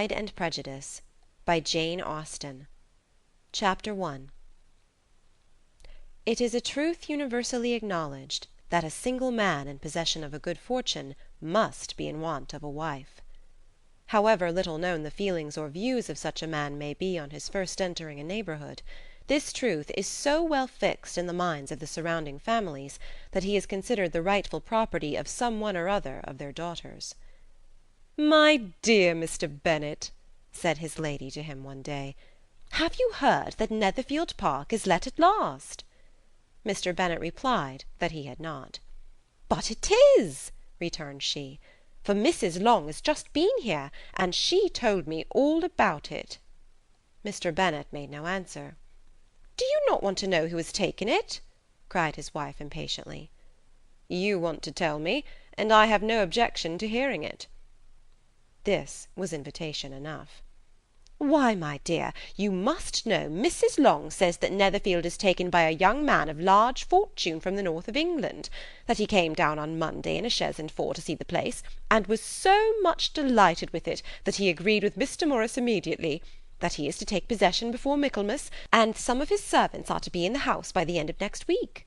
Pride and Prejudice by Jane Austen. Chapter 1. It is a truth universally acknowledged that a single man in possession of a good fortune must be in want of a wife. However little known the feelings or views of such a man may be on his first entering a neighbourhood, this truth is so well fixed in the minds of the surrounding families that he is considered the rightful property of some one or other of their daughters. "My dear Mr. Bennet," said his lady to him one day, "have you heard that Netherfield Park is let at last?" Mr. Bennet replied that he had not. "But it is," returned she, "for Mrs. Long has just been here, and she told me all about it." Mr. Bennet made no answer. "Do you not want to know who has taken it?" cried his wife impatiently. "You want to tell me, and I have no objection to hearing it." This was invitation enough. "Why, my dear, you must know Mrs. Long says that Netherfield is taken by a young man of large fortune from the north of England, that he came down on Monday in a chaise and four to see the place, and was so much delighted with it that he agreed with Mr. Morris immediately, that he is to take possession before Michaelmas, and some of his servants are to be in the house by the end of next week."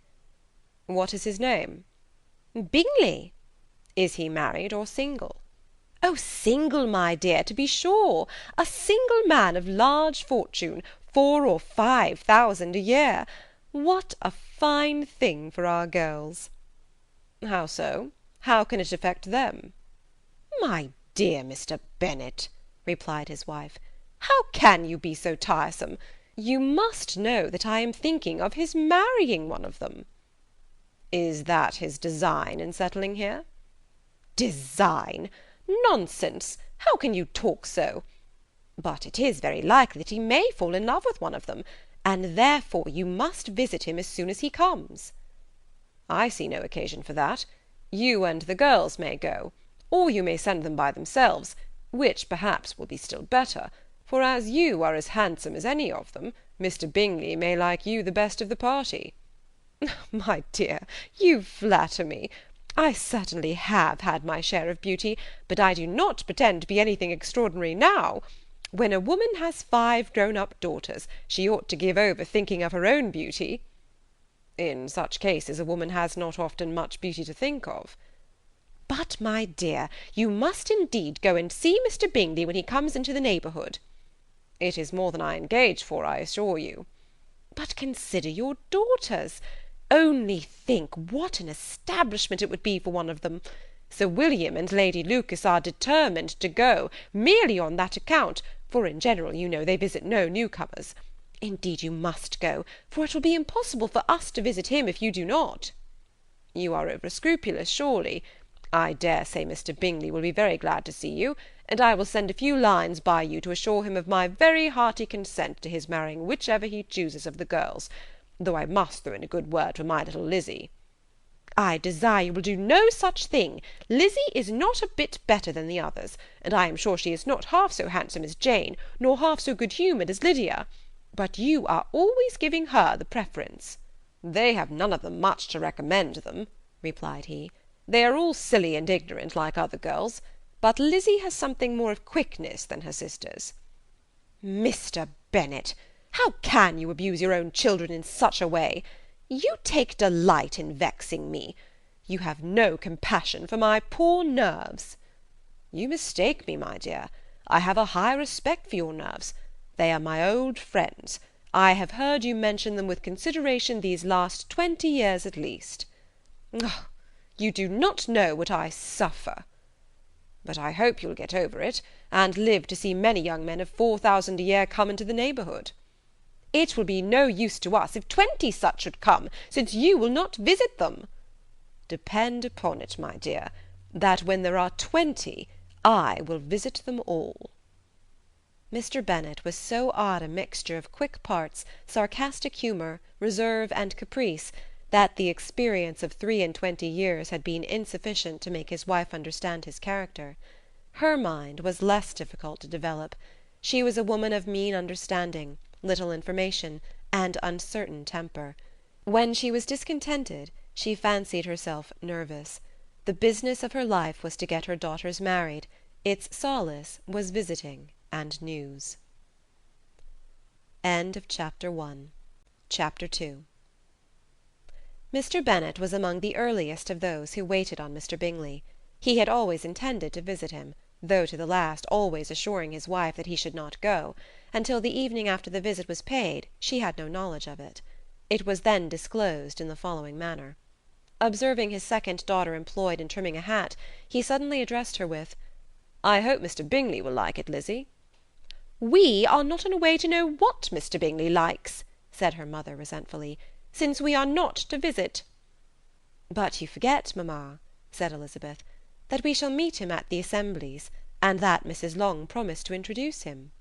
"What is his name?" "Bingley." "Is he married or single?" "Oh, single, my dear, to be sure. A single man of large fortune, 4,000 or 5,000 a year. What a fine thing for our girls!" "How so? How can it affect them?" "My dear Mr. Bennet," replied his wife, "how can you be so tiresome? You must know that I am thinking of his marrying one of them." "Is that his design in settling here?" "Design! Nonsense! How can you talk so? But it is very likely that he may fall in love with one of them, and therefore you must visit him as soon as he comes." "I see no occasion for that. You and the girls may go, or you may send them by themselves, which perhaps will be still better, for as you are as handsome as any of them, Mr. Bingley may like you the best of the party." "My dear, you flatter me. I certainly have had my share of beauty, but I do not pretend to be anything extraordinary now. When a woman has 5 grown-up daughters, she ought to give over thinking of her own beauty." "In such cases a woman has not often much beauty to think of." "But, my dear, you must indeed go and see Mr. Bingley when he comes into the neighbourhood." "It is more than I engage for, I assure you." "But consider your daughters. Only think what an establishment it would be for one of them. Sir William and Lady Lucas are determined to go, merely on that account, for in general, you know, they visit no newcomers. Indeed you must go, for it will be impossible for us to visit him if you do not." "You are over-scrupulous, surely. I dare say Mr. Bingley will be very glad to see you, and I will send a few lines by you to assure him of my very hearty consent to his marrying whichever he chooses of the girls, though I must throw in a good word for my little Lizzy." "I desire you will do no such thing. Lizzy is not a bit better than the others, and I am sure she is not half so handsome as Jane, nor half so good-humoured as Lydia. But you are always giving her the preference." "They have none of them much to recommend them," replied he. "They are all silly and ignorant, like other girls, but Lizzy has something more of quickness than her sisters." "Mr. Bennet, how can you abuse your own children in such a way? You take delight in vexing me. You have no compassion for my poor nerves." "You mistake me, my dear. I have a high respect for your nerves. They are my old friends. I have heard you mention them with consideration these last 20 years at least." "Oh, you do not know what I suffer." "But I hope you'll get over it, and live to see many young men of 4,000 a year come into the neighbourhood." "It will be no use to us if 20 such should come, since you will not visit them." "Depend upon it, my dear, that when there are 20, I will visit them all." Mr. Bennet was so odd a mixture of quick parts, sarcastic humour, reserve, and caprice, that the experience of 23 years had been insufficient to make his wife understand his character. Her mind was less difficult to develop. She was a woman of mean understanding, little information, and uncertain temper. When she was discontented, she fancied herself nervous. The business of her life was to get her daughters married; its solace was visiting and news. End of Chapter 1. Chapter 2. Mr. Bennet was among the earliest of those who waited on Mr. Bingley. He had always intended to visit him, though to the last always assuring his wife that he should not go. Until the evening after the visit was paid, she had no knowledge of it. It was then disclosed in the following manner. Observing his second daughter employed in trimming a hat, he suddenly addressed her with, "I hope Mr. Bingley will like it, Lizzie." "We are not in a way to know what Mr. Bingley likes," said her mother resentfully, "since we are not to visit." "But you forget, mamma," said Elizabeth, "that we shall meet him at the assemblies, and that Mrs. Long promised to introduce him."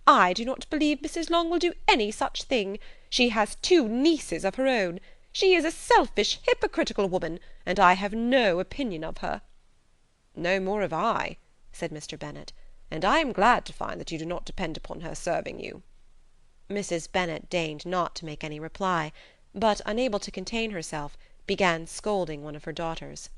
"I do not believe Mrs. Long will do any such thing. She has 2 nieces of her own. She is a selfish, hypocritical woman, and I have no opinion of her." "No more have I," said Mr. Bennet, "and I am glad to find that you do not depend upon her serving you." Mrs. Bennet deigned not to make any reply, but, unable to contain herself, began scolding one of her daughters.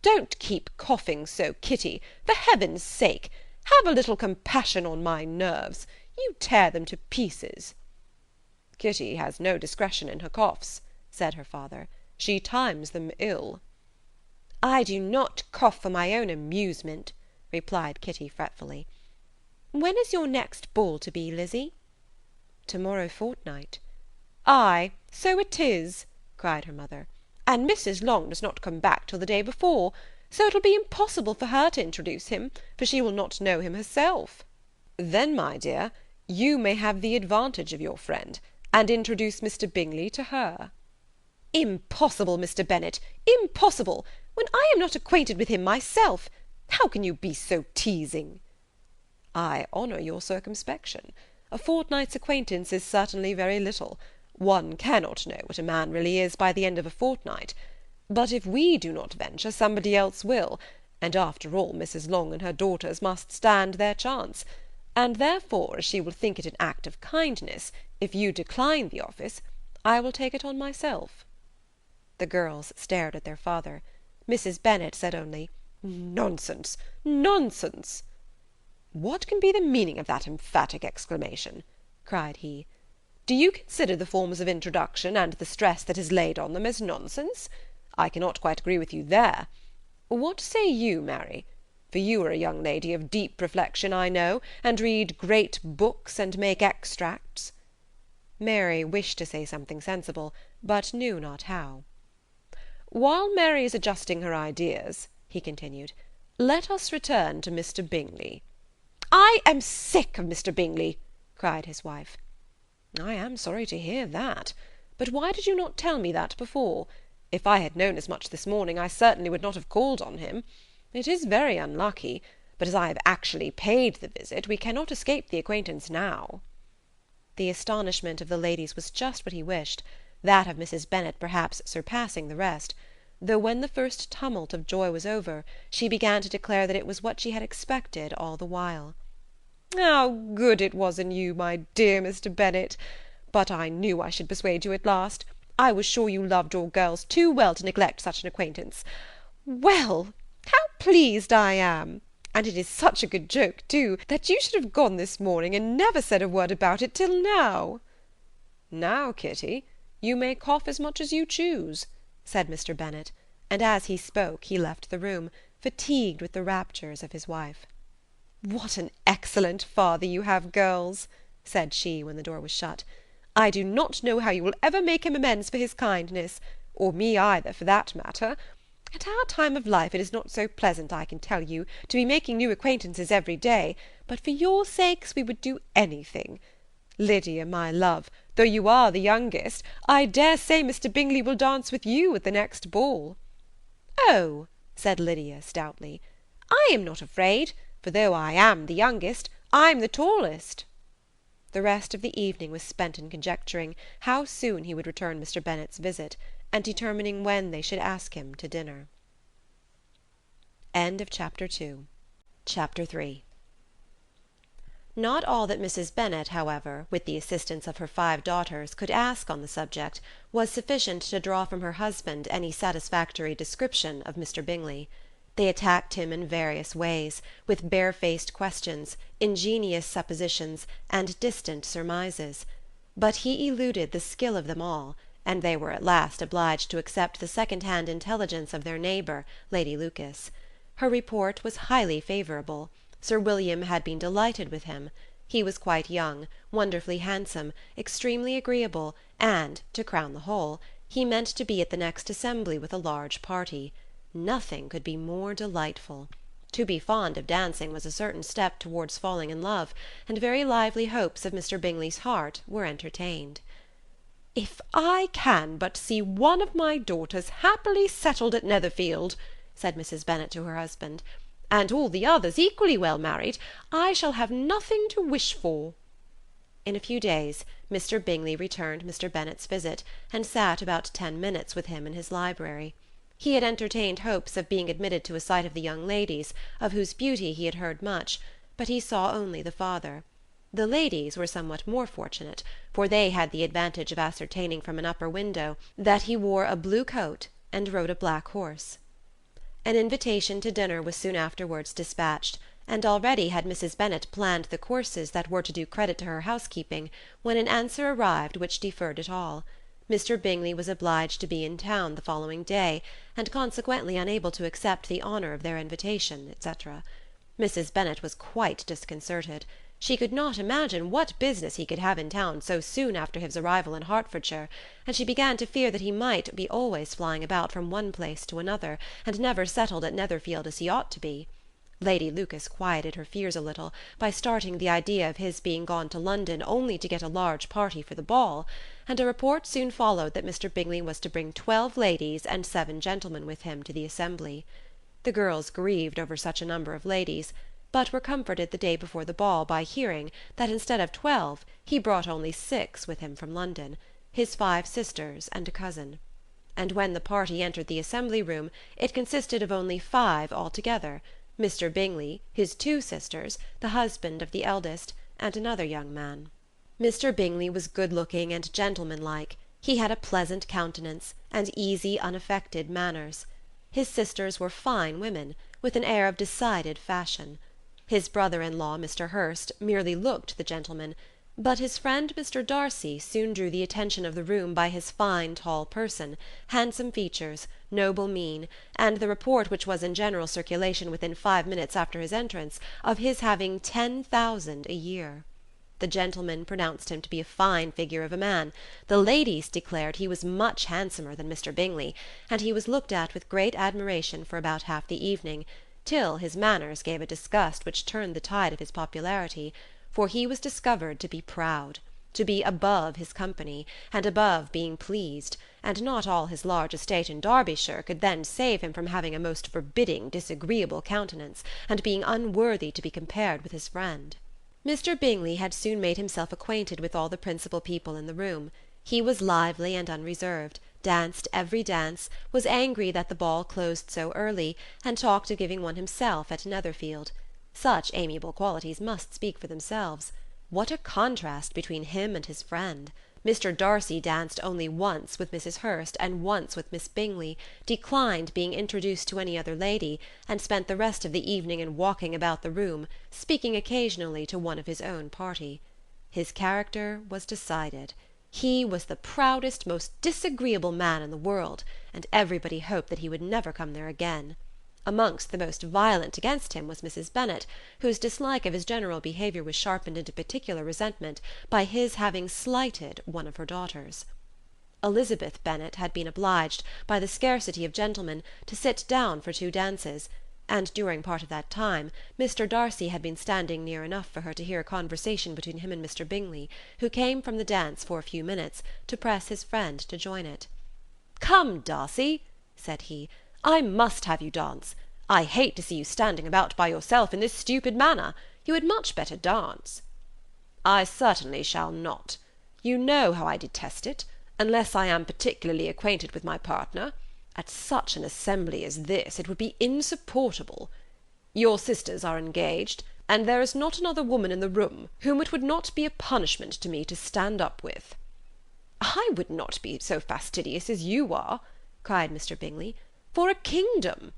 "Don't keep coughing so, Kitty, for heaven's sake! Have a little compassion on my nerves. You tear them to pieces." "Kitty has no discretion in her coughs," said her father. "She times them ill." "I do not cough for my own amusement," replied Kitty fretfully. "When is your next ball to be, Lizzie?" "To-morrow fortnight." "Ay, so it is," cried her mother, "and Mrs. Long does not come back till the day before, so it will be impossible for her to introduce him, for she will not know him herself." "Then, my dear, you may have the advantage of your friend, and introduce Mr. Bingley to her." "Impossible, Mr. Bennet, impossible, when I am not acquainted with him myself. How can you be so teasing?" "I honour your circumspection. A fortnight's acquaintance is certainly very little. One cannot know what a man really is by the end of a fortnight. But if we do not venture, somebody else will, and after all Mrs. Long and her daughters must stand their chance, and therefore, as she will think it an act of kindness, if you decline the office, I will take it on myself." The girls stared at their father. Mrs. Bennet said only, "Nonsense, nonsense!" "What can be the meaning of that emphatic exclamation?" cried he. "Do you consider the forms of introduction, and the stress that is laid on them, as nonsense? I cannot quite agree with you there. What say you, Mary? For you are a young lady of deep reflection, I know, and read great books, and make extracts." Mary wished to say something sensible, but knew not how. "While Mary is adjusting her ideas," he continued, "let us return to Mr. Bingley." "I am sick of Mr. Bingley," cried his wife. "I am sorry to hear that. But why did you not tell me that before? If I had known as much this morning, I certainly would not have called on him. It is very unlucky, but as I have actually paid the visit, we cannot escape the acquaintance now." The astonishment of the ladies was just what he wished, that of Mrs. Bennet perhaps surpassing the rest, though when the first tumult of joy was over, she began to declare that it was what she had expected all the while. "How good it was in you, my dear Mr. Bennet! But I knew I should persuade you at last. I was sure you loved your girls too well to neglect such an acquaintance. Well, how pleased I am! And it is such a good joke, too, that you should have gone this morning, and never said a word about it till now." "Now, Kitty, you may cough as much as you choose," said Mr. Bennet, and as he spoke he left the room, fatigued with the raptures of his wife. "What an excellent father you have, girls," said she, when the door was shut. "I do not know how you will ever make him amends for his kindness, or me either, for that matter. At our time of life it is not so pleasant, I can tell you, to be making new acquaintances every day, but for your sakes we would do anything. Lydia, my love, though you are the youngest, I dare say Mr. Bingley will dance with you at the next ball." "Oh," said Lydia stoutly, "I am not afraid, for though I am the youngest, I'm the tallest." The rest of the evening was spent in conjecturing how soon he would return Mr. Bennet's visit, and determining when they should ask him to dinner. End of Chapter 2. Chapter 3. Not all that Mrs. Bennet, however, with the assistance of her 5 daughters, could ask on the subject, was sufficient to draw from her husband any satisfactory description of Mr. Bingley. They attacked him in various ways, with barefaced questions, ingenious suppositions, and distant surmises; but he eluded the skill of them all, and they were at last obliged to accept the second-hand intelligence of their neighbour, Lady Lucas. Her report was highly favourable. Sir William had been delighted with him. He was quite young, wonderfully handsome, extremely agreeable, and, to crown the whole, he meant to be at the next assembly with a large party. Nothing could be more delightful. To be fond of dancing was a certain step towards falling in love, and very lively hopes of Mr. Bingley's heart were entertained. "If I can but see one of my daughters happily settled at Netherfield," said Mrs. Bennet to her husband, "and all the others equally well married, I shall have nothing to wish for." In a few days Mr. Bingley returned Mr. Bennet's visit, and sat about 10 minutes with him in his library. He had entertained hopes of being admitted to a sight of the young ladies, of whose beauty he had heard much, but he saw only the father. The ladies were somewhat more fortunate, for they had the advantage of ascertaining from an upper window that he wore a blue coat and rode a black horse. An invitation to dinner was soon afterwards dispatched, and already had Mrs. Bennet planned the courses that were to do credit to her housekeeping, when an answer arrived which deferred it all. Mr. Bingley was obliged to be in town the following day, and consequently unable to accept the honour of their invitation, etc. Mrs. Bennet was quite disconcerted. She could not imagine what business he could have in town so soon after his arrival in Hertfordshire, and she began to fear that he might be always flying about from one place to another, and never settled at Netherfield as he ought to be. Lady Lucas quieted her fears a little by starting the idea of his being gone to London only to get a large party for the ball, and a report soon followed that Mr. Bingley was to bring 12 ladies and 7 gentlemen with him to the assembly. The girls grieved over such a number of ladies, but were comforted the day before the ball by hearing that instead of 12 he brought only 6 with him from London, his 5 sisters and a cousin. And when the party entered the assembly room it consisted of only 5 altogether: Mr. Bingley, his 2 sisters, the husband of the eldest, and another young man. Mr. Bingley was good-looking and gentlemanlike. He had a pleasant countenance, and easy, unaffected manners. His sisters were fine women, with an air of decided fashion. His brother-in-law, Mr. Hurst, merely looked the gentleman, but his friend Mr. Darcy soon drew the attention of the room by his fine tall person, handsome features, noble mien, and the report which was in general circulation within 5 minutes after his entrance, of his having 10,000 a year. The gentlemen pronounced him to be a fine figure of a man, the ladies declared he was much handsomer than Mr. Bingley, and he was looked at with great admiration for about half the evening, till his manners gave a disgust which turned the tide of his popularity, for he was discovered to be proud, to be above his company, and above being pleased, and not all his large estate in Derbyshire could then save him from having a most forbidding, disagreeable countenance, and being unworthy to be compared with his friend. Mr. Bingley had soon made himself acquainted with all the principal people in the room. He was lively and unreserved, danced every dance, was angry that the ball closed so early, and talked of giving one himself at Netherfield. Such amiable qualities must speak for themselves. What a contrast between him and his friend! Mr. Darcy danced only once with Mrs. Hurst and once with Miss Bingley, declined being introduced to any other lady, and spent the rest of the evening in walking about the room, speaking occasionally to one of his own party. His character was decided. He was the proudest, most disagreeable man in the world, and everybody hoped that he would never come there again. Amongst the most violent against him was Mrs. Bennet, whose dislike of his general behaviour was sharpened into particular resentment by his having slighted one of her daughters. Elizabeth Bennet had been obliged, by the scarcity of gentlemen, to sit down for 2 dances, and during part of that time Mr. Darcy had been standing near enough for her to hear a conversation between him and Mr. Bingley, who came from the dance for a few minutes to press his friend to join it. "Come, Darcy," said he, "I must have you dance. I hate to see you standing about by yourself in this stupid manner. You had much better dance." "I certainly shall not. You know how I detest it, unless I am particularly acquainted with my partner. At such an assembly as this it would be insupportable. Your sisters are engaged, and there is not another woman in the room whom it would not be a punishment to me to stand up with." "I would not be so fastidious as you are," cried Mr. Bingley, "for a kingdom.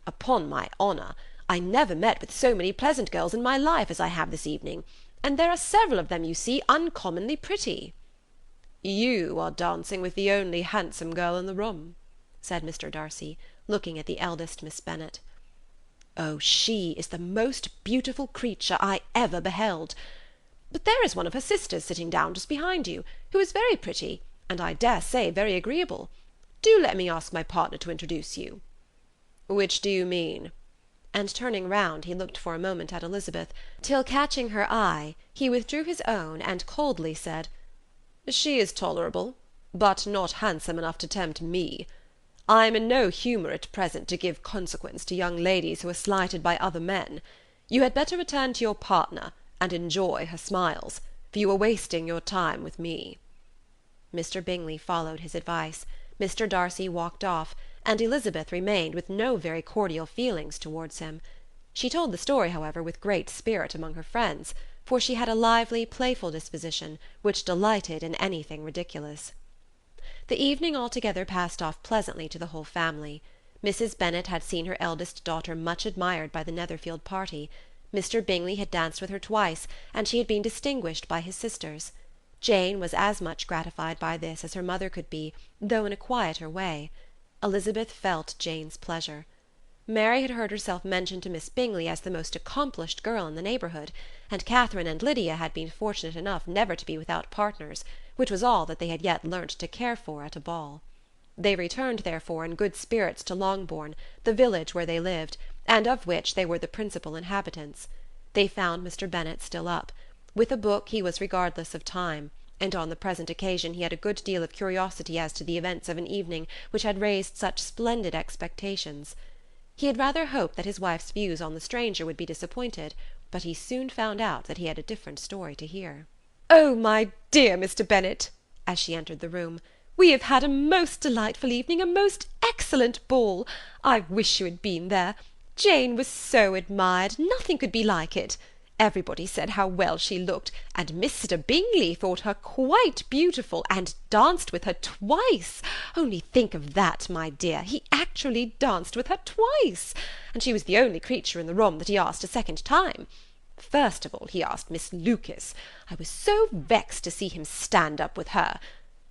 Upon my honour, I never met with so many pleasant girls in my life as I have this evening, and there are several of them, you see, uncommonly pretty." "You are dancing with the only handsome girl in the room," said Mr. Darcy, looking at the eldest Miss Bennet. "Oh, she is the most beautiful creature I ever beheld. But there is one of her sisters sitting down just behind you, who is very pretty, and I dare say very agreeable. Do let me ask my partner to introduce you." "Which do you mean?" And turning round, he looked for a moment at Elizabeth, till catching her eye, he withdrew his own and coldly said, "She is tolerable, but not handsome enough to tempt me. I am in no humour at present to give consequence to young ladies who are slighted by other men. You had better return to your partner, and enjoy her smiles, for you are wasting your time with me." Mr. Bingley followed his advice. Mr. Darcy walked off, and Elizabeth remained with no very cordial feelings towards him. She told the story, however, with great spirit among her friends, for she had a lively, playful disposition, which delighted in anything ridiculous. The evening altogether passed off pleasantly to the whole family. Mrs. Bennet had seen her eldest daughter much admired by the Netherfield party. Mr. Bingley had danced with her twice, and she had been distinguished by his sisters. Jane was as much gratified by this as her mother could be, though in a quieter way. Elizabeth felt Jane's pleasure. Mary had heard herself mentioned to Miss Bingley as the most accomplished girl in the neighbourhood, and Catherine and Lydia had been fortunate enough never to be without partners, which was all that they had yet learnt to care for at a ball. They returned, therefore, in good spirits to Longbourn, the village where they lived, and of which they were the principal inhabitants. They found Mr. Bennet still up. With a book he was regardless of time, and on the present occasion he had a good deal of curiosity as to the events of an evening which had raised such splendid expectations. He had rather hoped that his wife's views on the stranger would be disappointed, but he soon found out that he had a different story to hear. "Oh, my dear Mr. Bennet," as she entered the room, "we have had a most delightful evening, a most excellent ball. I wish you had been there. Jane was so admired, nothing could be like it. Everybody said how well she looked, and Mr. Bingley thought her quite beautiful, and danced with her twice. Only think of that, my dear, he actually danced with her twice, and she was the only creature in the room that he asked a second time. First of all he asked Miss Lucas. I was so vexed to see him stand up with her.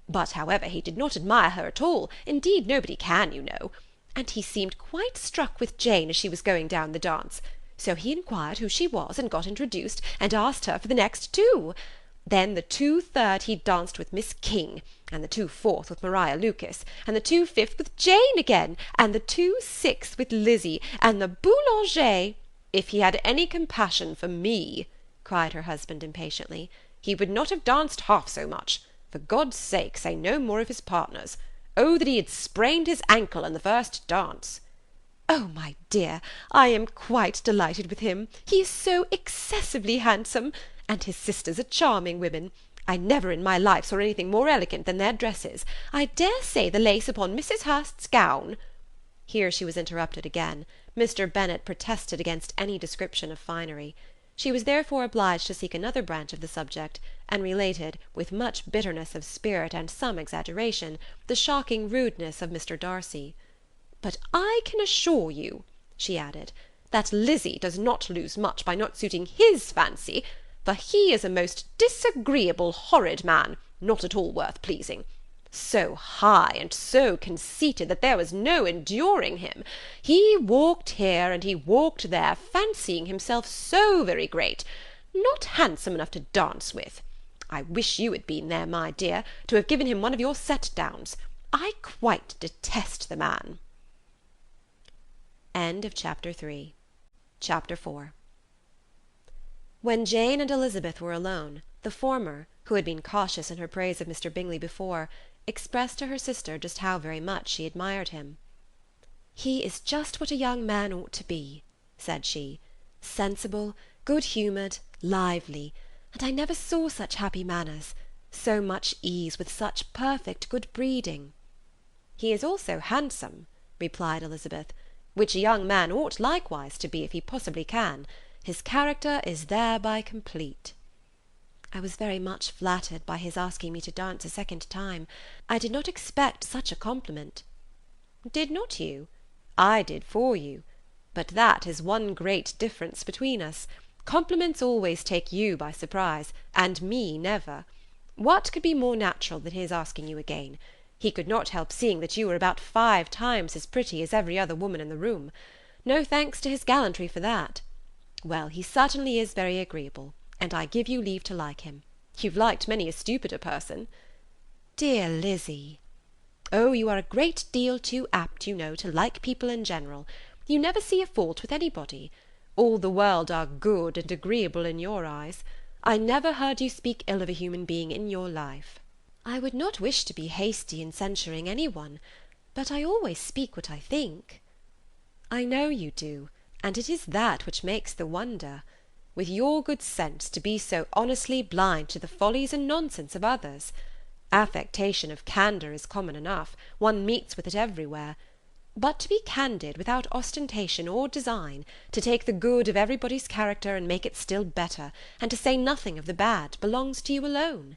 But, however, he did not admire her at all, indeed nobody can, you know, and he seemed quite struck with Jane as she was going down the dance. So he inquired who she was, and got introduced, and asked her for the next two. Then the 2/3 he danced with Miss King, and the 2/4 with Maria Lucas, and the 2/5 with Jane again, and the 2/6 with Lizzie, and the Boulanger—" "If he had any compassion for me," cried her husband impatiently, "he would not have danced half so much. For God's sake, say no more of his partners. Oh, that he had sprained his ankle in the first dance!" "Oh, my dear, I am quite delighted with him. He is so excessively handsome, and his sisters are charming women. I never in my life saw anything more elegant than their dresses. I dare say the lace upon Mrs. Hurst's gown—" Here she was interrupted again. Mr. Bennet protested against any description of finery. She was therefore obliged to seek another branch of the subject, and related, with much bitterness of spirit and some exaggeration, the shocking rudeness of Mr. Darcy. "But I can assure you," she added, "that Lizzie does not lose much by not suiting his fancy, for he is a most disagreeable, horrid man, not at all worth pleasing. So high and so conceited that there was no enduring him. He walked here and he walked there, fancying himself so very great, not handsome enough to dance with. I wish you had been there, my dear, to have given him one of your set-downs. I quite detest the man." End of Chapter 3. Chapter 4. When Jane and Elizabeth were alone, the former, who had been cautious in her praise of Mr. Bingley before, expressed to her sister just how very much she admired him. "He is just what a young man ought to be," said she, "sensible, good-humoured, lively, and I never saw such happy manners, so much ease, with such perfect good breeding." "He is also handsome," replied Elizabeth, "which a young man ought likewise to be if he possibly can. His character is thereby complete." "I was very much flattered by his asking me to dance a second time. I did not expect such a compliment." "Did not you? I did for you. But that is one great difference between us. Compliments always take you by surprise, and me never. What could be more natural than his asking you again? He could not help seeing that you were about 5 times as pretty as every other woman in the room. No thanks to his gallantry for that. Well, he certainly is very agreeable, and I give you leave to like him. You've liked many a stupider person." "Dear Lizzy!" "Oh, you are a great deal too apt, you know, to like people in general. You never see a fault with anybody. All the world are good and agreeable in your eyes. I never heard you speak ill of a human being in your life." "I would not wish to be hasty in censuring any one, but I always speak what I think." "I know you do, and it is that which makes the wonder. With your good sense, to be so honestly blind to the follies and nonsense of others. Affectation of candour is common enough, one meets with it everywhere. But to be candid, without ostentation or design, to take the good of everybody's character and make it still better, and to say nothing of the bad, belongs to you alone.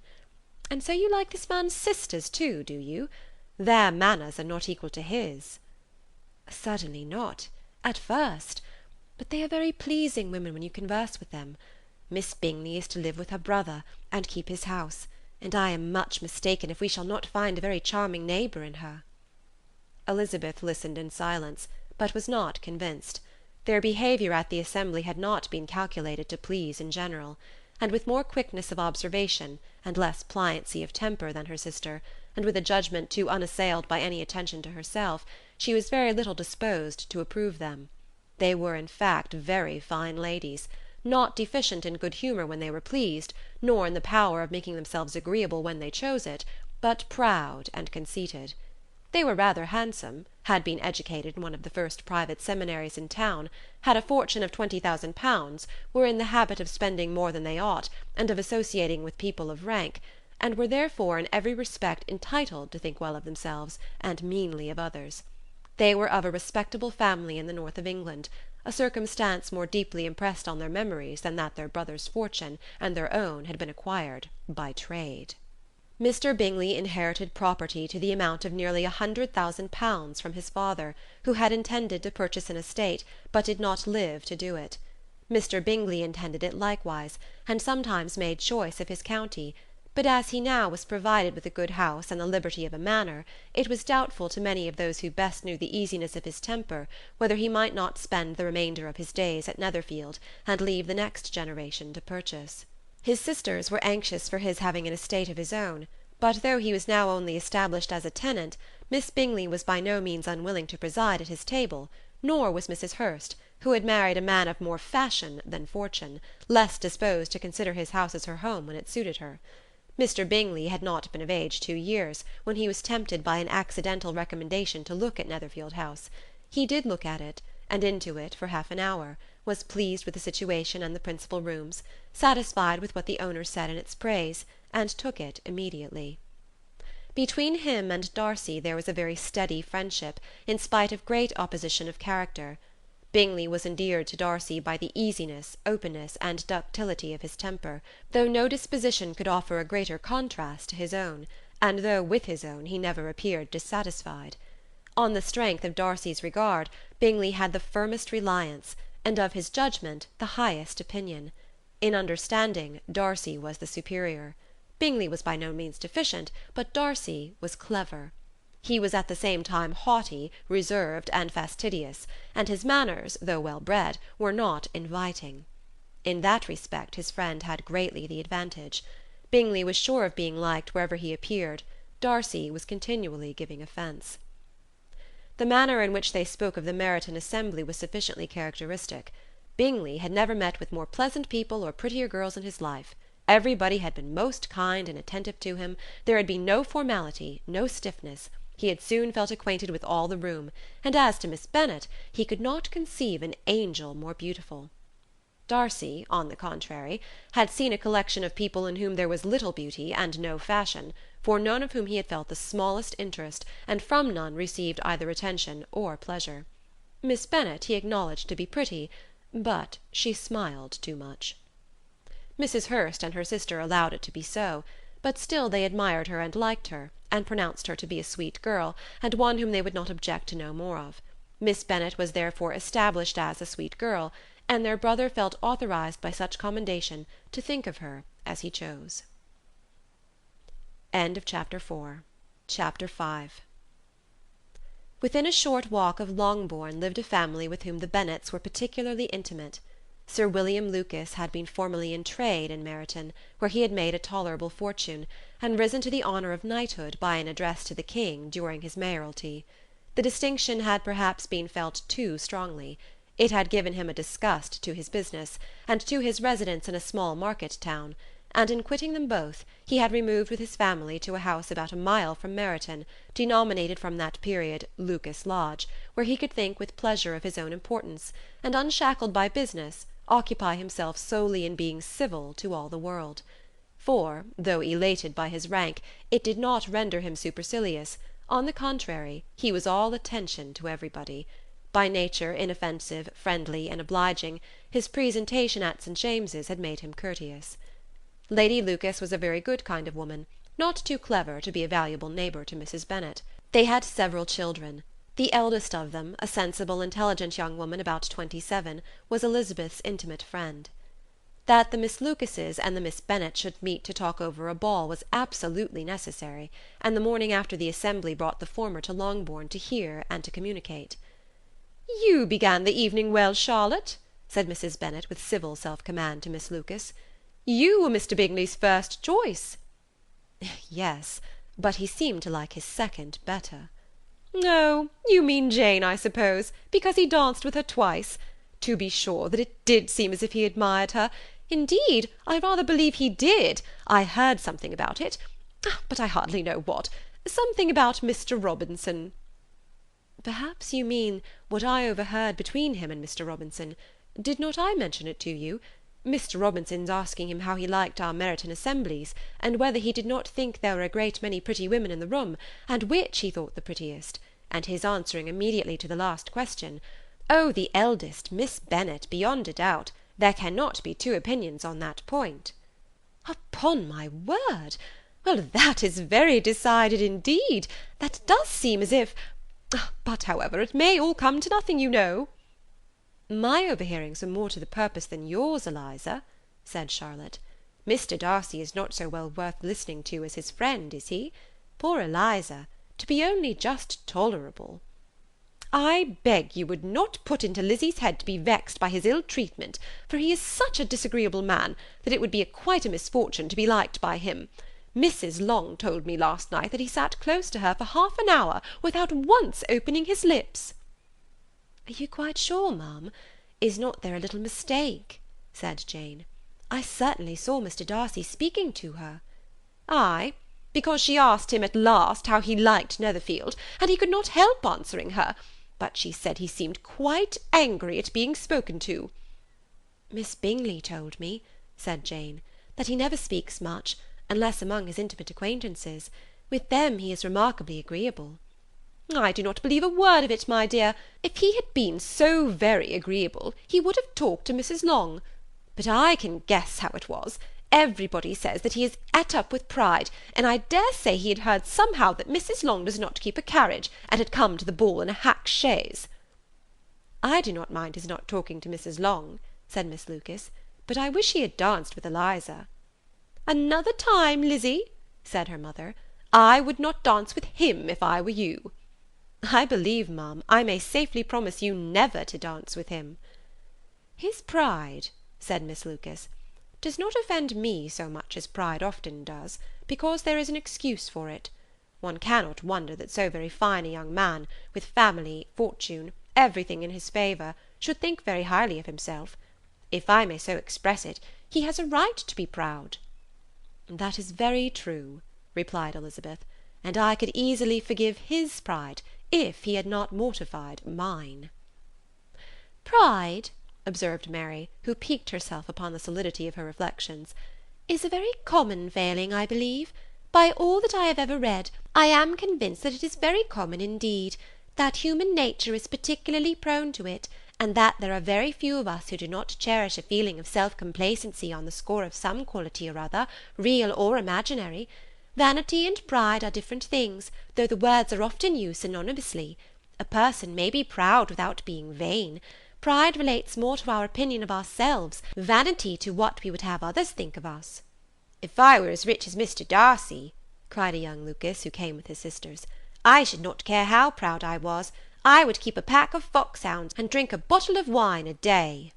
And so you like this man's sisters too, do you? Their manners are not equal to his." "Certainly not, at first. But they are very pleasing women when you converse with them. Miss Bingley is to live with her brother, and keep his house, and I am much mistaken if we shall not find a very charming neighbour in her." Elizabeth listened in silence, but was not convinced. Their behaviour at the assembly had not been calculated to please in general, and with more quickness of observation, and less pliancy of temper than her sister, and with a judgment too unassailed by any attention to herself, she was very little disposed to approve them. They were in fact very fine ladies, not deficient in good humour when they were pleased, nor in the power of making themselves agreeable when they chose it, but proud and conceited. They were rather handsome, had been educated in one of the first private seminaries in town, had a fortune of £20,000, were in the habit of spending more than they ought, and of associating with people of rank, and were therefore in every respect entitled to think well of themselves, and meanly of others. They were of a respectable family in the north of England, a circumstance more deeply impressed on their memories than that their brother's fortune and their own had been acquired by trade. Mr. Bingley inherited property to the amount of nearly £100,000 from his father, who had intended to purchase an estate, but did not live to do it. Mr. Bingley intended it likewise, and sometimes made choice of his county, but as he now was provided with a good house and the liberty of a manor, it was doubtful to many of those who best knew the easiness of his temper whether he might not spend the remainder of his days at Netherfield, and leave the next generation to purchase. His sisters were anxious for his having an estate of his own, but though he was now only established as a tenant, Miss Bingley was by no means unwilling to preside at his table, nor was Mrs. Hurst, who had married a man of more fashion than fortune, less disposed to consider his house as her home when it suited her. Mr. Bingley had not been of age 2 years, when he was tempted by an accidental recommendation to look at Netherfield House. He did look at it, and into it for half an hour, was pleased with the situation and the principal rooms, satisfied with what the owner said in its praise, and took it immediately. Between him and Darcy there was a very steady friendship, in spite of great opposition of character. Bingley was endeared to Darcy by the easiness, openness, and ductility of his temper, though no disposition could offer a greater contrast to his own, and though with his own he never appeared dissatisfied. On the strength of Darcy's regard, Bingley had the firmest reliance, and of his judgment the highest opinion. In understanding, Darcy was the superior. Bingley was by no means deficient, but Darcy was clever. He was at the same time haughty, reserved, and fastidious, and his manners, though well bred, were not inviting. In that respect his friend had greatly the advantage. Bingley was sure of being liked wherever he appeared. Darcy was continually giving offence. The manner in which they spoke of the Meryton assembly was sufficiently characteristic. Bingley had never met with more pleasant people or prettier girls in his life. Everybody had been most kind and attentive to him. There had been no formality, no stiffness. He had soon felt acquainted with all the room, and as to Miss Bennet, he could not conceive an angel more beautiful. Darcy, on the contrary, had seen a collection of people in whom there was little beauty and no fashion, for none of whom he had felt the smallest interest, and from none received either attention or pleasure. Miss Bennet he acknowledged to be pretty, but she smiled too much. Mrs. Hurst and her sister allowed it to be so, but still they admired her and liked her, and pronounced her to be a sweet girl, and one whom they would not object to know more of. Miss Bennet was therefore established as a sweet girl, and their brother felt authorized by such commendation to think of her as he chose. Chapter 5. Within a short walk of Longbourn lived a family with whom the Bennets were particularly intimate. Sir William Lucas had been formerly in trade in Meryton, where he had made a tolerable fortune, and risen to the honour of knighthood by an address to the King during his mayoralty. The distinction had perhaps been felt too strongly. It had given him a disgust to his business, and to his residence in a small market town, and in quitting them both he had removed with his family to a house about a mile from Meryton, denominated from that period Lucas Lodge, where he could think with pleasure of his own importance, and, unshackled by business, occupy himself solely in being civil to all the world. For, though elated by his rank, it did not render him supercilious. On the contrary, he was all attention to everybody. By nature inoffensive, friendly, and obliging, his presentation at St. James's had made him courteous. Lady Lucas was a very good kind of woman, not too clever to be a valuable neighbour to Mrs. Bennet. They had several children. The eldest of them, a sensible, intelligent young woman about 27, was Elizabeth's intimate friend. That the Miss Lucases and the Miss Bennet should meet to talk over a ball was absolutely necessary, and the morning after the assembly brought the former to Longbourn to hear and to communicate. "You began the evening well, Charlotte," said Mrs. Bennet with civil self-command to Miss Lucas. "You were Mr. Bingley's first choice." "Yes, but he seemed to like his second better." "Oh, you mean Jane, I suppose, because he danced with her twice. To be sure that it did seem as if he admired her. Indeed, I rather believe he did. I heard something about it, but I hardly know what. Something about Mr. Robinson." "Perhaps you mean what I overheard between him and Mr. Robinson. Did not I mention it to you? Mr. Robinson's asking him how he liked our Meryton assemblies, and whether he did not think there were a great many pretty women in the room, and which he thought the prettiest, and his answering immediately to the last question, 'Oh, the eldest, Miss Bennet, beyond a doubt. There cannot be two opinions on that point.'" "Upon my word! Well, that is very decided indeed. That does seem as if... But, however, it may all come to nothing, you know." "My overhearings were more to the purpose than yours, Eliza," said Charlotte. "Mr. Darcy is not so well worth listening to as his friend, is he? Poor Eliza! To be only just tolerable." "I beg you would not put into Lizzie's head to be vexed by his ill treatment, for he is such a disagreeable man, that it would be quite a misfortune to be liked by him. Mrs. Long told me last night that he sat close to her for half an hour without once opening his lips." "Are you quite sure, ma'am? Is not there a little mistake?" said Jane. "I certainly saw Mr. Darcy speaking to her." "Ay, because she asked him at last how he liked Netherfield, and he could not help answering her, but she said he seemed quite angry at being spoken to." "Miss Bingley told me," said Jane, "that he never speaks much, unless among his intimate acquaintances. With them he is remarkably agreeable." "I do not believe a word of it, my dear. If he had been so very agreeable, he would have talked to Mrs. Long. But I can guess how it was. Everybody says that he is at up with pride, and I dare say he had heard somehow that Mrs. Long does not keep a carriage, and had come to the ball in a hack chaise." "I do not mind his not talking to Mrs. Long," said Miss Lucas, "but I wish he had danced with Eliza." "Another time, Lizzie," said her mother, "I would not dance with him if I were you." "I believe, ma'am, I may safely promise you never to dance with him." "His pride," said Miss Lucas, "does not offend me so much as pride often does, because there is an excuse for it. One cannot wonder that so very fine a young man, with family, fortune, everything in his favour, should think very highly of himself. If I may so express it, he has a right to be proud." "That is very true," replied Elizabeth, "and I could easily forgive his pride, if he had not mortified mine." "Pride," observed Mary, who piqued herself upon the solidity of her reflections, "is a very common failing, I believe. By all that I have ever read, I am convinced that it is very common indeed, that human nature is particularly prone to it, and that there are very few of us who do not cherish a feeling of self-complacency on the score of some quality or other, real or imaginary. Vanity and pride are different things, though the words are often used synonymously. A person may be proud without being vain. Pride relates more to our opinion of ourselves, vanity to what we would have others think of us." "If I were as rich as Mr. Darcy," cried a young Lucas, who came with his sisters, "I should not care how proud I was. I would keep a pack of foxhounds, and drink a bottle of wine a day."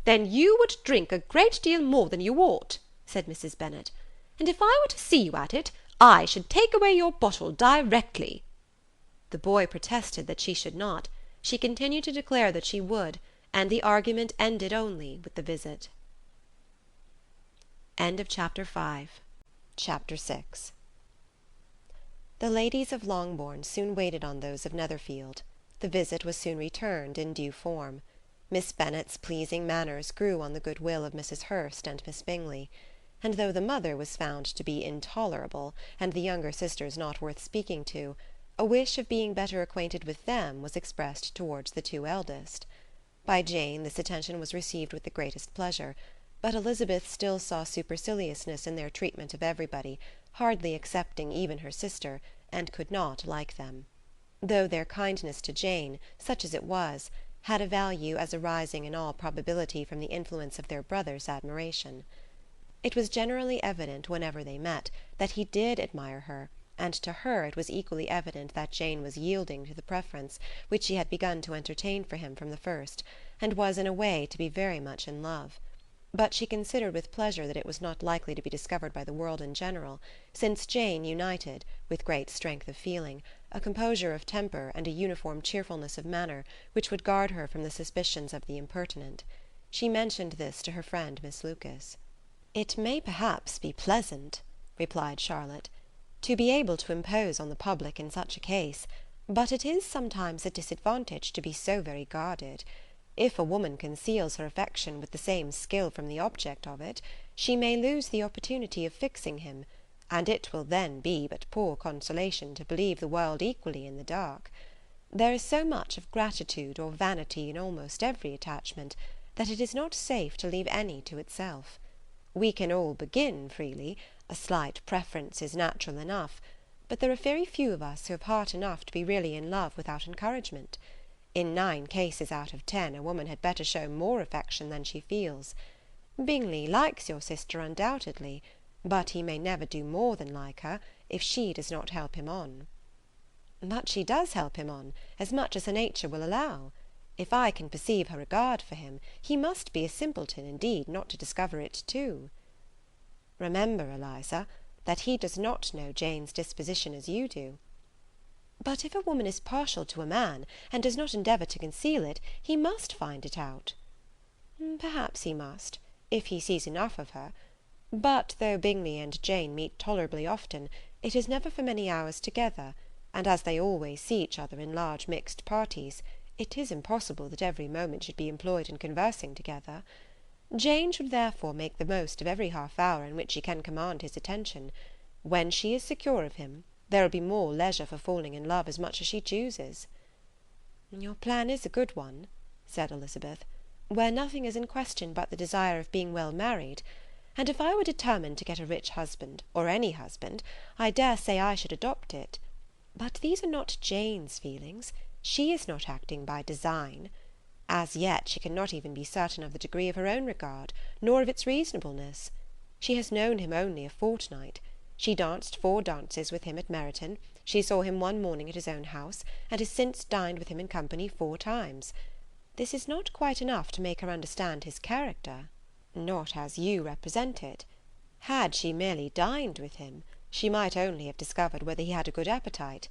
"Then you would drink a great deal more than you ought," said Mrs. Bennet, "and if I were to see you at it, I should take away your bottle directly." The boy protested that she should not. She continued to declare that she would, and the argument ended only with the visit. Chapter 6. The ladies of Longbourn soon waited on those of Netherfield. The visit was soon returned in due form. Miss Bennet's pleasing manners grew on the good will of Mrs. Hurst and Miss Bingley, and though the mother was found to be intolerable, and the younger sisters not worth speaking to, a wish of being better acquainted with them was expressed towards the two eldest. By Jane this attention was received with the greatest pleasure, but Elizabeth still saw superciliousness in their treatment of everybody, hardly excepting even her sister, and could not like them; though their kindness to Jane, such as it was, had a value as arising in all probability from the influence of their brother's admiration. It was generally evident, whenever they met, that he did admire her, and to her it was equally evident that Jane was yielding to the preference which she had begun to entertain for him from the first, and was in a way to be very much in love. But she considered with pleasure that it was not likely to be discovered by the world in general, since Jane united, with great strength of feeling, a composure of temper and a uniform cheerfulness of manner which would guard her from the suspicions of the impertinent. She mentioned this to her friend Miss Lucas. "It may perhaps be pleasant," replied Charlotte, "to be able to impose on the public in such a case, but it is sometimes a disadvantage to be so very guarded. If a woman conceals her affection with the same skill from the object of it, she may lose the opportunity of fixing him, and it will then be but poor consolation to believe the world equally in the dark. There is so much of gratitude or vanity in almost every attachment, that it is not safe to leave any to itself. We can all begin freely, a slight preference is natural enough, but there are very few of us who have heart enough to be really in love without encouragement. In 9 cases out of 10 a woman had better show more affection than she feels. Bingley likes your sister undoubtedly, but he may never do more than like her, if she does not help him on." "But she does help him on, as much as her nature will allow. If I can perceive her regard for him, he must be a simpleton indeed not to discover it too." "Remember, Eliza, that he does not know Jane's disposition as you do." "But if a woman is partial to a man, and does not endeavour to conceal it, he must find it out." "Perhaps he must, if he sees enough of her. But though Bingley and Jane meet tolerably often, it is never for many hours together, and as they always see each other in large mixed parties, it is impossible that every moment should be employed in conversing together. Jane should therefore make the most of every half hour in which she can command his attention. When she is secure of him, there will be more leisure for falling in love as much as she chooses." "Your plan is a good one," said Elizabeth, "where nothing is in question but the desire of being well married; and if I were determined to get a rich husband, or any husband, I dare say I should adopt it. But these are not Jane's feelings. She is not acting by design. As yet she cannot even be certain of the degree of her own regard, nor of its reasonableness. She has known him only a fortnight. She danced 4 dances with him at Meryton. She saw him one morning at his own house, and has since dined with him in company 4 times. This is not quite enough to make her understand his character." "Not as you represent it. Had she merely dined with him, she might only have discovered whether he had a good appetite.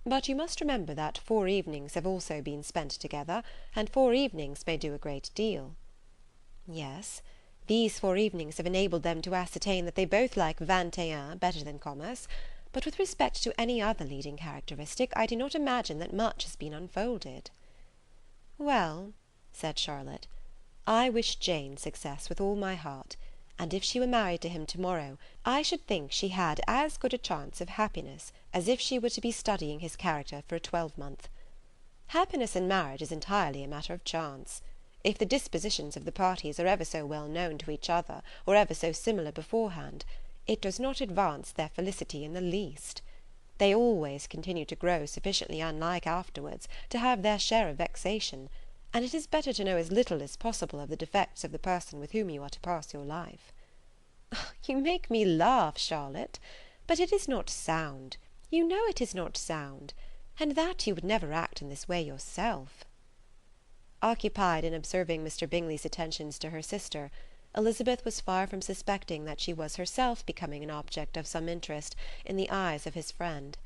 But you must remember that 4 evenings have also been spent together, and 4 evenings may do a great deal." "Yes, these 4 evenings have enabled them to ascertain that they both like 21 better than commerce, but with respect to any other leading characteristic, I do not imagine that much has been unfolded." "Well," said Charlotte, "I wish Jane success with all my heart, and if she were married to him to-morrow, I should think she had as good a chance of happiness as if she were to be studying his character for a 12-month. Happiness in marriage is entirely a matter of chance. If the dispositions of the parties are ever so well known to each other, or ever so similar beforehand, it does not advance their felicity in the least. They always continue to grow sufficiently unlike afterwards to have their share of vexation, and it is better to know as little as possible of the defects of the person with whom you are to pass your life." "You make me laugh, Charlotte, but it is not sound. You know it is not sound, and that you would never act in this way yourself." Occupied in observing Mr. Bingley's attentions to her sister, Elizabeth was far from suspecting that she was herself becoming an object of some interest in the eyes of his friend.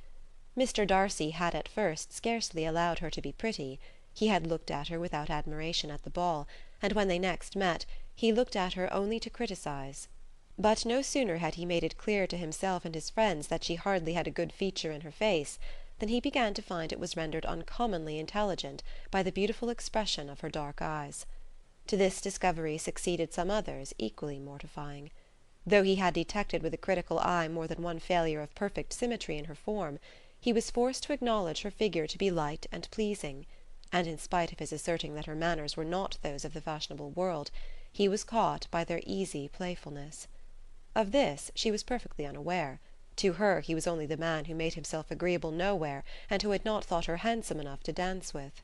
Mr. Darcy had at first scarcely allowed her to be pretty. He had looked at her without admiration at the ball, and when they next met, he looked at her only to criticise. But no sooner had he made it clear to himself and his friends that she hardly had a good feature in her face, than he began to find it was rendered uncommonly intelligent by the beautiful expression of her dark eyes. To this discovery succeeded some others equally mortifying. Though he had detected with a critical eye more than one failure of perfect symmetry in her form, he was forced to acknowledge her figure to be light and pleasing, and in spite of his asserting that her manners were not those of the fashionable world, he was caught by their easy playfulness. Of this she was perfectly unaware. To her he was only the man who made himself agreeable nowhere, and who had not thought her handsome enough to dance with.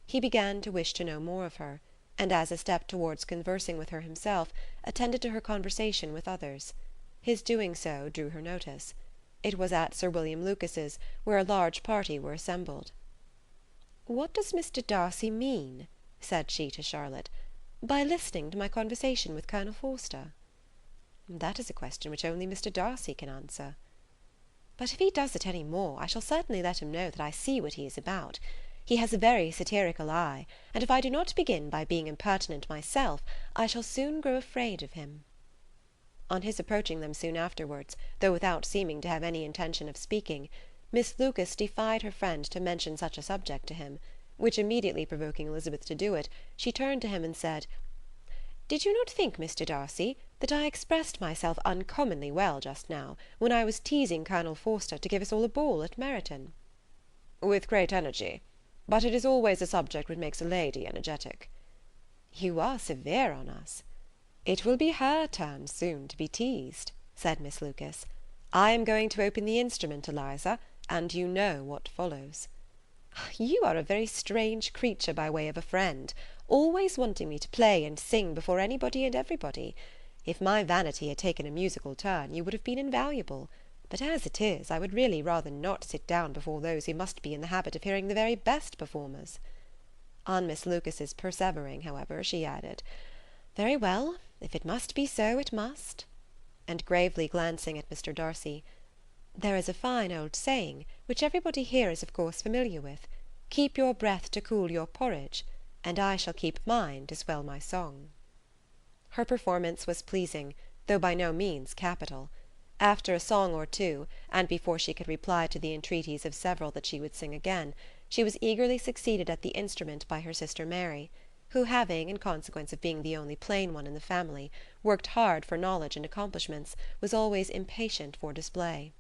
He began to wish to know more of her, and as a step towards conversing with her himself, attended to her conversation with others. His doing so drew her notice. It was at Sir William Lucas's, where a large party were assembled. "What does Mr. Darcy mean," said she to Charlotte, "by listening to my conversation with Colonel Forster?" "That is a question which only Mr. Darcy can answer." "But if he does it any more, I shall certainly let him know that I see what he is about. He has a very satirical eye, and if I do not begin by being impertinent myself, I shall soon grow afraid of him." On his approaching them soon afterwards, though without seeming to have any intention of speaking, Miss Lucas defied her friend to mention such a subject to him, which immediately provoking Elizabeth to do it, she turned to him and said, "Did you not think, Mr. Darcy, that I expressed myself uncommonly well just now, when I was teasing Colonel Forster to give us all a ball at Meryton?" "With great energy. But it is always a subject which makes a lady energetic." "You are severe on us." "It will be her turn soon to be teased," said Miss Lucas. "I am going to open the instrument, Eliza, and you know what follows." "You are a very strange creature by way of a friend, always wanting me to play and sing before anybody and everybody. If my vanity had taken a musical turn, you would have been invaluable. But as it is, I would really rather not sit down before those who must be in the habit of hearing the very best performers." On Miss Lucas's persevering, however, she added, "Very well, if it must be so, it must." And gravely glancing at Mr. Darcy, "There is a fine old saying, which everybody here is of course familiar with, 'Keep your breath to cool your porridge,' and I shall keep mine to swell my song." Her performance was pleasing, though by no means capital. After a song or two, and before she could reply to the entreaties of several that she would sing again, she was eagerly succeeded at the instrument by her sister Mary, who having, in consequence of being the only plain one in the family, worked hard for knowledge and accomplishments, was always impatient for display.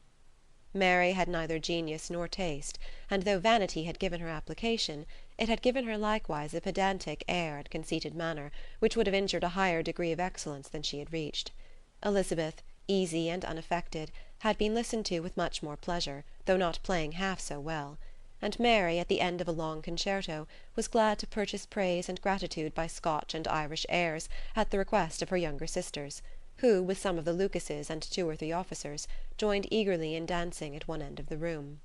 Mary had neither genius nor taste, and though vanity had given her application, it had given her likewise a pedantic air and conceited manner, which would have injured a higher degree of excellence than she had reached. Elizabeth, easy and unaffected, had been listened to with much more pleasure, though not playing half so well; and Mary, at the end of a long concerto, was glad to purchase praise and gratitude by Scotch and Irish airs, at the request of her younger sisters, who, with some of the Lucases and 2 or 3 officers, joined eagerly in dancing at one end of the room.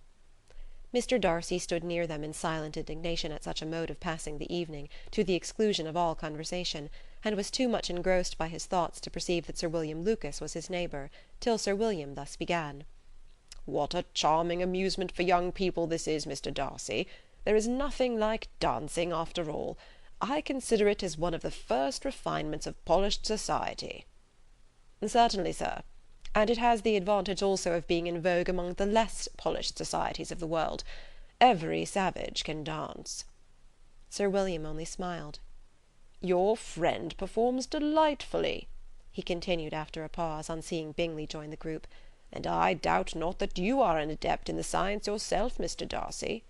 Mr. Darcy stood near them in silent indignation at such a mode of passing the evening, to the exclusion of all conversation, and was too much engrossed by his thoughts to perceive that Sir William Lucas was his neighbour, till Sir William thus began. "What a charming amusement for young people this is, Mr. Darcy! There is nothing like dancing, after all. I consider it as one of the first refinements of polished society." "Certainly, sir. And it has the advantage also of being in vogue among the less polished societies of the world. Every savage can dance." Sir William only smiled. "Your friend performs delightfully," he continued after a pause, on seeing Bingley join the group, "and I doubt not that you are an adept in the science yourself, Mr. Darcy."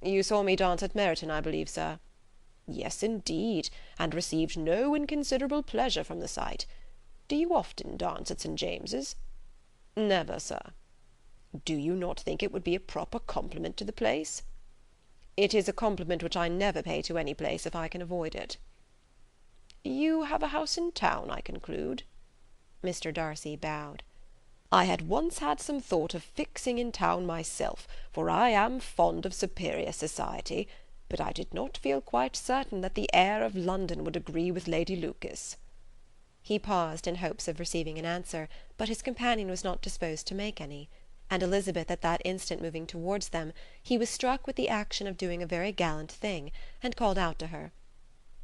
"You saw me dance at Meryton, I believe, sir?" "Yes, indeed, and received no inconsiderable pleasure from the sight. Do you often dance at St. James's?" "Never, sir." Do you not think it would be a proper compliment to the place?" "It is a compliment which I never pay to any place if I can avoid it." "You have a house in town, I conclude?" Mr. Darcy bowed. "I had once had some thought of fixing in town myself, for I am fond of superior society, but I did not feel quite certain that the air of London would agree with Lady Lucas." He paused in hopes of receiving an answer, but his companion was not disposed to make any, and Elizabeth at that instant moving towards them, he was struck with the action of doing a very gallant thing, and called out to her,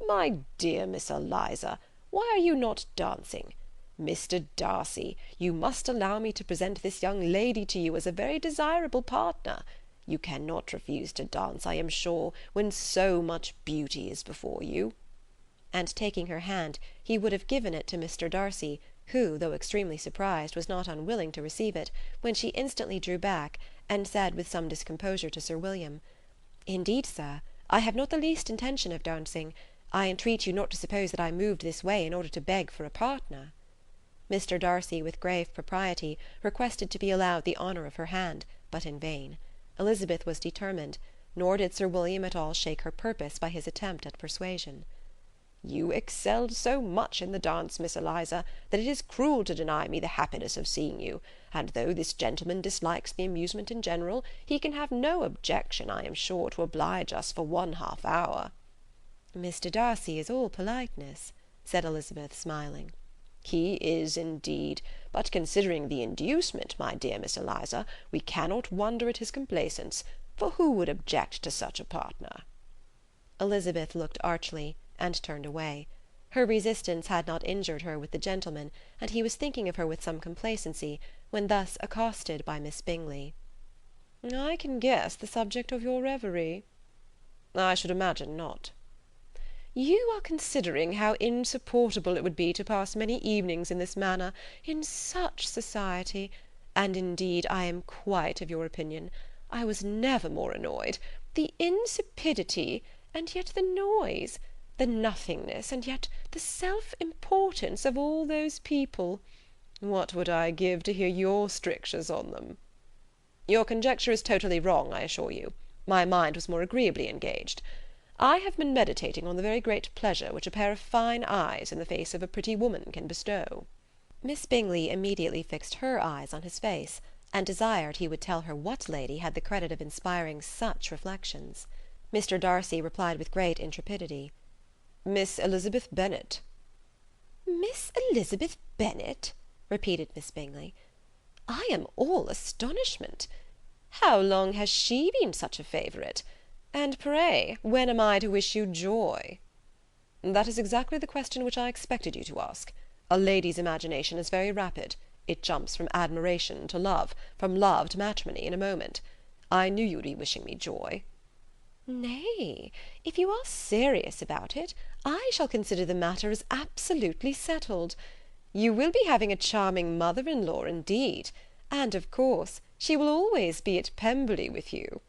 "My dear Miss Eliza, why are you not dancing? Mr. Darcy, you must allow me to present this young lady to you as a very desirable partner. You cannot refuse to dance, I am sure, when so much beauty is before you." And taking her hand, he would have given it to Mr. Darcy, who, though extremely surprised, was not unwilling to receive it, when she instantly drew back, and said with some discomposure to Sir William, "Indeed, sir, I have not the least intention of dancing. I entreat you not to suppose that I moved this way in order to beg for a partner." Mr. Darcy, with grave propriety, requested to be allowed the honour of her hand, but in vain. Elizabeth was determined, nor did Sir William at all shake her purpose by his attempt at persuasion. "You excelled so much in the dance, Miss Eliza, that it is cruel to deny me the happiness of seeing you, and though this gentleman dislikes the amusement in general, he can have no objection, I am sure, to oblige us for 1/2 hour." "Mr. Darcy is all politeness," said Elizabeth, smiling. "He is, indeed, but considering the inducement, my dear Miss Eliza, we cannot wonder at his complaisance, for who would object to such a partner?" Elizabeth looked archly, and turned away. Her resistance had not injured her with the gentleman, and he was thinking of her with some complacency, when thus accosted by Miss Bingley. "I can guess the subject of your reverie." "I should imagine not." "You are considering how insupportable it would be to pass many evenings in this manner, in such society, and indeed I am quite of your opinion. I was never more annoyed. The insipidity, and yet the noise, the nothingness, and yet the self-importance of all those people. What would I give to hear your strictures on them?" "Your conjecture is totally wrong, I assure you. My mind was more agreeably engaged. I have been meditating on the very great pleasure which a pair of fine eyes in the face of a pretty woman can bestow." Miss Bingley immediately fixed her eyes on his face, and desired he would tell her what lady had the credit of inspiring such reflections. Mr. Darcy replied with great intrepidity, "Miss Elizabeth Bennet." "Miss Elizabeth Bennet?" repeated Miss Bingley. "I am all astonishment. How long has she been such a favourite? And pray, when am I to wish you joy?" "That is exactly the question which I expected you to ask. A lady's imagination is very rapid. It jumps from admiration to love, from love to matrimony, in a moment. I knew you would be wishing me joy." "Nay, if you are serious about it, I shall consider the matter as absolutely settled. You will be having a charming mother-in-law indeed, and, of course, she will always be at Pemberley with you."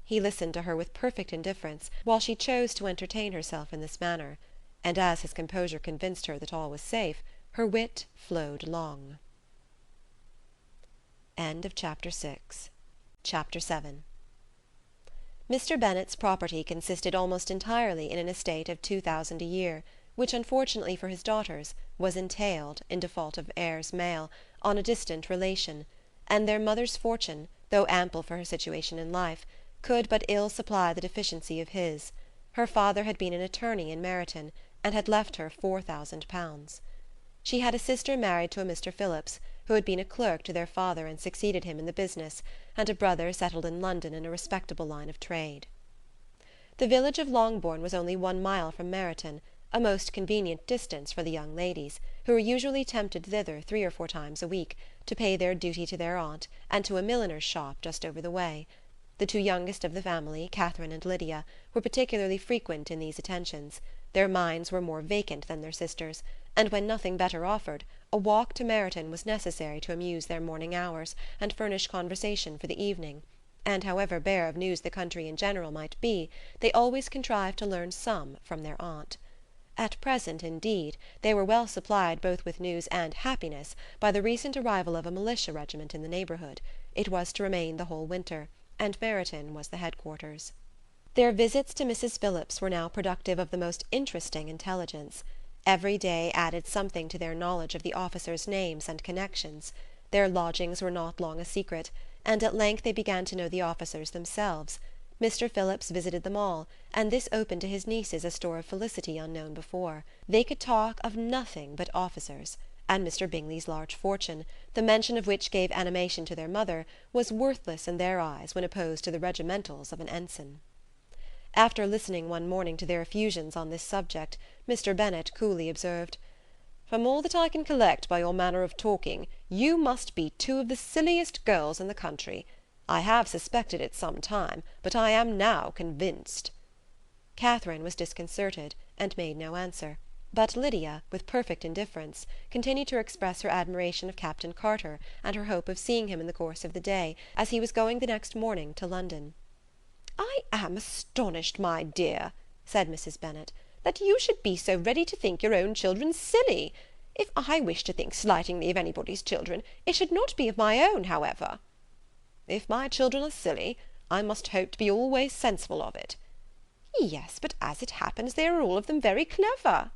He listened to her with perfect indifference, while she chose to entertain herself in this manner, and as his composure convinced her that all was safe, her wit flowed long. Chapter 7. Mr. Bennet's property consisted almost entirely in an estate of 2,000 a year, which, unfortunately for his daughters, was entailed, in default of heirs male, on a distant relation, and their mother's fortune, though ample for her situation in life, could but ill supply the deficiency of his. Her father had been an attorney in Meryton, and had left her £4,000. She had a sister married to a Mr. Phillips, who had been a clerk to their father and succeeded him in the business, and a brother settled in London in a respectable line of trade. The village of Longbourn was only 1 mile from Meryton, a most convenient distance for the young ladies, who were usually tempted thither 3 or 4 times a week, to pay their duty to their aunt, and to a milliner's shop just over the way. The 2 youngest of the family, Catherine and Lydia, were particularly frequent in these attentions. Their minds were more vacant than their sisters', and when nothing better offered, a walk to Meryton was necessary to amuse their morning hours, and furnish conversation for the evening, and however bare of news the country in general might be, they always contrived to learn some from their aunt. At present, indeed, they were well supplied both with news and happiness by the recent arrival of a militia regiment in the neighbourhood. It was to remain the whole winter, and Meryton was the headquarters. Their visits to Mrs. Phillips were now productive of the most interesting intelligence. Every day added something to their knowledge of the officers' names and connections. Their lodgings were not long a secret, and at length they began to know the officers themselves. Mr. Phillips visited them all, and this opened to his nieces a store of felicity unknown before. They could talk of nothing but officers, and Mr. Bingley's large fortune, the mention of which gave animation to their mother, was worthless in their eyes when opposed to the regimentals of an ensign. After listening one morning to their effusions on this subject, Mr. Bennet coolly observed, "From all that I can collect by your manner of talking, you must be two of the silliest girls in the country. I have suspected it some time, but I am now convinced." Catherine was disconcerted, and made no answer, but Lydia, with perfect indifference, continued to express her admiration of Captain Carter, and her hope of seeing him in the course of the day, as he was going the next morning to London. "I am astonished, my dear," said Mrs. Bennet, "that you should be so ready to think your own children silly. If I wish to think slightingly of anybody's children, it should not be of my own, however." "If my children are silly, I must hope to be always sensible of it." "Yes, but as it happens, they are all of them very clever."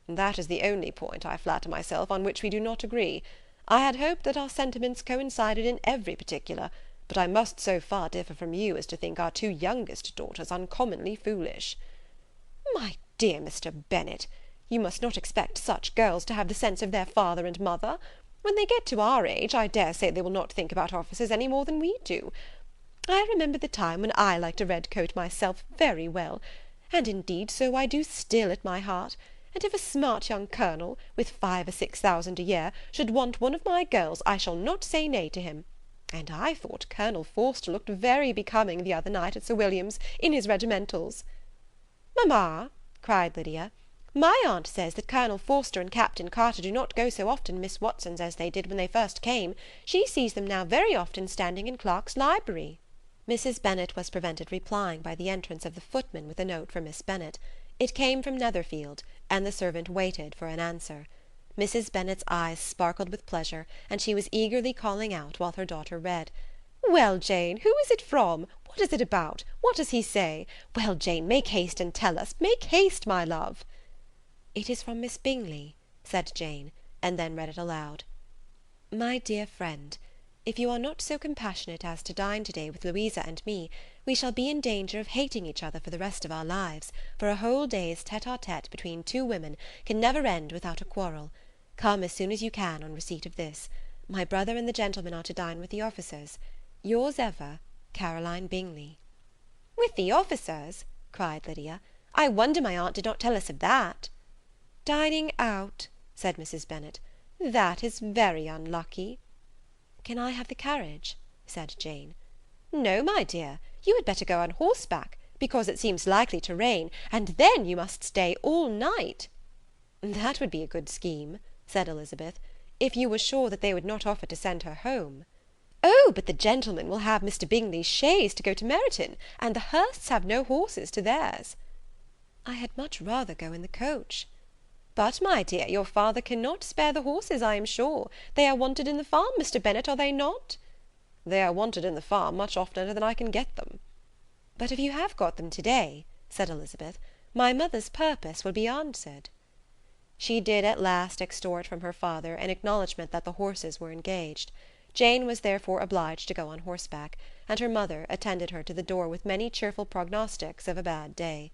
"That is the only point, I flatter myself, on which we do not agree. I had hoped that our sentiments coincided in every particular, but I must so far differ from you as to think our two youngest daughters uncommonly foolish." "My dear Mr. Bennet, you must not expect such girls to have the sense of their father and mother. When they get to our age, I dare say they will not think about officers any more than we do. I remember the time when I liked a red coat myself very well, and indeed so I do still at my heart, and if a smart young colonel, with 5,000 or 6,000 a year, should want one of my girls, I shall not say nay to him. And I thought Colonel Forster looked very becoming the other night at Sir William's, in his regimentals." "Mamma," cried Lydia, "my aunt says that Colonel Forster and Captain Carter do not go so often to Miss Watson's as they did when they first came. She sees them now very often standing in Clark's library." Mrs. Bennet was prevented replying by the entrance of the footman with a note for Miss Bennet. It came from Netherfield, and the servant waited for an answer. Mrs. Bennet's eyes sparkled with pleasure, and she was eagerly calling out while her daughter read. "Well, Jane, who is it from? What is it about? What does he say? Well, Jane, make haste and tell us. Make haste, my love." "It is from Miss Bingley," said Jane, and then read it aloud. "My dear friend, if you are not so compassionate as to dine to-day with Louisa and me, we shall be in danger of hating each other for the rest of our lives, for a whole day's tete-a-tete between two women can never end without a quarrel. Come as soon as you can on receipt of this. My brother and the gentlemen are to dine with the officers. Yours ever, Caroline Bingley." "With the officers?" cried Lydia. "I wonder my aunt did not tell us of that." "Dining out," said Mrs. Bennet. "That is very unlucky." "Can I have the carriage?" said Jane. "No, my dear, you had better go on horseback, because it seems likely to rain, and then you must stay all night." "That would be a good scheme," said Elizabeth, "if you were sure that they would not offer to send her home." "Oh, but the gentlemen will have Mr. Bingley's chaise to go to Meryton, and the Hursts have no horses to theirs." "I had much rather go in the coach." "But, my dear, your father cannot spare the horses, I am sure. They are wanted in the farm, Mr. Bennet, are they not?" "They are wanted in the farm much oftener than I can get them." "But if you have got them to-day," said Elizabeth, "my mother's purpose will be answered." She did at last extort from her father an acknowledgment that the horses were engaged. Jane was therefore obliged to go on horseback, and her mother attended her to the door with many cheerful prognostics of a bad day.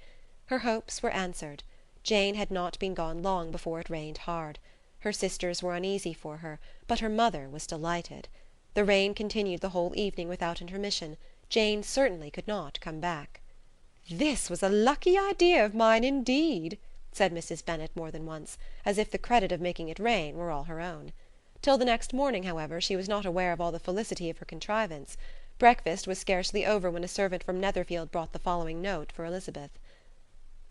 Her hopes were answered. Jane had not been gone long before it rained hard. Her sisters were uneasy for her, but her mother was delighted. The rain continued the whole evening without intermission. Jane certainly could not come back. "This was a lucky idea of mine indeed," said Mrs. Bennet more than once, as if the credit of making it rain were all her own. Till the next morning, however, she was not aware of all the felicity of her contrivance. Breakfast was scarcely over when a servant from Netherfield brought the following note for Elizabeth.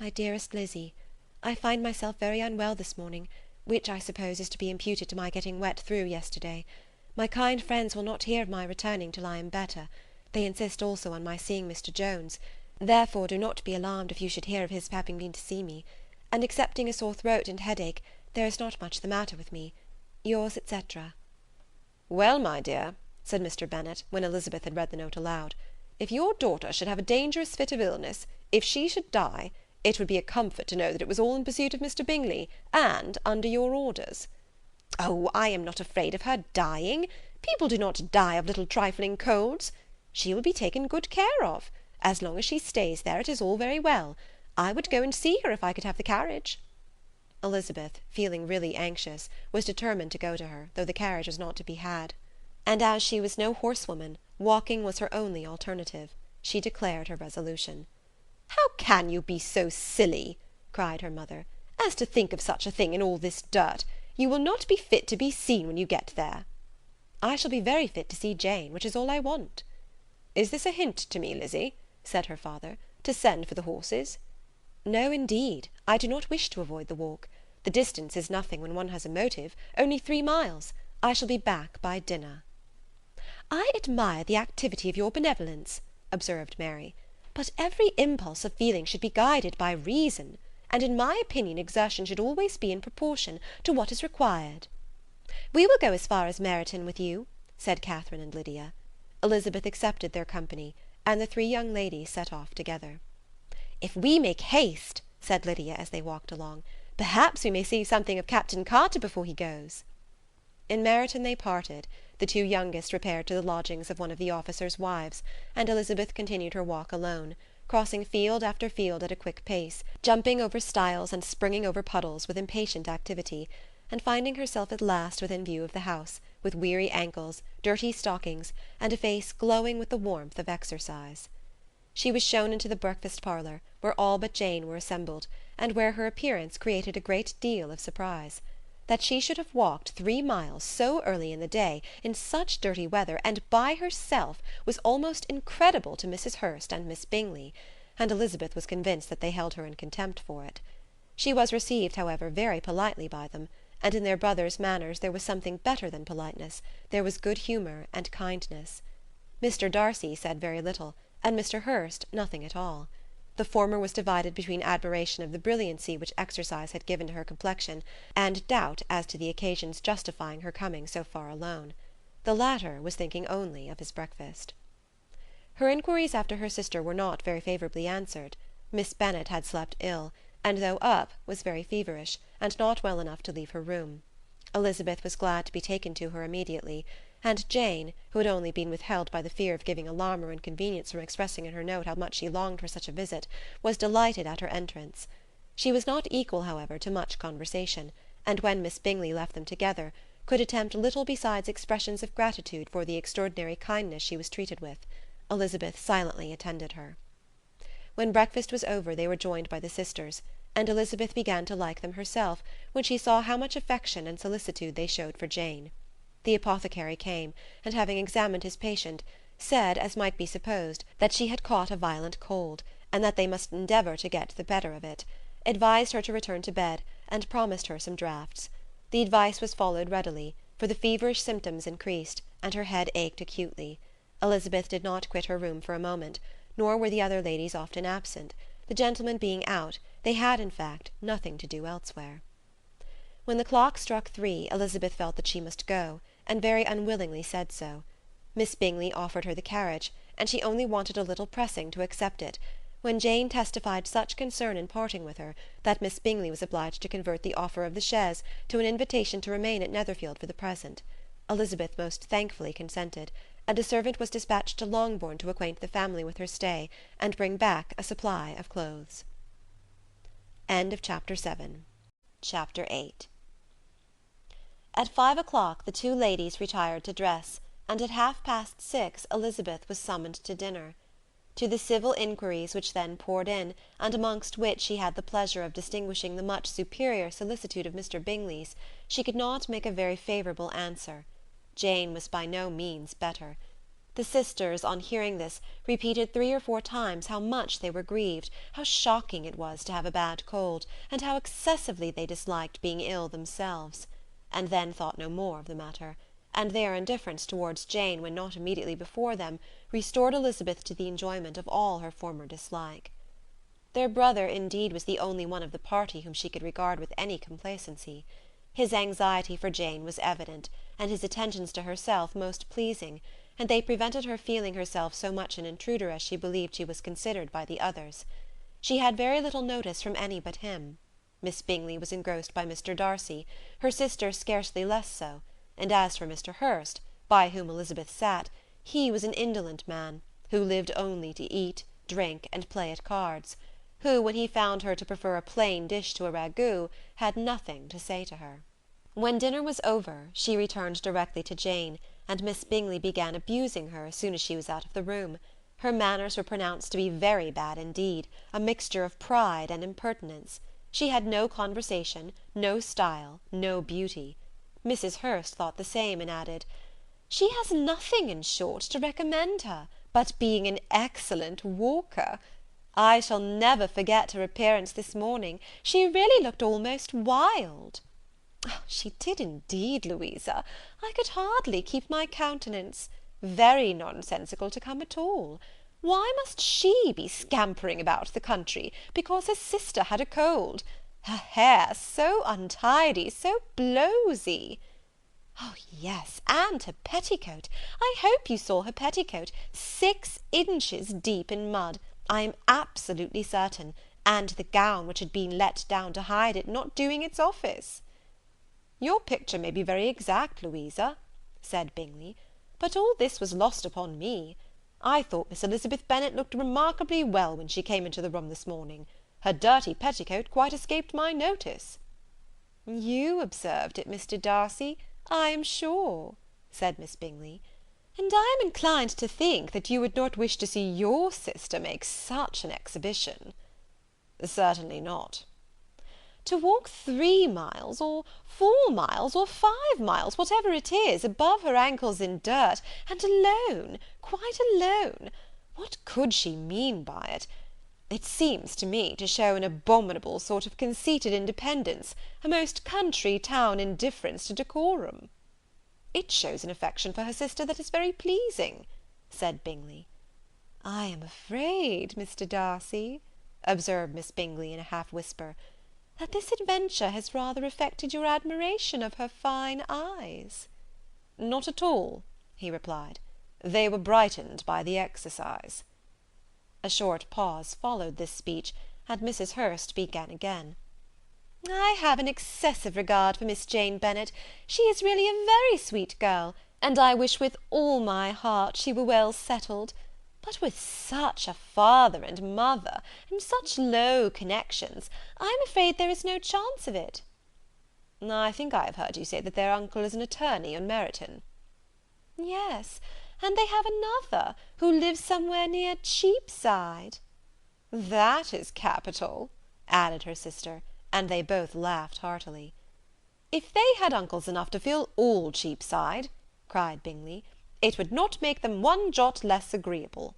"My dearest Lizzy, I find myself very unwell this morning, which I suppose is to be imputed to my getting wet through yesterday. My kind friends will not hear of my returning till I am better. They insist also on my seeing Mr. Jones. Therefore do not be alarmed if you should hear of his having been to see me. and excepting a sore throat and headache, there is not much the matter with me. Yours, etc. "Well, my dear," said Mr. Bennet, when Elizabeth had read the note aloud, "if your daughter should have a dangerous fit of illness, if she should die, it would be a comfort to know that it was all in pursuit of Mr. Bingley, and under your orders." "Oh, I am not afraid of her dying. People do not die of little trifling colds. She will be taken good care of. As long as she stays there, it is all very well. I would go and see her if I could have the carriage." Elizabeth, feeling really anxious, was determined to go to her, though the carriage was not to be had. And as she was no horsewoman, walking was her only alternative. She declared her resolution. "How can you be so silly," cried her mother, "as to think of such a thing in all this dirt? You will not be fit to be seen when you get there." "I shall be very fit to see Jane, which is all I want." "Is this a hint to me, Lizzy," said her father, "to send for the horses?" "No, indeed, I do not wish to avoid the walk. The distance is nothing when one has a motive, only 3 miles. I shall be back by dinner." "I admire the activity of your benevolence," observed Mary, "but every impulse of feeling should be guided by reason, and in my opinion exertion should always be in proportion to what is required." "We will go as far as Meryton with you," said Catherine and Lydia. Elizabeth accepted their company, and the 3 young ladies set off together. "If we make haste," said Lydia as they walked along, "perhaps we may see something of Captain Carter before he goes." In Meryton they parted. The 2 youngest repaired to the lodgings of one of the officers' wives, and Elizabeth continued her walk alone, crossing field after field at a quick pace, jumping over stiles and springing over puddles with impatient activity, and finding herself at last within view of the house, with weary ankles, dirty stockings, and a face glowing with the warmth of exercise. She was shown into the breakfast parlour, where all but Jane were assembled, and where her appearance created a great deal of surprise. That she should have walked 3 miles so early in the day, in such dirty weather, and by herself, was almost incredible to Mrs. Hurst and Miss Bingley, and Elizabeth was convinced that they held her in contempt for it. She was received, however, very politely by them, and in their brother's manners there was something better than politeness, there was good humour and kindness. Mr. Darcy said very little, and Mr. Hurst nothing at all. The former was divided between admiration of the brilliancy which exercise had given to her complexion, and doubt as to the occasion's justifying her coming so far alone. The latter was thinking only of his breakfast. Her inquiries after her sister were not very favourably answered. Miss Bennet had slept ill, and though up, was very feverish, and not well enough to leave her room. Elizabeth was glad to be taken to her immediately, and Jane, who had only been withheld by the fear of giving alarm or inconvenience from expressing in her note how much she longed for such a visit, was delighted at her entrance. She was not equal, however, to much conversation, and when Miss Bingley left them together, could attempt little besides expressions of gratitude for the extraordinary kindness she was treated with. Elizabeth silently attended her. When breakfast was over they were joined by the sisters, and Elizabeth began to like them herself when she saw how much affection and solicitude they showed for Jane. The apothecary came, and having examined his patient, said, as might be supposed, that she had caught a violent cold, and that they must endeavour to get the better of it, advised her to return to bed, and promised her some draughts. The advice was followed readily, for the feverish symptoms increased, and her head ached acutely. Elizabeth did not quit her room for a moment, nor were the other ladies often absent. The gentlemen being out, they had, in fact, nothing to do elsewhere. When the clock struck 3, Elizabeth felt that she must go, and very unwillingly said so. Miss Bingley offered her the carriage, and she only wanted a little pressing to accept it, when Jane testified such concern in parting with her, that Miss Bingley was obliged to convert the offer of the chaise to an invitation to remain at Netherfield for the present. Elizabeth most thankfully consented, and a servant was dispatched to Longbourn to acquaint the family with her stay, and bring back a supply of clothes. Chapter 8. At 5 o'clock the 2 ladies retired to dress, and at 6:30 Elizabeth was summoned to dinner. To the civil inquiries which then poured in, and amongst which she had the pleasure of distinguishing the much superior solicitude of Mr. Bingley's, she could not make a very favourable answer. Jane was by no means better. The sisters, on hearing this, repeated 3 or 4 times how much they were grieved, how shocking it was to have a bad cold, and how excessively they disliked being ill themselves, and then thought no more of the matter, and their indifference towards Jane, when not immediately before them, restored Elizabeth to the enjoyment of all her former dislike. Their brother, indeed, was the only one of the party whom she could regard with any complacency. His anxiety for Jane was evident, and his attentions to herself most pleasing, and they prevented her feeling herself so much an intruder as she believed she was considered by the others. She had very little notice from any but him. Miss Bingley was engrossed by Mr. Darcy, her sister scarcely less so, and as for Mr. Hurst, by whom Elizabeth sat, he was an indolent man, who lived only to eat, drink, and play at cards, who, when he found her to prefer a plain dish to a ragout, had nothing to say to her. When dinner was over, she returned directly to Jane, and Miss Bingley began abusing her as soon as she was out of the room. Her manners were pronounced to be very bad indeed, a mixture of pride and impertinence. She had no conversation, no style, no beauty. Mrs. Hurst thought the same, and added, "She has nothing, in short, to recommend her, but being an excellent walker. I shall never forget her appearance this morning. She really looked almost wild." "She did indeed, Louisa. I could hardly keep my countenance. Very nonsensical to come at all. Why must she be scampering about the country, because her sister had a cold? Her hair so untidy, so blowsy. Oh, yes, and her petticoat. I hope you saw her petticoat, 6 inches deep in mud, I am absolutely certain, and the gown which had been let down to hide it not doing its office." "Your picture may be very exact, Louisa," said Bingley, "but all this was lost upon me. I thought Miss Elizabeth Bennet looked remarkably well when she came into the room this morning. Her dirty petticoat quite escaped my notice." "You observed it, Mr. Darcy, I am sure," said Miss Bingley, "and I am inclined to think that you would not wish to see your sister make such an exhibition." "Certainly not." "To walk 3 miles, or 4 miles, or 5 miles, whatever it is, above her ankles in dirt, and alone, quite alone! What could she mean by it? It seems to me to show an abominable sort of conceited independence, a most country town indifference to decorum." "It shows an affection for her sister that is very pleasing," said Bingley. "I am afraid, Mr. Darcy," observed Miss Bingley in a half whisper, "that this adventure has rather affected your admiration of her fine eyes." "Not at all," he replied. "They were brightened by the exercise." A short pause followed this speech, and Mrs. Hurst began again. "I have an excessive regard for Miss Jane Bennet. She is really a very sweet girl, and I wish with all my heart she were well settled. But with such a father and mother, and such low connections, I am afraid there is no chance of it." "I think I have heard you say that their uncle is an attorney on Meryton." "Yes, and they have another, who lives somewhere near Cheapside." "That is capital," added her sister, and they both laughed heartily. "If they had uncles enough to fill all Cheapside," cried Bingley, "it would not make them one jot less agreeable."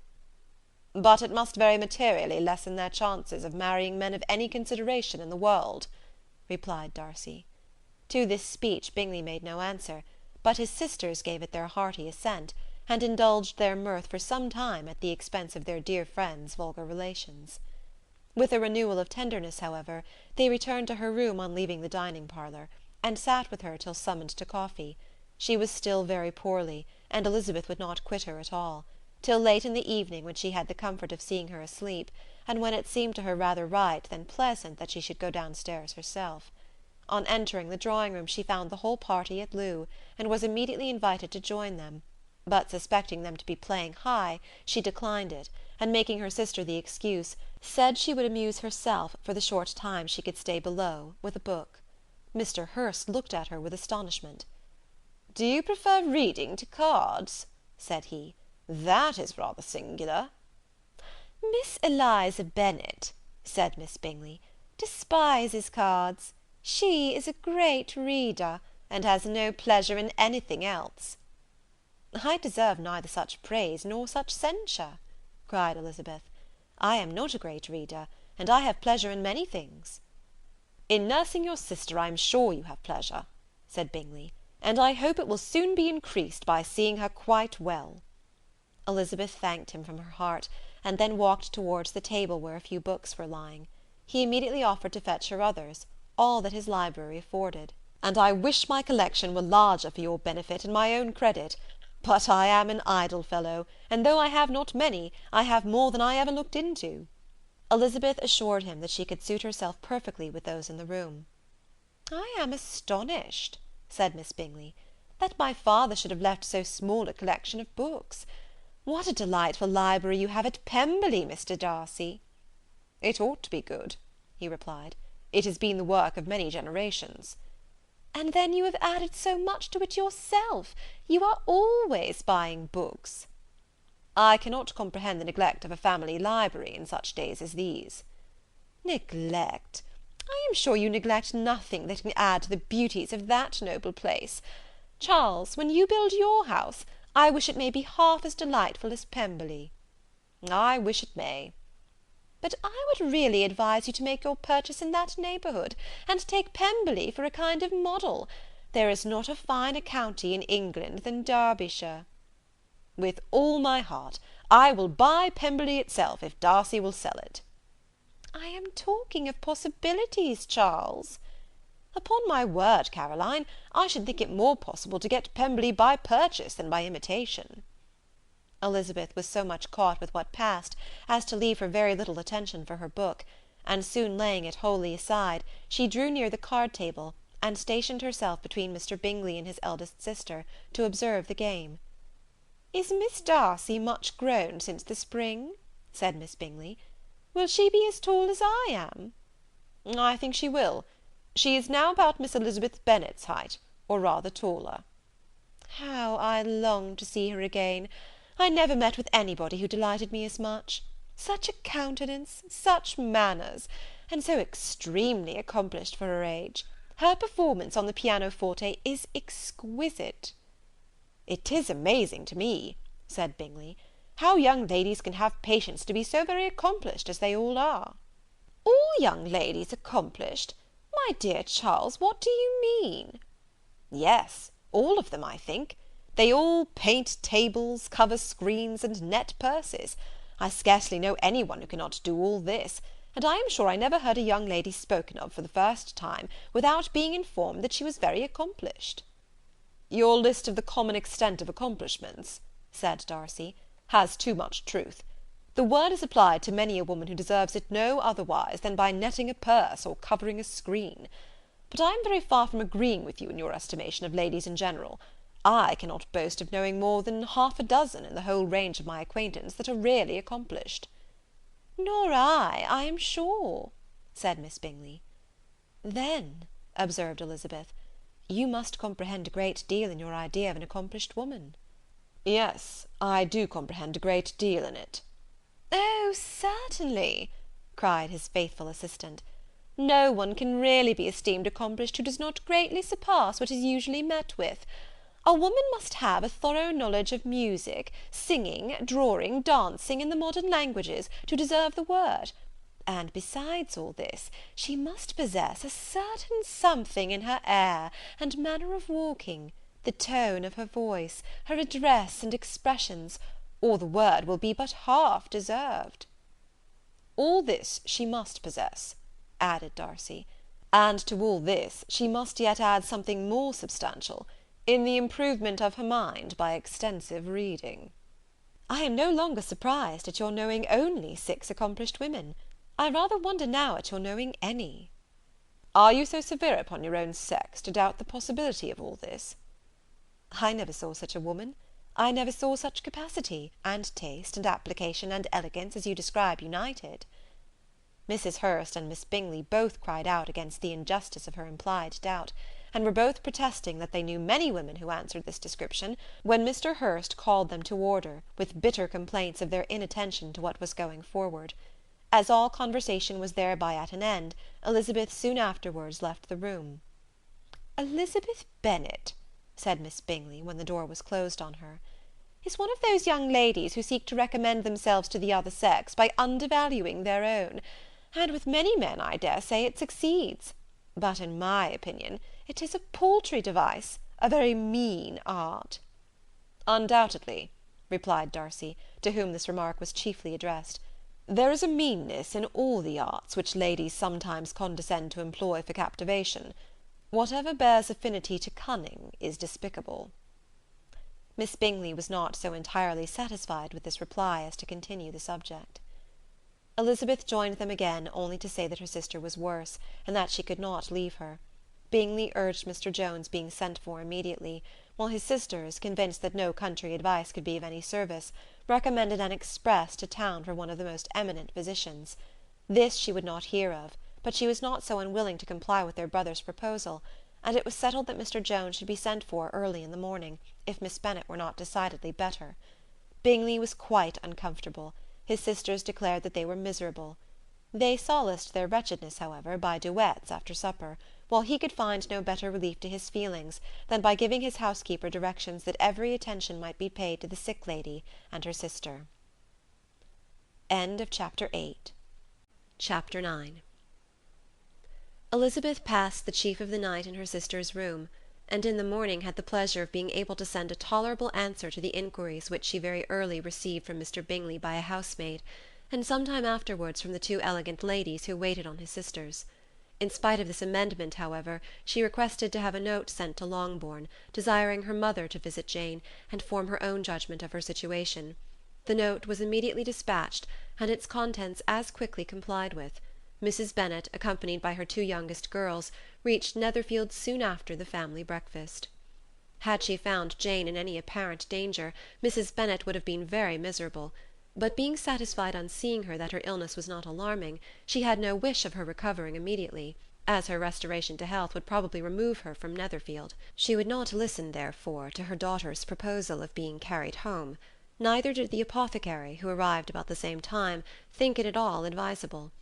"But it must very materially lessen their chances of marrying men of any consideration in the world," replied Darcy. To this speech Bingley made no answer, but his sisters gave it their hearty assent, and indulged their mirth for some time at the expense of their dear friend's vulgar relations. With a renewal of tenderness, however, they returned to her room on leaving the dining parlour, and sat with her till summoned to coffee. She was still very poorly, and Elizabeth would not quit her at all, till late in the evening, when she had the comfort of seeing her asleep, and when it seemed to her rather right than pleasant that she should go downstairs herself. On entering the drawing-room she found the whole party at loo, and was immediately invited to join them, but suspecting them to be playing high, she declined it, and making her sister the excuse, said she would amuse herself, for the short time she could stay below, with a book. Mr. Hurst looked at her with astonishment. "Do you prefer reading to cards?" said he. "That is rather singular." "Miss Eliza Bennet," said Miss Bingley, "despises cards. She is a great reader, and has no pleasure in anything else." "I deserve neither such praise nor such censure," cried Elizabeth. "I am not a great reader, and I have pleasure in many things." "In nursing your sister I am sure you have pleasure," said Bingley, "and I hope it will soon be increased by seeing her quite well." Elizabeth thanked him from her heart, and then walked towards the table where a few books were lying. He immediately offered to fetch her others, all that his library afforded. "And I wish my collection were larger for your benefit and my own credit. But I am an idle fellow, and though I have not many, I have more than I ever looked into." Elizabeth assured him that she could suit herself perfectly with those in the room. "I am astonished," said Miss Bingley, "that my father should have left so small a collection of books. What a delightful library you have at Pemberley, Mr. Darcy!" "It ought to be good," he replied. "It has been the work of many generations." "And then you have added so much to it yourself. You are always buying books." "I cannot comprehend the neglect of a family library in such days as these." "Neglect! I am sure you neglect nothing that can add to the beauties of that noble place. Charles, when you build your house, I wish it may be half as delightful as Pemberley." "I wish it may." "But I would really advise you to make your purchase in that neighbourhood, and take Pemberley for a kind of model. There is not a finer county in England than Derbyshire." "With all my heart. I will buy Pemberley itself, if Darcy will sell it." "I am talking of possibilities, Charles." "Upon my word, Caroline, I should think it more possible to get Pemberley by purchase than by imitation." Elizabeth was so much caught with what passed as to leave her very little attention for her book, and soon laying it wholly aside, she drew near the card table, and stationed herself between Mr. Bingley and his eldest sister, to observe the game. "Is Miss Darcy much grown since the spring?" said Miss Bingley. "Will she be as tall as I am?" "I think she will. She is now about Miss Elizabeth Bennet's height, or rather taller." "How I long to see her again! I never met with anybody who delighted me as much. Such a countenance, such manners, and so extremely accomplished for her age. Her performance on the pianoforte is exquisite." "It is amazing to me," said Bingley, "how young ladies can have patience to be so very accomplished as they all are." "All young ladies accomplished! My dear Charles, what do you mean?" "Yes, all of them, I think. They all paint tables, cover screens, and net purses. I scarcely know any one who cannot do all this, and I am sure I never heard a young lady spoken of for the first time without being informed that she was very accomplished." "Your list of the common extent of accomplishments," said Darcy, "has too much truth. The word is applied to many a woman who deserves it no otherwise than by netting a purse or covering a screen. But I am very far from agreeing with you in your estimation of ladies in general. I cannot boast of knowing more than half a dozen in the whole range of my acquaintance that are really accomplished." "Nor I am sure," said Miss Bingley. "Then," observed Elizabeth, "you must comprehend a great deal in your idea of an accomplished woman." "Yes, I do comprehend a great deal in it." "Oh, certainly," cried his faithful assistant. "No one can really be esteemed accomplished who does not greatly surpass what is usually met with. A woman must have a thorough knowledge of music, singing, drawing, dancing, and the modern languages, to deserve the word. And besides all this, she must possess a certain something in her air and manner of walking, the tone of her voice, her address and expressions, or the word will be but half deserved." "All this she must possess," added Darcy, "and to all this she must yet add something more substantial, in the improvement of her mind by extensive reading." "I am no longer surprised at your knowing only 6 accomplished women. I rather wonder now at your knowing any." "Are you so severe upon your own sex to doubt the possibility of all this?" "I never saw such a woman. I never saw such capacity, and taste, and application, and elegance, as you describe united." Mrs. Hurst and Miss Bingley both cried out against the injustice of her implied doubt, and were both protesting that they knew many women who answered this description, when Mr. Hurst called them to order, with bitter complaints of their inattention to what was going forward. As all conversation was thereby at an end, Elizabeth soon afterwards left the room. "Elizabeth Bennet," said Miss Bingley, when the door was closed on her, "is one of those young ladies who seek to recommend themselves to the other sex by undervaluing their own, and with many men, I dare say, it succeeds; but, in my opinion, it is a paltry device, a very mean art." "Undoubtedly. replied Darcy, to whom this remark was chiefly addressed. "There is a meanness in all the arts which ladies sometimes condescend to employ for captivation. Whatever bears affinity to cunning is despicable." Miss Bingley was not so entirely satisfied with this reply as to continue the subject. Elizabeth joined them again, only to say that her sister was worse, and that she could not leave her. Bingley urged Mr. Jones being sent for immediately, while his sisters, convinced that no country advice could be of any service, recommended an express to town for one of the most eminent physicians. This she would not hear of, but she was not so unwilling to comply with their brother's proposal, and it was settled that Mr. Jones should be sent for early in the morning, if Miss Bennet were not decidedly better. Bingley was quite uncomfortable. His sisters declared that they were miserable. They solaced their wretchedness, however, by duets after supper, while he could find no better relief to his feelings than by giving his housekeeper directions that every attention might be paid to the sick lady and her sister. Chapter 9. Elizabeth passed the chief of the night in her sister's room, and in the morning had the pleasure of being able to send a tolerable answer to the inquiries which she very early received from Mr. Bingley by a housemaid, and some time afterwards from the two elegant ladies who waited on his sisters. In spite of this amendment, however, she requested to have a note sent to Longbourn, desiring her mother to visit Jane, and form her own judgment of her situation. The note was immediately dispatched, and its contents as quickly complied with. Mrs. Bennet, accompanied by her two youngest girls, reached Netherfield soon after the family breakfast. Had she found Jane in any apparent danger, Mrs. Bennet would have been very miserable; but being satisfied on seeing her that her illness was not alarming, she had no wish of her recovering immediately, as her restoration to health would probably remove her from Netherfield. She would not listen, therefore, to her daughter's proposal of being carried home. Neither did the apothecary, who arrived about the same time, think it at all advisable.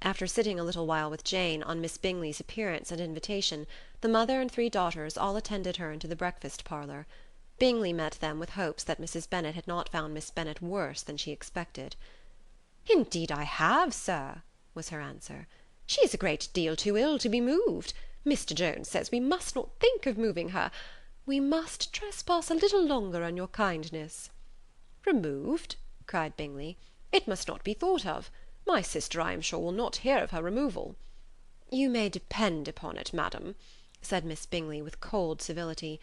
After sitting a little while with Jane, on Miss Bingley's appearance and invitation, the mother and three daughters all attended her into the breakfast parlour. Bingley met them with hopes that Mrs. Bennet had not found Miss Bennet worse than she expected. "Indeed I have, sir," was her answer. "She is a great deal too ill to be moved. Mr. Jones says we must not think of moving her. We must trespass a little longer on your kindness." "Removed?" cried Bingley. "It must not be thought of. My sister, I am sure, will not hear of her removal." "You may depend upon it, madam," said Miss Bingley with cold civility,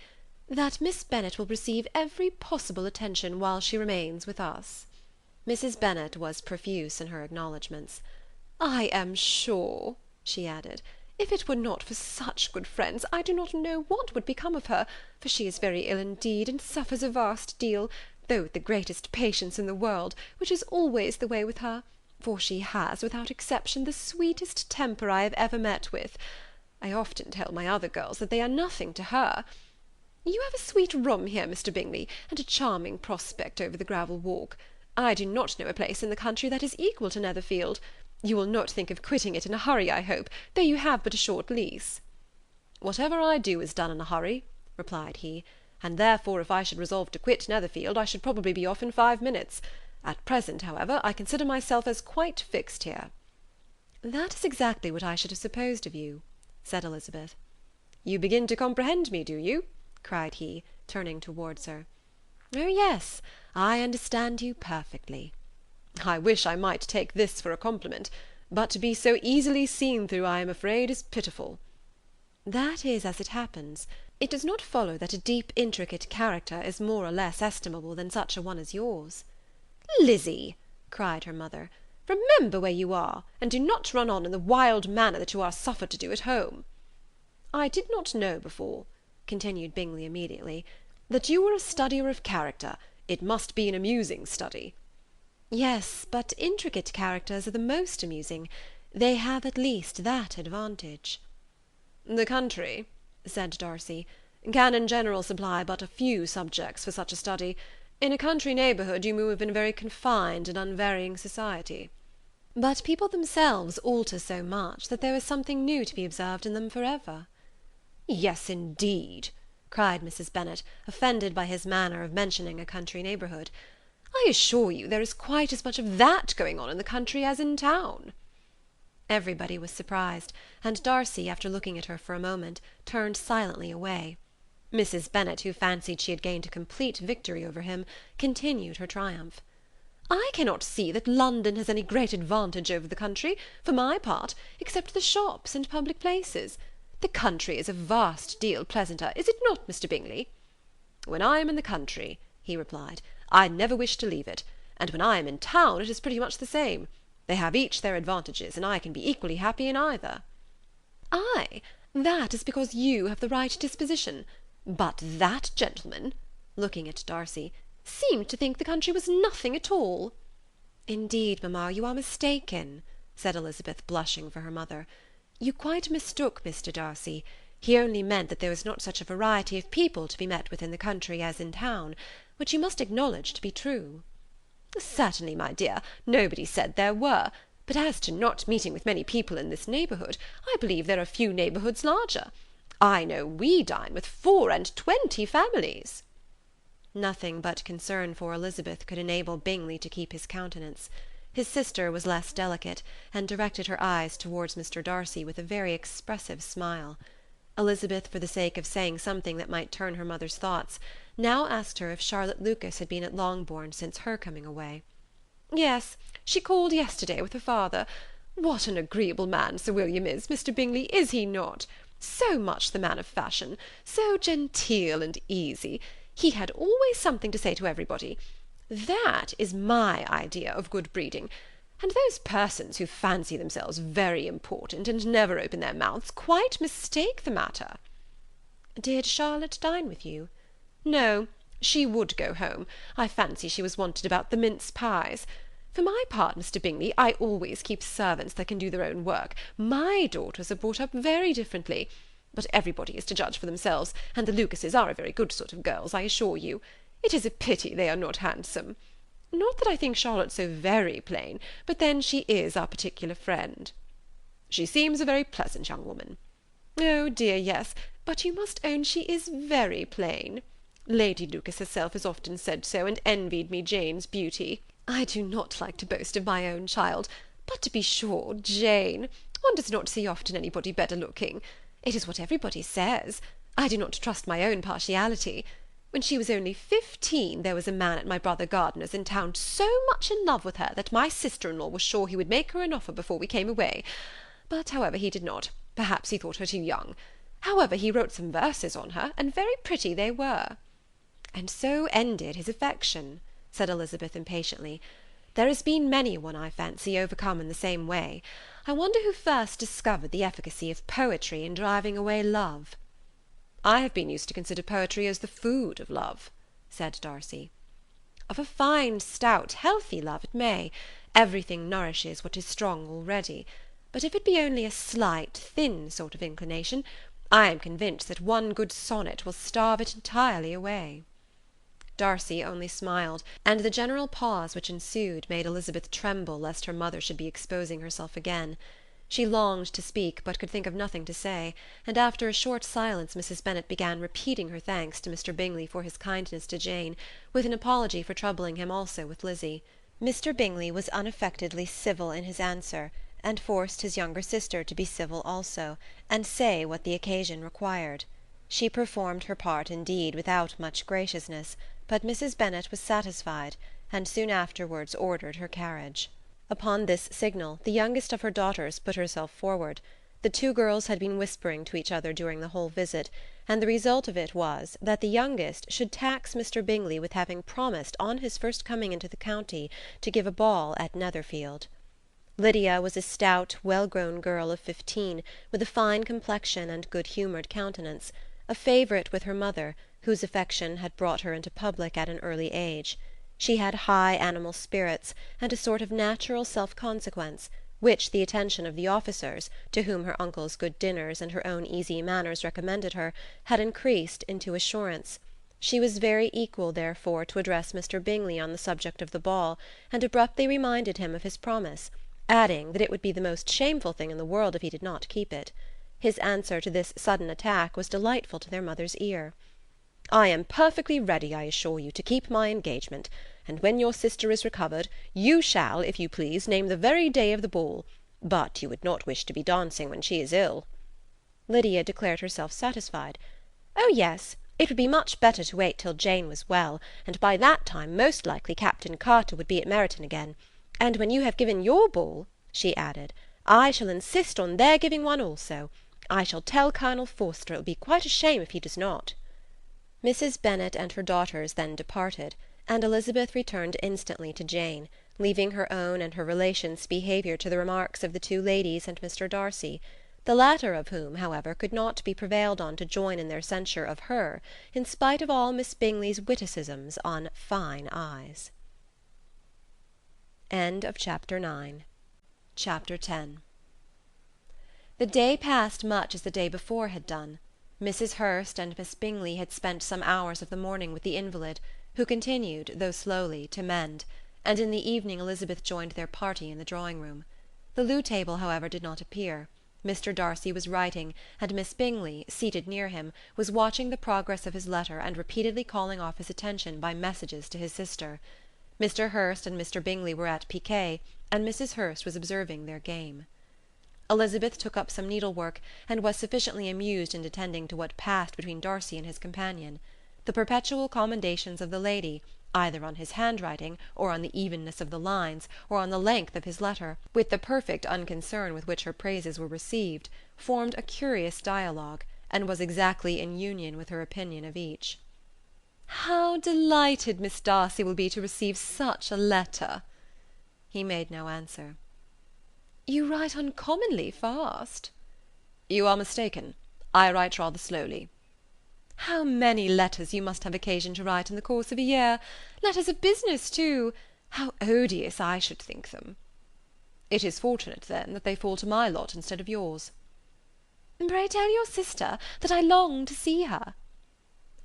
"that Miss Bennet will receive every possible attention while she remains with us." Mrs. Bennet was profuse in her acknowledgments. "I am sure," she added, "if it were not for such good friends, I do not know what would become of her, for she is very ill indeed, and suffers a vast deal, though with the greatest patience in the world, which is always the way with her, for she has, without exception, the sweetest temper I have ever met with. I often tell my other girls that they are nothing to her. You have a sweet room here, Mr. Bingley, and a charming prospect over the gravel walk. I do not know a place in the country that is equal to Netherfield. You will not think of quitting it in a hurry, I hope, though you have but a short lease." "Whatever I do is done in a hurry," replied he, "and therefore if I should resolve to quit Netherfield, I should probably be off in 5 minutes. At present, however, I consider myself as quite fixed here." "That is exactly what I should have supposed of you," said Elizabeth. "You begin to comprehend me, do you?" cried he, turning towards her. "Oh yes, I understand you perfectly." "I wish I might take this for a compliment, but to be so easily seen through, I am afraid, is pitiful." "That is as it happens. It does not follow that a deep, intricate character is more or less estimable than such a one as yours." "Lizzy," cried her mother, "remember where you are, and do not run on in the wild manner that you are suffered to do at home." "I did not know before," continued Bingley immediately, "that you were a studier of character. It must be an amusing study." "Yes, but intricate characters are the most amusing. They have at least that advantage." "The country," said Darcy, "can in general supply but a few subjects for such a study. In a country neighbourhood you move in a very confined and unvarying society." "But people themselves alter so much that there is something new to be observed in them for ever." "Yes, indeed," cried Mrs. Bennet, offended by his manner of mentioning a country neighbourhood. "I assure you there is quite as much of that going on in the country as in town." Everybody was surprised, and Darcy, after looking at her for a moment, turned silently away. Mrs. Bennet, who fancied she had gained a complete victory over him, continued her triumph. I cannot see that London has any great advantage over the country, for my part, except the shops and public places. The country is a vast deal pleasanter, is it not, Mr. Bingley? When I am in the country, he replied, I never wish to leave it, and when I am in town it is pretty much the same. They have each their advantages, and I can be equally happy in either. Ay, that is because you have the right disposition. But that gentleman, looking at Darcy, seemed to think the country was nothing at all. Indeed, mamma, you are mistaken, said Elizabeth, blushing for her mother. You quite mistook Mr. Darcy. He only meant that there was not such a variety of people to be met with in the country as in town, which you must acknowledge to be true. Certainly, my dear, nobody said there were. But as to not meeting with many people in this neighbourhood, I believe there are few neighbourhoods larger. I know we dine with 24 families. Nothing but concern for Elizabeth could enable Bingley to keep his countenance. His sister was less delicate, and directed her eyes towards Mr. Darcy with a very expressive smile. Elizabeth, for the sake of saying something that might turn her mother's thoughts, now asked her if Charlotte Lucas had been at Longbourn since her coming away. Yes, she called yesterday with her father. What an agreeable man Sir William is, Mr. Bingley, is he not? So much the man of fashion, so genteel and easy. He had always something to say to everybody. That is my idea of good breeding. And those persons who fancy themselves very important and never open their mouths quite mistake the matter. Did Charlotte dine with you? No, she would go home. I fancy she was wanted about the mince pies. For my part, Mr. Bingley, I always keep servants that can do their own work. My daughters are brought up very differently. But everybody is to judge for themselves, and the Lucases are a very good sort of girls, I assure you. It is a pity they are not handsome. Not that I think Charlotte so very plain, but then she is our particular friend. She seems a very pleasant young woman. Oh dear, yes, but you must own she is very plain. Lady Lucas herself has often said so, and envied me Jane's beauty. I do not like to boast of my own child, but to be sure, Jane, one does not see often anybody better looking. It is what everybody says. I do not trust my own partiality. When she was only 15, there was a man at my brother Gardiner's in town so much in love with her that my sister-in-law was sure he would make her an offer before we came away. But, however, he did not. Perhaps he thought her too young. However, he wrote some verses on her, and very pretty they were. And so ended his affection, said Elizabeth impatiently. There has been many a one, I fancy, overcome in the same way. I wonder who first discovered the efficacy of poetry in driving away love. I have been used to consider poetry as the food of love, said Darcy. Of a fine, stout, healthy love it may. Everything nourishes what is strong already. But if it be only a slight, thin sort of inclination, I am convinced that one good sonnet will starve it entirely away. Darcy only smiled, and the general pause which ensued made Elizabeth tremble lest her mother should be exposing herself again. She longed to speak, but could think of nothing to say, and after a short silence Mrs. Bennet began repeating her thanks to Mr. Bingley for his kindness to Jane, with an apology for troubling him also with Lizzie. Mr. Bingley was unaffectedly civil in his answer, and forced his younger sister to be civil also, and say what the occasion required. She performed her part indeed without much graciousness, but Mrs. Bennet was satisfied, and soon afterwards ordered her carriage. Upon this signal, the youngest of her daughters put herself forward. The two girls had been whispering to each other during the whole visit, and the result of it was, that the youngest should tax Mr. Bingley with having promised on his first coming into the county to give a ball at Netherfield. Lydia was a stout, well-grown girl of 15, with a fine complexion and good-humoured countenance, a favourite with her mother, whose affection had brought her into public at an early age. She had high animal spirits, and a sort of natural self-consequence, which the attention of the officers, to whom her uncle's good dinners and her own easy manners recommended her, had increased into assurance. She was very equal, therefore, to address Mr. Bingley on the subject of the ball, and abruptly reminded him of his promise, adding that it would be the most shameful thing in the world if he did not keep it. His answer to this sudden attack was delightful to their mother's ear. I am perfectly ready, I assure you, to keep my engagement, and when your sister is recovered, you shall, if you please, name the very day of the ball. But you would not wish to be dancing when she is ill. Lydia declared herself satisfied. Oh yes, It would be much better to wait till Jane was well, and by that time most likely Captain Carter would be at Meryton again. And when you have given your ball," she added, "I shall insist on their giving one also. I shall tell Colonel Forster it will be quite a shame if he does not." Mrs. Bennet and her daughters then departed, and Elizabeth returned instantly to Jane, leaving her own and her relations' behaviour to the remarks of the two ladies and Mr. Darcy, the latter of whom, however, could not be prevailed on to join in their censure of her, in spite of all Miss Bingley's witticisms on fine eyes. Chapter 10. The day passed much as the day before had done. Mrs. Hurst and Miss Bingley had spent some hours of the morning with the invalid, who continued, though slowly, to mend, and in the evening Elizabeth joined their party in the drawing-room. The loo table, however, did not appear. Mr. Darcy was writing, and Miss Bingley, seated near him, was watching the progress of his letter and repeatedly calling off his attention by messages to his sister. Mr. Hurst and Mr. Bingley were at piquet, and Mrs. Hurst was observing their game. Elizabeth took up some needlework, and was sufficiently amused in attending to what passed between Darcy and his companion. The perpetual commendations of the lady, either on his handwriting, or on the evenness of the lines, or on the length of his letter, with the perfect unconcern with which her praises were received, formed a curious dialogue, and was exactly in union with her opinion of each. "How delighted Miss Darcy will be to receive such a letter!" He made no answer. "You write uncommonly fast." "You are mistaken. I write rather slowly." "How many letters you must have occasion to write in the course of a year! Letters of business, too! How odious I should think them!" "It is fortunate, then, that they fall to my lot instead of yours." "Pray tell your sister that I long to see her."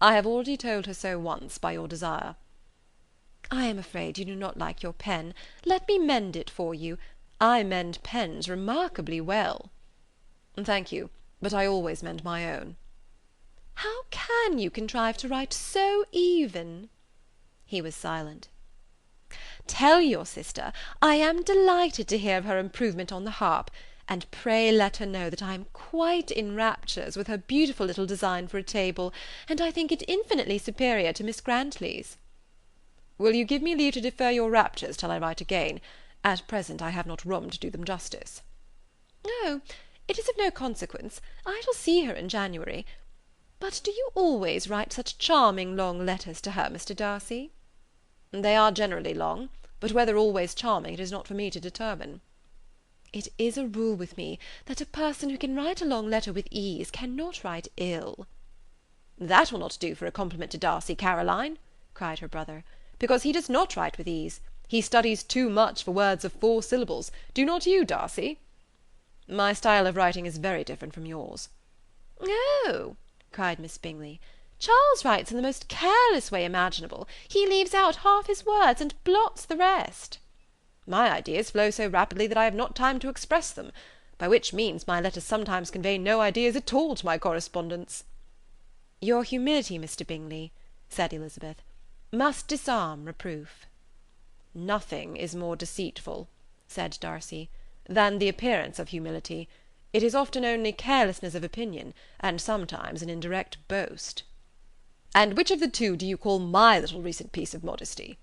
"I have already told her so once by your desire." "I am afraid you do not like your pen. Let me mend it for you. I mend pens remarkably well." "Thank you, but I always mend my own." "How can you contrive to write so even?" He was silent. "Tell your sister I am delighted to hear of her improvement on the harp, and pray let her know that I am quite in raptures with her beautiful little design for a table, and I think it infinitely superior to Miss Grantley's." "Will you give me leave to defer your raptures till I write again? At present I have not room to do them justice." "Oh, it is of no consequence. I shall see her in January. But do you always write such charming long letters to her, Mr. Darcy?" "They are generally long, but whether always charming it is not for me to determine." "It is a rule with me that a person who can write a long letter with ease cannot write ill." "That will not do for a compliment to Darcy, Caroline," cried her brother, "because he does not write with ease. He studies too much for words of 4 syllables. Do not you, Darcy?" "My style of writing is very different from yours." "Oh," cried Miss Bingley, "Charles writes in the most careless way imaginable. He leaves out half his words, and blots the rest." "My ideas flow so rapidly that I have not time to express them, by which means my letters sometimes convey no ideas at all to my correspondents." "Your humility, Mr. Bingley," said Elizabeth, "must disarm reproof." "Nothing is more deceitful," said Darcy, "than the appearance of humility. It is often only carelessness of opinion, and sometimes an indirect boast." "And which of the two do you call my little recent piece of modesty?"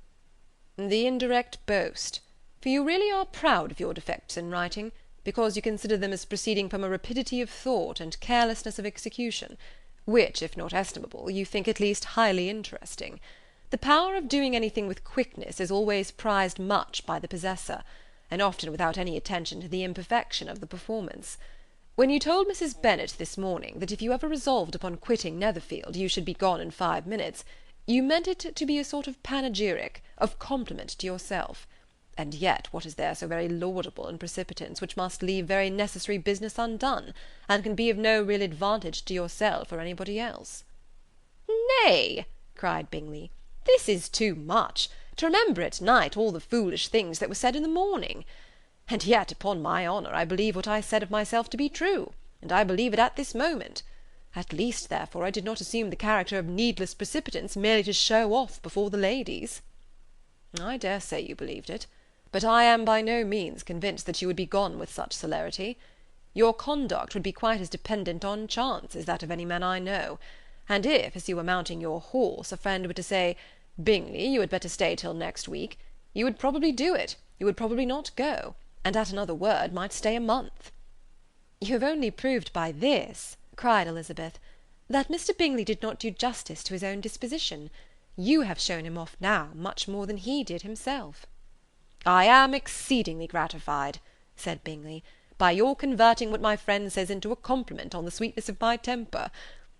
"The indirect boast. For you really are proud of your defects in writing, because you consider them as proceeding from a rapidity of thought and carelessness of execution, which, if not estimable, you think at least highly interesting. The power of doing anything with quickness is always prized much by the possessor, and often without any attention to the imperfection of the performance. When you told Mrs. Bennet this morning that if you ever resolved upon quitting Netherfield you should be gone in 5 minutes, you meant it to be a sort of panegyric, of compliment to yourself. And yet what is there so very laudable in precipitance which must leave very necessary business undone, and can be of no real advantage to yourself or anybody else?" "Nay," cried Bingley, "this is too much, to remember at night all the foolish things that were said in the morning. And yet, upon my honour, I believe what I said of myself to be true, and I believe it at this moment. At least, therefore, I did not assume the character of needless precipitance merely to show off before the ladies." "I dare say you believed it, but I am by no means convinced that you would be gone with such celerity. Your conduct would be quite as dependent on chance as that of any man I know, and if, as you were mounting your horse, a friend were to say, "Bingley, you had better stay till next week," you would probably do it, you would probably not go, and at another word might stay a month. You have only proved by this, cried Elizabeth, that Mr. Bingley did not do justice to his own disposition. You have shown him off now much more than he did himself. I am exceedingly gratified, said Bingley, by your converting what my friend says into a compliment on the sweetness of my temper.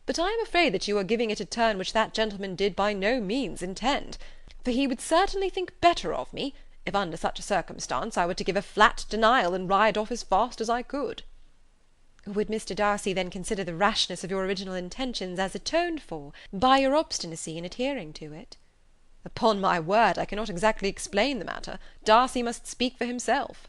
But I am afraid that you are giving it a turn which that gentleman did by no means intend, for he would certainly think better of me, if under such a circumstance I were to give a flat denial and ride off as fast as I could. Would Mr. Darcy then consider the rashness of your original intentions as atoned for by your obstinacy in adhering to it? Upon my word, I cannot exactly explain the matter. Darcy must speak for himself.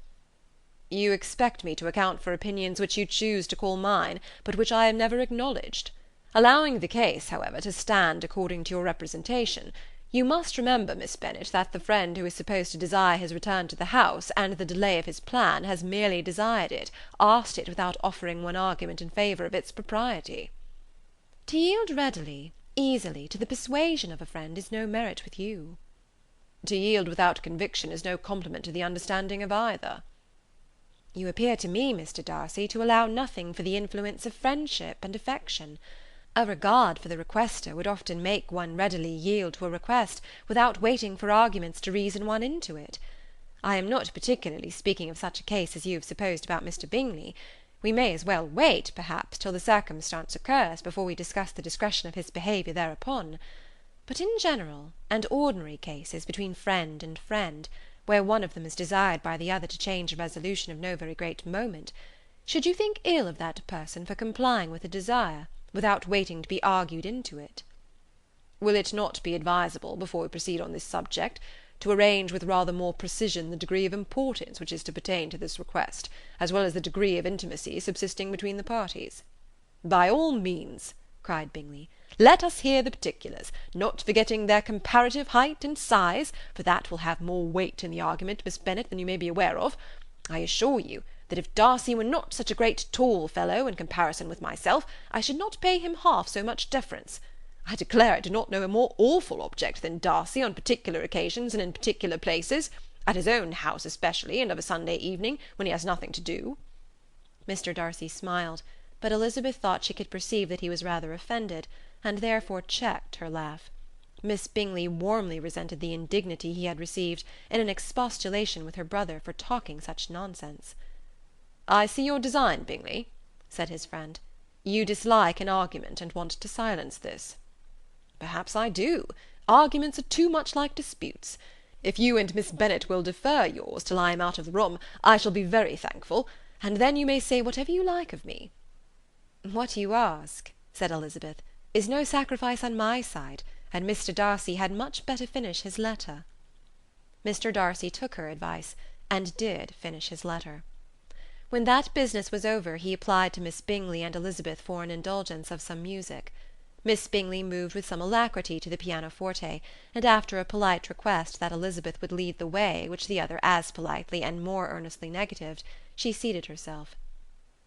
You expect me to account for opinions which you choose to call mine, but which I have never acknowledged. Allowing the case, however, to stand according to your representation, you must remember, Miss Bennet, that the friend who is supposed to desire his return to the house, and the delay of his plan, has merely desired it, asked it without offering one argument in favour of its propriety. To yield readily, easily, to the persuasion of a friend is no merit with you. To yield without conviction is no compliment to the understanding of either. You appear to me, Mr. Darcy, to allow nothing for the influence of friendship and affection. A regard for the requester would often make one readily yield to a request, without waiting for arguments to reason one into it. I am not particularly speaking of such a case as you have supposed about Mr. Bingley. We may as well wait, perhaps, till the circumstance occurs before we discuss the discretion of his behaviour thereupon. But in general and ordinary cases between friend and friend, where one of them is desired by the other to change a resolution of no very great moment, should you think ill of that person for complying with a desire, without waiting to be argued into it? Will it not be advisable, before we proceed on this subject, to arrange with rather more precision the degree of importance which is to pertain to this request, as well as the degree of intimacy subsisting between the parties? By all means, cried Bingley, let us hear the particulars, not forgetting their comparative height and size, for that will have more weight in the argument, Miss Bennet, than you may be aware of. I assure you that if Darcy were not such a great tall fellow in comparison with myself, I should not pay him half so much deference. I declare I do not know a more awful object than Darcy on particular occasions and in particular places, at his own house especially, and of a Sunday evening, when he has nothing to do. Mr. Darcy smiled, but Elizabeth thought she could perceive that he was rather offended, and therefore checked her laugh. Miss Bingley warmly resented the indignity he had received in an expostulation with her brother for talking such nonsense. I see your design, Bingley, said his friend. You dislike an argument, and want to silence this. Perhaps I do. Arguments are too much like disputes. If you and Miss Bennet will defer yours till I am out of the room, I shall be very thankful, and then you may say whatever you like of me. What you ask, said Elizabeth, is no sacrifice on my side, and Mr. Darcy had much better finish his letter. Mr. Darcy took her advice, and did finish his letter. When that business was over, he applied to Miss Bingley and Elizabeth for an indulgence of some music. Miss Bingley moved with some alacrity to the pianoforte, and after a polite request that Elizabeth would lead the way, which the other as politely and more earnestly negatived, she seated herself.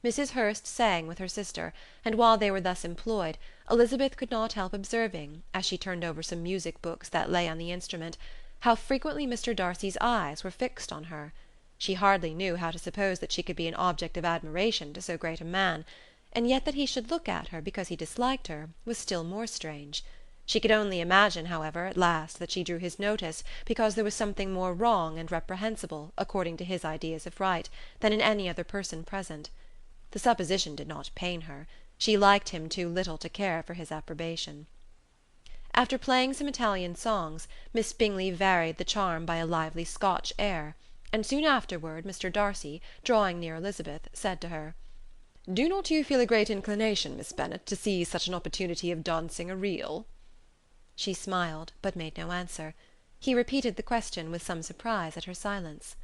Mrs. Hurst sang with her sister, and while they were thus employed, Elizabeth could not help observing, as she turned over some music books that lay on the instrument, how frequently Mr. Darcy's eyes were fixed on her. She hardly knew how to suppose that she could be an object of admiration to so great a man, and yet that he should look at her because he disliked her was still more strange. She could only imagine, however, at last, that she drew his notice because there was something more wrong and reprehensible, according to his ideas of right, than in any other person present. The supposition did not pain her. She liked him too little to care for his approbation. After playing some Italian songs, Miss Bingley varied the charm by a lively Scotch air, and soon afterward Mr. Darcy, drawing near Elizabeth, said to her, "Do not you feel a great inclination, Miss Bennet, to seize such an opportunity of dancing a reel?" She smiled, but made no answer. He repeated the question with some surprise at her silence.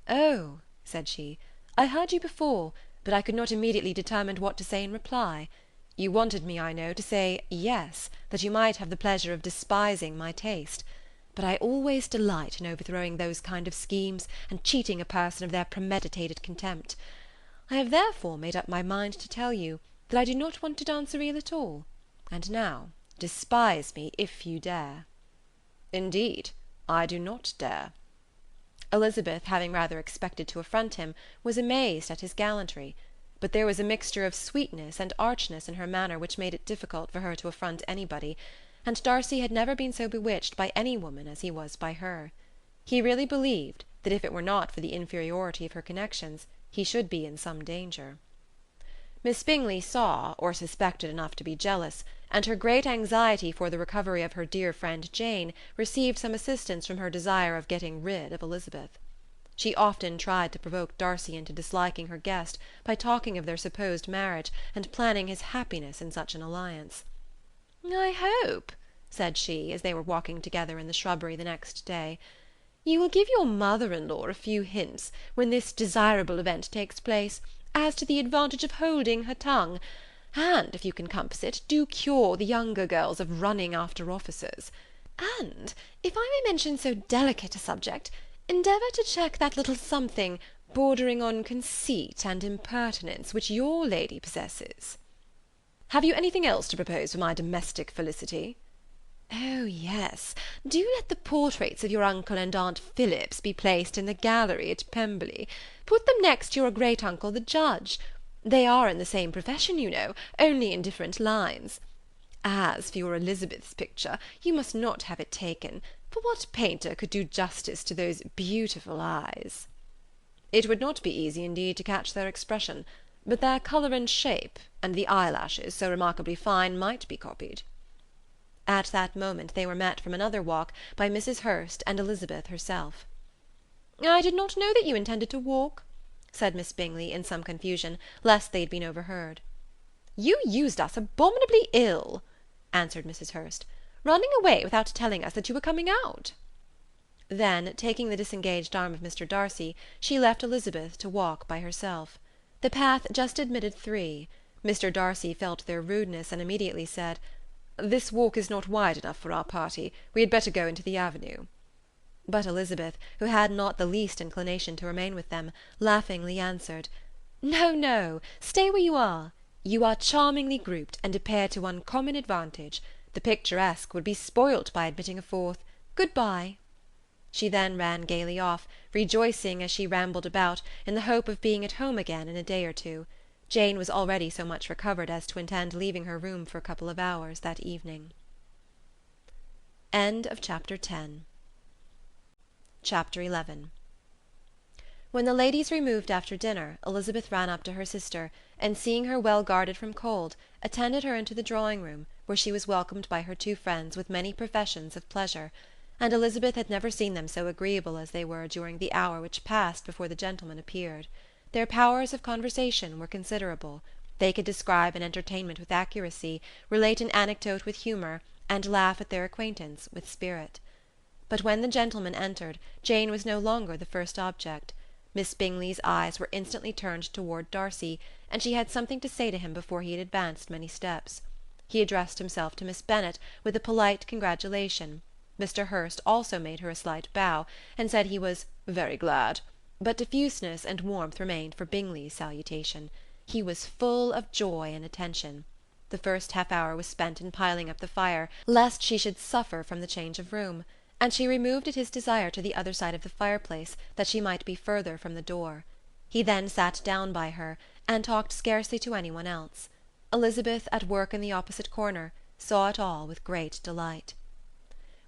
"Oh," said she, "I heard you before, but I could not immediately determine what to say in reply. You wanted me, I know, to say yes, that you might have the pleasure of despising my taste. But I always delight in overthrowing those kind of schemes, and cheating a person of their premeditated contempt. I have therefore made up my mind to tell you that I do not want to dance a reel at all. And now despise me if you dare." "Indeed, I do not dare." Elizabeth, having rather expected to affront him, was amazed at his gallantry; but there was a mixture of sweetness and archness in her manner which made it difficult for her to affront anybody, and Darcy had never been so bewitched by any woman as he was by her. He really believed that if it were not for the inferiority of her connections, he should be in some danger. Miss Bingley saw, or suspected enough to be jealous, and her great anxiety for the recovery of her dear friend Jane received some assistance from her desire of getting rid of Elizabeth. She often tried to provoke Darcy into disliking her guest by talking of their supposed marriage, and planning his happiness in such an alliance. "I hope," said she, as they were walking together in the shrubbery the next day, "you will give your mother-in-law a few hints, when this desirable event takes place, as to the advantage of holding her tongue, and, if you can compass it, do cure the younger girls of running after officers. And, if I may mention so delicate a subject, endeavour to check that little something bordering on conceit and impertinence which your lady possesses." "Have you anything else to propose for my domestic felicity?" "Oh, yes. Do let the portraits of your uncle and Aunt Phillips be placed in the gallery at Pemberley. Put them next to your great-uncle the judge. They are in the same profession, you know, only in different lines. As for your Elizabeth's picture, you must not have it taken, for what painter could do justice to those beautiful eyes?" "It would not be easy indeed to catch their expression, but their colour and shape, and the eyelashes, so remarkably fine, might be copied." At that moment they were met from another walk by Mrs. Hurst and Elizabeth herself. "I did not know that you intended to walk," said Miss Bingley in some confusion, lest they had been overheard. "You used us abominably ill," answered Mrs. Hurst, "running away without telling us that you were coming out." Then, taking the disengaged arm of Mr. Darcy, she left Elizabeth to walk by herself. The path just admitted three. Mr. Darcy felt their rudeness, and immediately said, "This walk is not wide enough for our party. We had better go into the avenue." But Elizabeth, who had not the least inclination to remain with them, laughingly answered, "No, no, stay where you are. You are charmingly grouped, and appear to uncommon advantage. The picturesque would be spoilt by admitting a fourth. Good-bye." She then ran gaily off, rejoicing as she rambled about, in the hope of being at home again in a day or two. Jane was already so much recovered as to intend leaving her room for a couple of hours that evening. Chapter 11. When the ladies removed after dinner, Elizabeth ran up to her sister, and seeing her well guarded from cold, attended her into the drawing-room, where she was welcomed by her two friends with many professions of pleasure, and Elizabeth had never seen them so agreeable as they were during the hour which passed before the gentlemen appeared. Their powers of conversation were considerable. They could describe an entertainment with accuracy, relate an anecdote with humour, and laugh at their acquaintance with spirit. But when the gentlemen entered, Jane was no longer the first object. Miss Bingley's eyes were instantly turned toward Darcy, and she had something to say to him before he had advanced many steps. He addressed himself to Miss Bennet with a polite congratulation. Mr. Hurst also made her a slight bow, and said he was "very glad," but diffuseness and warmth remained for Bingley's salutation. He was full of joy and attention. The first half-hour was spent in piling up the fire, lest she should suffer from the change of room, and she removed at his desire to the other side of the fireplace, that she might be further from the door. He then sat down by her, and talked scarcely to any one else. Elizabeth, at work in the opposite corner, saw it all with great delight.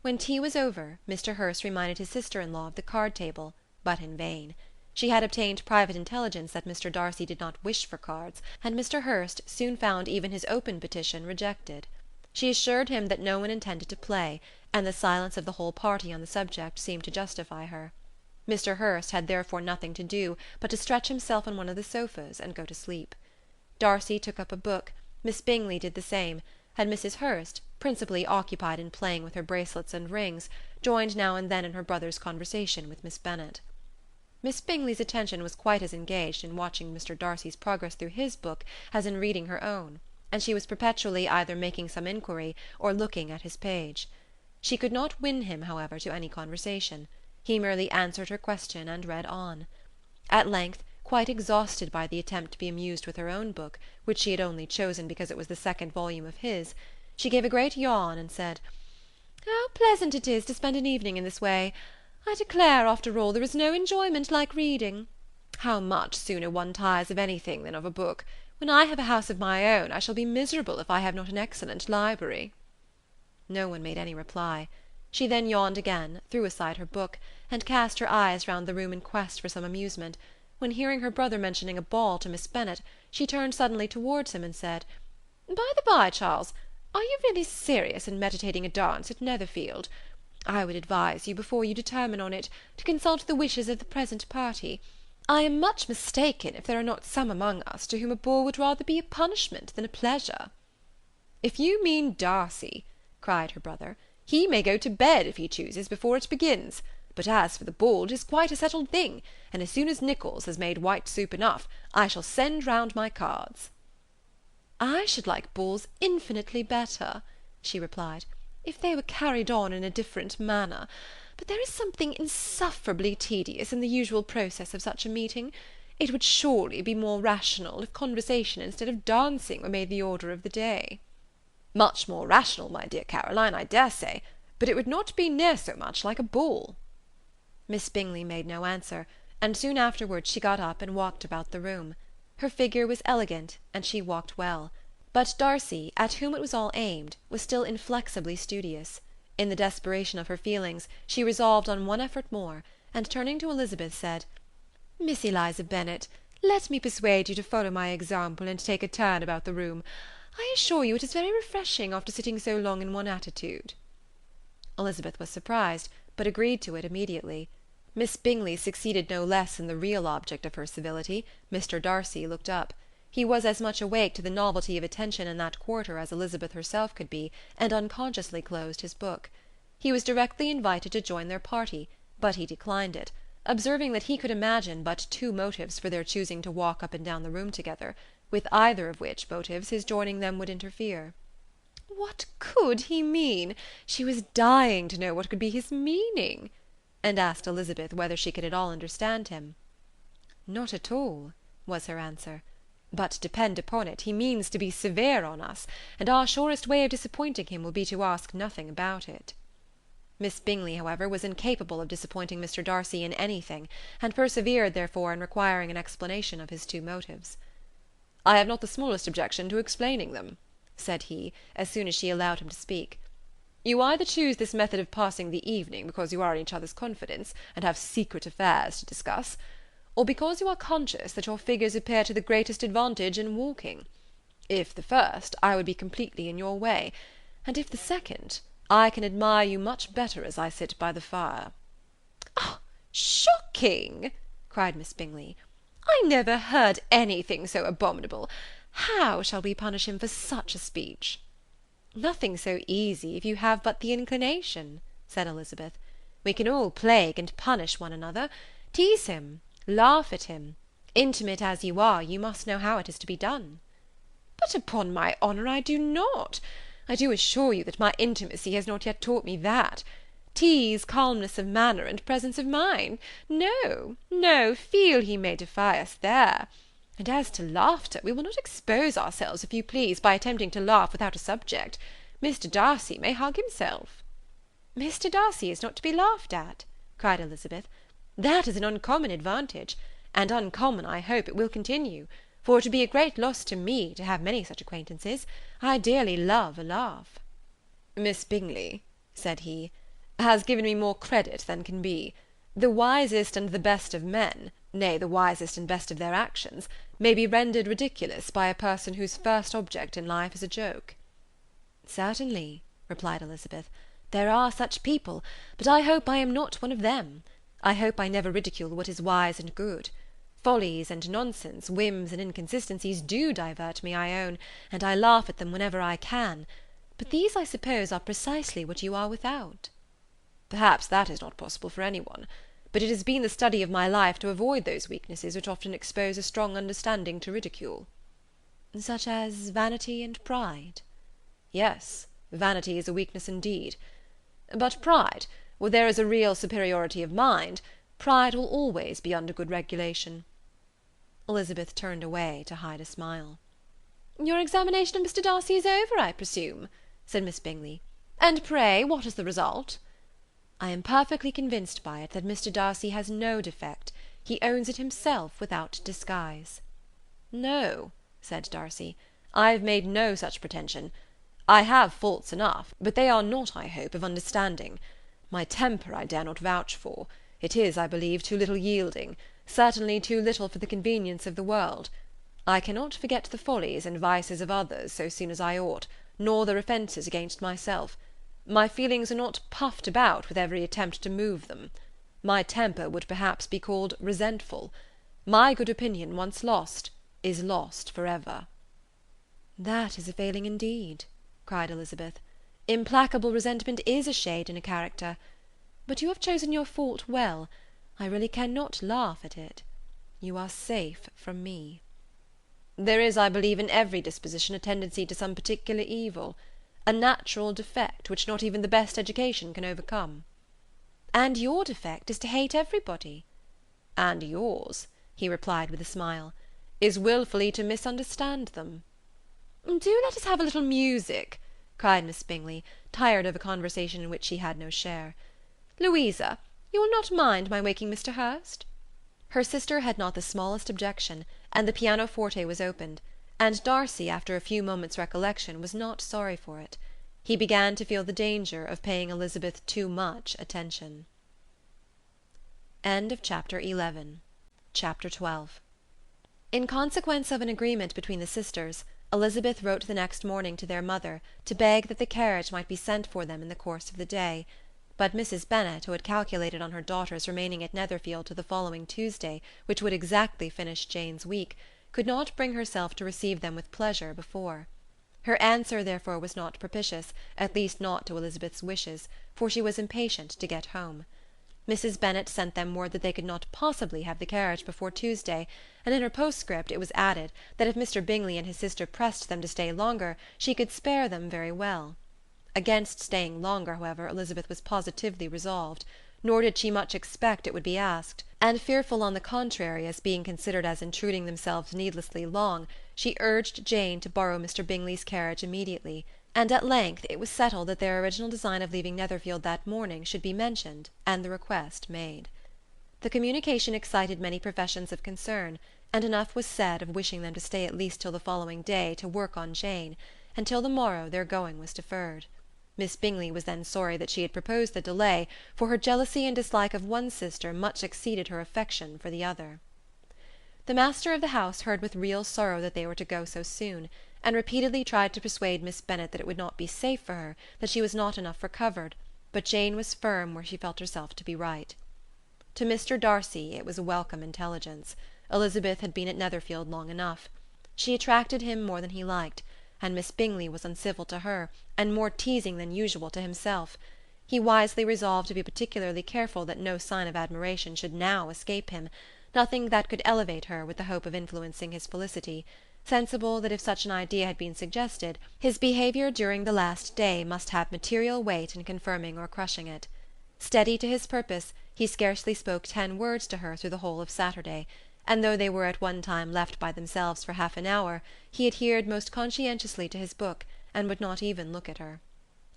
When tea was over, Mr. Hurst reminded his sister-in-law of the card-table, but in vain. She had obtained private intelligence that Mr. Darcy did not wish for cards, and Mr. Hurst soon found even his open petition rejected. She assured him that no one intended to play, and the silence of the whole party on the subject seemed to justify her. Mr. Hurst had therefore nothing to do but to stretch himself on one of the sofas and go to sleep. Darcy took up a book, Miss Bingley did the same, and Mrs. Hurst, principally occupied in playing with her bracelets and rings, joined now and then in her brother's conversation with Miss Bennet. Miss Bingley's attention was quite as engaged in watching Mr. Darcy's progress through his book as in reading her own, and she was perpetually either making some inquiry or looking at his page. She could not win him, however, to any conversation. He merely answered her question and read on. At length, quite exhausted by the attempt to be amused with her own book, which she had only chosen because it was the second volume of his, She gave a great yawn, and said, "How pleasant it is to spend an evening in this way! I declare, after all, there is no enjoyment like reading. How much sooner one tires of anything than of a book! When I have a house of my own, I shall be miserable if I have not an excellent library." No one made any reply. She then yawned again, threw aside her book, and cast her eyes round the room in quest for some amusement, when, hearing her brother mentioning a ball to Miss Bennet, she turned suddenly towards him, and said, "By the by, Charles, are you really serious in meditating a dance at Netherfield? I would advise you, before you determine on it, to consult the wishes of the present party. I am much mistaken if there are not some among us to whom a ball would rather be a punishment than a pleasure." "If you mean Darcy," cried her brother, "he may go to bed, if he chooses, before it begins. But as for the ball, it is quite a settled thing, and as soon as Nicholls has made white soup enough, I shall send round my cards." "I should like balls infinitely better," she replied, "if they were carried on in a different manner. But there is something insufferably tedious in the usual process of such a meeting. It would surely be more rational if conversation instead of dancing were made the order of the day." "Much more rational, my dear Caroline, I dare say, but it would not be near so much like a ball." Miss Bingley made no answer, and soon afterwards she got up and walked about the room. Her figure was elegant, and she walked well; but Darcy, at whom it was all aimed, was still inflexibly studious. In the desperation of her feelings, she resolved on one effort more, and turning to Elizabeth, said, "Miss Eliza Bennet, let me persuade you to follow my example and take a turn about the room. I assure you it is very refreshing after sitting so long in one attitude." Elizabeth was surprised, but agreed to it immediately. Miss Bingley succeeded no less in the real object of her civility. Mr. Darcy looked up. He was as much awake to the novelty of attention in that quarter as Elizabeth herself could be, and unconsciously closed his book. He was directly invited to join their party, but he declined it, observing that he could imagine but two motives for their choosing to walk up and down the room together, with either of which motives his joining them would interfere. What could he mean? She was dying to know what could be his meaning, and asked Elizabeth whether she could at all understand him. "Not at all," was her answer. "But depend upon it, he means to be severe on us, and our surest way of disappointing him will be to ask nothing about it." Miss Bingley, however, was incapable of disappointing Mr. Darcy in anything, and persevered, therefore, in requiring an explanation of his two motives. "I have not the smallest objection to explaining them," said he, as soon as she allowed him to speak. "You either choose this method of passing the evening because you are in each other's confidence, and have secret affairs to discuss, or because you are conscious that your figures appear to the greatest advantage in walking. If the first, I would be completely in your way, and if the second, I can admire you much better as I sit by the fire." "Oh, shocking!" cried Miss Bingley. "I never heard anything so abominable. How shall we punish him for such a speech?" "Nothing so easy, if you have but the inclination," said Elizabeth. "We can all plague and punish one another. Tease him, laugh at him. Intimate as you are, you must know how it is to be done." "But upon my honour I do not. I do assure you that my intimacy has not yet taught me that. Tease, calmness of manner, and presence of mind. No, no, feel he may defy us there. And as to laughter, we will not expose ourselves, if you please, by attempting to laugh without a subject. Mr. Darcy may hug himself." "Mr. Darcy is not to be laughed at," cried Elizabeth. "That is an uncommon advantage, and uncommon I hope it will continue, for it would be a great loss to me to have many such acquaintances. I dearly love a laugh." "Miss Bingley," said he, "has given me more credit than can be. The wisest and the best of men, nay, the wisest and best of their actions, may be rendered ridiculous by a person whose first object in life is a joke." "Certainly," replied Elizabeth, "there are such people, but I hope I am not one of them. I hope I never ridicule what is wise and good. Follies and nonsense, whims and inconsistencies do divert me, I own, and I laugh at them whenever I can, but these, I suppose, are precisely what you are without." "Perhaps that is not possible for any one, but it has been the study of my life to avoid those weaknesses which often expose a strong understanding to ridicule." "Such as vanity and pride?" "Yes, vanity is a weakness indeed. But pride, where there is a real superiority of mind, pride will always be under good regulation." Elizabeth turned away to hide a smile. "Your examination of Mr. Darcy is over, I presume?" said Miss Bingley. "And pray what is the result?" "I am perfectly convinced by it that Mr. Darcy has no defect. He owns it himself without disguise." "No," said Darcy, "I have made no such pretension. I have faults enough, but they are not, I hope, of understanding. My temper I dare not vouch for. It is, I believe, too little yielding, certainly too little for the convenience of the world. I cannot forget the follies and vices of others so soon as I ought, nor their offences against myself. My feelings are not puffed about with every attempt to move them. My temper would perhaps be called resentful. My good opinion once lost is lost for ever." "That is a failing indeed," cried Elizabeth. "Implacable resentment is a shade in a character. But you have chosen your fault well. I really cannot laugh at it. You are safe from me." "There is, I believe, in every disposition a tendency to some particular evil, a natural defect which not even the best education can overcome." "And your defect is to hate everybody." "And yours," he replied with a smile, "is wilfully to misunderstand them." "Do let us have a little music," cried Miss Bingley, tired of a conversation in which she had no share. "Louisa, you will not mind my waking Mr. Hurst?" Her sister had not the smallest objection, and the pianoforte was opened, and Darcy, after a few moments' recollection, was not sorry for it. He began to feel the danger of paying Elizabeth too much attention. Chapter 12. In consequence of an agreement between the sisters, Elizabeth wrote the next morning to their mother to beg that the carriage might be sent for them in the course of the day. But Mrs. Bennet, who had calculated on her daughter's remaining at Netherfield till the following Tuesday, which would exactly finish Jane's week, could not bring herself to receive them with pleasure before. Her answer therefore was not propitious, at least not to Elizabeth's wishes, for she was impatient to get home. Mrs. Bennet sent them word that they could not possibly have the carriage before Tuesday, and in her postscript it was added that if Mr. Bingley and his sister pressed them to stay longer, she could spare them very well. Against staying longer, however, Elizabeth was positively resolved, nor did she much expect it would be asked, and fearful on the contrary as being considered as intruding themselves needlessly long, she urged Jane to borrow Mr. Bingley's carriage immediately, and at length it was settled that their original design of leaving Netherfield that morning should be mentioned and the request made. The communication excited many professions of concern, and enough was said of wishing them to stay at least till the following day to work on Jane, and till the morrow their going was deferred. Miss Bingley was then sorry that she had proposed the delay, for her jealousy and dislike of one sister much exceeded her affection for the other. The master of the house heard with real sorrow that they were to go so soon, and repeatedly tried to persuade Miss Bennet that it would not be safe for her, that she was not enough recovered, but Jane was firm where she felt herself to be right. To Mr. Darcy it was a welcome intelligence. Elizabeth had been at Netherfield long enough. She attracted him more than he liked, and Miss Bingley was uncivil to her, and more teasing than usual to himself. He wisely resolved to be particularly careful that no sign of admiration should now escape him, nothing that could elevate her with the hope of influencing his felicity, sensible that if such an idea had been suggested, his behaviour during the last day must have material weight in confirming or crushing it. Steady to his purpose, he scarcely spoke 10 words to her through the whole of Saturday, and though they were at one time left by themselves for half an hour, he adhered most conscientiously to his book, and would not even look at her.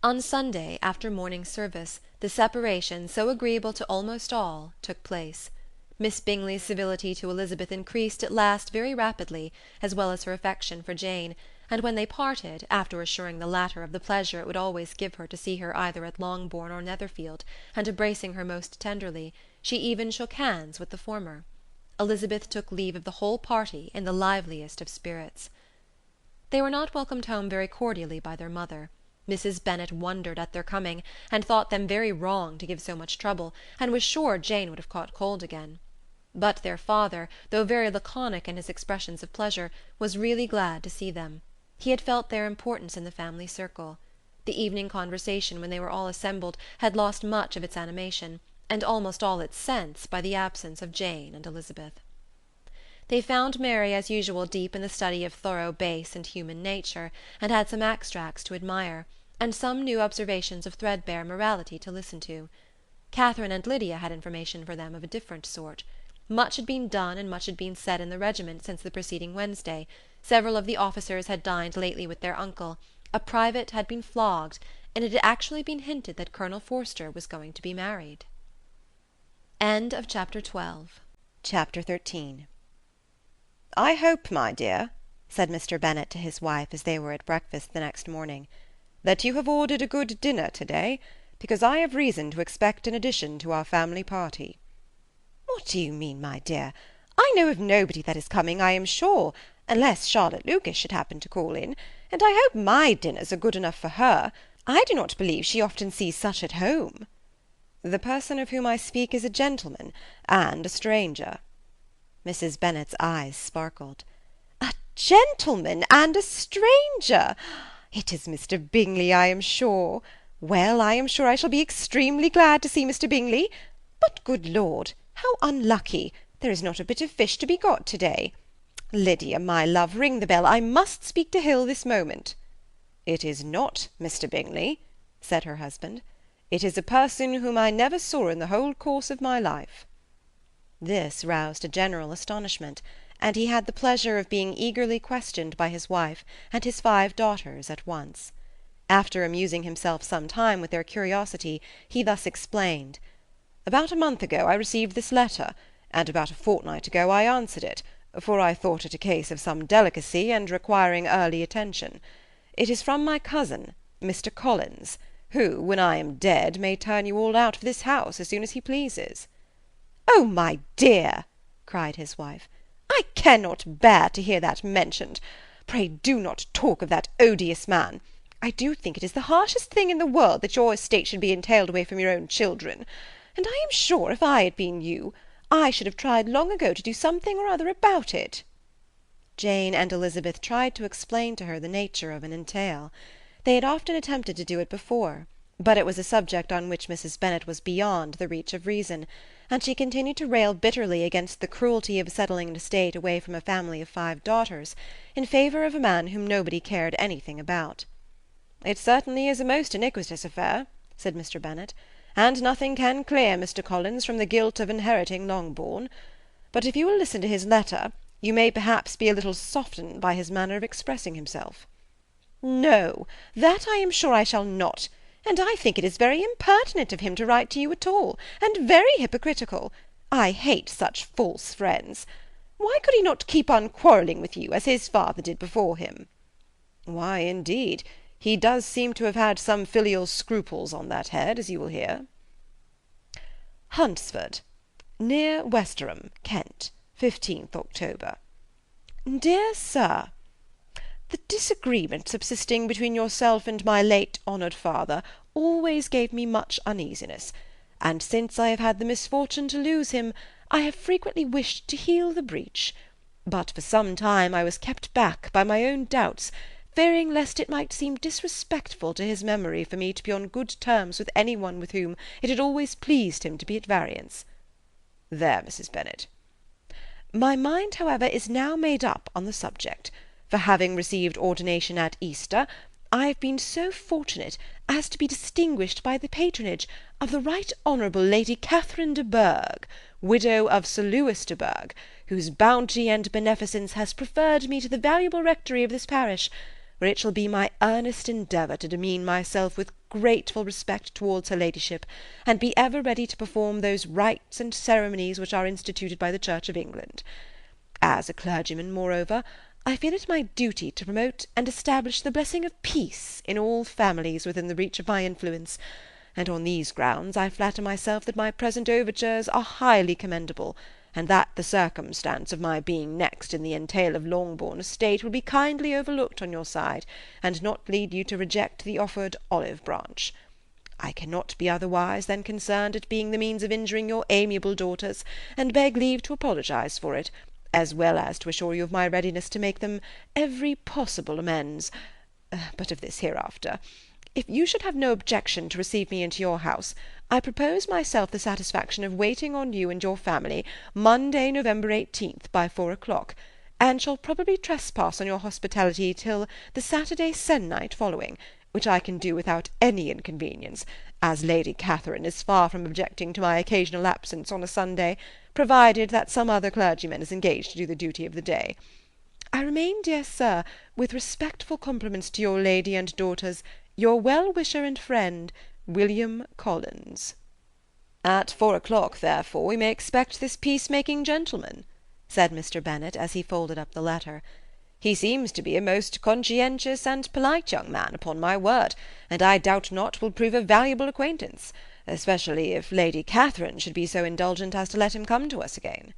On Sunday, after morning service, the separation, so agreeable to almost all, took place. Miss Bingley's civility to Elizabeth increased at last very rapidly, as well as her affection for Jane, and when they parted, after assuring the latter of the pleasure it would always give her to see her either at Longbourn or Netherfield, and embracing her most tenderly, she even shook hands with the former. Elizabeth took leave of the whole party in the liveliest of spirits. They were not welcomed home very cordially by their mother. Mrs. Bennet wondered at their coming, and thought them very wrong to give so much trouble, and was sure Jane would have caught cold again. But their father, though very laconic in his expressions of pleasure, was really glad to see them. He had felt their importance in the family circle. The evening conversation, when they were all assembled, had lost much of its animation, and almost all its sense, by the absence of Jane and Elizabeth. They found Mary as usual deep in the study of thorough base and human nature, and had some extracts to admire, and some new observations of threadbare morality to listen to. Catherine and Lydia had information for them of a different sort. Much had been done and much had been said in the regiment since the preceding Wednesday. Several of the officers had dined lately with their uncle. A private had been flogged, and it had actually been hinted that Colonel Forster was going to be married. Chapter 13. "I hope, my dear," said Mr. Bennet to his wife as they were at breakfast the next morning, "that you have ordered a good dinner to-day, because I have reason to expect an addition to our family party." "What do you mean, my dear? I know of nobody that is coming, I am sure, unless Charlotte Lucas should happen to call in, and I hope my dinners are good enough for her. I do not believe she often sees such at home." "The person of whom I speak is a gentleman, and a stranger." Mrs. Bennet's eyes sparkled. "A gentleman and a stranger! It is Mr. Bingley, I am sure. Well, I am sure I shall be extremely glad to see Mr. Bingley. But, good Lord, how unlucky! There is not a bit of fish to be got to-day. Lydia, my love, ring the bell. I must speak to Hill this moment." "It is not Mr. Bingley," said her husband. "It is a person whom I never saw in the whole course of my life." This roused a general astonishment, and he had the pleasure of being eagerly questioned by his wife and his 5 daughters at once. After amusing himself some time with their curiosity, he thus explained: "About a month ago I received this letter, and about a fortnight ago I answered it, for I thought it a case of some delicacy and requiring early attention. It is from my cousin, Mr. Collins, who, when I am dead, may turn you all out of this house as soon as he pleases." "Oh, my dear," cried his wife, "I cannot bear to hear that mentioned. Pray do not talk of that odious man. I do think it is the harshest thing in the world that your estate should be entailed away from your own children, and I am sure if I had been you, I should have tried long ago to do something or other about it." Jane and Elizabeth tried to explain to her the nature of an entail. They had often attempted to do it before, but it was a subject on which Mrs. Bennet was beyond the reach of reason, and she continued to rail bitterly against the cruelty of settling an estate away from a family of 5 daughters, in favour of a man whom nobody cared anything about. "It certainly is a most iniquitous affair," said Mr. Bennet, "and nothing can clear Mr. Collins from the guilt of inheriting Longbourn. But if you will listen to his letter, you may perhaps be a little softened by his manner of expressing himself." "No, that I am sure I shall not, and I think it is very impertinent of him to write to you at all, and very hypocritical. I hate such false friends. Why could he not keep on quarrelling with you, as his father did before him?" "Why, indeed, he does seem to have had some filial scruples on that head, as you will hear." "Hunsford, near Westerham, Kent, 15th October. "Dear Sir, the disagreement subsisting between yourself and my late honoured father always gave me much uneasiness, and since I have had the misfortune to lose him, I have frequently wished to heal the breach, but for some time I was kept back by my own doubts, fearing lest it might seem disrespectful to his memory for me to be on good terms with any one with whom it had always pleased him to be at variance. There, Mrs. Bennet. My mind, however, is now made up on the subject, for having received ordination at Easter, I have been so fortunate as to be distinguished by the patronage of the Right Honourable Lady Catherine de Bourgh, widow of Sir Lewis de Bourgh, whose bounty and beneficence has preferred me to the valuable rectory of this parish, where it shall be my earnest endeavour to demean myself with grateful respect towards her ladyship, and be ever ready to perform those rites and ceremonies which are instituted by the Church of England. As a clergyman, moreover, I feel it my duty to promote and establish the blessing of peace in all families within the reach of my influence, and on these grounds I flatter myself that my present overtures are highly commendable, and that the circumstance of my being next in the entail of Longbourn estate will be kindly overlooked on your side, and not lead you to reject the offered olive branch. I cannot be otherwise than concerned at being the means of injuring your amiable daughters, and beg leave to apologize for it, as well as to assure you of my readiness to make them every possible amends. But of this hereafter. If you should have no objection to receive me into your house, I propose myself the satisfaction of waiting on you and your family Monday, November 18th, by 4 o'clock, and shall probably trespass on your hospitality till the Saturday se'nnight following, which I can do without any inconvenience, as Lady Catherine is far from objecting to my occasional absence on a Sunday, provided that some other clergyman is engaged to do the duty of the day. I remain, dear sir, with respectful compliments to your lady and daughters, your well-wisher and friend, William Collins. At 4 o'clock, therefore, we may expect this peace-making gentleman, said Mr. Bennet, as he folded up the letter. He seems to be a most conscientious and polite young man, upon my word, and I doubt not will prove a valuable acquaintance, especially if Lady Catherine should be so indulgent as to let him come to us again.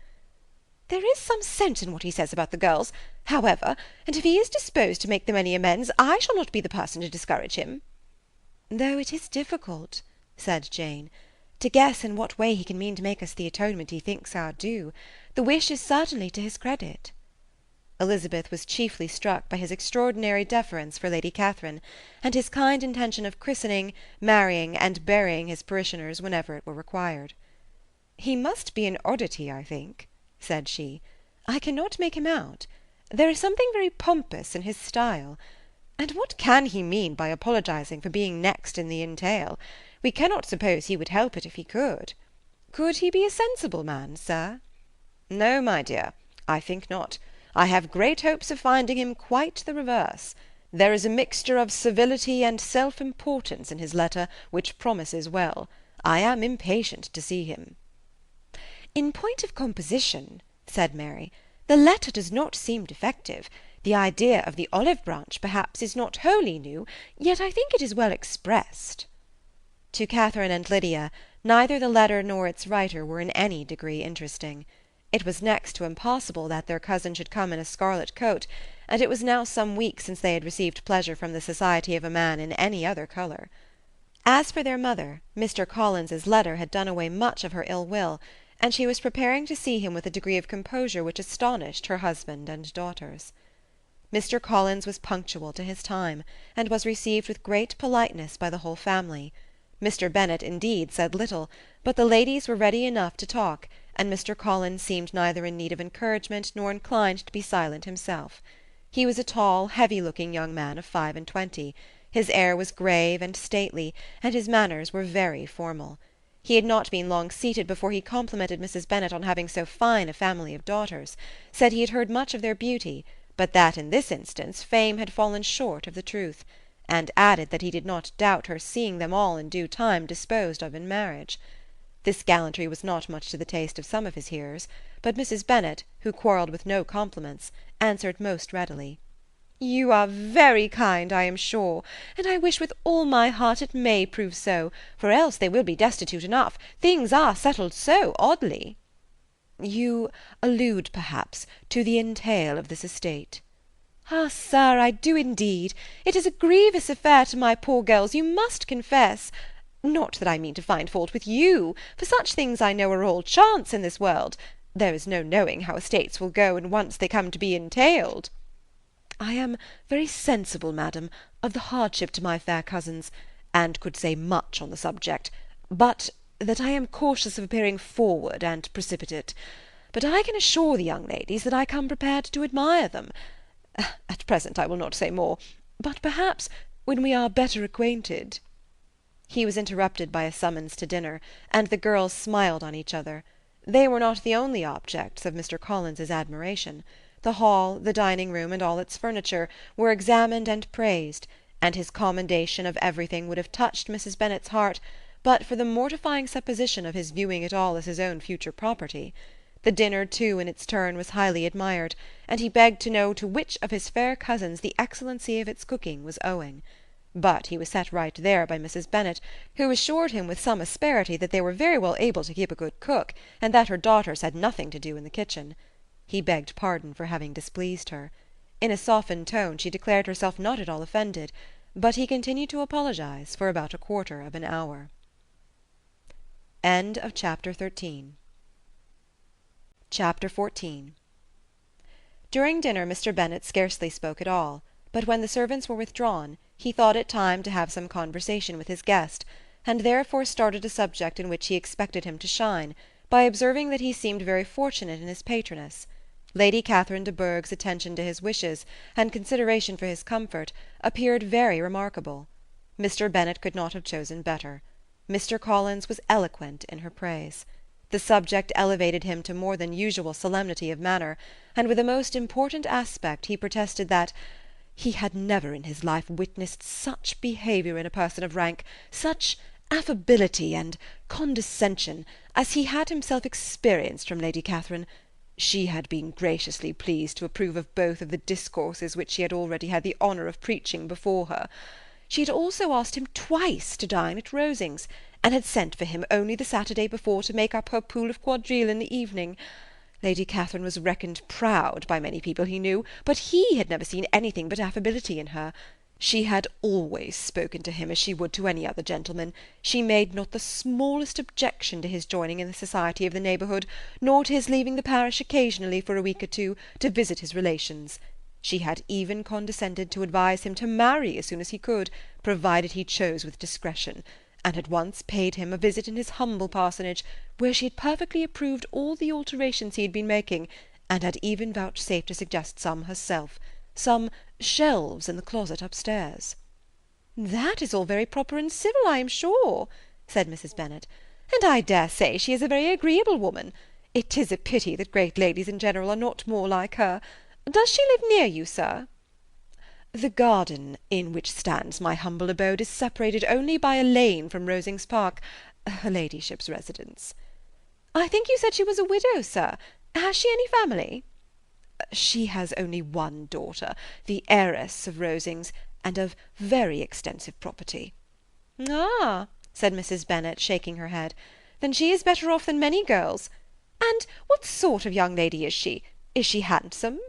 There is some sense in what he says about the girls, however, and if he is disposed to make them any amends, I shall not be the person to discourage him. Though it is difficult, said Jane, to guess in what way he can mean to make us the atonement he thinks our due. The wish is certainly to his credit. Elizabeth was chiefly struck by his extraordinary deference for Lady Catherine, and his kind intention of christening, marrying, and burying his parishioners whenever it were required. He must be an oddity, I think, said she. I cannot make him out. There is something very pompous in his style. And what can he mean by apologizing for being next in the entail? We cannot suppose he would help it if he could. Could he be a sensible man, sir? No, my dear, I think not. I have great hopes of finding him quite the reverse. There is a mixture of civility and self-importance in his letter which promises well. I am impatient to see him. In point of composition, said Mary, the letter does not seem defective. The idea of the olive branch, perhaps, is not wholly new, yet I think it is well expressed. To Catherine and Lydia, neither the letter nor its writer were in any degree interesting. It was next to impossible that their cousin should come in a scarlet coat, and it was now some weeks since they had received pleasure from the society of a man in any other colour. As for their mother, Mr. Collins's letter had done away much of her ill will, and she was preparing to see him with a degree of composure which astonished her husband and daughters. Mr. Collins was punctual to his time, and was received with great politeness by the whole family. Mr. Bennet, indeed, said little, but the ladies were ready enough to talk, and Mr. Collins seemed neither in need of encouragement nor inclined to be silent himself. He was a tall, heavy-looking young man of 25. His air was grave and stately, and his manners were very formal. He had not been long seated before he complimented Mrs. Bennet on having so fine a family of daughters, said he had heard much of their beauty, but that in this instance fame had fallen short of the truth, and added that he did not doubt her seeing them all in due time disposed of in marriage. This gallantry was not much to the taste of some of his hearers, but Mrs. Bennet, who quarrelled with no compliments, answered most readily. You are very kind, I am sure, and I wish with all my heart it may prove so, for else they will be destitute enough. Things are settled so oddly. You allude, perhaps, to the entail of this estate. Ah, sir, I do indeed. It is a grievous affair to my poor girls, you must confess. Not that I mean to find fault with you, for such things I know are all chance in this world. There is no knowing how estates will go when once they come to be entailed. I am very sensible, madam, of the hardship to my fair cousins, and could say much on the subject, but that I am cautious of appearing forward and precipitate. But I can assure the young ladies that I come prepared to admire them. At present I will not say more, but perhaps when we are better acquainted—" He was interrupted by a summons to dinner, and the girls smiled on each other. They were not the only objects of Mr. Collins's admiration. The hall, the dining-room, and all its furniture, were examined and praised, and his commendation of everything would have touched Mrs. Bennet's heart, but for the mortifying supposition of his viewing it all as his own future property. The dinner, too, in its turn, was highly admired, and he begged to know to which of his fair cousins the excellency of its cooking was owing. But he was set right there by Mrs. Bennet, who assured him with some asperity that they were very well able to keep a good cook, and that her daughters had nothing to do in the kitchen. He begged pardon for having displeased her. In a softened tone she declared herself not at all offended, but he continued to apologize for about a quarter of an hour. End of Chapter 13. Chapter 14. During dinner Mr. Bennet scarcely spoke at all, but when the servants were withdrawn, he thought it time to have some conversation with his guest, and therefore started a subject in which he expected him to shine, by observing that he seemed very fortunate in his patroness. Lady Catherine de Bourgh's attention to his wishes, and consideration for his comfort, appeared very remarkable. Mr. Bennet could not have chosen better. Mr. Collins was eloquent in her praise. The subject elevated him to more than usual solemnity of manner, and with a most important aspect he protested that he had never in his life witnessed such behaviour in a person of rank, such affability and condescension, as he had himself experienced from Lady Catherine. She had been graciously pleased to approve of both of the discourses which he had already had the honour of preaching before her. She had also asked him twice to dine at Rosings, and had sent for him only the Saturday before to make up her pool of quadrille in the evening. Lady Catherine was reckoned proud by many people he knew, but he had never seen anything but affability in her. She had always spoken to him as she would to any other gentleman. She made not the smallest objection to his joining in the society of the neighbourhood, nor to his leaving the parish occasionally for a week or two to visit his relations. She had even condescended to advise him to marry as soon as he could, provided he chose with discretion, and had once paid him a visit in his humble parsonage, where she had perfectly approved all the alterations he had been making, and had even vouchsafed to suggest some herself, some shelves in the closet upstairs. "That is all very proper and civil, I am sure," said Mrs. Bennet, "and I dare say she is a very agreeable woman. It is a pity that great ladies in general are not more like her. Does she live near you, sir?" "The garden in which stands my humble abode is separated only by a lane from Rosings Park, her ladyship's residence." "I think you said she was a widow, sir. Has she any family?" "She has only one daughter, the heiress of Rosings, and of very extensive property." "Ah," said Mrs. Bennet, shaking her head, "then she is better off than many girls. And what sort of young lady is she? Is she handsome?"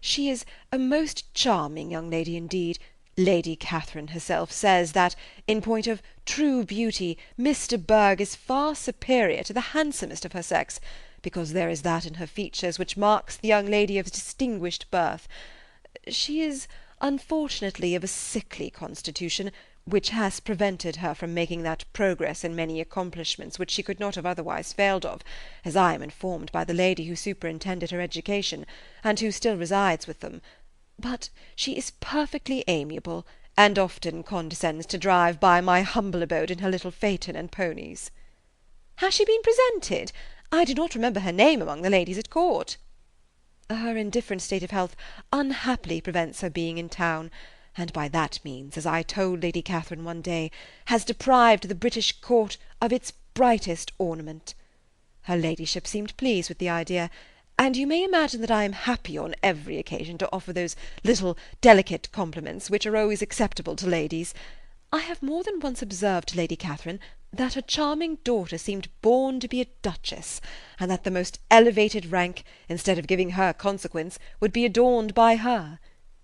"She is a most charming young lady indeed. Lady Catherine herself says that, in point of true beauty, Miss de Bourgh is far superior to the handsomest of her sex, because there is that in her features which marks the young lady of distinguished birth. She is unfortunately of a sickly constitution, which has prevented her from making that progress in many accomplishments which she could not have otherwise failed of, as I am informed by the lady who superintended her education, and who still resides with them. But she is perfectly amiable, and often condescends to drive by my humble abode in her little phaeton and ponies." "Has she been presented? I do not remember her name among the ladies at court." "Her indifferent state of health unhappily prevents her being in town, and by that means, as I told Lady Catherine one day, has deprived the British court of its brightest ornament. Her ladyship seemed pleased with the idea, and you may imagine that I am happy on every occasion to offer those little delicate compliments which are always acceptable to ladies. I have more than once observed to Lady Catherine that her charming daughter seemed born to be a duchess, and that the most elevated rank, instead of giving her consequence, would be adorned by her.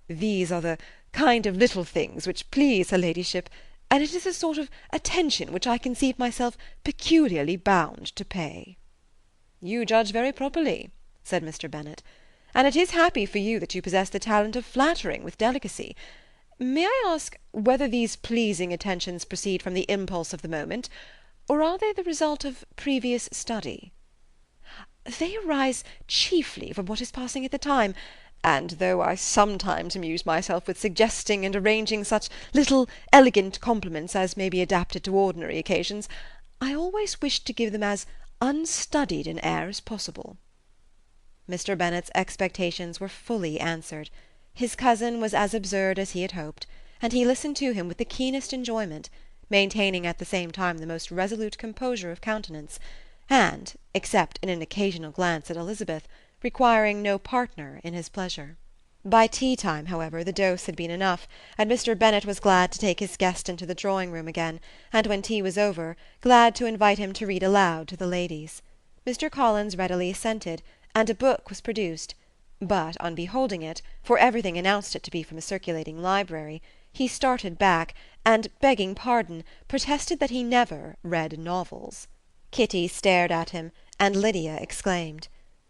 These are the kind of little things which please her ladyship, and it is a sort of attention which I conceive myself peculiarly bound to pay." "You judge very properly," said Mr. Bennet, "and it is happy for you that you possess the talent of flattering with delicacy. May I ask whether these pleasing attentions proceed from the impulse of the moment, or are they the result of previous study?" "They arise chiefly from what is passing at the time, and though I sometimes amuse myself with suggesting and arranging such little elegant compliments as may be adapted to ordinary occasions, I always wish to give them as unstudied an air as possible." Mr. Bennet's expectations were fully answered. His cousin was as absurd as he had hoped, and he listened to him with the keenest enjoyment, maintaining at the same time the most resolute composure of countenance, and, except in an occasional glance at Elizabeth, requiring no partner in his pleasure. By tea-time, however, the dose had been enough, and Mr. Bennet was glad to take his guest into the drawing-room again, and when tea was over, glad to invite him to read aloud to the ladies. Mr. Collins readily assented, and a book was produced, but on beholding it, for everything announced it to be from a circulating library, he started back, and, begging pardon, protested that he never read novels. Kitty stared at him, and Lydia exclaimed.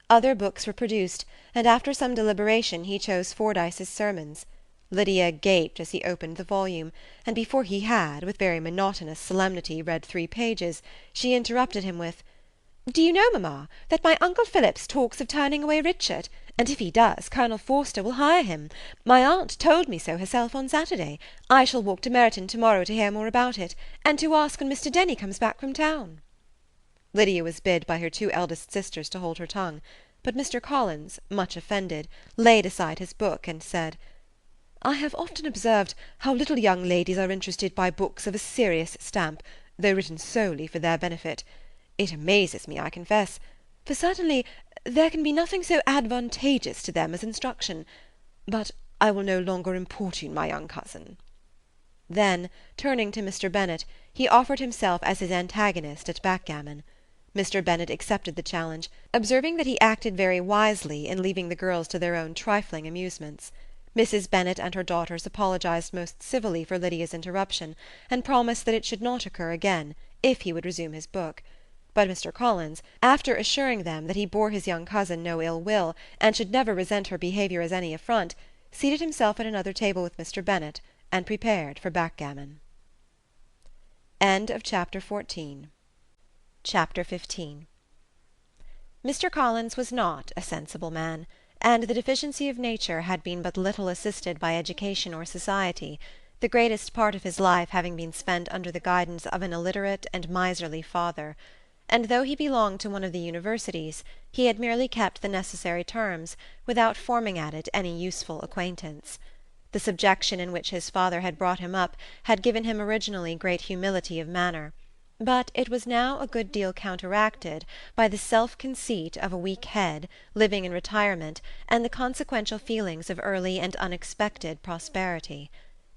Other books were produced, and after some deliberation he chose Fordyce's Sermons. Lydia gaped as he opened the volume, and before he had, with very monotonous solemnity, read 3 pages, she interrupted him with, "Do you know, mamma, that my uncle Phillips talks of turning away Richard, and if he does, Colonel Forster will hire him. My aunt told me so herself on Saturday. I shall walk to Meryton to-morrow to hear more about it, and to ask when Mr. Denny comes back from town." Lydia was bid by her two eldest sisters to hold her tongue, but Mr. Collins, much offended, laid aside his book, and said, "I have often observed how little young ladies are interested by books of a serious stamp, though written solely for their benefit. It amazes me, I confess, for certainly there can be nothing so advantageous to them as instruction. But I will no longer importune my young cousin." Then, turning to Mr. Bennet, he offered himself as his antagonist at backgammon. Mr. Bennet accepted the challenge, observing that he acted very wisely in leaving the girls to their own trifling amusements. Mrs. Bennet and her daughters apologized most civilly for Lydia's interruption, and promised that it should not occur again, if he would resume his book. But Mr. Collins, after assuring them that he bore his young cousin no ill will, and should never resent her behaviour as any affront, seated himself at another table with Mr. Bennet, and prepared for backgammon. Chapter 15. Mr. Collins was not a sensible man, and the deficiency of nature had been but little assisted by education or society, the greatest part of his life having been spent under the guidance of an illiterate and miserly father; and though he belonged to one of the universities, he had merely kept the necessary terms, without forming at it any useful acquaintance. The subjection in which his father had brought him up had given him originally great humility of manner, but it was now a good deal counteracted by the self-conceit of a weak head, living in retirement, and the consequential feelings of early and unexpected prosperity.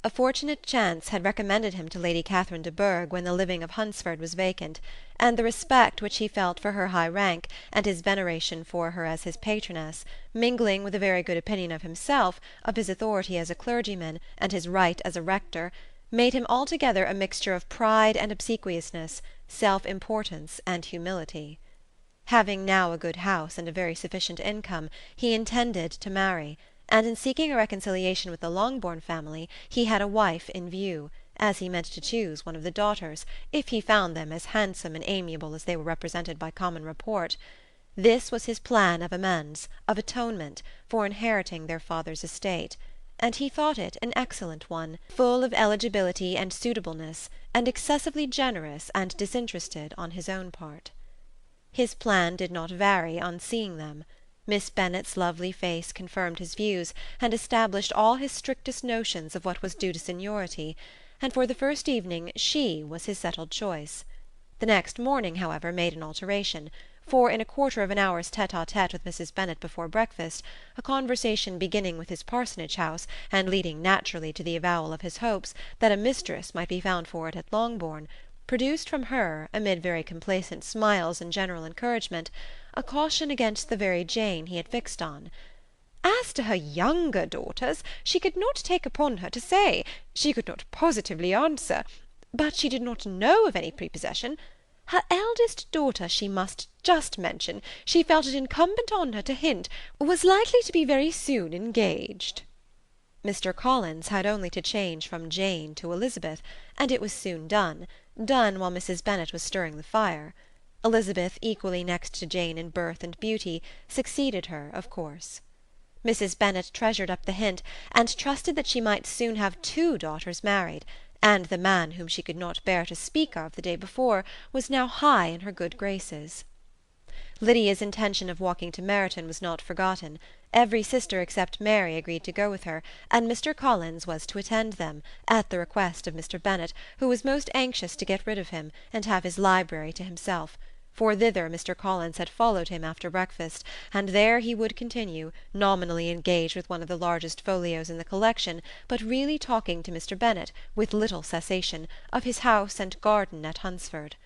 A fortunate chance had recommended him to Lady Catherine de Bourgh when the living of Hunsford was vacant, and the respect which he felt for her high rank, and his veneration for her as his patroness, mingling with a very good opinion of himself, of his authority as a clergyman, and his right as a rector, made him altogether a mixture of pride and obsequiousness, self-importance and humility. Having now a good house and a very sufficient income, he intended to marry, and in seeking a reconciliation with the Longbourn family he had a wife in view, as he meant to choose one of the daughters, if he found them as handsome and amiable as they were represented by common report. This was his plan of amends, of atonement, for inheriting their father's estate, and he thought it an excellent one, full of eligibility and suitableness, and excessively generous and disinterested on his own part. His plan did not vary on seeing them. Miss Bennet's lovely face confirmed his views, and established all his strictest notions of what was due to seniority, and for the first evening she was his settled choice. The next morning, however, made an alteration, for in a quarter of an hour's tête-à-tête with Mrs. Bennet before breakfast, a conversation beginning with his parsonage house, and leading naturally to the avowal of his hopes that a mistress might be found for it at Longbourn, produced from her, amid very complacent smiles and general encouragement, a caution against the very Jane he had fixed on. As to her younger daughters, she could not take upon her to say, she could not positively answer, but she did not know of any prepossession. Her eldest daughter she must just mention, she felt it incumbent on her to hint, was likely to be very soon engaged. Mr. Collins had only to change from Jane to Elizabeth, and it was soon done while Mrs. Bennet was stirring the fire. Elizabeth, equally next to Jane in birth and beauty, succeeded her, of course. Mrs. Bennet treasured up the hint, and trusted that she might soon have 2 daughters married, and the man whom she could not bear to speak of the day before was now high in her good graces. Lydia's intention of walking to Meryton was not forgotten. Every sister except Mary agreed to go with her, and Mr. Collins was to attend them, at the request of Mr. Bennet, who was most anxious to get rid of him, and have his library to himself, for thither Mr. Collins had followed him after breakfast, and there he would continue, nominally engaged with one of the largest folios in the collection, but really talking to Mr. Bennet, with little cessation, of his house and garden at Hunsford.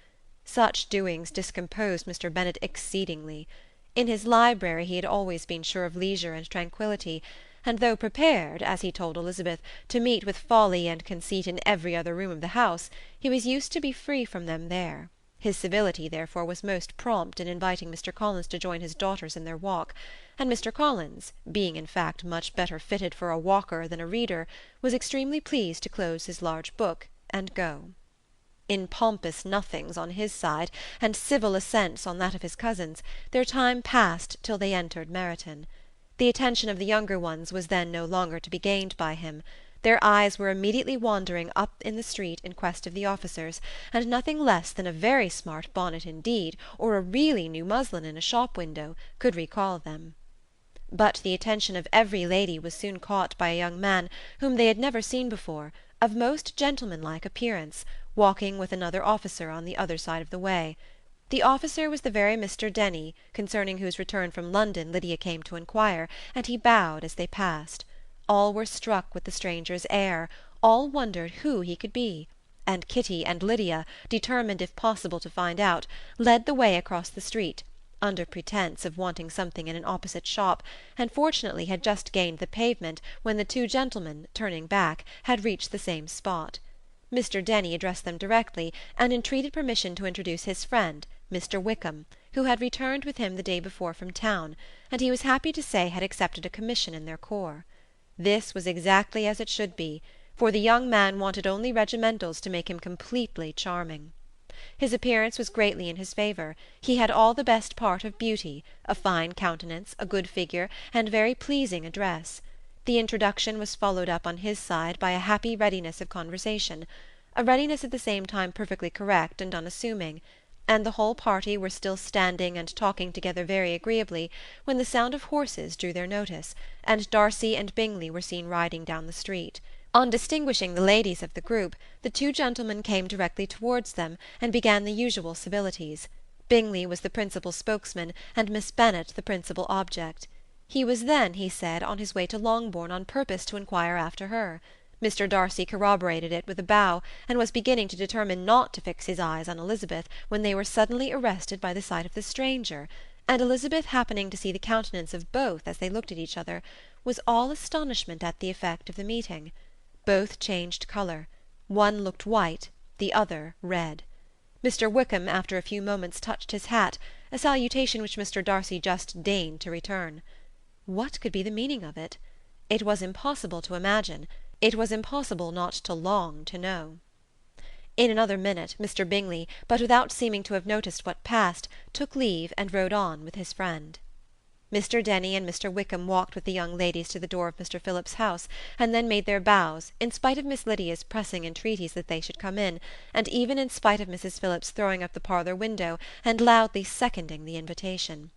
Such doings discomposed Mr. Bennet exceedingly. In his library he had always been sure of leisure and tranquillity, and though prepared, as he told Elizabeth, to meet with folly and conceit in every other room of the house, he was used to be free from them there. His civility, therefore, was most prompt in inviting Mr. Collins to join his daughters in their walk, and Mr. Collins, being in fact much better fitted for a walker than a reader, was extremely pleased to close his large book and go. In pompous nothings on his side, and civil assents on that of his cousins, their time passed till they entered Meryton. The attention of the younger ones was then no longer to be gained by him. Their eyes were immediately wandering up in the street in quest of the officers, and nothing less than a very smart bonnet indeed, or a really new muslin in a shop window, could recall them. But the attention of every lady was soon caught by a young man whom they had never seen before, of most gentlemanlike appearance, walking with another officer on the other side of the way. The officer was the very Mr. Denny concerning whose return from London Lydia came to inquire, and he bowed as they passed. All were struck with the stranger's air, all wondered who he could be, and Kitty and Lydia, determined if possible to find out, led the way across the street, under pretence of wanting something in an opposite shop, and fortunately had just gained the pavement when the two gentlemen, turning back, had reached the same spot. Mr. Denny addressed them directly, and entreated permission to introduce his friend, Mr. Wickham, who had returned with him the day before from town, and he was happy to say had accepted a commission in their corps. This was exactly as it should be, for the young man wanted only regimentals to make him completely charming. His appearance was greatly in his favour. He had all the best part of beauty, a fine countenance, a good figure, and very pleasing address. The introduction was followed up on his side by a happy readiness of conversation, a readiness at the same time perfectly correct and unassuming, and the whole party were still standing and talking together very agreeably when the sound of horses drew their notice, and Darcy and Bingley were seen riding down the street. On distinguishing the ladies of the group, the two gentlemen came directly towards them and began the usual civilities. Bingley was the principal spokesman, and Miss Bennet the principal object. He was then, he said, on his way to Longbourn on purpose to inquire after her. Mr. Darcy corroborated it with a bow, and was beginning to determine not to fix his eyes on Elizabeth when they were suddenly arrested by the sight of the stranger, and Elizabeth, happening to see the countenance of both as they looked at each other, was all astonishment at the effect of the meeting. Both changed colour. One looked white, the other red. Mr. Wickham after a few moments touched his hat, a salutation which Mr. Darcy just deigned to return. What could be the meaning of it? It was impossible to imagine. It was impossible not to long to know. In another minute Mr. Bingley, but without seeming to have noticed what passed, took leave and rode on with his friend. Mr. Denny and Mr. Wickham walked with the young ladies to the door of Mr. Phillips's house, and then made their bows, in spite of Miss Lydia's pressing entreaties that they should come in, and even in spite of Mrs. Phillips throwing up the parlour window and loudly seconding the invitation.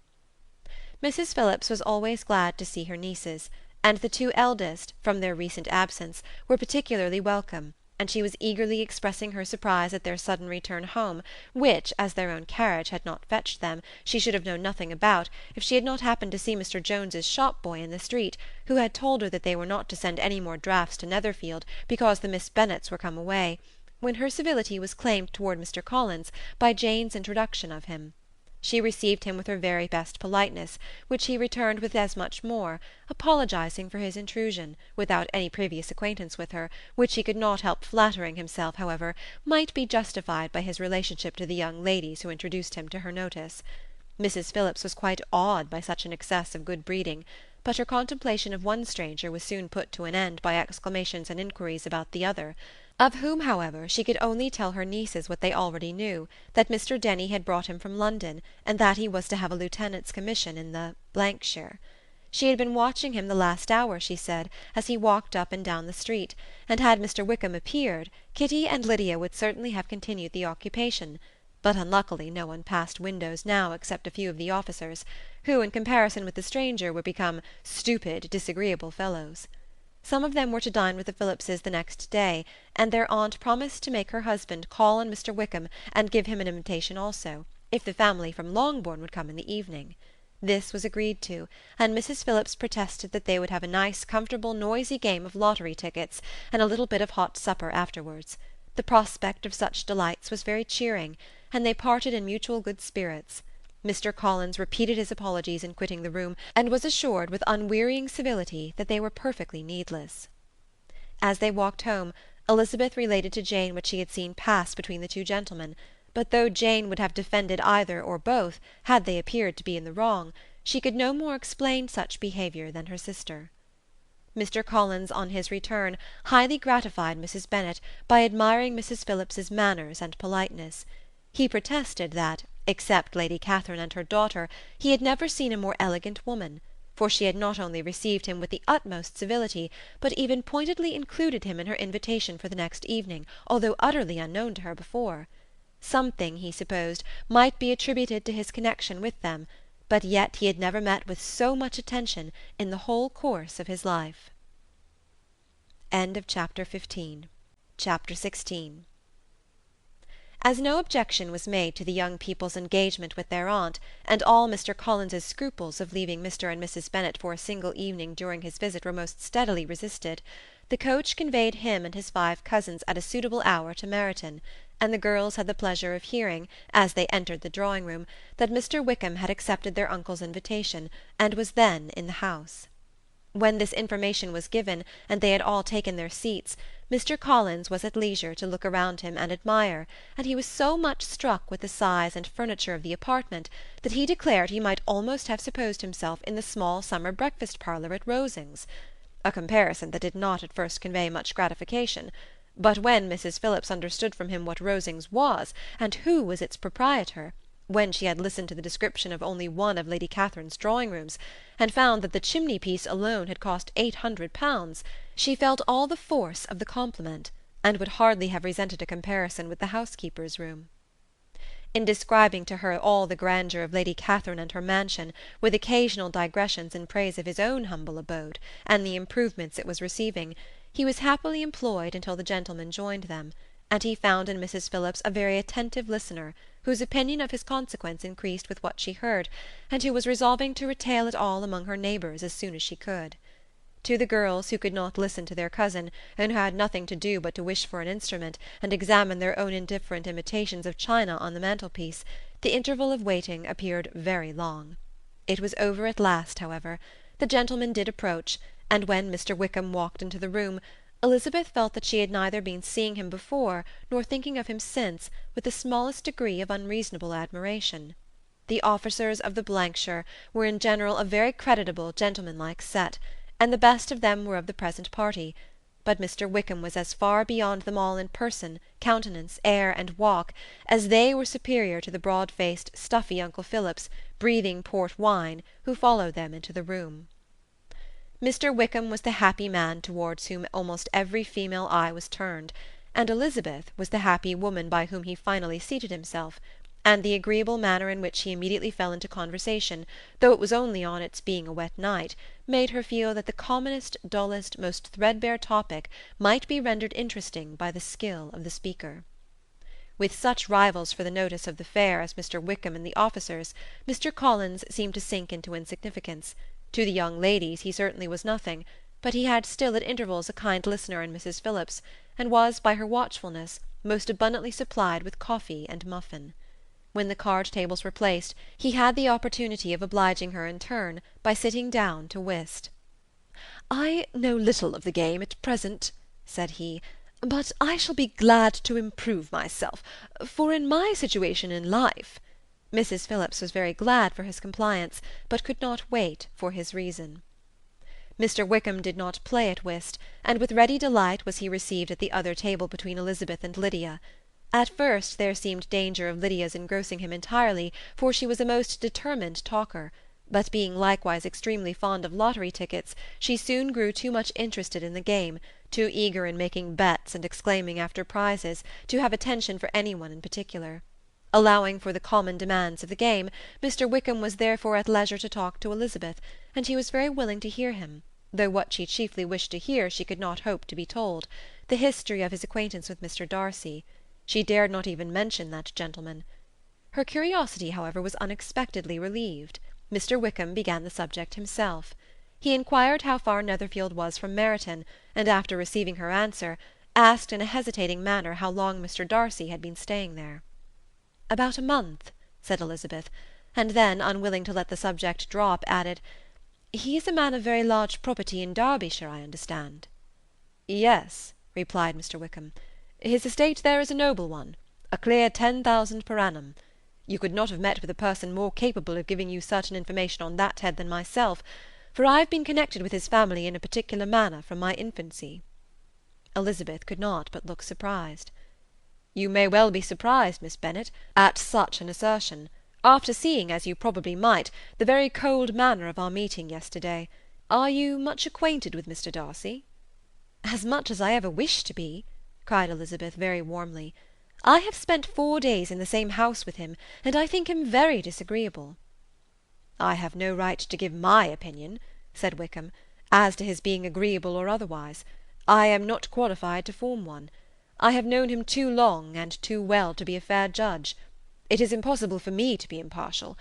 Mrs. Phillips was always glad to see her nieces, and the two eldest, from their recent absence, were particularly welcome, and she was eagerly expressing her surprise at their sudden return home, which, as their own carriage had not fetched them, she should have known nothing about, if she had not happened to see Mr. Jones's shop-boy in the street, who had told her that they were not to send any more draughts to Netherfield, because the Miss Bennets were come away, when her civility was claimed toward Mr. Collins by Jane's introduction of him. She received him with her very best politeness, which he returned with as much more, apologizing for his intrusion, without any previous acquaintance with her, which he could not help flattering himself, however, might be justified by his relationship to the young ladies who introduced him to her notice. Mrs. Phillips was quite awed by such an excess of good breeding, but her contemplation of one stranger was soon put to an end by exclamations and inquiries about the other, of whom, however, she could only tell her nieces what they already knew, that Mr. Denny had brought him from London, and that he was to have a lieutenant's commission in the shire. She had been watching him the last hour, she said, as he walked up and down the street, and had Mr. Wickham appeared, Kitty and Lydia would certainly have continued the occupation, but unluckily no one passed windows now except a few of the officers, who, in comparison with the stranger, were become stupid, disagreeable fellows. Some of them were to dine with the Phillipses the next day, and their aunt promised to make her husband call on Mr. Wickham and give him an invitation also, if the family from Longbourn would come in the evening. This was agreed to, and Mrs. Phillips protested that they would have a nice, comfortable, noisy game of lottery tickets, and a little bit of hot supper afterwards. The prospect of such delights was very cheering, and they parted in mutual good spirits. Mr. Collins repeated his apologies in quitting the room, and was assured with unwearying civility that they were perfectly needless. As they walked home, Elizabeth related to Jane what she had seen pass between the two gentlemen, but though Jane would have defended either or both, had they appeared to be in the wrong, she could no more explain such behaviour than her sister. Mr. Collins, on his return, highly gratified Mrs. Bennet by admiring Mrs. Phillips's manners and politeness. He protested that, except Lady Catherine and her daughter, he had never seen a more elegant woman, for she had not only received him with the utmost civility, but even pointedly included him in her invitation for the next evening, although utterly unknown to her before. Something, he supposed, might be attributed to his connection with them, but yet he had never met with so much attention in the whole course of his life. Chapter 16. As no objection was made to the young people's engagement with their aunt, and all Mr. Collins's scruples of leaving Mr. and Mrs. Bennet for a single evening during his visit were most steadily resisted, the coach conveyed him and his 5 cousins at a suitable hour to Meryton, and the girls had the pleasure of hearing, as they entered the drawing-room, that Mr. Wickham had accepted their uncle's invitation, and was then in the house. When this information was given, and they had all taken their seats, Mr. Collins was at leisure to look around him and admire, and he was so much struck with the size and furniture of the apartment that he declared he might almost have supposed himself in the small summer breakfast-parlour at Rosings, a comparison that did not at first convey much gratification, but when Mrs. Phillips understood from him what Rosings was, and who was its proprietor, when she had listened to the description of only one of Lady Catherine's drawing-rooms, and found that the chimney-piece alone had cost £800, she felt all the force of the compliment, and would hardly have resented a comparison with the housekeeper's room. In describing to her all the grandeur of Lady Catherine and her mansion, with occasional digressions in praise of his own humble abode, and the improvements it was receiving, he was happily employed until the gentlemen joined them, and he found in Mrs. Phillips a very attentive listener, whose opinion of his consequence increased with what she heard, and who was resolving to retail it all among her neighbours as soon as she could. To the girls, who could not listen to their cousin, and who had nothing to do but to wish for an instrument, and examine their own indifferent imitations of china on the mantelpiece, the interval of waiting appeared very long. It was over at last, however. The gentlemen did approach, and when Mr. Wickham walked into the room, Elizabeth felt that she had neither been seeing him before nor thinking of him since with the smallest degree of unreasonable admiration. The officers of the shire were in general a very creditable gentlemanlike set, and the best of them were of the present party, but Mr. Wickham was as far beyond them all in person, countenance, air, and walk, as they were superior to the broad-faced, stuffy Uncle Phillips, breathing port wine, who followed them into the room. Mr. Wickham was the happy man towards whom almost every female eye was turned, and Elizabeth was the happy woman by whom he finally seated himself, and the agreeable manner in which he immediately fell into conversation, though it was only on its being a wet night, made her feel that the commonest, dullest, most threadbare topic might be rendered interesting by the skill of the speaker. With such rivals for the notice of the fair as Mr. Wickham and the officers, Mr. Collins seemed to sink into insignificance. To the young ladies he certainly was nothing, but he had still at intervals a kind listener in Mrs. Phillips, and was, by her watchfulness, most abundantly supplied with coffee and muffin. When the card-tables were placed, he had the opportunity of obliging her in turn by sitting down to whist. "I know little of the game at present," said he, "but I shall be glad to improve myself, for in my situation in life—" Mrs. Phillips was very glad for his compliance, but could not wait for his reason. Mr. Wickham did not play at whist, and with ready delight was he received at the other table between Elizabeth and Lydia. At first there seemed danger of Lydia's engrossing him entirely, for she was a most determined talker, but being likewise extremely fond of lottery tickets, she soon grew too much interested in the game, too eager in making bets and exclaiming after prizes, to have attention for any one in particular. Allowing for the common demands of the game, Mr. Wickham was therefore at leisure to talk to Elizabeth, and she was very willing to hear him, though what she chiefly wished to hear she could not hope to be told, the history of his acquaintance with Mr. Darcy. She dared not even mention that gentleman. Her curiosity, however, was unexpectedly relieved. Mr. Wickham began the subject himself. He inquired how far Netherfield was from Meryton, and after receiving her answer, asked in a hesitating manner how long Mr. Darcy had been staying there. "About a month," said Elizabeth, and then, unwilling to let the subject drop, added, "He is a man of very large property in Derbyshire, I understand." "Yes," replied Mr. Wickham. "His estate there is a noble one, a clear 10,000 per annum. You could not have met with a person more capable of giving you certain information on that head than myself, for I have been connected with his family in a particular manner from my infancy." Elizabeth could not but look surprised. "You may well be surprised, Miss Bennet, at such an assertion. after seeing, as you probably might, the very cold manner of our meeting yesterday. Are you much acquainted with Mr. Darcy?" "As much as I ever wish to be," cried Elizabeth very warmly. "I have spent 4 days in the same house with him, and I think him very disagreeable." "I have no right to give my opinion," said Wickham, "as to his being agreeable or otherwise. I am not qualified to form one. I have known him too long and too well to be a fair judge. It is impossible for me to be impartial.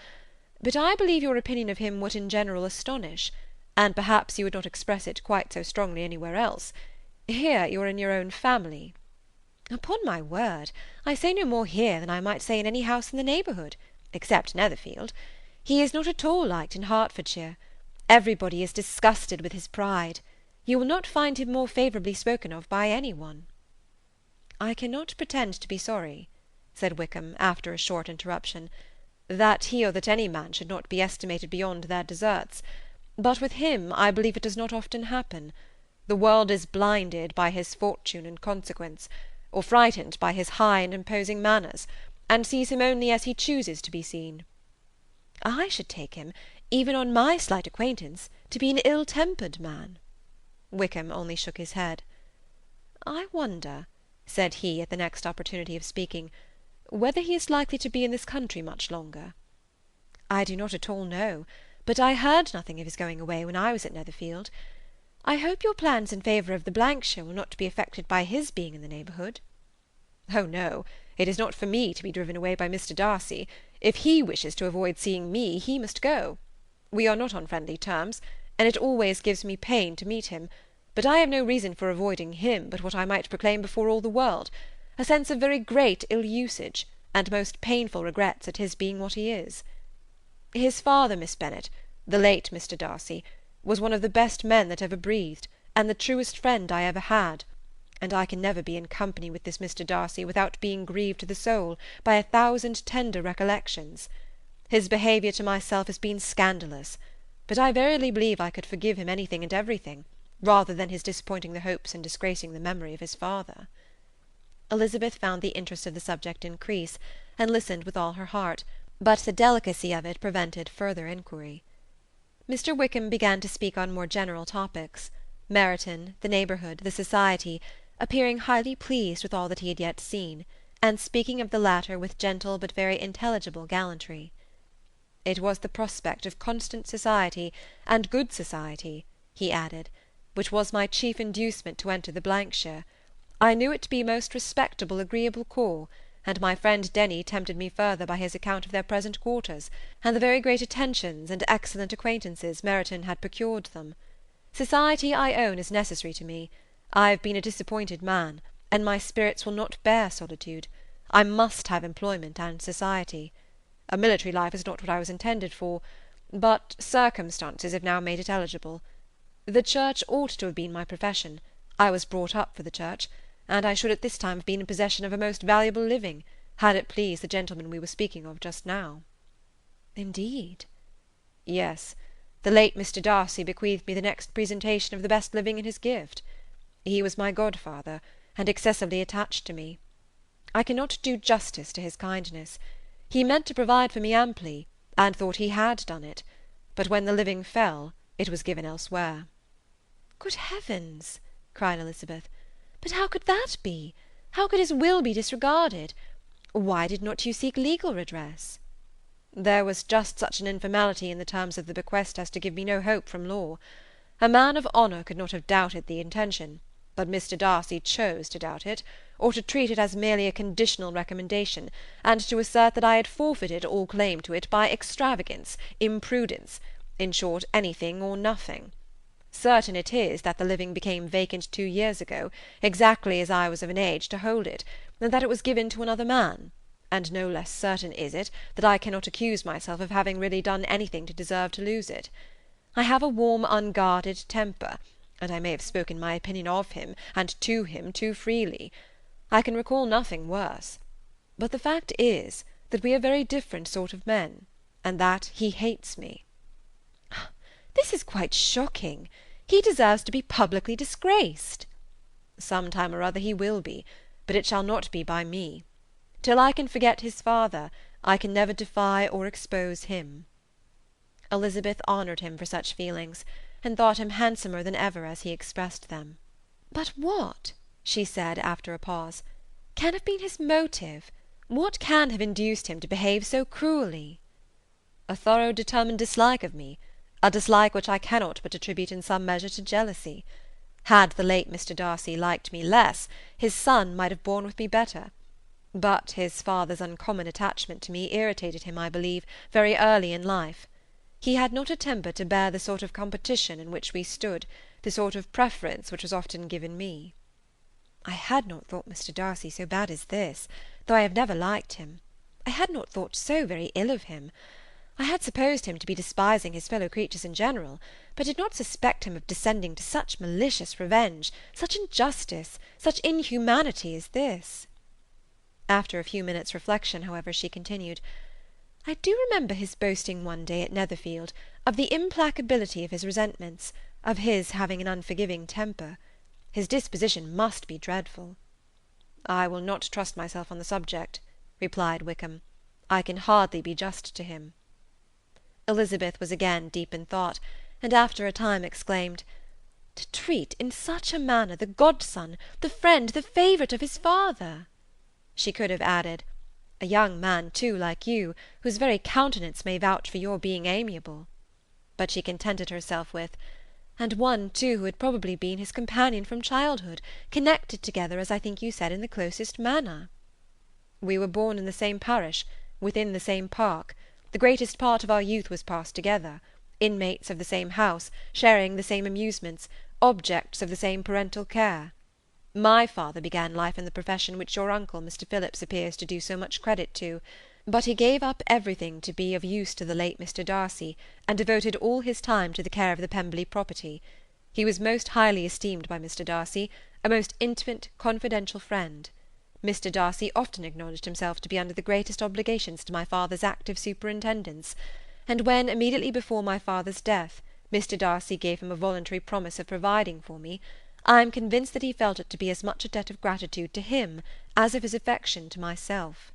But I believe your opinion of him would in general astonish, and perhaps you would not express it quite so strongly anywhere else. Here you are in your own family." "Upon my word, I say no more here than I might say in any house in the neighbourhood, except Netherfield. He is not at all liked in Hertfordshire. Everybody is disgusted with his pride. You will not find him more favourably spoken of by any one." "I cannot pretend to be sorry," said Wickham, after a short interruption, "that he or that any man should not be estimated beyond their deserts. But with him I believe it does not often happen. The world is blinded by his fortune and consequence, or frightened by his high and imposing manners, and sees him only as he chooses to be seen." "I should take him, even on my slight acquaintance, to be an ill-tempered man." Wickham only shook his head. "I wonder," said he, at the next opportunity of speaking, "whether he is likely to be in this country much longer?" "I do not at all know, but I heard nothing of his going away when I was at Netherfield. I hope your plans in favour of the Blankshire will not be affected by his being in the neighbourhood." "Oh no, it is not for me to be driven away by Mr. Darcy. If he wishes to avoid seeing me, he must go. We are not on friendly terms, and it always gives me pain to meet him, but I have no reason for avoiding him but what I might proclaim before all the world, a sense of very great ill-usage, and most painful regrets at his being what he is. His father, Miss Bennet, the late Mr. Darcy, was one of the best men that ever breathed, and the truest friend I ever had, and I can never be in company with this Mr. Darcy without being grieved to the soul by 1,000 tender recollections. His behaviour to myself has been scandalous, but I verily believe I could forgive him anything and everything, rather than his disappointing the hopes and disgracing the memory of his father." Elizabeth found the interest of the subject increase, and listened with all her heart, but the delicacy of it prevented further inquiry. Mr. Wickham began to speak on more general topics, Meryton, the neighbourhood, the society, appearing highly pleased with all that he had yet seen, and speaking of the latter with gentle but very intelligible gallantry. "It was the prospect of constant society, and good society," he added, "which was my chief inducement to enter the Blankshire. I knew it to be a most respectable, agreeable corps, and my friend Denny tempted me further by his account of their present quarters, and the very great attentions and excellent acquaintances Meryton had procured them. Society, I own, is necessary to me. I have been a disappointed man, and my spirits will not bear solitude. I must have employment and society. A military life is not what I was intended for, but circumstances have now made it eligible. The church ought to have been my profession. I was brought up for the church, and I should at this time have been in possession of a most valuable living, had it pleased the gentleman we were speaking of just now." "Indeed?" "Yes. The late Mr. Darcy bequeathed me the next presentation of the best living in his gift. He was my godfather, and excessively attached to me. I cannot do justice to his kindness. He meant to provide for me amply, and thought he had done it, but when the living fell, it was given elsewhere." "Good heavens!" cried Elizabeth. "But how could that be? How could his will be disregarded? Why did not you seek legal redress?" "There was just such an informality in the terms of the bequest as to give me no hope from law. A man of honour could not have doubted the intention, but Mr. Darcy chose to doubt it, or to treat it as merely a conditional recommendation, and to assert that I had forfeited all claim to it by extravagance, imprudence, in short, anything or nothing. Certain it is that the living became vacant 2 years ago, exactly as I was of an age to hold it, and that it was given to another man, and no less certain is it that I cannot accuse myself of having really done anything to deserve to lose it. I have a warm, unguarded temper, and I may have spoken my opinion of him and to him too freely. I can recall nothing worse. But the fact is that we are very different sort of men, and that he hates me." "This is quite shocking. He deserves to be publicly disgraced." "Some time or other he will be, but it shall not be by me. Till I can forget his father, I can never defy or expose him." Elizabeth honoured him for such feelings, and thought him handsomer than ever as he expressed them. "But what," she said after a pause, "can have been his motive? What can have induced him to behave so cruelly?" "A thorough determined dislike of me, a dislike which I cannot but attribute in some measure to jealousy. Had the late Mr. Darcy liked me less, his son might have borne with me better. But his father's uncommon attachment to me irritated him, I believe, very early in life. He had not a temper to bear the sort of competition in which we stood, the sort of preference which was often given me." "I had not thought Mr. Darcy so bad as this, though I have never liked him. I had not thought so very ill of him. I had supposed him to be despising his fellow creatures in general, but did not suspect him of descending to such malicious revenge, such injustice, such inhumanity as this." After a few minutes' reflection, however, she continued, "I do remember his boasting one day at Netherfield of the implacability of his resentments, of his having an unforgiving temper. His disposition must be dreadful." "I will not trust myself on the subject," replied Wickham. "I can hardly be just to him." Elizabeth was again deep in thought, and after a time exclaimed, "To treat in such a manner the godson, the friend, the favourite of his father!" She could have added, "A young man, too, like you, whose very countenance may vouch for your being amiable." But she contented herself with, "And one, too, who had probably been his companion from childhood, connected together, as I think you said, in the closest manner." "We were born in the same parish, within the same park. The greatest part of our youth was passed together, inmates of the same house, sharing the same amusements, objects of the same parental care. My father began life in the profession which your uncle, Mr. Phillips, appears to do so much credit to, but he gave up everything to be of use to the late Mr. Darcy, and devoted all his time to the care of the Pemberley property. He was most highly esteemed by Mr. Darcy, a most intimate, confidential friend. Mr. Darcy often acknowledged himself to be under the greatest obligations to my father's active superintendence, and when, immediately before my father's death, Mr. Darcy gave him a voluntary promise of providing for me, I am convinced that he felt it to be as much a debt of gratitude to him as of his affection to myself."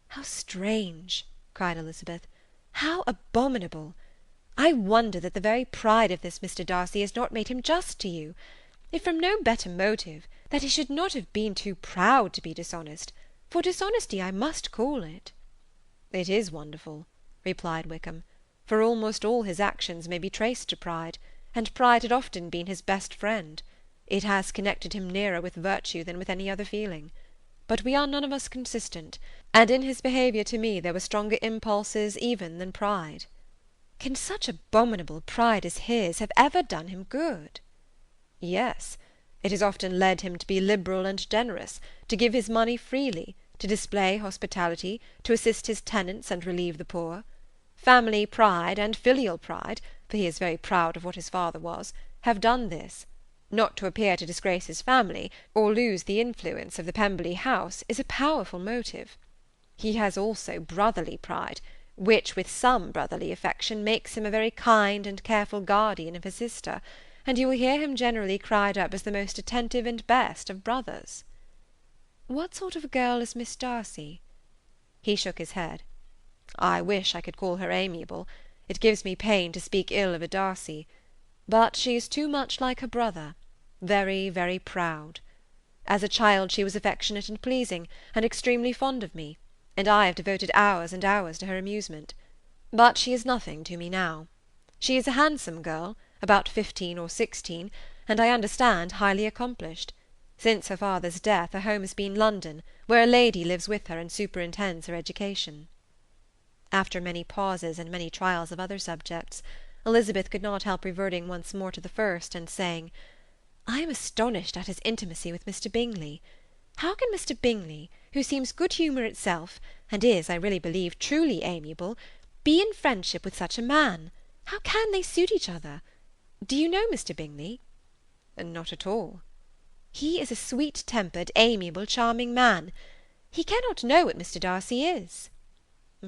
"How strange!" cried Elizabeth. "How abominable! I wonder that the very pride of this Mr. Darcy has not made him just to you. If from no better motive, that he should not have been too proud to be dishonest, for dishonesty I must call it." "It is wonderful," replied Wickham, "for almost all his actions may be traced to pride, and pride had often been his best friend. It has connected him nearer with virtue than with any other feeling. But we are none of us consistent, and in his behaviour to me there were stronger impulses even than pride." "Can such abominable pride as his have ever done him good?" "Yes. It has often led him to be liberal and generous, to give his money freely, to display hospitality, to assist his tenants and relieve the poor. Family pride and filial pride, for he is very proud of what his father was, have done this. Not to appear to disgrace his family, or lose the influence of the Pemberley house, is a powerful motive. He has also brotherly pride, which with some brotherly affection makes him a very kind and careful guardian of his sister, and you will hear him generally cried up as the most attentive and best of brothers." "What sort of a girl is Miss Darcy?" He shook his head. "I wish I could call her amiable. It gives me pain to speak ill of a Darcy. But she is too much like her brother, very, very proud. As a child she was affectionate and pleasing, and extremely fond of me, and I have devoted hours and hours to her amusement. But she is nothing to me now. She is a handsome girl, about 15 or 16, and I understand highly accomplished. Since her father's death her home has been London, where a lady lives with her and superintends her education." After many pauses and many trials of other subjects, Elizabeth could not help reverting once more to the first, and saying, "I am astonished at his intimacy with Mr. Bingley. How can Mr. Bingley, who seems good humour itself, and is, I really believe, truly amiable, be in friendship with such a man? How can they suit each other? Do you know Mr. Bingley?" "Not at all." "He is a sweet-tempered, amiable, charming man. He cannot know what Mr. Darcy is."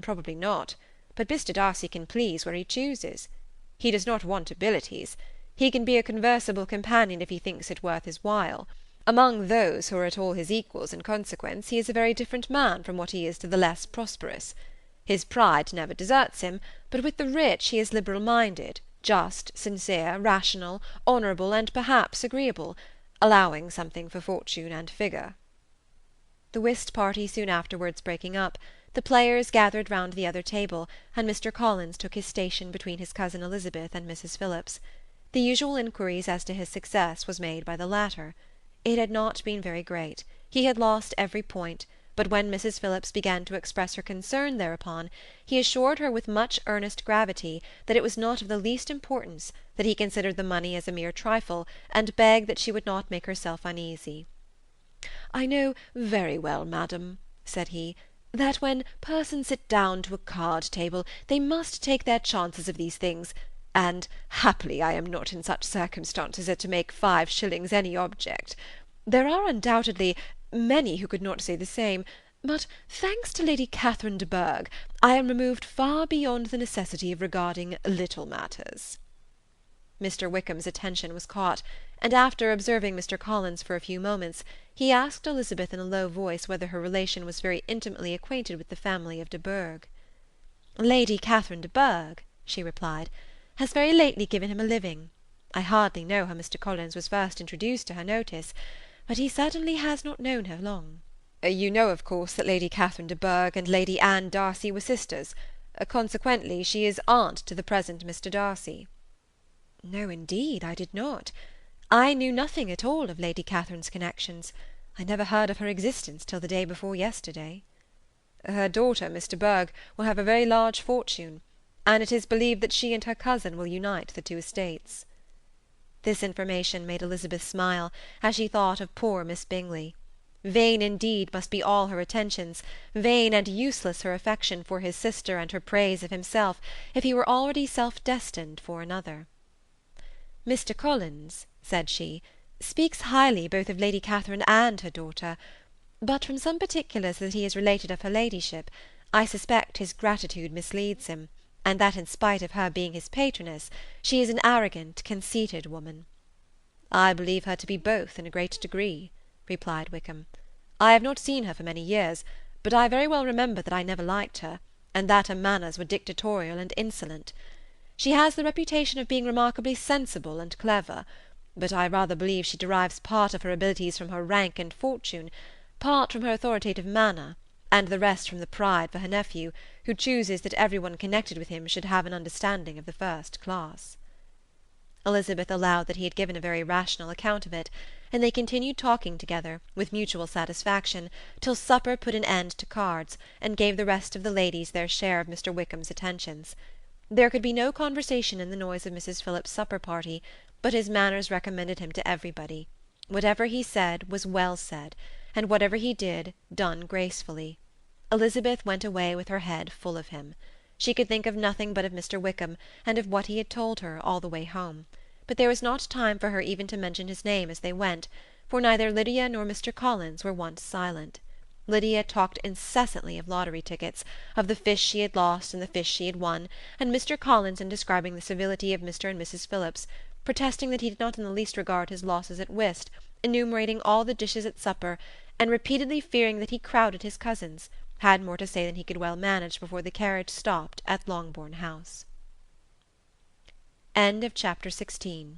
"Probably not, but Mr. Darcy can please where he chooses. He does not want abilities. He can be a conversable companion if he thinks it worth his while. Among those who are at all his equals in consequence, he is a very different man from what he is to the less prosperous. His pride never deserts him, but with the rich he is liberal-minded, just, sincere, rational, honourable, and perhaps agreeable, allowing something for fortune and figure. The whist party soon afterwards breaking up, the players gathered round the other table, and Mr. Collins took his station between his cousin Elizabeth and Mrs. Phillips. The usual inquiries as to his success was made by the latter. It had not been very great. He had lost every point, but when Mrs. Phillips began to express her concern thereupon, he assured her with much earnest gravity that it was not of the least importance, that he considered the money as a mere trifle, and begged that she would not make herself uneasy. "I know very well, madam," said he, "that when persons sit down to a card-table they must take their chances of these things, and happily I am not in such circumstances as to make 5 shillings any object. There are undoubtedly many who could not say the same, but, thanks to Lady Catherine de Bourgh, I am removed far beyond the necessity of regarding little matters." Mr. Wickham's attention was caught, and after observing Mr. Collins for a few moments, he asked Elizabeth in a low voice whether her relation was very intimately acquainted with the family of de Bourgh. "Lady Catherine de Bourgh," she replied, "has very lately given him a living. I hardly know how Mr. Collins was first introduced to her notice, but he certainly has not known her long." "You know, of course, that Lady Catherine de Bourgh and Lady Anne Darcy were sisters. Consequently, she is aunt to the present Mr. Darcy." "No, indeed, I did not. I knew nothing at all of Lady Catherine's connections. I never heard of her existence till the day before yesterday." "Her daughter, Miss de Bourgh, will have a very large fortune, and it is believed that she and her cousin will unite the 2 estates." This information made Elizabeth smile, as she thought of poor Miss Bingley. Vain indeed must be all her attentions, vain and useless her affection for his sister and her praise of himself, if he were already self-destined for another. "Mr. Collins," said she, "speaks highly both of Lady Catherine and her daughter, but from some particulars that he has related of her ladyship, I suspect his gratitude misleads him, and that in spite of her being his patroness, she is an arrogant, conceited woman." "I believe her to be both in a great degree," replied Wickham. "I have not seen her for many years, but I very well remember that I never liked her, and that her manners were dictatorial and insolent. She has the reputation of being remarkably sensible and clever, but I rather believe she derives part of her abilities from her rank and fortune, part from her authoritative manner, and the rest from the pride for her nephew, who chooses that every one connected with him should have an understanding of the first class." Elizabeth allowed that he had given a very rational account of it, and they continued talking together, with mutual satisfaction, till supper put an end to cards, and gave the rest of the ladies their share of Mr. Wickham's attentions. There could be no conversation in the noise of Mrs. Phillips's supper-party, but his manners recommended him to everybody. Whatever he said was well said, and whatever he did, done gracefully. Elizabeth went away with her head full of him. She could think of nothing but of Mr. Wickham, and of what he had told her, all the way home. But there was not time for her even to mention his name as they went, for neither Lydia nor Mr. Collins were once silent. Lydia talked incessantly of lottery tickets, of the fish she had lost and the fish she had won, and Mr. Collins in describing the civility of Mr. and Mrs. Phillips, protesting that he did not in the least regard his losses at whist, enumerating all the dishes at supper, and repeatedly fearing that he crowded his cousins, had more to say than he could well manage before the carriage stopped at Longbourn House. Chapter 17.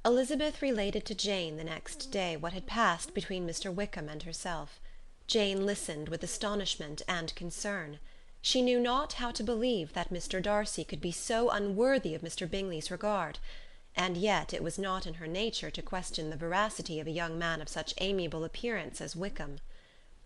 Elizabeth related to Jane the next day what had passed between Mr. Wickham and herself. Jane listened with astonishment and concern. She knew not how to believe that Mr. Darcy could be so unworthy of Mr. Bingley's regard, and yet it was not in her nature to question the veracity of a young man of such amiable appearance as Wickham.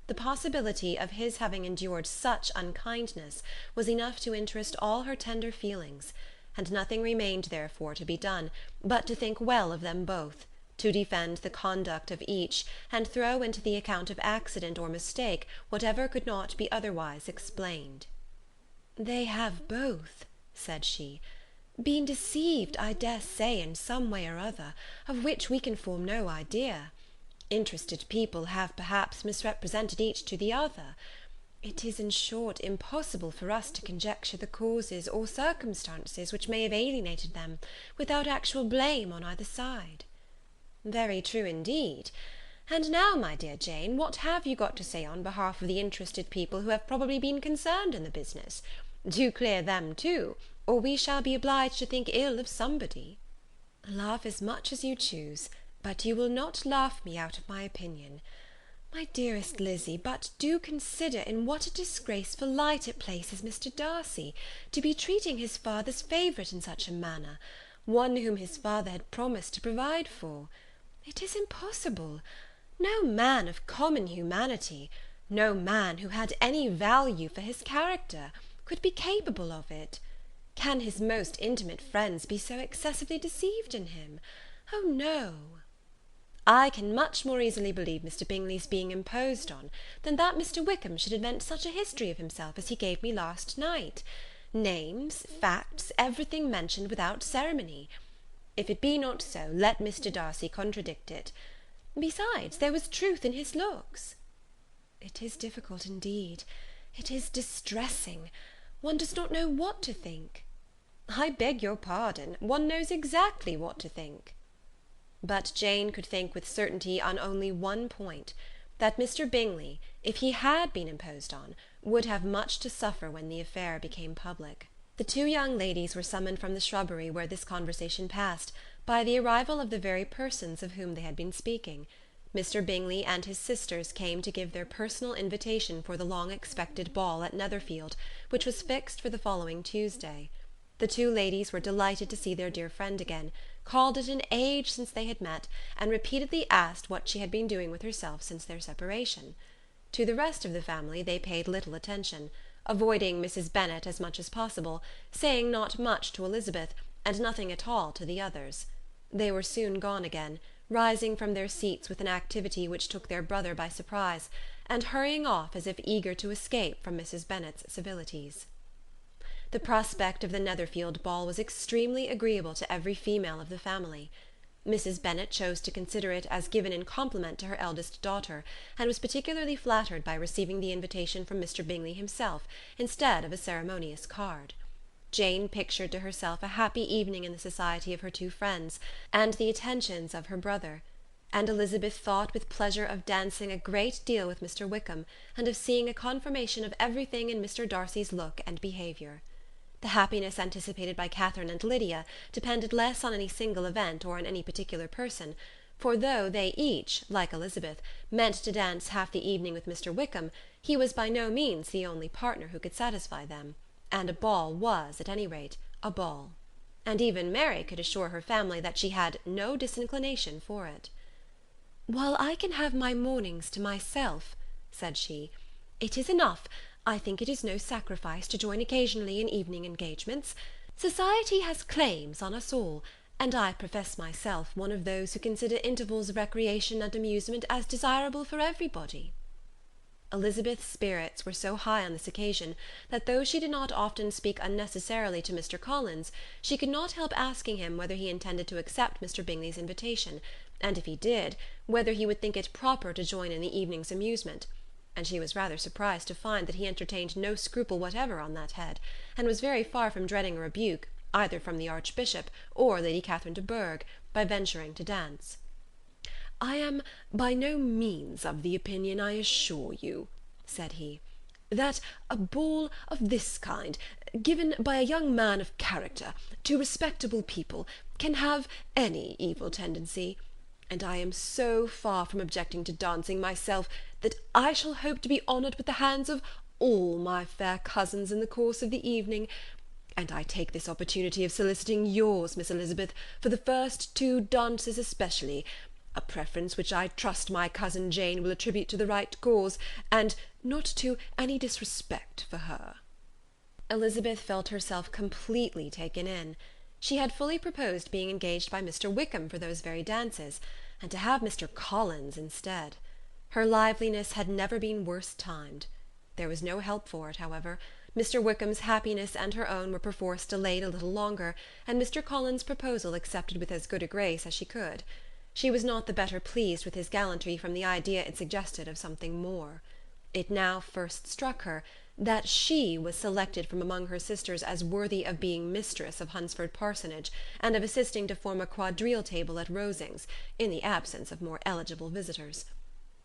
The possibility of his having endured such unkindness was enough to interest all her tender feelings, and nothing remained therefore to be done but to think well of them both, to defend the conduct of each, and throw into the account of accident or mistake whatever could not be otherwise explained. "They have both," said she, "been deceived, I dare say, in some way or other, of which we can form no idea. Interested people have perhaps misrepresented each to the other. It is, in short, impossible for us to conjecture the causes or circumstances which may have alienated them, without actual blame on either side." "Very true indeed. And now, my dear Jane, what have you got to say on behalf of the interested people who have probably been concerned in the business? Do clear them too, or we shall be obliged to think ill of somebody." "Laugh as much as you choose, but you will not laugh me out of my opinion. My dearest Lizzy, but do consider in what a disgraceful light it places Mr. Darcy, to be treating his father's favourite in such a manner, one whom his father had promised to provide for. It is impossible. No man of common humanity, no man who had any value for his character, could be capable of it. Can his most intimate friends be so excessively deceived in him? Oh, no! I can much more easily believe Mr. Bingley's being imposed on, than that Mr. Wickham should invent such a history of himself as he gave me last night. Names, facts, everything mentioned without ceremony. If it be not so, let Mr. Darcy contradict it. Besides, there was truth in his looks." "It is difficult indeed. It is distressing. One does not know what to think." "I beg your pardon. One knows exactly what to think." But Jane could think with certainty on only one point, that Mr. Bingley, if he had been imposed on, would have much to suffer when the affair became public. The two young ladies were summoned from the shrubbery where this conversation passed, by the arrival of the very persons of whom they had been speaking. Mr. Bingley and his sisters came to give their personal invitation for the long-expected ball at Netherfield, which was fixed for the following Tuesday. The two ladies were delighted to see their dear friend again, called it an age since they had met, and repeatedly asked what she had been doing with herself since their separation. To the rest of the family they paid little attention, avoiding Mrs. Bennet as much as possible, saying not much to Elizabeth, and nothing at all to the others. They were soon gone again, rising from their seats with an activity which took their brother by surprise, and hurrying off as if eager to escape from Mrs. Bennet's civilities. The prospect of the Netherfield ball was extremely agreeable to every female of the family. Mrs. Bennet chose to consider it as given in compliment to her eldest daughter, and was particularly flattered by receiving the invitation from Mr. Bingley himself, instead of a ceremonious card. Jane pictured to herself a happy evening in the society of her two friends, and the attentions of her brother; and Elizabeth thought with pleasure of dancing a great deal with Mr. Wickham, and of seeing a confirmation of everything in Mr. Darcy's look and behaviour. The happiness anticipated by Catherine and Lydia depended less on any single event or on any particular person, for though they each, like Elizabeth, meant to dance half the evening with Mr. Wickham, he was by no means the only partner who could satisfy them, and a ball was, at any rate, a ball. And even Mary could assure her family that she had no disinclination for it. "While I can have my mornings to myself," said she, "it is enough. I think it is no sacrifice to join occasionally in evening engagements. Society has claims on us all, and I profess myself one of those who consider intervals of recreation and amusement as desirable for everybody." Elizabeth's spirits were so high on this occasion, that though she did not often speak unnecessarily to Mr. Collins, she could not help asking him whether he intended to accept Mr. Bingley's invitation, and if he did, whether he would think it proper to join in the evening's amusement; and she was rather surprised to find that he entertained no scruple whatever on that head, and was very far from dreading a rebuke, either from the Archbishop or Lady Catherine de Bourgh, by venturing to dance. "I am by no means of the opinion, I assure you," said he, "that a ball of this kind, given by a young man of character, to respectable people, can have any evil tendency; and I am so far from objecting to dancing myself, that I shall hope to be honoured with the hands of all my fair cousins in the course of the evening, and I take this opportunity of soliciting yours, Miss Elizabeth, for the first two dances especially, a preference which I trust my cousin Jane will attribute to the right cause, and not to any disrespect for her." Elizabeth felt herself completely taken in. She had fully proposed being engaged by Mr. Wickham for those very dances, and to have Mr. Collins instead. Her liveliness had never been worse timed. There was no help for it, however. Mr. Wickham's happiness and her own were perforce delayed a little longer, and Mr. Collins' proposal accepted with as good a grace as she could. She was not the better pleased with his gallantry from the idea it suggested of something more. It now first struck her that she was selected from among her sisters as worthy of being mistress of Hunsford Parsonage, and of assisting to form a quadrille table at Rosings, in the absence of more eligible visitors.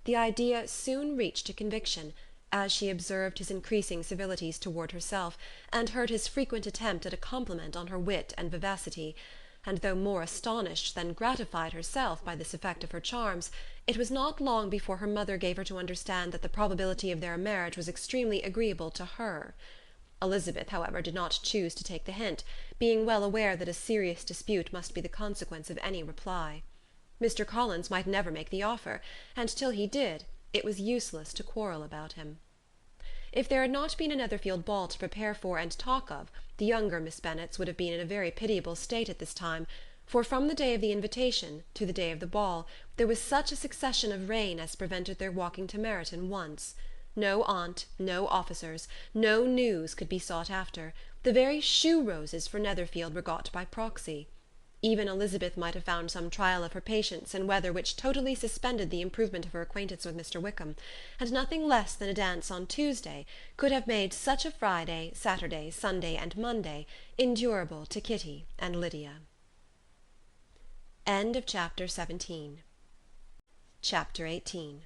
The idea soon reached a conviction, as she observed his increasing civilities toward herself, and heard his frequent attempt at a compliment on her wit and vivacity; and though more astonished than gratified herself by this effect of her charms, it was not long before her mother gave her to understand that the probability of their marriage was extremely agreeable to her. Elizabeth, however, did not choose to take the hint, being well aware that a serious dispute must be the consequence of any reply. Mr. Collins might never make the offer, and till he did, it was useless to quarrel about him. If there had not been a Netherfield ball to prepare for and talk of, the younger Miss Bennets would have been in a very pitiable state at this time, for from the day of the invitation to the day of the ball there was such a succession of rain as prevented their walking to Meryton once. No aunt, no officers, no news could be sought after; the very shoe-roses for Netherfield were got by proxy. Even Elizabeth might have found some trial of her patience in weather which totally suspended the improvement of her acquaintance with Mr. Wickham, and nothing less than a dance on Tuesday could have made such a Friday, Saturday, Sunday, and Monday endurable to Kitty and Lydia. Chapter 18.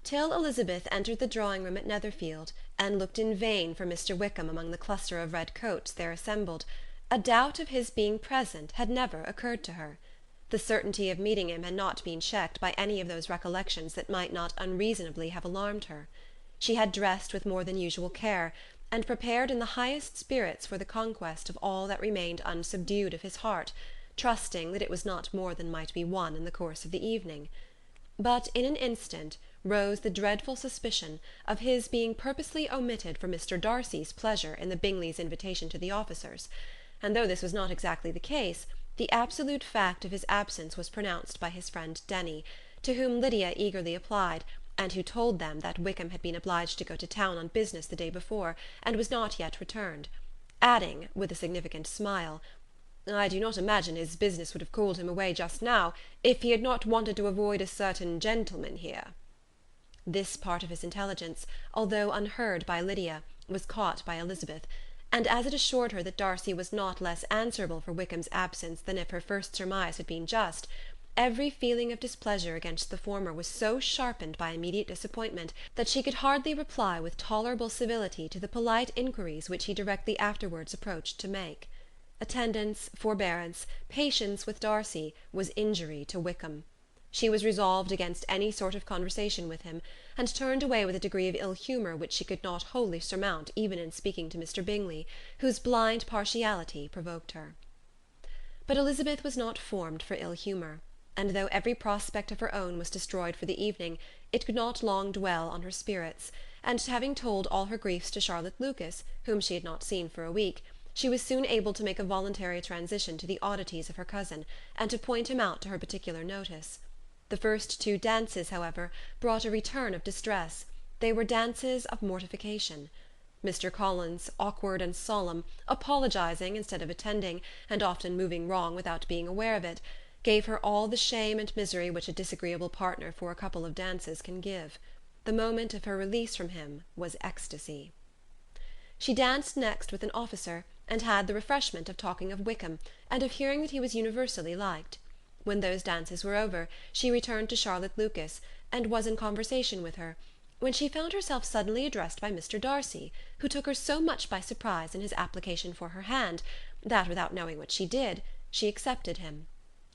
Till Elizabeth entered the drawing-room at Netherfield, and looked in vain for Mr. Wickham among the cluster of red coats there assembled, a doubt of his being present had never occurred to her. The certainty of meeting him had not been checked by any of those recollections that might not unreasonably have alarmed her. She had dressed with more than usual care, and prepared in the highest spirits for the conquest of all that remained unsubdued of his heart, trusting that it was not more than might be won in the course of the evening. But in an instant rose the dreadful suspicion of his being purposely omitted for Mr. Darcy's pleasure in the Bingleys' invitation to the officers; and though this was not exactly the case, the absolute fact of his absence was pronounced by his friend Denny, to whom Lydia eagerly applied, and who told them that Wickham had been obliged to go to town on business the day before, and was not yet returned; adding, with a significant smile, "I do not imagine his business would have called him away just now, if he had not wanted to avoid a certain gentleman here." This part of his intelligence, although unheard by Lydia, was caught by Elizabeth; and as it assured her that Darcy was not less answerable for Wickham's absence than if her first surmise had been just, every feeling of displeasure against the former was so sharpened by immediate disappointment that she could hardly reply with tolerable civility to the polite inquiries which he directly afterwards approached to make. Attendance, forbearance, patience with Darcy, was injury to Wickham. She was resolved against any sort of conversation with him, and turned away with a degree of ill humour which she could not wholly surmount even in speaking to Mr. Bingley, whose blind partiality provoked her. But Elizabeth was not formed for ill humour, and though every prospect of her own was destroyed for the evening, it could not long dwell on her spirits, and having told all her griefs to Charlotte Lucas, whom she had not seen for a week, she was soon able to make a voluntary transition to the oddities of her cousin, and to point him out to her particular notice. The first 2 dances, however, brought a return of distress; they were dances of mortification. Mr. Collins, awkward and solemn, apologizing instead of attending, and often moving wrong without being aware of it, gave her all the shame and misery which a disagreeable partner for a couple of dances can give. The moment of her release from him was ecstasy. She danced next with an officer, and had the refreshment of talking of Wickham, and of hearing that he was universally liked. When those dances were over, she returned to Charlotte Lucas, and was in conversation with her, when she found herself suddenly addressed by Mr. Darcy, who took her so much by surprise in his application for her hand, that, without knowing what she did, she accepted him.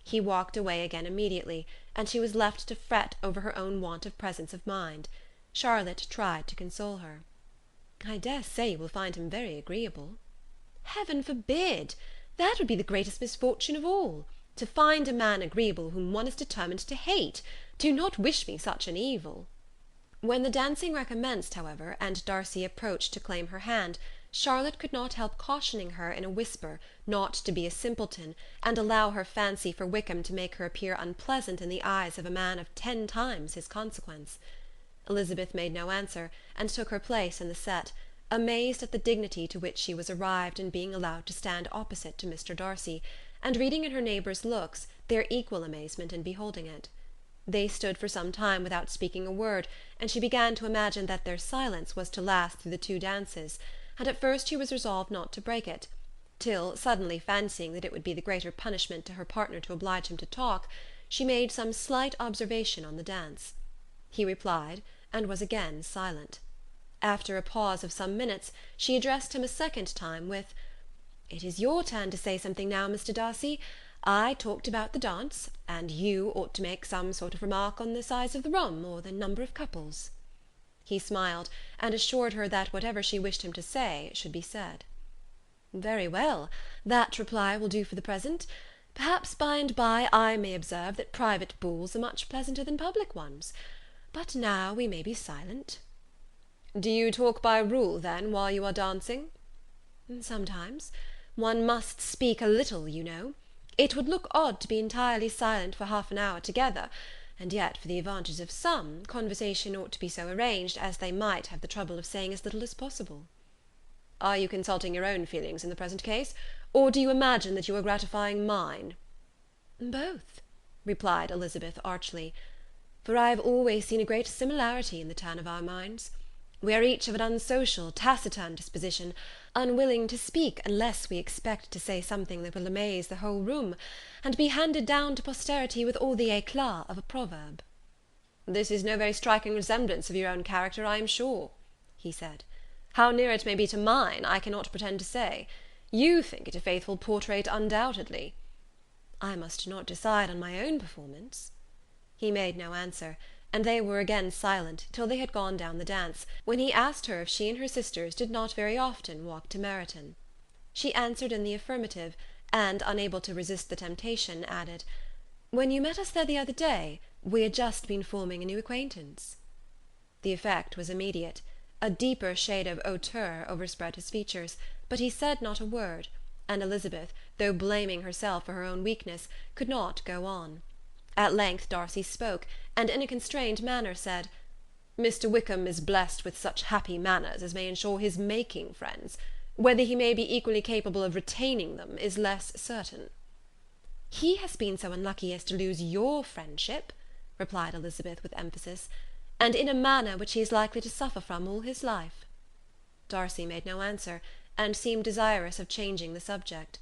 He walked away again immediately, and she was left to fret over her own want of presence of mind. Charlotte tried to console her. "I dare say you will find him very agreeable." "Heaven forbid! That would be the greatest misfortune of all. To find a man agreeable whom one is determined to hate. Do not wish me such an evil." When the dancing recommenced, however, and Darcy approached to claim her hand, Charlotte could not help cautioning her in a whisper not to be a simpleton, and allow her fancy for Wickham to make her appear unpleasant in the eyes of a man of 10 times his consequence. Elizabeth made no answer, and took her place in the set, amazed at the dignity to which she was arrived in being allowed to stand opposite to Mr. Darcy, and reading in her neighbours' looks their equal amazement in beholding it. They stood for some time without speaking a word, and she began to imagine that their silence was to last through the 2 dances, and at first she was resolved not to break it, till, suddenly fancying that it would be the greater punishment to her partner to oblige him to talk, she made some slight observation on the dance. He replied, and was again silent. After a pause of some minutes, she addressed him a second time with, "It is your turn to say something now, Mr. Darcy. I talked about the dance, and you ought to make some sort of remark on the size of the room, or the number of couples." He smiled, and assured her that whatever she wished him to say should be said. "Very well, that reply will do for the present. Perhaps by and by I may observe that private balls are much pleasanter than public ones. But now we may be silent." "Do you talk by rule, then, while you are dancing?" "Sometimes. One must speak a little, you know. It would look odd to be entirely silent for half an hour together, and yet, for the advantage of some, conversation ought to be so arranged as they might have the trouble of saying as little as possible." "Are you consulting your own feelings in the present case, or do you imagine that you are gratifying mine?" "Both," replied Elizabeth archly, "for I have always seen a great similarity in the turn of our minds. We are each of an unsocial, taciturn disposition, unwilling to speak unless we expect to say something that will amaze the whole room, and be handed down to posterity with all the éclat of a proverb." "This is no very striking resemblance of your own character, I am sure," he said. "How near it may be to mine, I cannot pretend to say. You think it a faithful portrait, undoubtedly." "I must not decide on my own performance." He made no answer, and they were again silent till they had gone down the dance, when he asked her if she and her sisters did not very often walk to Meryton. She answered in the affirmative, and, unable to resist the temptation, added, "When you met us there the other day, we had just been forming a new acquaintance." The effect was immediate. A deeper shade of hauteur overspread his features, but he said not a word, and Elizabeth, though blaming herself for her own weakness, could not go on. At length Darcy spoke, and in a constrained manner said, "Mr. Wickham is blessed with such happy manners as may ensure his making friends. Whether he may be equally capable of retaining them is less certain." "He has been so unlucky as to lose your friendship," replied Elizabeth with emphasis, "and in a manner which he is likely to suffer from all his life." Darcy made no answer, and seemed desirous of changing the subject.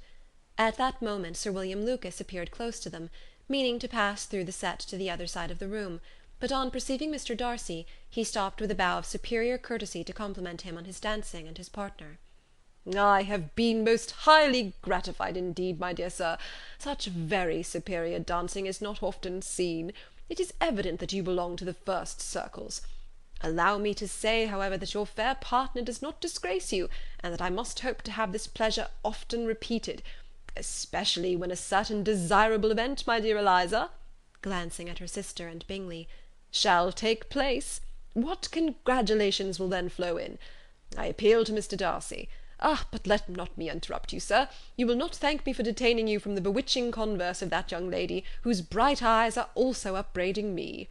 At that moment Sir William Lucas appeared close to them, meaning to pass through the set to the other side of the room, but on perceiving Mr. Darcy, he stopped with a bow of superior courtesy to compliment him on his dancing and his partner. "I have been most highly gratified indeed, my dear sir. Such very superior dancing is not often seen. It is evident that you belong to the first circles. Allow me to say, however, that your fair partner does not disgrace you, and that I must hope to have this pleasure often repeated, especially when a certain desirable event, my dear Eliza," glancing at her sister and Bingley, "shall take place. What congratulations will then flow in! I appeal to Mr. Darcy. But let not me interrupt you, sir. You will not thank me for detaining you from the bewitching converse of that young lady, whose bright eyes are also upbraiding me."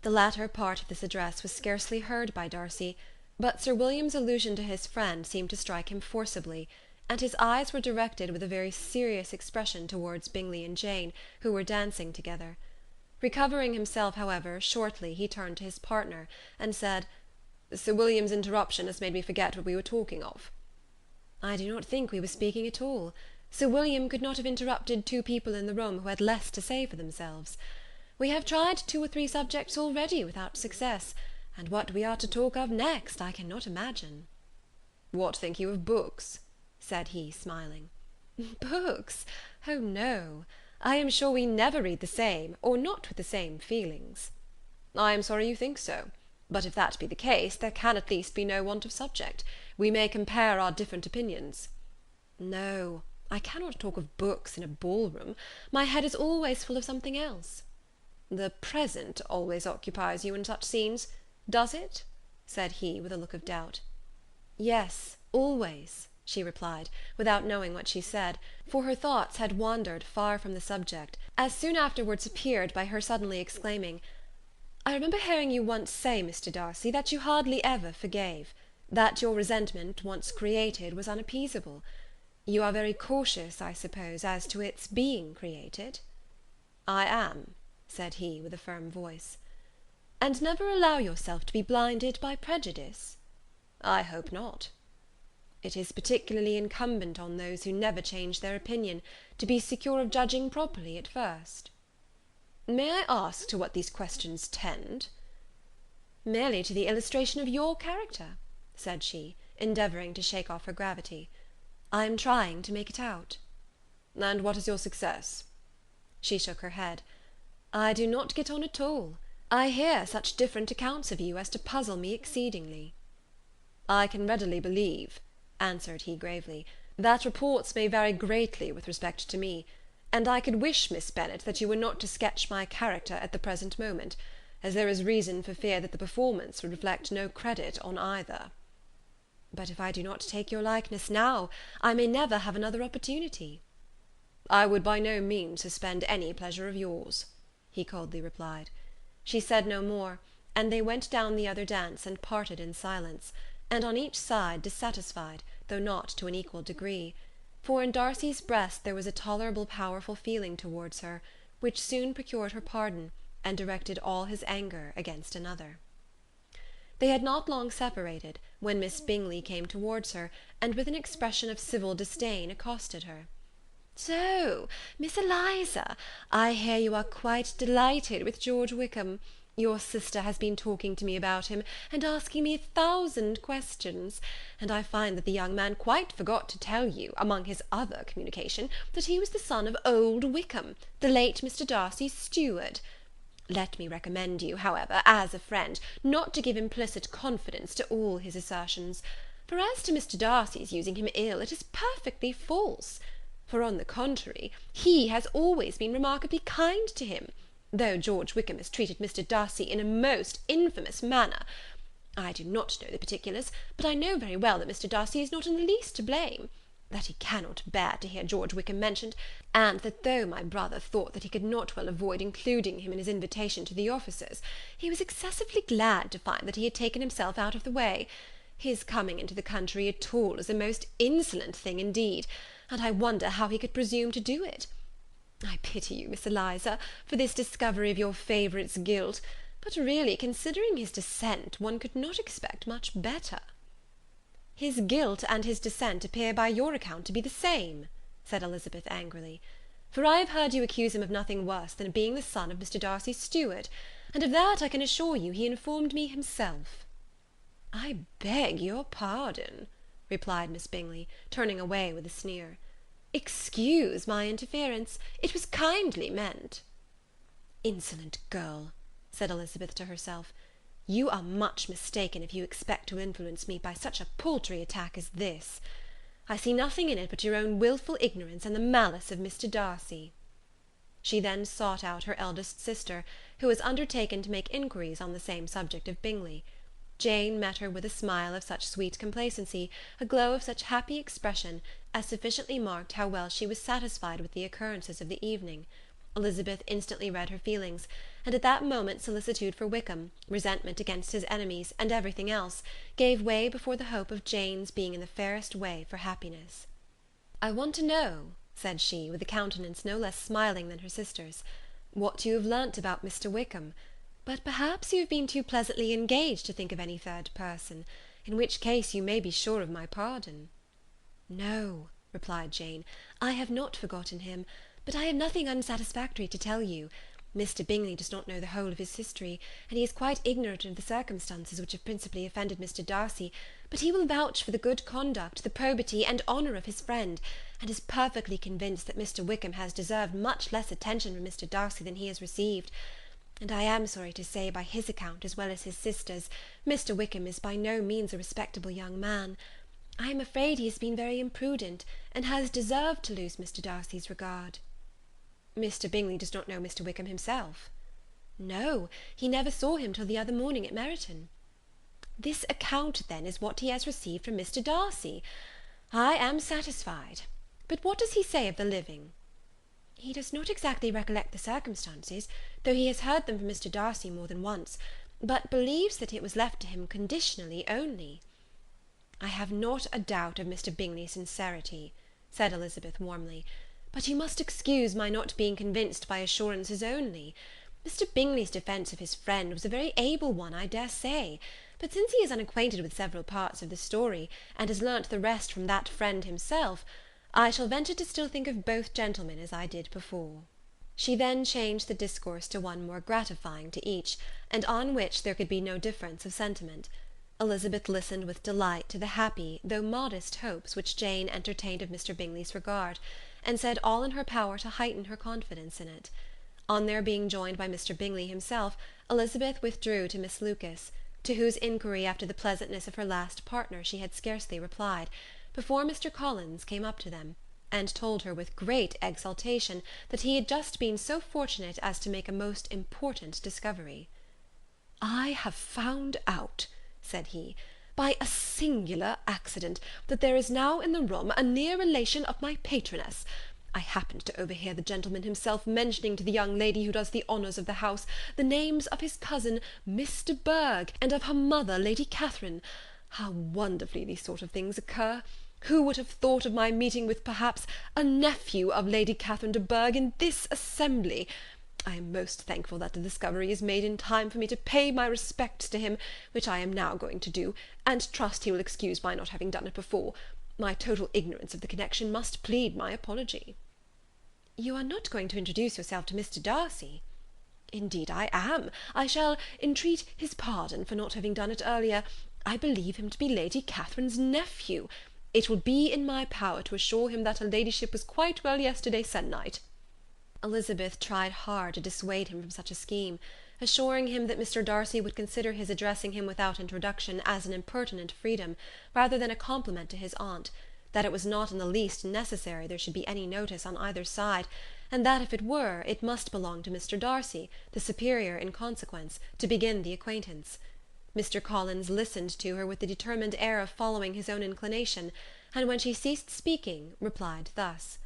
The latter part of this address was scarcely heard by Darcy, but Sir William's allusion to his friend seemed to strike him forcibly, and his eyes were directed with a very serious expression towards Bingley and Jane, who were dancing together. Recovering himself, however, shortly, he turned to his partner, and said, "Sir William's interruption has made me forget what we were talking of." "I do not think we were speaking at all. Sir William could not have interrupted 2 people in the room who had less to say for themselves. We have tried 2 or 3 subjects already without success, and what we are to talk of next I cannot imagine." "What think you of books?" said he, smiling. "Books? Oh, no. I am sure we never read the same, or not with the same feelings." "I am sorry you think so. But if that be the case, there can at least be no want of subject. We may compare our different opinions." "No, I cannot talk of books in a ball-room. My head is always full of something else." "The present always occupies you in such scenes, does it?" said he, with a look of doubt. "Yes, always," she replied, without knowing what she said, for her thoughts had wandered far from the subject, as soon afterwards appeared by her suddenly exclaiming, "I remember hearing you once say, Mr. Darcy, that you hardly ever forgave; that your resentment, once created, was unappeasable. You are very cautious, I suppose, as to its being created?" "I am," said he, with a firm voice. "And never allow yourself to be blinded by prejudice?" "I hope not." "It is particularly incumbent on those who never change their opinion, to be secure of judging properly at first." "May I ask to what these questions tend?" "Merely to the illustration of your character," said she, endeavouring to shake off her gravity. "I am trying to make it out." "And what is your success?" She shook her head. "I do not get on at all. I hear such different accounts of you as to puzzle me exceedingly." "I can readily believe," answered he gravely, "that reports may vary greatly with respect to me, and I could wish, Miss Bennet, that you were not to sketch my character at the present moment, as there is reason for fear that the performance would reflect no credit on either." "But if I do not take your likeness now, I may never have another opportunity." "I would by no means suspend any pleasure of yours," he coldly replied. She said no more, and they went down the other dance and parted in silence, and on each side dissatisfied, though not to an equal degree; for in Darcy's breast there was a tolerable powerful feeling towards her, which soon procured her pardon, and directed all his anger against another. They had not long separated, when Miss Bingley came towards her, and with an expression of civil disdain accosted her. "So, Miss Eliza, I hear you are quite delighted with George Wickham. Your sister has been talking to me about him, and asking me 1,000 questions, and I find that the young man quite forgot to tell you, among his other communication, that he was the son of old Wickham, the late Mr. Darcy's steward. Let me recommend you, however, as a friend, not to give implicit confidence to all his assertions; for as to Mr. Darcy's using him ill, it is perfectly false; for, on the contrary, he has always been remarkably kind to him, though George Wickham has treated Mr. Darcy in a most infamous manner. I do not know the particulars, but I know very well that Mr. Darcy is not in the least to blame; that he cannot bear to hear George Wickham mentioned, and that though my brother thought that he could not well avoid including him in his invitation to the officers, he was excessively glad to find that he had taken himself out of the way. His coming into the country at all is a most insolent thing indeed, and I wonder how he could presume to do it. I pity you, Miss Eliza, for this discovery of your favourite's guilt, but really, considering his descent, one could not expect much better." "His guilt and his descent appear by your account to be the same," said Elizabeth angrily; "for I have heard you accuse him of nothing worse than of being the son of Mr. Darcy's steward, and of that I can assure you he informed me himself." "I beg your pardon," replied Miss Bingley, turning away with a sneer. "Excuse my interference, it was kindly meant." "Insolent girl," said Elizabeth to herself, "you are much mistaken if you expect to influence me by such a paltry attack as this. I see nothing in it but your own wilful ignorance and the malice of Mr. Darcy." She then sought out her eldest sister, who was undertaken to make inquiries on the same subject of Bingley. Jane met her with a smile of such sweet complacency, a glow of such happy expression, as sufficiently marked how well she was satisfied with the occurrences of the evening. Elizabeth instantly read her feelings, and at that moment solicitude for Wickham, resentment against his enemies, and everything else, gave way before the hope of Jane's being in the fairest way for happiness. "I want to know," said she, with a countenance no less smiling than her sister's, "what you have learnt about Mr. Wickham; but perhaps you have been too pleasantly engaged to think of any third person, in which case you may be sure of my pardon." "No," replied Jane, "I have not forgotten him, but I have nothing unsatisfactory to tell you. Mr. Bingley does not know the whole of his history, and he is quite ignorant of the circumstances which have principally offended Mr. Darcy, but he will vouch for the good conduct, the probity, and honour of his friend, and is perfectly convinced that Mr. Wickham has deserved much less attention from Mr. Darcy than he has received; and I am sorry to say, by his account, as well as his sister's, Mr. Wickham is by no means a respectable young man. I am afraid he has been very imprudent, and has deserved to lose Mr. Darcy's regard." "Mr. Bingley does not know Mr. Wickham himself?" "No, he never saw him till the other morning at Meryton." "This account, then, is what he has received from Mr. Darcy. I am satisfied. But what does he say of the living?" "He does not exactly recollect the circumstances, though he has heard them from Mr. Darcy more than once, but believes that it was left to him conditionally only." "I have not a doubt of Mr. Bingley's sincerity," said Elizabeth warmly, "but you must excuse my not being convinced by assurances only. Mr. Bingley's defence of his friend was a very able one, I dare say; but since he is unacquainted with several parts of the story, and has learnt the rest from that friend himself, I shall venture to still think of both gentlemen as I did before." She then changed the discourse to one more gratifying to each, and on which there could be no difference of sentiment. Elizabeth listened with delight to the happy, though modest hopes which Jane entertained of Mr. Bingley's regard, and said all in her power to heighten her confidence in it. On their being joined by Mr. Bingley himself, Elizabeth withdrew to Miss Lucas, to whose inquiry after the pleasantness of her last partner she had scarcely replied, before Mr. Collins came up to them, and told her with great exultation that he had just been so fortunate as to make a most important discovery. "I have found out," said he, "by a singular accident, that there is now in the room a near relation of my patroness. I happened to overhear the gentleman himself mentioning to the young lady who does the honours of the house the names of his cousin, Miss de Bourgh, and of her mother, Lady Catherine. How wonderfully these sort of things occur! Who would have thought of my meeting with, perhaps, a nephew of Lady Catherine de Bourgh in this assembly? I am most thankful that the discovery is made in time for me to pay my respects to him, which I am now going to do, and trust he will excuse my not having done it before. My total ignorance of the connection must plead my apology." "You are not going to introduce yourself to Mr. Darcy?" "Indeed I am. I shall entreat his pardon for not having done it earlier. I believe him to be Lady Catherine's nephew. It will be in my power to assure him that her ladyship was quite well yesterday se'nnight." Elizabeth tried hard to dissuade him from such a scheme, assuring him that Mr. Darcy would consider his addressing him without introduction as an impertinent freedom, rather than a compliment to his aunt; that it was not in the least necessary there should be any notice on either side, and that if it were, it must belong to Mr. Darcy, the superior in consequence, to begin the acquaintance. Mr. Collins listened to her with the determined air of following his own inclination, and when she ceased speaking, replied thus: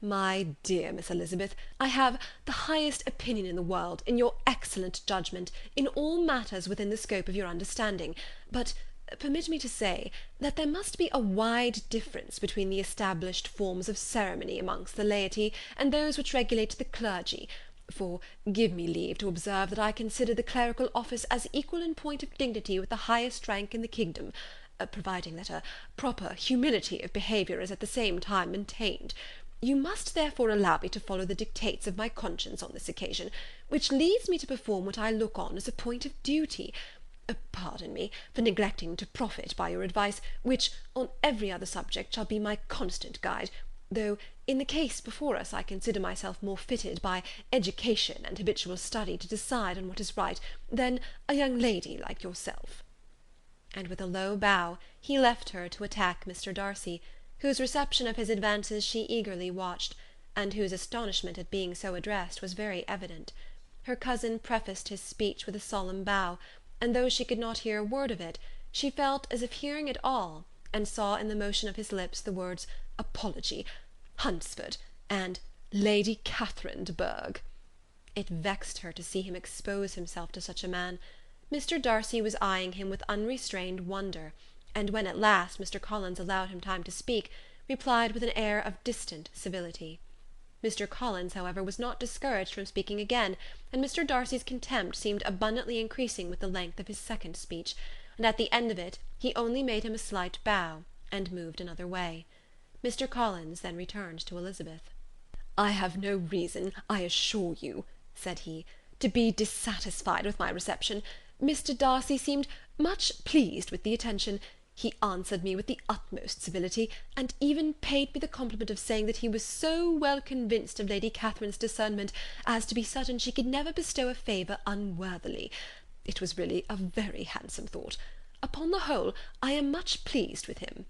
"My dear Miss Elizabeth, I have the highest opinion in the world, in your excellent judgment, in all matters within the scope of your understanding, but permit me to say, that there must be a wide difference between the established forms of ceremony amongst the laity, and those which regulate the clergy; for give me leave to observe that I consider the clerical office as equal in point of dignity with the highest rank in the kingdom, providing that a proper humility of behaviour is at the same time maintained. You must therefore allow me to follow the dictates of my conscience on this occasion, which leads me to perform what I look on as a point of duty. Pardon me for neglecting to profit by your advice, which, on every other subject, shall be my constant guide, though, in the case before us, I consider myself more fitted by education and habitual study to decide on what is right, than a young lady like yourself." And with a low bow, he left her to attack Mr. Darcy, whose reception of his advances she eagerly watched, and whose astonishment at being so addressed was very evident. Her cousin prefaced his speech with a solemn bow, and though she could not hear a word of it, she felt as if hearing it all, and saw in the motion of his lips the words apology, Hunsford, and Lady Catherine de Bourgh. It vexed her to see him expose himself to such a man. Mr. Darcy was eyeing him with unrestrained wonder, and when at last Mr. Collins allowed him time to speak, replied with an air of distant civility. Mr. Collins, however, was not discouraged from speaking again, and Mr. Darcy's contempt seemed abundantly increasing with the length of his second speech, and at the end of it he only made him a slight bow, and moved another way. Mr. Collins then returned to Elizabeth. "I have no reason, I assure you," said he, "to be dissatisfied with my reception. Mr. Darcy seemed much pleased with the attention. He answered me with the utmost civility, and even paid me the compliment of saying that he was so well convinced of Lady Catherine's discernment as to be certain she could never bestow a favour unworthily. It was really a very handsome thought. Upon the whole, I am much pleased with him."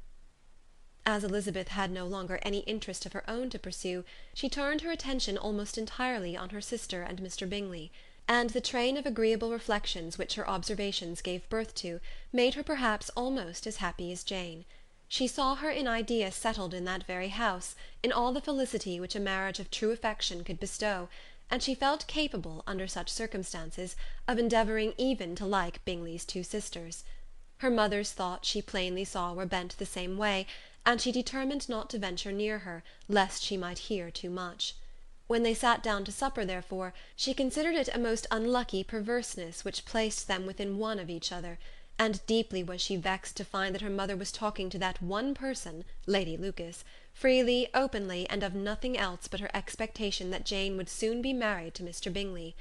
As Elizabeth had no longer any interest of her own to pursue, she turned her attention almost entirely on her sister and Mr. Bingley, and the train of agreeable reflections which her observations gave birth to made her perhaps almost as happy as Jane. She saw her in idea settled in that very house, in all the felicity which a marriage of true affection could bestow, and she felt capable, under such circumstances, of endeavouring even to like Bingley's two sisters. Her mother's thoughts she plainly saw were bent the same way, and she determined not to venture near her, lest she might hear too much. When they sat down to supper, therefore, she considered it a most unlucky perverseness which placed them within one of each other, and deeply was she vexed to find that her mother was talking to that one person, Lady Lucas, freely, openly, and of nothing else but her expectation that Jane would soon be married to Mr. Bingley.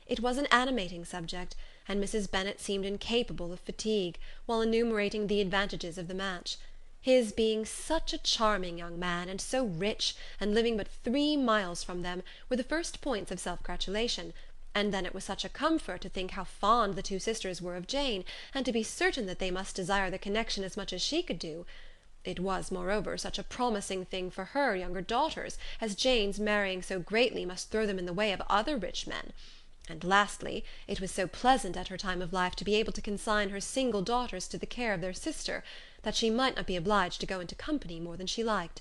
It was an animating subject, and Mrs. Bennet seemed incapable of fatigue, while enumerating the advantages of the match. His being such a charming young man, and so rich, and living but 3 miles from them, were the first points of self-gratulation, and then it was such a comfort to think how fond the two sisters were of Jane, and to be certain that they must desire the connection as much as she could do. It was, moreover, such a promising thing for her younger daughters, as Jane's marrying so greatly must throw them in the way of other rich men. And lastly, it was so pleasant at her time of life to be able to consign her single daughters to the care of their sister, that she might not be obliged to go into company more than she liked.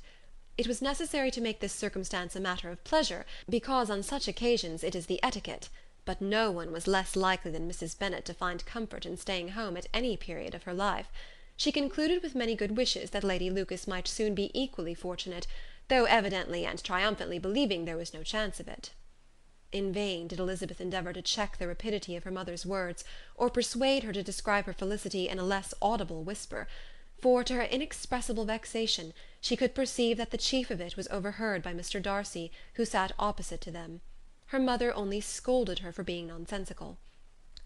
It was necessary to make this circumstance a matter of pleasure, because on such occasions it is the etiquette, but no one was less likely than Mrs. Bennet to find comfort in staying home at any period of her life. She concluded with many good wishes that Lady Lucas might soon be equally fortunate, though evidently and triumphantly believing there was no chance of it. In vain did Elizabeth endeavour to check the rapidity of her mother's words, or persuade her to describe her felicity in a less audible whisper, for, to her inexpressible vexation, she could perceive that the chief of it was overheard by Mr. Darcy, who sat opposite to them. Her mother only scolded her for being nonsensical.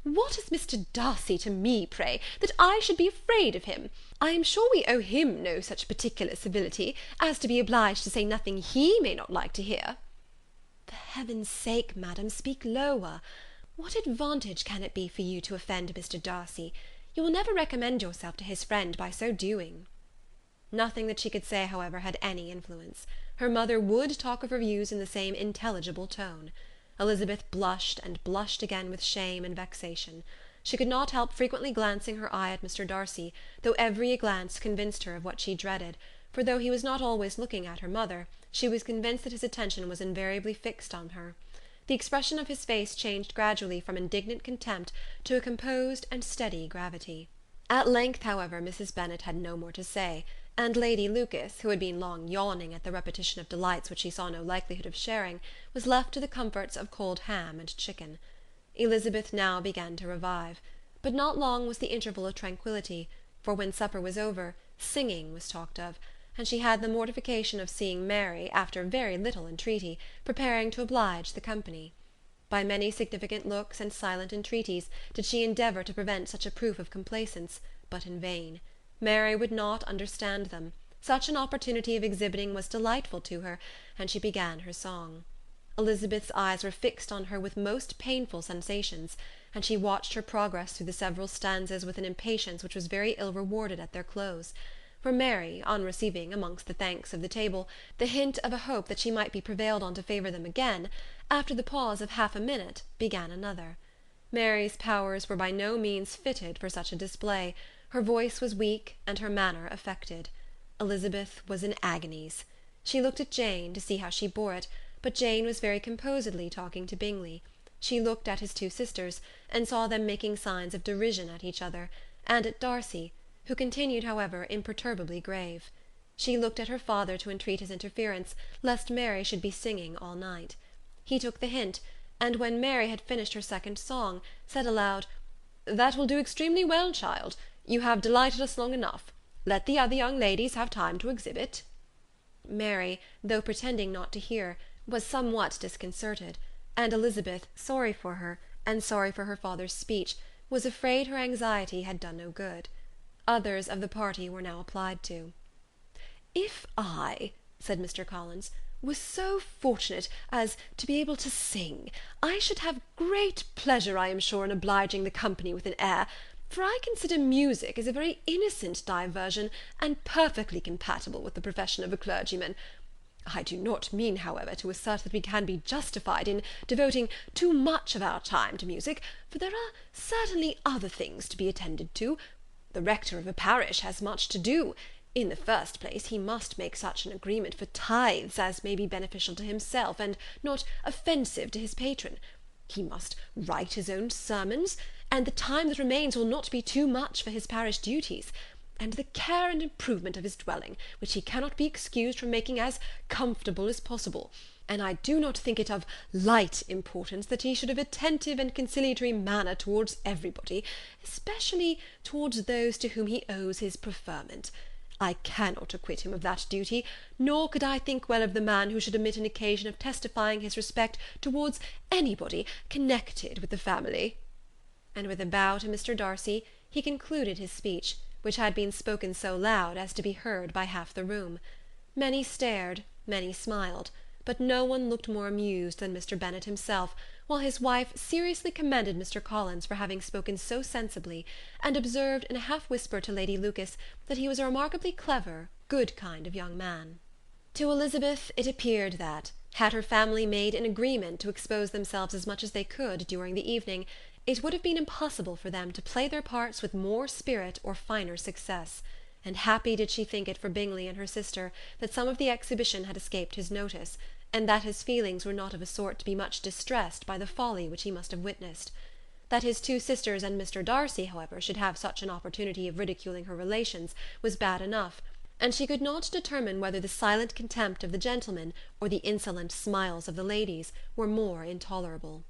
"What is Mr. Darcy to me, pray, that I should be afraid of him? I am sure we owe him no such particular civility, as to be obliged to say nothing he may not like to hear." "For heaven's sake, madam, speak lower. What advantage can it be for you to offend Mr. Darcy? You will never recommend yourself to his friend by so doing." Nothing that she could say, however, had any influence. Her mother would talk of her views in the same intelligible tone. Elizabeth blushed, and blushed again with shame and vexation. She could not help frequently glancing her eye at Mr. Darcy, though every glance convinced her of what she dreaded, for though he was not always looking at her mother, she was convinced that his attention was invariably fixed on her. The expression of his face changed gradually from indignant contempt to a composed and steady gravity. At length, however, Mrs. Bennet had no more to say, and Lady Lucas, who had been long yawning at the repetition of delights which she saw no likelihood of sharing, was left to the comforts of cold ham and chicken. Elizabeth now began to revive, but not long was the interval of tranquillity, for when supper was over, singing was talked of, and she had the mortification of seeing Mary, after very little entreaty, preparing to oblige the company. By many significant looks and silent entreaties did she endeavour to prevent such a proof of complaisance, but in vain. Mary would not understand them. Such an opportunity of exhibiting was delightful to her, and she began her song. Elizabeth's eyes were fixed on her with most painful sensations, and she watched her progress through the several stanzas with an impatience which was very ill rewarded at their close. For Mary, on receiving, amongst the thanks of the table, the hint of a hope that she might be prevailed on to favour them again, after the pause of half a minute, began another. Mary's powers were by no means fitted for such a display. Her voice was weak, and her manner affected. Elizabeth was in agonies. She looked at Jane, to see how she bore it, but Jane was very composedly talking to Bingley. She looked at his two sisters, and saw them making signs of derision at each other, and at Darcy, who continued, however, imperturbably grave. She looked at her father to entreat his interference, lest Mary should be singing all night. He took the hint, and when Mary had finished her second song, said aloud, "That will do extremely well, child. You have delighted us long enough. Let the other young ladies have time to exhibit." Mary, though pretending not to hear, was somewhat disconcerted, and Elizabeth, sorry for her, and sorry for her father's speech, was afraid her anxiety had done no good. Others of the party were now applied to. "If I," said Mr. Collins, "was so fortunate as to be able to sing, I should have great pleasure, I am sure, in obliging the company with an air, for I consider music as a very innocent diversion, and perfectly compatible with the profession of a clergyman. I do not mean, however, to assert that we can be justified in devoting too much of our time to music, for there are certainly other things to be attended to. The rector of a parish has much to do. In the first place, he must make such an agreement for tithes as may be beneficial to himself, and not offensive to his patron. He must write his own sermons, and the time that remains will not be too much for his parish duties, and the care and improvement of his dwelling, which he cannot be excused from making as comfortable as possible. and I do not think it of light importance that he should have attentive and conciliatory manner towards everybody, especially towards those to whom he owes his preferment. I cannot acquit him of that duty, nor could I think well of the man who should omit an occasion of testifying his respect towards anybody connected with the family." And with a bow to Mr. Darcy, he concluded his speech, which had been spoken so loud as to be heard by half the room. Many stared, many smiled, but no one looked more amused than Mr. Bennet himself, while his wife seriously commended Mr. Collins for having spoken so sensibly, and observed in a half whisper to Lady Lucas that he was a remarkably clever, good kind of young man. To Elizabeth it appeared that, had her family made an agreement to expose themselves as much as they could during the evening, it would have been impossible for them to play their parts with more spirit or finer success, and happy did she think it for Bingley and her sister that some of the exhibition had escaped his notice, and that his feelings were not of a sort to be much distressed by the folly which he must have witnessed. That his two sisters and Mr. Darcy, however, should have such an opportunity of ridiculing her relations was bad enough, and she could not determine whether the silent contempt of the gentlemen or the insolent smiles of the ladies were more intolerable.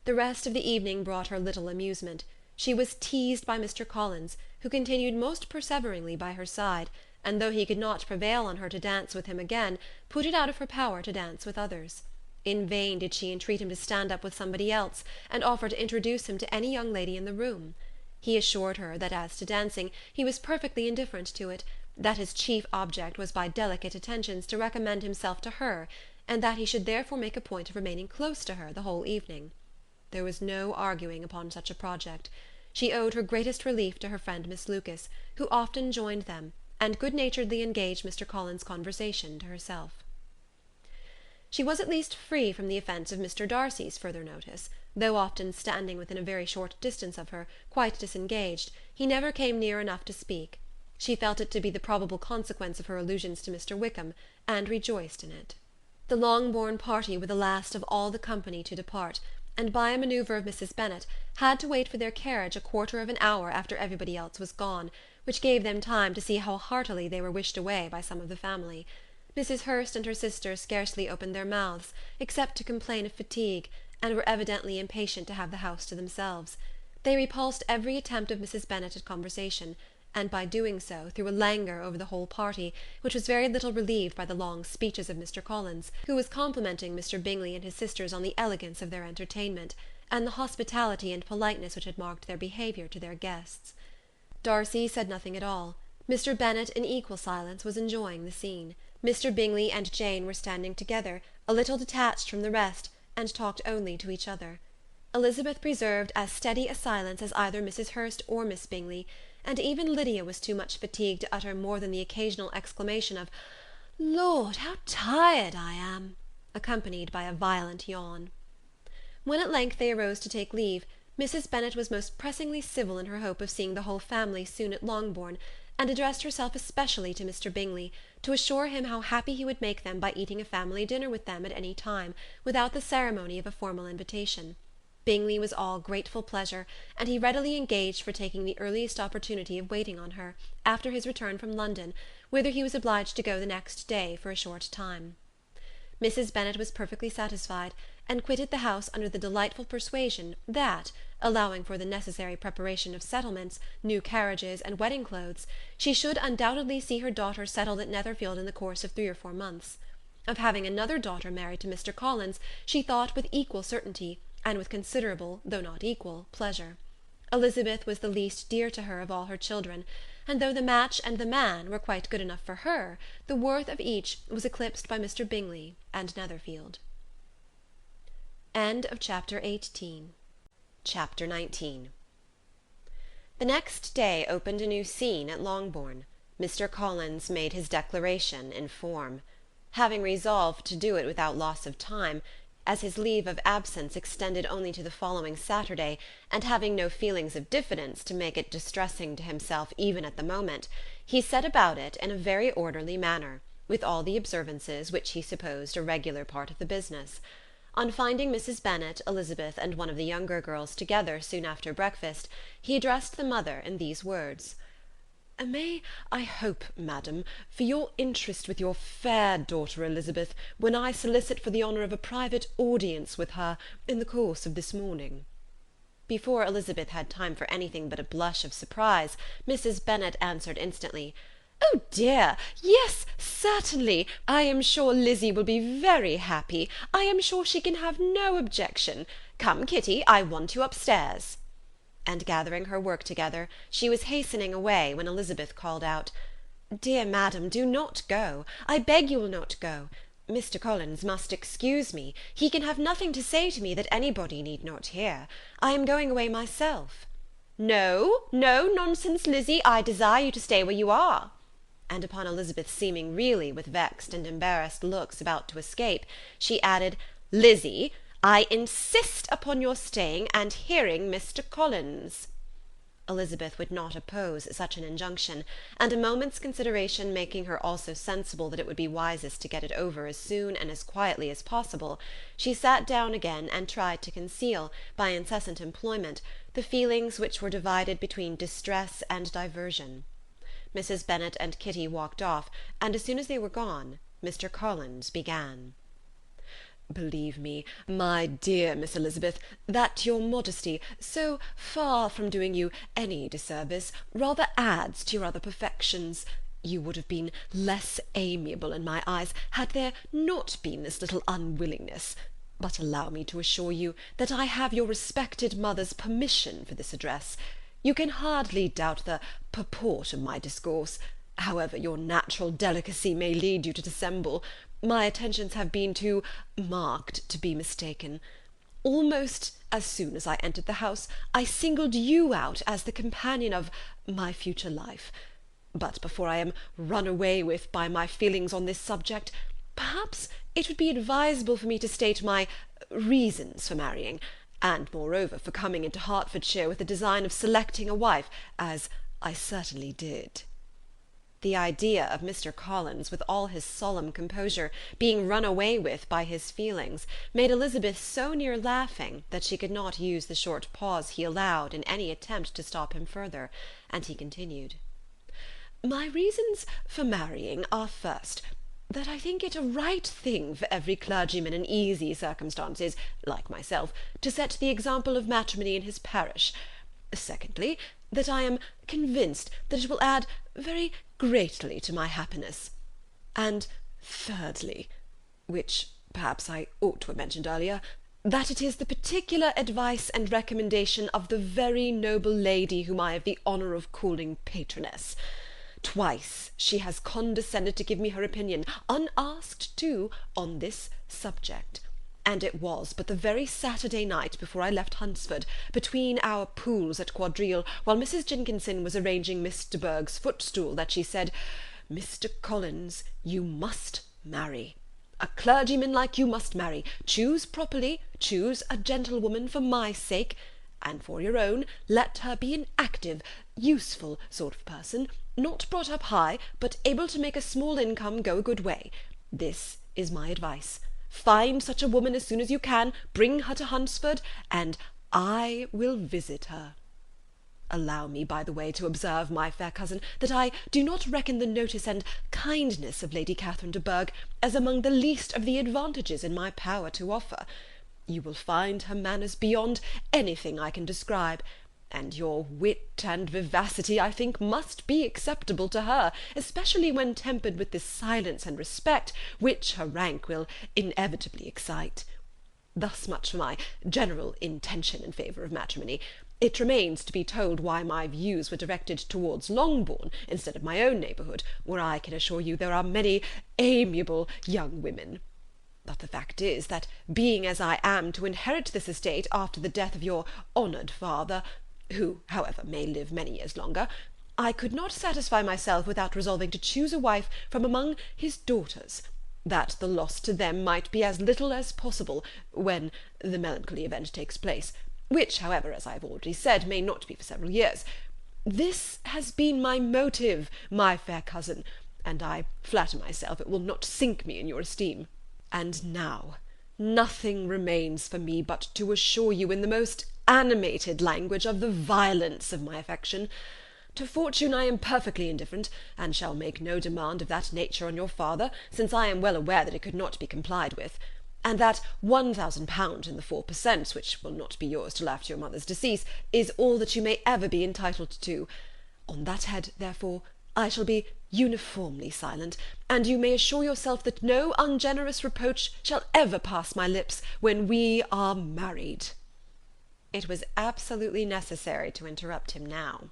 The rest of the evening brought her little amusement. She was teased by Mr. Collins, who continued most perseveringly by her side, and though he could not prevail on her to dance with him again, put it out of her power to dance with others. In vain did she entreat him to stand up with somebody else, and offer to introduce him to any young lady in the room. He assured her that as to dancing, he was perfectly indifferent to it, that his chief object was by delicate attentions to recommend himself to her, and that he should therefore make a point of remaining close to her the whole evening. There was no arguing upon such a project. She owed her greatest relief to her friend Miss Lucas, who often joined them, and good-naturedly engaged Mr. Collins' conversation to herself. She was at least free from the offence of Mr. Darcy's further notice, though often standing within a very short distance of her, quite disengaged, he never came near enough to speak. She felt it to be the probable consequence of her allusions to Mr. Wickham, and rejoiced in it. The Longbourn party were the last of all the company to depart, and by a manoeuvre of Mrs. Bennet, had to wait for their carriage a quarter of an hour after everybody else was gone, which gave them time to see how heartily they were wished away by some of the family. Mrs. Hurst and her sister scarcely opened their mouths, except to complain of fatigue, and were evidently impatient to have the house to themselves. They repulsed every attempt of Mrs. Bennet at conversation, and by doing so threw a languor over the whole party, which was very little relieved by the long speeches of Mr. Collins, who was complimenting Mr. Bingley and his sisters on the elegance of their entertainment, and the hospitality and politeness which had marked their behaviour to their guests. Darcy said nothing at all. Mr. Bennet, in equal silence, was enjoying the scene. Mr. Bingley and Jane were standing together, a little detached from the rest, and talked only to each other. Elizabeth preserved as steady a silence as either Mrs. Hurst or Miss Bingley, and even Lydia was too much fatigued to utter more than the occasional exclamation of "Lord, how tired I am!" accompanied by a violent yawn. When at length they arose to take leave, Mrs. Bennet was most pressingly civil in her hope of seeing the whole family soon at Longbourn, and addressed herself especially to Mr. Bingley, to assure him how happy he would make them by eating a family dinner with them at any time, without the ceremony of a formal invitation. Bingley was all grateful pleasure, and he readily engaged for taking the earliest opportunity of waiting on her, after his return from London, whither he was obliged to go the next day for a short time. Mrs. Bennet was perfectly satisfied, and quitted the house under the delightful persuasion that, allowing for the necessary preparation of settlements, new carriages, and wedding clothes, she should undoubtedly see her daughter settled at Netherfield in the course of 3 or 4 months. Of having another daughter married to Mr. Collins, she thought with equal certainty, and with considerable, though not equal, pleasure. Elizabeth was the least dear to her of all her children, and though the match and the man were quite good enough for her, the worth of each was eclipsed by Mr. Bingley and Netherfield. End of Chapter 18. Chapter 19. The next day opened a new scene at Longbourn. Mr. Collins made his declaration in form. Having resolved to do it without loss of time, as his leave of absence extended only to the following Saturday, and having no feelings of diffidence to make it distressing to himself even at the moment, he set about it in a very orderly manner, with all the observances which he supposed a regular part of the business. On finding Mrs. Bennet, Elizabeth, and one of the younger girls together soon after breakfast, he addressed the mother in these words: May I hope, madam, for your interest with your fair daughter Elizabeth, when I solicit for the honour of a private audience with her in the course of this morning?" Before Elizabeth had time for anything but a blush of surprise, Mrs. Bennet answered instantly, "Oh dear, yes, certainly. I am sure Lizzie will be very happy. I am sure she can have no objection. Come, Kitty, I want you upstairs." And gathering her work together, she was hastening away, when Elizabeth called out, "Dear madam, do not go. I beg you will not go. Mr. Collins must excuse me. He can have nothing to say to me that anybody need not hear. I am going away myself." "No, no, nonsense, Lizzie. I desire you to stay where you are." And upon Elizabeth seeming really with vexed and embarrassed looks about to escape, she added, "Lizzie, I insist upon your staying and hearing Mr. Collins." Elizabeth would not oppose such an injunction, and a moment's consideration making her also sensible that it would be wisest to get it over as soon and as quietly as possible, she sat down again and tried to conceal, by incessant employment, the feelings which were divided between distress and diversion. Mrs. Bennet and Kitty walked off, and as soon as they were gone, Mr. Collins began. "Believe me, my dear Miss Elizabeth, that your modesty, so far from doing you any disservice, rather adds to your other perfections. You would have been less amiable in my eyes had there not been this little unwillingness. But allow me to assure you that I have your respected mother's permission for this address. You can hardly doubt the purport of my discourse. However your natural delicacy may lead you to dissemble, my attentions have been too marked to be mistaken. Almost as soon as I entered the house, I singled you out as the companion of my future life. But before I am run away with by my feelings on this subject, perhaps it would be advisable for me to state my reasons for marrying, and moreover for coming into Hertfordshire with the design of selecting a wife, as I certainly did." The idea of Mr. Collins, with all his solemn composure, being run away with by his feelings, made Elizabeth so near laughing that she could not use the short pause he allowed in any attempt to stop him further, and he continued, "My reasons for marrying are, first, that I think it a right thing for every clergyman in easy circumstances, like myself, to set the example of matrimony in his parish. Secondly, that I am convinced that it will add very greatly to my happiness. And thirdly, which perhaps I ought to have mentioned earlier, that it is the particular advice and recommendation of the very noble lady whom I have the honour of calling patroness. Twice she has condescended to give me her opinion, unasked too, on this subject. And it was but the very Saturday night before I left Hunsford, between our pools at quadrille, while Mrs. Jenkinson was arranging Miss de Bourgh's footstool, that she said, "Mr. Collins, you must marry. A clergyman like you must marry. Choose properly, choose a gentlewoman for my sake, and for your own, let her be an active, useful sort of person, not brought up high, but able to make a small income go a good way. This is my advice. Find such a woman as soon as you can, bring her to Hunsford, and I will visit her. Allow me, by the way, to observe, my fair cousin, that I do not reckon the notice and kindness of Lady Catherine de Bourgh as among the least of the advantages in my power to offer. You will find her manners beyond anything I can describe, and your wit and vivacity, I think, must be acceptable to her, especially when tempered with this silence and respect, which her rank will inevitably excite. Thus much for my general intention in favour of matrimony. It remains to be told why my views were directed towards Longbourn, instead of my own neighbourhood, where I can assure you there are many amiable young women. But the fact is, that being as I am to inherit this estate after the death of your honoured father, who, however, may live many years longer, I could not satisfy myself without resolving to choose a wife from among his daughters, that the loss to them might be as little as possible when the melancholy event takes place, which, however, as I have already said, may not be for several years. This has been my motive, my fair cousin, and I flatter myself it will not sink me in your esteem. And now nothing remains for me but to assure you in the most animated language of the violence of my affection, To fortune I am perfectly indifferent, and shall make no demand of that nature on your father, since I am well aware that it could not be complied with, and that £1,000 in the 4 per cent, which will not be yours till after your mother's decease, is all that you may ever be entitled to. On that head, therefore, I shall be uniformly silent, and you may assure yourself that no ungenerous reproach shall ever pass my lips when we are married." It was absolutely necessary to interrupt him now.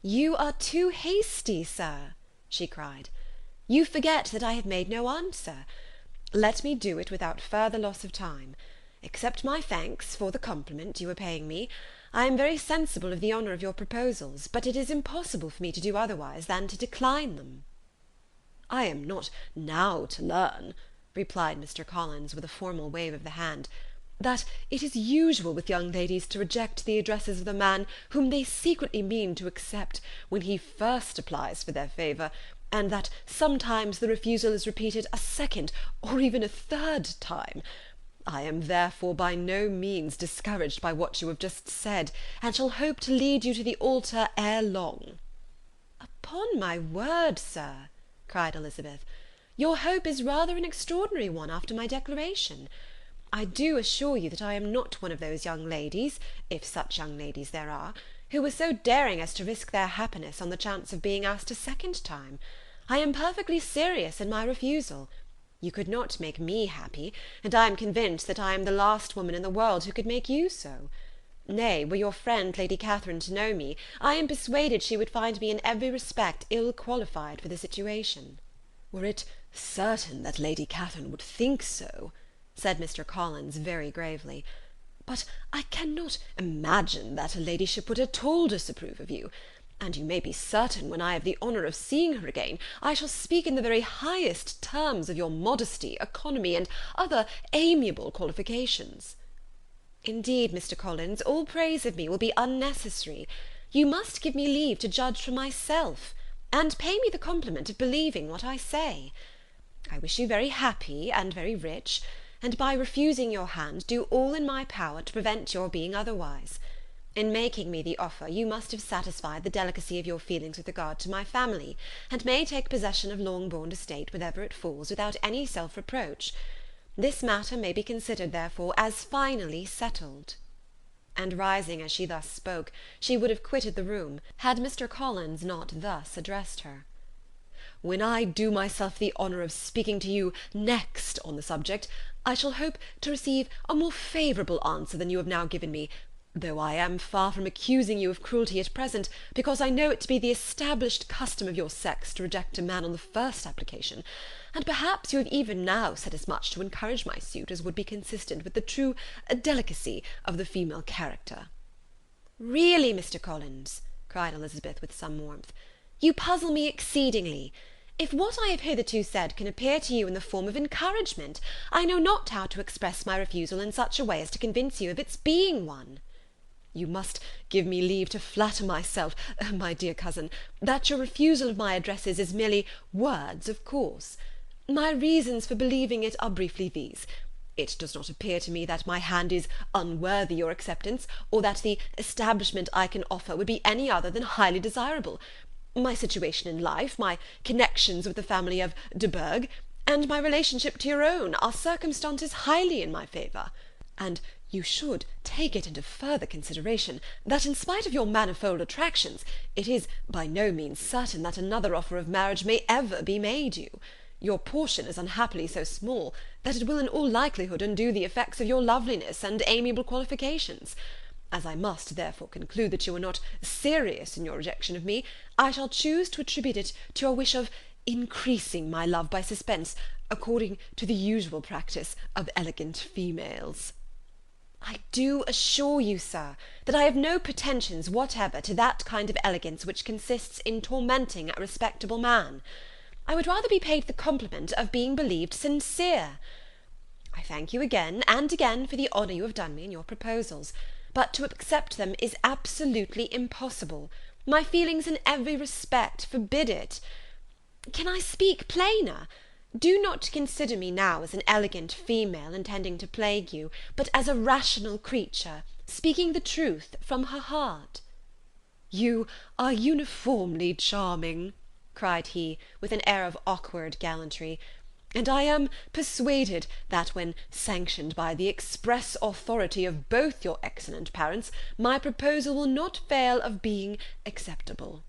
"You are too hasty, sir," she cried. "You forget that I have made no answer. Let me do it without further loss of time. Accept my thanks for the compliment you are paying me. I am very sensible of the honour of your proposals, but it is impossible for me to do otherwise than to decline them." "I am not now to learn," replied Mr. Collins, with a formal wave of the hand, "that it is usual with young ladies to reject the addresses of the man whom they secretly mean to accept, when he first applies for their favour, and that sometimes the refusal is repeated a second or even a third time. I am therefore by no means discouraged by what you have just said, and shall hope to lead you to the altar ere long." "Upon my word, sir," cried Elizabeth, "your hope is rather an extraordinary one after my declaration. I do assure you that I am not one of those young ladies, if such young ladies there are, who were so daring as to risk their happiness on the chance of being asked a second time. I am perfectly serious in my refusal. You could not make me happy, and I am convinced that I am the last woman in the world who could make you so. Nay, were your friend Lady Catherine to know me, I am persuaded she would find me in every respect ill qualified for the situation." "Were it certain that Lady Catherine would think so," said Mr. Collins very gravely, "but I cannot imagine that her ladyship would at all disapprove of you, and you may be certain when I have the honour of seeing her again, I shall speak in the very highest terms of your modesty, economy, and other amiable qualifications." "Indeed, Mr. Collins, all praise of me will be unnecessary. You must give me leave to judge for myself, and pay me the compliment of believing what I say. I wish you very happy and very rich, and by refusing your hand do all in my power to prevent your being otherwise. In making me the offer, you must have satisfied the delicacy of your feelings with regard to my family, and may take possession of Longbourn estate whenever it falls, without any self-reproach. This matter may be considered, therefore, as finally settled." And rising as she thus spoke, she would have quitted the room, had Mr. Collins not thus addressed her. "When I do myself the honour of speaking to you next on the subject, I shall hope to receive a more favourable answer than you have now given me, though I am far from accusing you of cruelty at present, because I know it to be the established custom of your sex to reject a man on the first application, and perhaps you have even now said as much to encourage my suit as would be consistent with the true delicacy of the female character." "Really, Mr. Collins," cried Elizabeth with some warmth, "you puzzle me exceedingly. If what I have hitherto said can appear to you in the form of encouragement, I know not how to express my refusal in such a way as to convince you of its being one." "You must give me leave to flatter myself, my dear cousin, that your refusal of my addresses is merely words of course. My reasons for believing it are briefly these. It does not appear to me that my hand is unworthy your acceptance, or that the establishment I can offer would be any other than highly desirable. My situation in life, my connections with the family of de Bourgh, and my relationship to your own, are circumstances highly in my favour, and you should take it into further consideration that, in spite of your manifold attractions, it is by no means certain that another offer of marriage may ever be made you. Your portion is unhappily so small, that it will in all likelihood undo the effects of your loveliness and amiable qualifications. As I must therefore conclude that you are not serious in your rejection of me, I shall choose to attribute it to your wish of increasing my love by suspense, according to the usual practice of elegant females." "I do assure you, sir, that I have no pretensions whatever to that kind of elegance which consists in tormenting a respectable man. I would rather be paid the compliment of being believed sincere. I thank you again and again for the honour you have done me in your proposals, but to accept them is absolutely impossible. My feelings in every respect forbid it. Can I speak plainer? Do not consider me now as an elegant female intending to plague you, but as a rational creature, speaking the truth from her heart." "You are uniformly charming," cried he, with an air of awkward gallantry, "and I am persuaded that when sanctioned by the express authority of both your excellent parents, my proposal will not fail of being acceptable."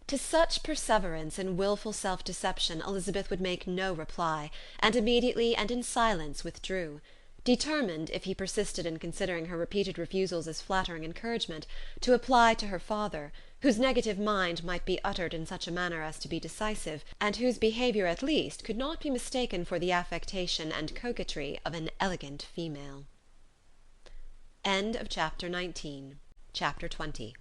To such perseverance in wilful self-deception Elizabeth would make no reply, and immediately and in silence withdrew, determined, if he persisted in considering her repeated refusals as flattering encouragement, to apply to her father, whose negative mind might be uttered in such a manner as to be decisive, and whose behaviour at least could not be mistaken for the affectation and coquetry of an elegant female. Chapter 20.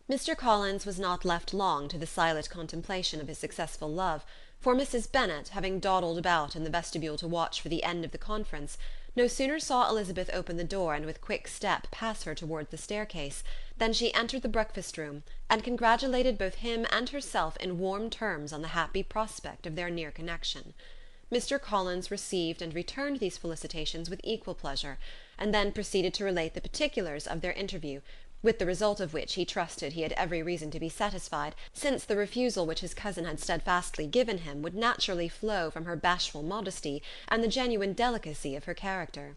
Mr. Collins was not left long to the silent contemplation of his successful love, for Mrs. Bennet, having dawdled about in the vestibule to watch for the end of the conference, no sooner saw Elizabeth open the door and with quick step pass her towards the staircase, than she entered the breakfast-room, and congratulated both him and herself in warm terms on the happy prospect of their near connection. Mr. Collins received and returned these felicitations with equal pleasure, and then proceeded to relate the particulars of their interview, with the result of which he trusted he had every reason to be satisfied, since the refusal which his cousin had steadfastly given him would naturally flow from her bashful modesty and the genuine delicacy of her character.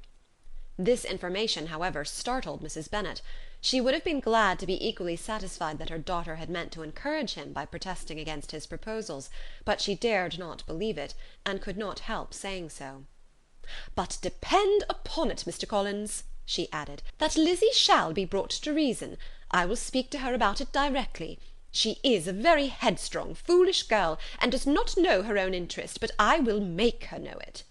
This information, however, startled Mrs. Bennet. She would have been glad to be equally satisfied that her daughter had meant to encourage him by protesting against his proposals, but she dared not believe it, and could not help saying so. "But depend upon it, Mr. Collins," she added, "that Lizzie shall be brought to reason. I will speak to her about it directly. She is a very headstrong, foolish girl, and does not know her own interest, but I will make her know it."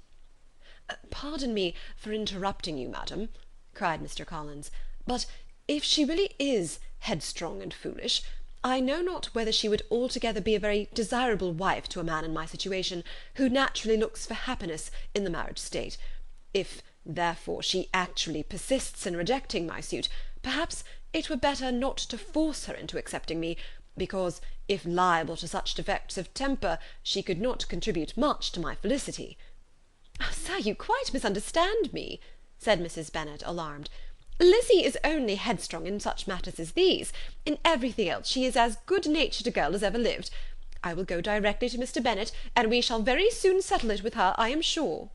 "Pardon me for interrupting you, madam," cried Mr. Collins, "but if she really is headstrong and foolish, I know not whether she would altogether be a very desirable wife to a man in my situation, who naturally looks for happiness in the marriage state. If therefore she actually persists in rejecting my suit, perhaps it were better not to force her into accepting me, because, if liable to such defects of temper, she could not contribute much to my felicity." "Sir, you quite misunderstand me," said Mrs. Bennet, alarmed. "Lizzie is only headstrong in such matters as these. In everything else she is as good-natured a girl as ever lived. I will go directly to Mr. Bennet, and we shall very soon settle it with her, I am sure."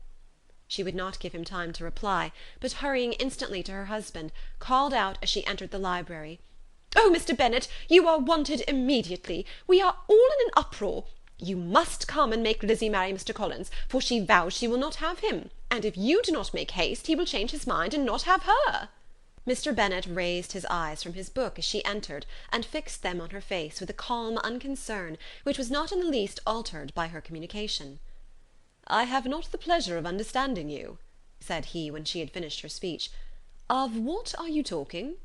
She would not give him time to reply, but hurrying instantly to her husband, called out as she entered the library, "Oh, Mr. Bennet, you are wanted immediately. We are all in an uproar. You must come and make Lizzie marry Mr. Collins, for she vows she will not have him, and if you do not make haste, he will change his mind and not have her." Mr. Bennet raised his eyes from his book as she entered, and fixed them on her face with a calm unconcern which was not in the least altered by her communication. "I have not the pleasure of understanding you," said he, when she had finished her speech. "Of what are you talking?"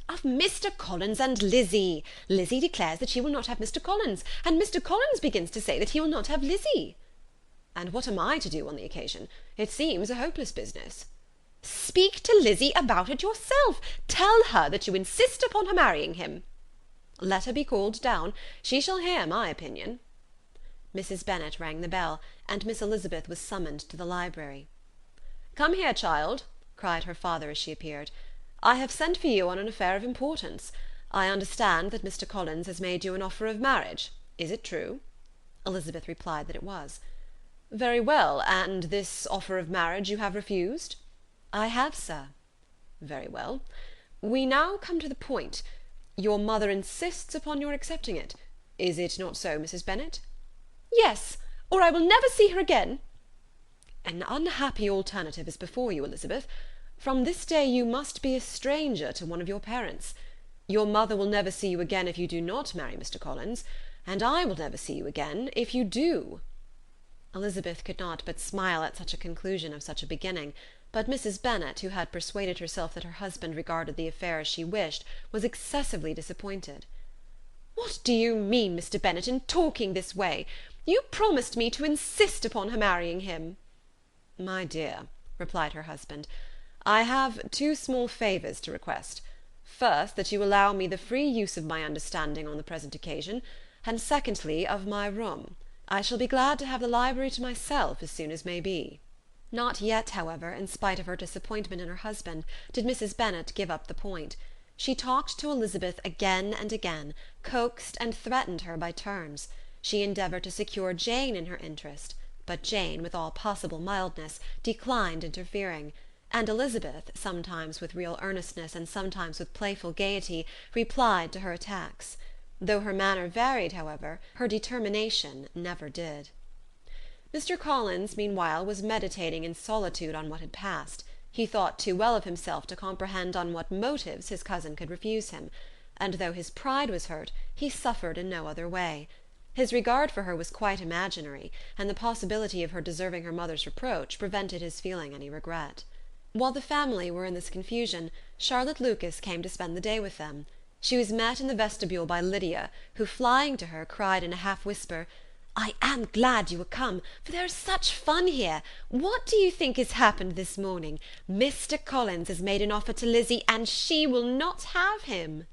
"Of Mr. Collins and Lizzie. Lizzie declares that she will not have Mr. Collins, and Mr. Collins begins to say that he will not have Lizzie." "And what am I to do on the occasion? It seems a hopeless business." "Speak to Lizzie about it yourself. Tell her that you insist upon her marrying him." "Let her be called down. She shall hear my opinion." Mrs. Bennet rang the bell, and Miss Elizabeth was summoned to the library. "Come here, child," cried her father as she appeared. "I have sent for you on an affair of importance. I understand that Mr. Collins has made you an offer of marriage. Is it true?" Elizabeth replied that it was. "Very well, and this offer of marriage you have refused?" "I have, sir." "Very well. We now come to the point. Your mother insists upon your accepting it. Is it not so, Mrs. Bennet?" "Yes, or I will never see her again." "An unhappy alternative is before you, Elizabeth. From this day you must be a stranger to one of your parents. Your mother will never see you again if you do not marry Mr. Collins, and I will never see you again if you do." Elizabeth could not but smile at such a conclusion of such a beginning, but Mrs. Bennet, who had persuaded herself that her husband regarded the affair as she wished, was excessively disappointed. "What do you mean, Mr. Bennet, in talking this way? You promised me to insist upon her marrying him." "My dear," replied her husband, "I have two small favours to request. First, that you allow me the free use of my understanding on the present occasion, and secondly, of my room. I shall be glad to have the library to myself as soon as may be." Not yet, however, in spite of her disappointment in her husband, did Mrs. Bennet give up the point. She talked to Elizabeth again and again, coaxed and threatened her by turns. She endeavoured to secure Jane in her interest, but Jane, with all possible mildness, declined interfering, and Elizabeth, sometimes with real earnestness and sometimes with playful gaiety, replied to her attacks. Though her manner varied, however, her determination never did. Mr. Collins, meanwhile, was meditating in solitude on what had passed. He thought too well of himself to comprehend on what motives his cousin could refuse him, and though his pride was hurt, he suffered in no other way. His regard for her was quite imaginary, and the possibility of her deserving her mother's reproach prevented his feeling any regret. While the family were in this confusion, Charlotte Lucas came to spend the day with them. She was met in the vestibule by Lydia, who, flying to her, cried in a half-whisper, "I am glad you are come, for there is such fun here. What do you think has happened this morning? Mr. Collins has made an offer to Lizzie, and she will not have him."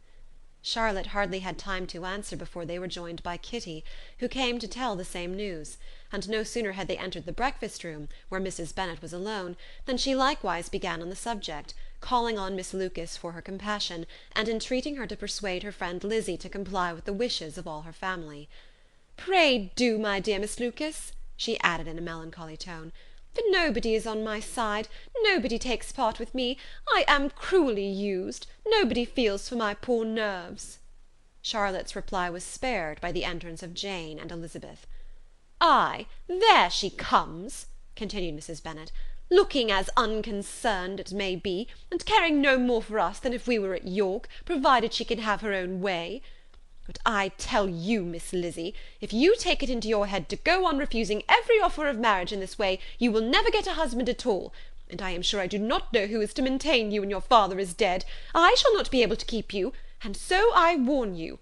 Charlotte hardly had time to answer before they were joined by Kitty, who came to tell the same news, and no sooner had they entered the breakfast-room, where Mrs. Bennet was alone, than she likewise began on the subject, calling on Miss Lucas for her compassion, and entreating her to persuade her friend Lizzie to comply with the wishes of all her family. "Pray do, my dear Miss Lucas," she added in a melancholy tone, "for nobody is on my side, nobody takes part with me. I am cruelly used, nobody feels for my poor nerves." Charlotte's reply was spared by the entrance of Jane and Elizabeth. "Ay, there she comes," continued Mrs. Bennet, "looking as unconcerned as may be, and caring no more for us than if we were at York, provided she can have her own way. But I tell you, Miss Lizzie, if you take it into your head to go on refusing every offer of marriage in this way, you will never get a husband at all, and I am sure I do not know who is to maintain you when your father is dead. I shall not be able to keep you, and so I warn you.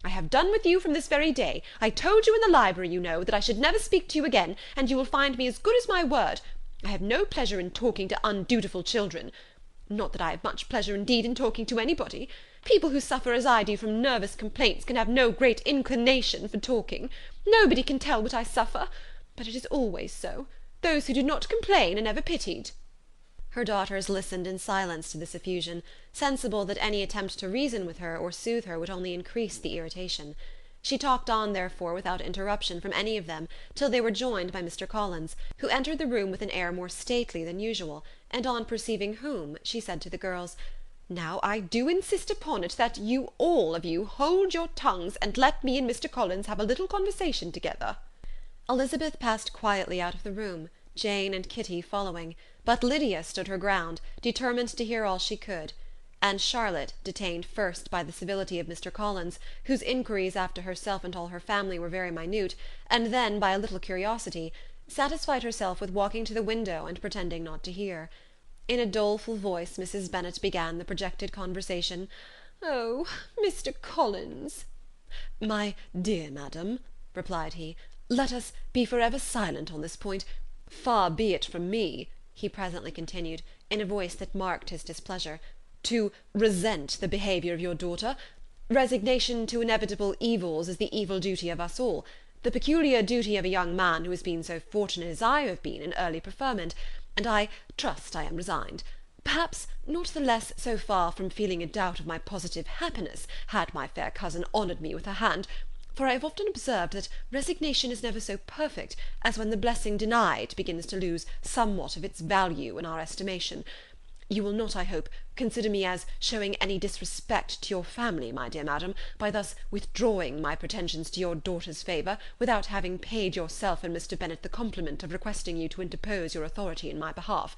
I have done with you from this very day. I told you in the library, you know, that I should never speak to you again, and you will find me as good as my word. I have no pleasure in talking to undutiful children. Not that I have much pleasure indeed in talking to anybody. People who suffer as I do from nervous complaints can have no great inclination for talking. Nobody can tell what I suffer, but it is always so. Those who do not complain are never pitied." Her daughters listened in silence to this effusion, sensible that any attempt to reason with her or soothe her would only increase the irritation. She talked on, therefore, without interruption from any of them, till they were joined by Mr. Collins, who entered the room with an air more stately than usual, and on perceiving whom, she said to the girls, "Now I do insist upon it that you all of you hold your tongues, and let me and Mr. Collins have a little conversation together." Elizabeth passed quietly out of the room, Jane and Kitty following, but Lydia stood her ground, determined to hear all she could, and Charlotte, detained first by the civility of Mr. Collins, whose inquiries after herself and all her family were very minute, and then by a little curiosity, satisfied herself with walking to the window and pretending not to hear. In a doleful voice Mrs. Bennet began the projected conversation. "Oh, Mr. Collins!" "My dear madam," replied he, "let us be for ever silent on this point. Far be it from me," he presently continued, in a voice that marked his displeasure, "to resent the behaviour of your daughter. Resignation to inevitable evils is the evil duty of us all, the peculiar duty of a young man who has been so fortunate as I have been in early preferment, and I trust I am resigned. Perhaps not the less so far from feeling a doubt of my positive happiness, had my fair cousin honoured me with her hand, for I have often observed that resignation is never so perfect as when the blessing denied begins to lose somewhat of its value in our estimation. You will not, I hope, consider me as showing any disrespect to your family, my dear madam, by thus withdrawing my pretensions to your daughter's favour, without having paid yourself and Mr. Bennet the compliment of requesting you to interpose your authority in my behalf.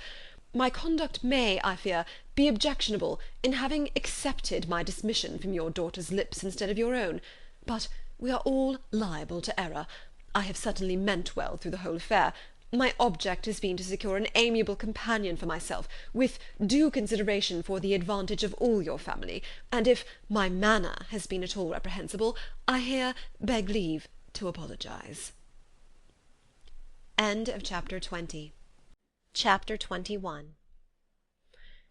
My conduct may, I fear, be objectionable in having accepted my dismission from your daughter's lips instead of your own, but we are all liable to error. I have certainly meant well through the whole affair. My object has been to secure an amiable companion for myself, with due consideration for the advantage of all your family, and if my manner has been at all reprehensible, I here beg leave to apologize. End of chapter 20. Chapter 21.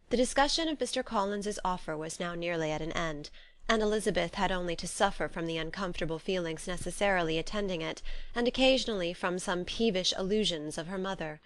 The discussion of Mr. Collins's offer was now nearly at an end, and Elizabeth had only to suffer from the uncomfortable feelings necessarily attending it, and occasionally from some peevish allusions of her mother.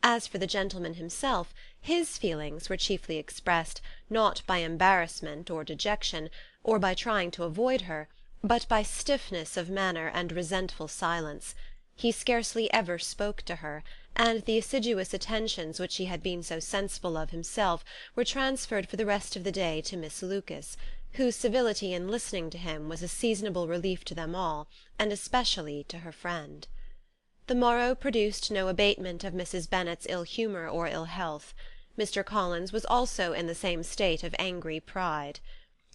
As for the gentleman himself, his feelings were chiefly expressed, not by embarrassment or dejection, or by trying to avoid her, but by stiffness of manner and resentful silence. He scarcely ever spoke to her, and the assiduous attentions which he had been so sensible of himself were transferred for the rest of the day to Miss Lucas, whose civility in listening to him was a seasonable relief to them all, and especially to her friend. The morrow produced no abatement of Mrs. Bennet's ill humour or ill health. Mr. Collins was also in the same state of angry pride.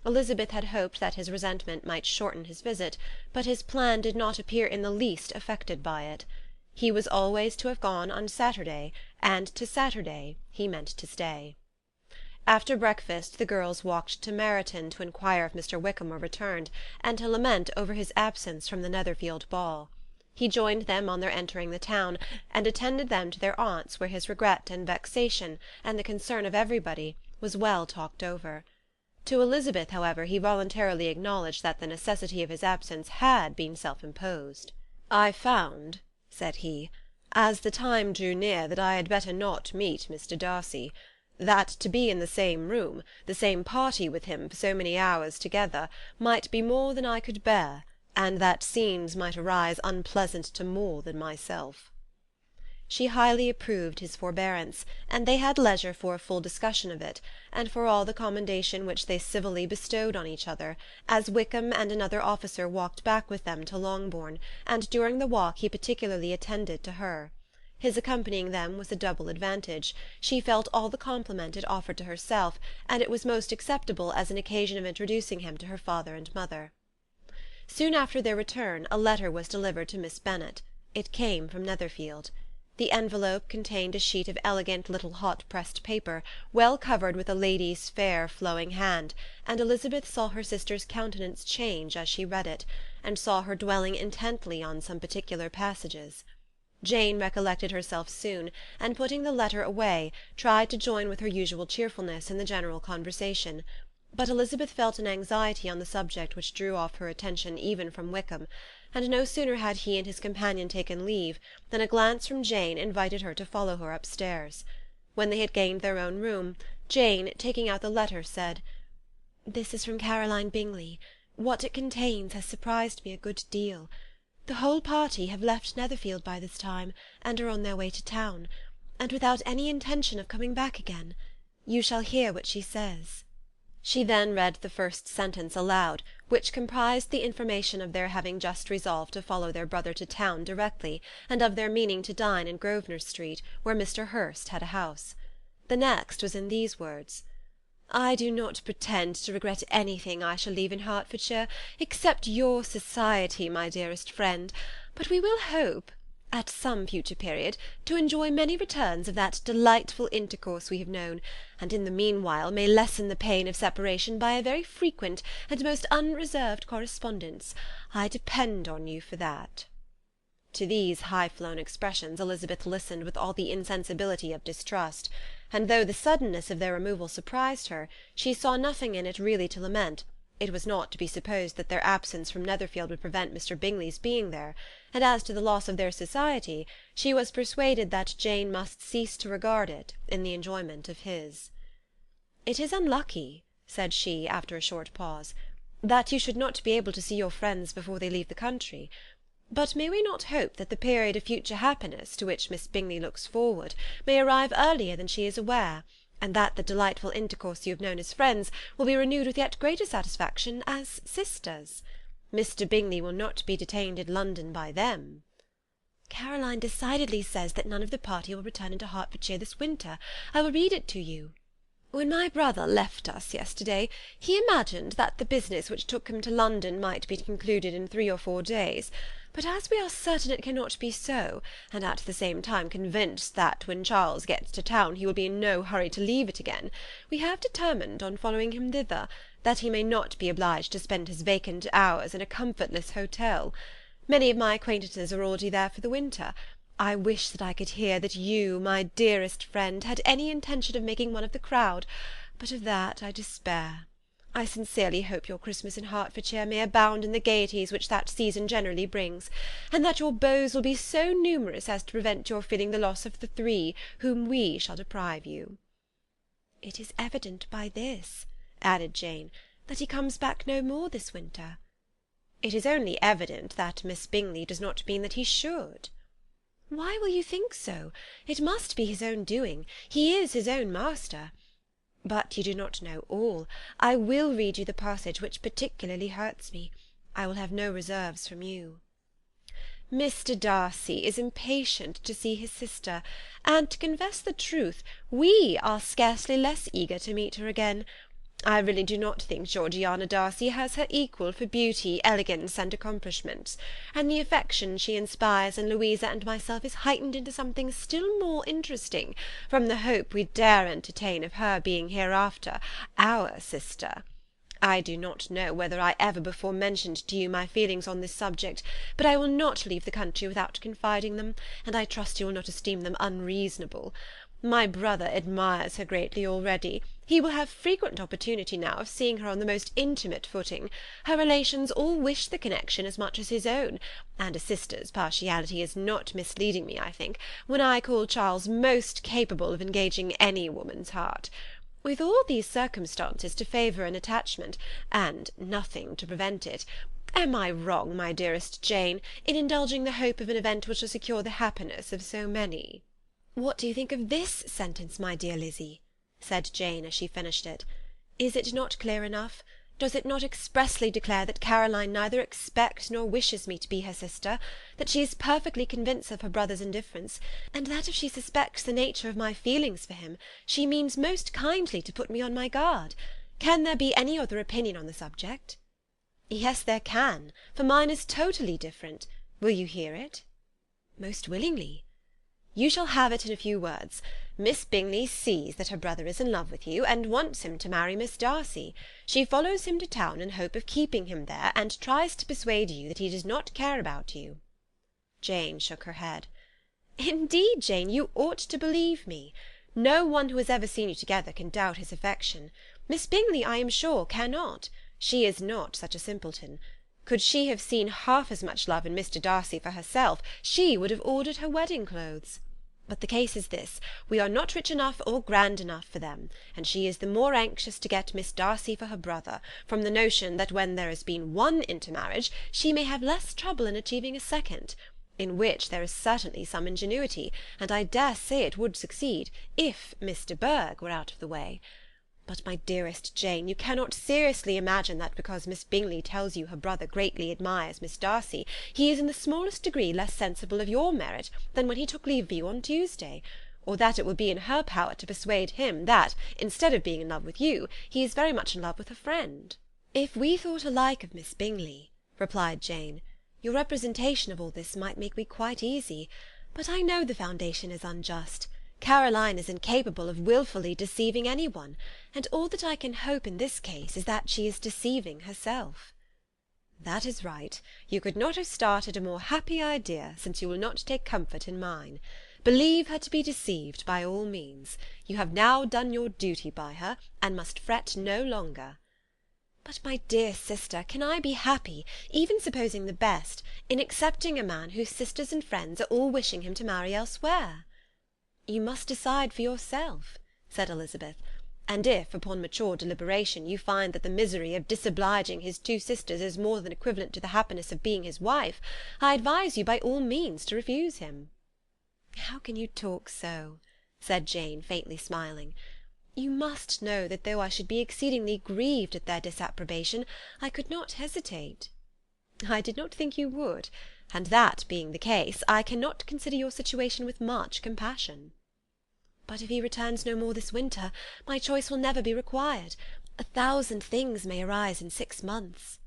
Elizabeth had hoped that his resentment might shorten his visit, but his plan did not appear in the least affected by it. He was always to have gone on Saturday, and to Saturday he meant to stay. After breakfast the girls walked to Meryton to inquire if Mr. Wickham were returned, and to lament over his absence from the Netherfield ball. He joined them on their entering the town, and attended them to their aunt's, where his regret and vexation, and the concern of everybody, was well talked over. To Elizabeth, however, he voluntarily acknowledged that the necessity of his absence had been self-imposed. "I found," said he, "as the time drew near, that I had better not meet Mr. Darcy; that to be in the same room, the same party with him for so many hours together, might be more than I could bear, and that scenes might arise unpleasant to more than myself." She highly approved his forbearance, and they had leisure for a full discussion of it, and for all the commendation which they civilly bestowed on each other, as Wickham and another officer walked back with them to Longbourn, and during the walk he particularly attended to her. His accompanying them was a double advantage. She felt all the compliment it offered to herself, and it was most acceptable as an occasion of introducing him to her father and mother. Soon after their return a letter was delivered to Miss Bennet. It came from Netherfield. The envelope contained a sheet of elegant little hot-pressed paper, well covered with a lady's fair flowing hand, and Elizabeth saw her sister's countenance change as she read it, and saw her dwelling intently on some particular passages. Jane recollected herself soon, and putting the letter away, tried to join with her usual cheerfulness in the general conversation. But Elizabeth felt an anxiety on the subject which drew off her attention even from Wickham, and no sooner had he and his companion taken leave than a glance from Jane invited her to follow her upstairs. When they had gained their own room, Jane, taking out the letter, said, "This is from Caroline Bingley. What it contains has surprised me a good deal. The whole party have left Netherfield by this time, and are on their way to town, and without any intention of coming back again. You shall hear what she says." She then read the first sentence aloud, which comprised the information of their having just resolved to follow their brother to town directly, and of their meaning to dine in Grosvenor Street, where Mr. Hurst had a house. The next was in these words: "I do not pretend to regret anything I shall leave in Hertfordshire, except your society, my dearest friend, but we will hope, at some future period, to enjoy many returns of that delightful intercourse we have known, and in the meanwhile may lessen the pain of separation by a very frequent and most unreserved correspondence. I depend on you for that." To these high-flown expressions Elizabeth listened with all the insensibility of distrust, and though the suddenness of their removal surprised her, she saw nothing in it really to lament. It was not to be supposed that their absence from Netherfield would prevent Mr. Bingley's being there, and as to the loss of their society, she was persuaded that Jane must cease to regard it in the enjoyment of his. "It is unlucky," said she, after a short pause, "that you should not be able to see your friends before they leave the country. But may we not hope that the period of future happiness, to which Miss Bingley looks forward, may arrive earlier than she is aware, and that the delightful intercourse you have known as friends will be renewed with yet greater satisfaction as sisters? Mr. Bingley will not be detained in London by them." "Caroline decidedly says that none of the party will return into Hertfordshire this winter. I will read it to you. When my brother left us yesterday, he imagined that the business which took him to London might be concluded in 3 or 4 days, but as we are certain it cannot be so, and at the same time convinced that when Charles gets to town he will be in no hurry to leave it again, we have determined on following him thither, that he may not be obliged to spend his vacant hours in a comfortless hotel. Many of my acquaintances are already there for the winter. I wish that I could hear that you, my dearest friend, had any intention of making one of the crowd, but of that I despair. I sincerely hope your Christmas in Hertfordshire may abound in the gaieties which that season generally brings, and that your beaux will be so numerous as to prevent your feeling the loss of the 3 whom we shall deprive you." "It is evident by this," added Jane, "that he comes back no more this winter." "It is only evident that Miss Bingley does not mean that he should." "Why will you think so? It must be his own doing. He is his own master. But you do not know all. I will read you the passage which particularly hurts me. I will have no reserves from you. Mr. Darcy is impatient to see his sister, and, to confess the truth, we are scarcely less eager to meet her again. I really do not think Georgiana Darcy has her equal for beauty, elegance, and accomplishments, and the affection she inspires in Louisa and myself is heightened into something still more interesting from the hope we dare entertain of her being hereafter our sister. I do not know whether I ever before mentioned to you my feelings on this subject, but I will not leave the country without confiding them, and I trust you will not esteem them unreasonable. My brother admires her greatly already. He will have frequent opportunity now of seeing her on the most intimate footing. Her relations all wish the connection as much as his own, and a sister's partiality is not misleading me, I think, when I call Charles most capable of engaging any woman's heart. With all these circumstances to favour an attachment, and nothing to prevent it, am I wrong, my dearest Jane, in indulging the hope of an event which will secure the happiness of so many?" "What do you think of this sentence, my dear Lizzy?" said Jane as she finished it. "Is it not clear enough? Does it not expressly declare that Caroline neither expects nor wishes me to be her sister, that she is perfectly convinced of her brother's indifference, and that if she suspects the nature of my feelings for him, she means most kindly to put me on my guard? Can there be any other opinion on the subject?" "Yes, there can, for mine is totally different. Will you hear it?" "Most willingly." "You shall have it in a few words. Miss Bingley sees that her brother is in love with you, and wants him to marry Miss Darcy. She follows him to town in hope of keeping him there, and tries to persuade you that he does not care about you." Jane shook her head. "Indeed, Jane, you ought to believe me. No one who has ever seen you together can doubt his affection. Miss Bingley, I am sure, cannot. She is not such a simpleton. Could she have seen half as much love in Mr. Darcy for herself, she would have ordered her wedding clothes. But the case is this, we are not rich enough or grand enough for them, and she is the more anxious to get Miss Darcy for her brother, from the notion that when there has been one intermarriage, she may have less trouble in achieving a second, in which there is certainly some ingenuity, and I dare say it would succeed, if Miss de Bourgh were out of the way. But, my dearest Jane, you cannot seriously imagine that because Miss Bingley tells you her brother greatly admires Miss Darcy, he is in the smallest degree less sensible of your merit than when he took leave of you on Tuesday, or that it will be in her power to persuade him that, instead of being in love with you, he is very much in love with her friend." "If we thought alike of Miss Bingley," replied Jane, "your representation of all this might make me quite easy, but I know the foundation is unjust. Caroline is incapable of wilfully deceiving any one, and all that I can hope in this case is that she is deceiving herself." "That is right. You could not have started a more happy idea, since you will not take comfort in mine. Believe her to be deceived, by all means. You have now done your duty by her, and must fret no longer." "But, my dear sister, can I be happy, even supposing the best, in accepting a man whose sisters and friends are all wishing him to marry elsewhere?" "You must decide for yourself," said Elizabeth, "and if, upon mature deliberation, you find that the misery of disobliging his 2 sisters is more than equivalent to the happiness of being his wife, I advise you by all means to refuse him." "How can you talk so?" said Jane, faintly smiling. "You must know that though I should be exceedingly grieved at their disapprobation, I could not hesitate." "I did not think you would, and that being the case, I cannot consider your situation with much compassion." "But if he returns no more this winter, my choice will never be required. 1,000 things may arise in 6 months."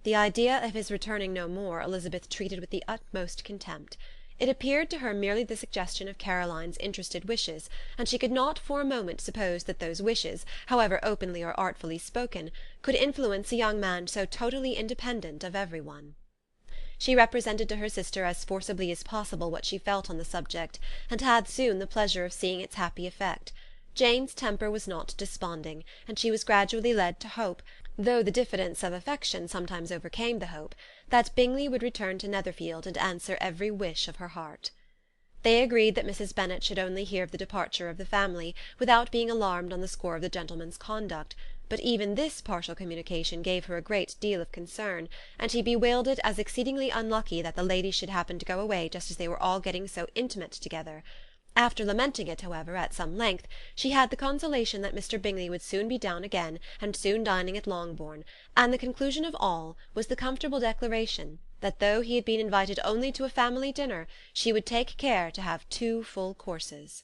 The idea of his returning no more Elizabeth treated with the utmost contempt. It appeared to her merely the suggestion of Caroline's interested wishes, and she could not for a moment suppose that those wishes, however openly or artfully spoken, could influence a young man so totally independent of every one. She represented to her sister as forcibly as possible what she felt on the subject, and had soon the pleasure of seeing its happy effect. Jane's temper was not desponding, and she was gradually led to hope, though the diffidence of affection sometimes overcame the hope, that Bingley would return to Netherfield and answer every wish of her heart. They agreed that Mrs. Bennet should only hear of the departure of the family, without being alarmed on the score of the gentleman's conduct, but even this partial communication gave her a great deal of concern, and she bewailed it as exceedingly unlucky that the ladies should happen to go away just as they were all getting so intimate together. After lamenting it, however, at some length, she had the consolation that Mr. Bingley would soon be down again, and soon dining at Longbourn, and the conclusion of all was the comfortable declaration that though he had been invited only to a family dinner, she would take care to have 2 full courses.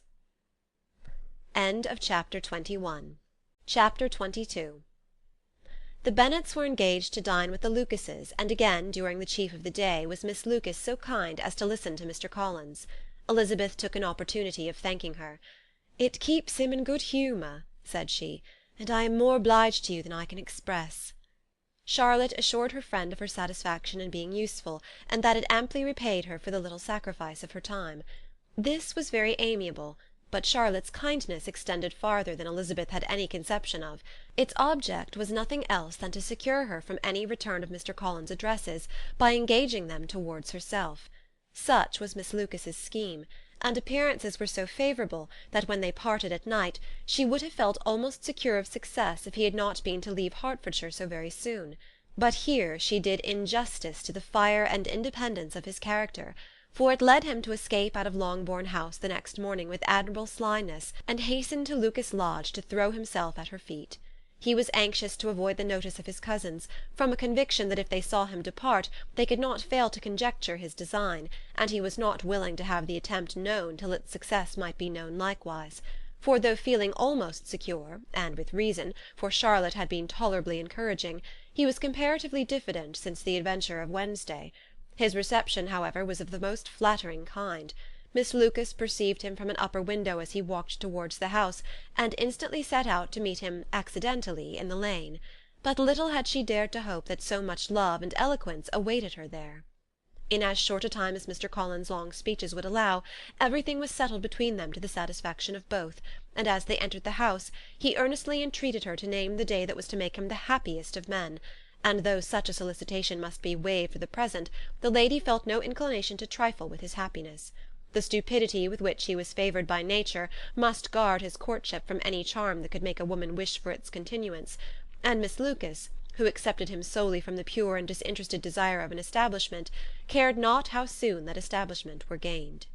Chapter 22. The Bennets were engaged to dine with the Lucases, and again, during the chief of the day, was Miss Lucas so kind as to listen to Mr. Collins. Elizabeth took an opportunity of thanking her. "It keeps him in good humour," said she, "and I am more obliged to you than I can express." Charlotte assured her friend of her satisfaction in being useful, and that it amply repaid her for the little sacrifice of her time. This was very amiable, but Charlotte's kindness extended farther than Elizabeth had any conception of. Its object was nothing else than to secure her from any return of Mr. Collins' addresses by engaging them towards herself. Such was Miss Lucas's scheme, and appearances were so favourable that when they parted at night she would have felt almost secure of success if he had not been to leave Hertfordshire so very soon. But here she did injustice to the fire and independence of his character, for it led him to escape out of Longbourn House the next morning with admirable slyness, and hasten to Lucas Lodge to throw himself at her feet. He was anxious to avoid the notice of his cousins, from a conviction that if they saw him depart they could not fail to conjecture his design, and he was not willing to have the attempt known till its success might be known likewise; for though feeling almost secure, and with reason, for Charlotte had been tolerably encouraging, he was comparatively diffident since the adventure of Wednesday. His reception, however, was of the most flattering kind. Miss Lucas perceived him from an upper window as he walked towards the house, and instantly set out to meet him accidentally in the lane. But little had she dared to hope that so much love and eloquence awaited her there. In as short a time as Mr. Collins' long speeches would allow, everything was settled between them to the satisfaction of both, and as they entered the house he earnestly entreated her to name the day that was to make him the happiest of men, and though such a solicitation must be waived for the present, the lady felt no inclination to trifle with his happiness. The stupidity with which he was favoured by nature must guard his courtship from any charm that could make a woman wish for its continuance, and Miss Lucas, who accepted him solely from the pure and disinterested desire of an establishment, cared not how soon that establishment were gained.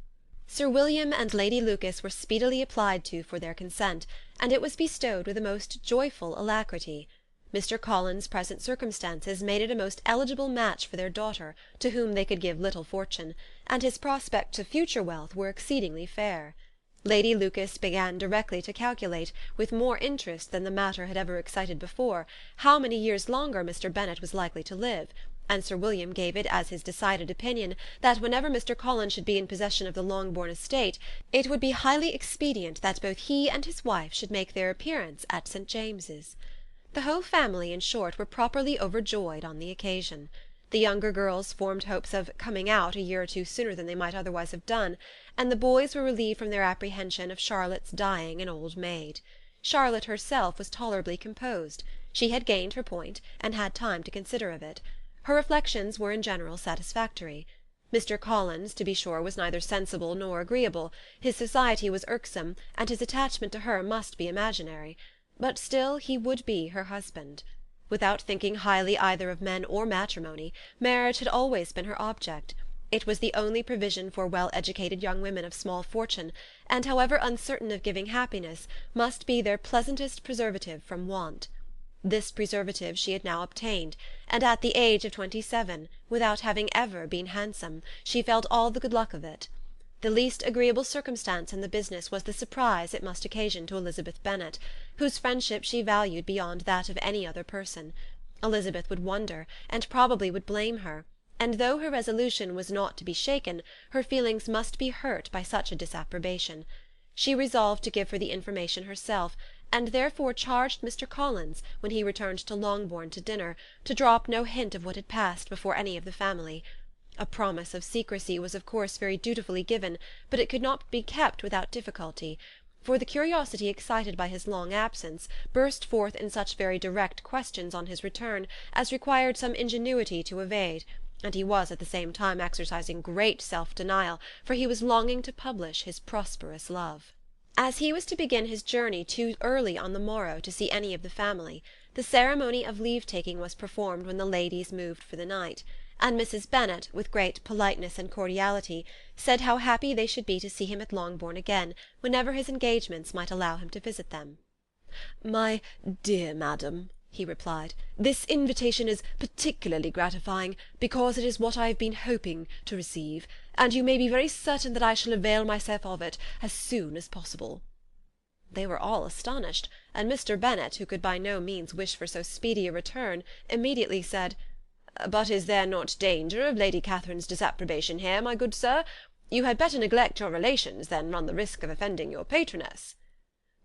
Sir William and Lady Lucas were speedily applied to for their consent, and it was bestowed with a most joyful alacrity. Mr. Collins' present circumstances made it a most eligible match for their daughter, to whom they could give little fortune, and his prospects of future wealth were exceedingly fair. Lady Lucas began directly to calculate, with more interest than the matter had ever excited before, how many years longer Mr. Bennet was likely to live, and Sir William gave it as his decided opinion that whenever Mr. Collins should be in possession of the Longbourn estate, it would be highly expedient that both he and his wife should make their appearance at St. James's. The whole family, in short, were properly overjoyed on the occasion. The younger girls formed hopes of "coming out" a year or two sooner than they might otherwise have done, and the boys were relieved from their apprehension of Charlotte's dying an old maid. Charlotte herself was tolerably composed. She had gained her point, and had time to consider of it. Her reflections were in general satisfactory. Mr. Collins, to be sure, was neither sensible nor agreeable; his society was irksome, and his attachment to her must be imaginary. But still he would be her husband. Without thinking highly either of men or matrimony, marriage had always been her object. It was the only provision for well-educated young women of small fortune, and, however uncertain of giving happiness, must be their pleasantest preservative from want. This preservative she had now obtained, and at the age of 27, without having ever been handsome, she felt all the good luck of it. The least agreeable circumstance in the business was the surprise it must occasion to Elizabeth Bennet, whose friendship she valued beyond that of any other person. Elizabeth would wonder, and probably would blame her, and though her resolution was not to be shaken, her feelings must be hurt by such a disapprobation. She resolved to give her the information herself, and therefore charged Mr. Collins, when he returned to Longbourn to dinner, to drop no hint of what had passed before any of the family. A promise of secrecy was of course very dutifully given, but it could not be kept without difficulty, for the curiosity excited by his long absence burst forth in such very direct questions on his return as required some ingenuity to evade, and he was at the same time exercising great self-denial, for he was longing to publish his prosperous love. As he was to begin his journey too early on the morrow to see any of the family, the ceremony of leave-taking was performed when the ladies moved for the night, and Mrs. Bennet, with great politeness and cordiality, said how happy they should be to see him at Longbourn again, whenever his engagements might allow him to visit them. "My dear madam," he replied, "this invitation is particularly gratifying, because it is what I have been hoping to receive, and you may be very certain that I shall avail myself of it as soon as possible." They were all astonished, and Mr. Bennet, who could by no means wish for so speedy a return, immediately said, "But is there not danger of Lady Catherine's disapprobation here, my good sir? You had better neglect your relations than run the risk of offending your patroness."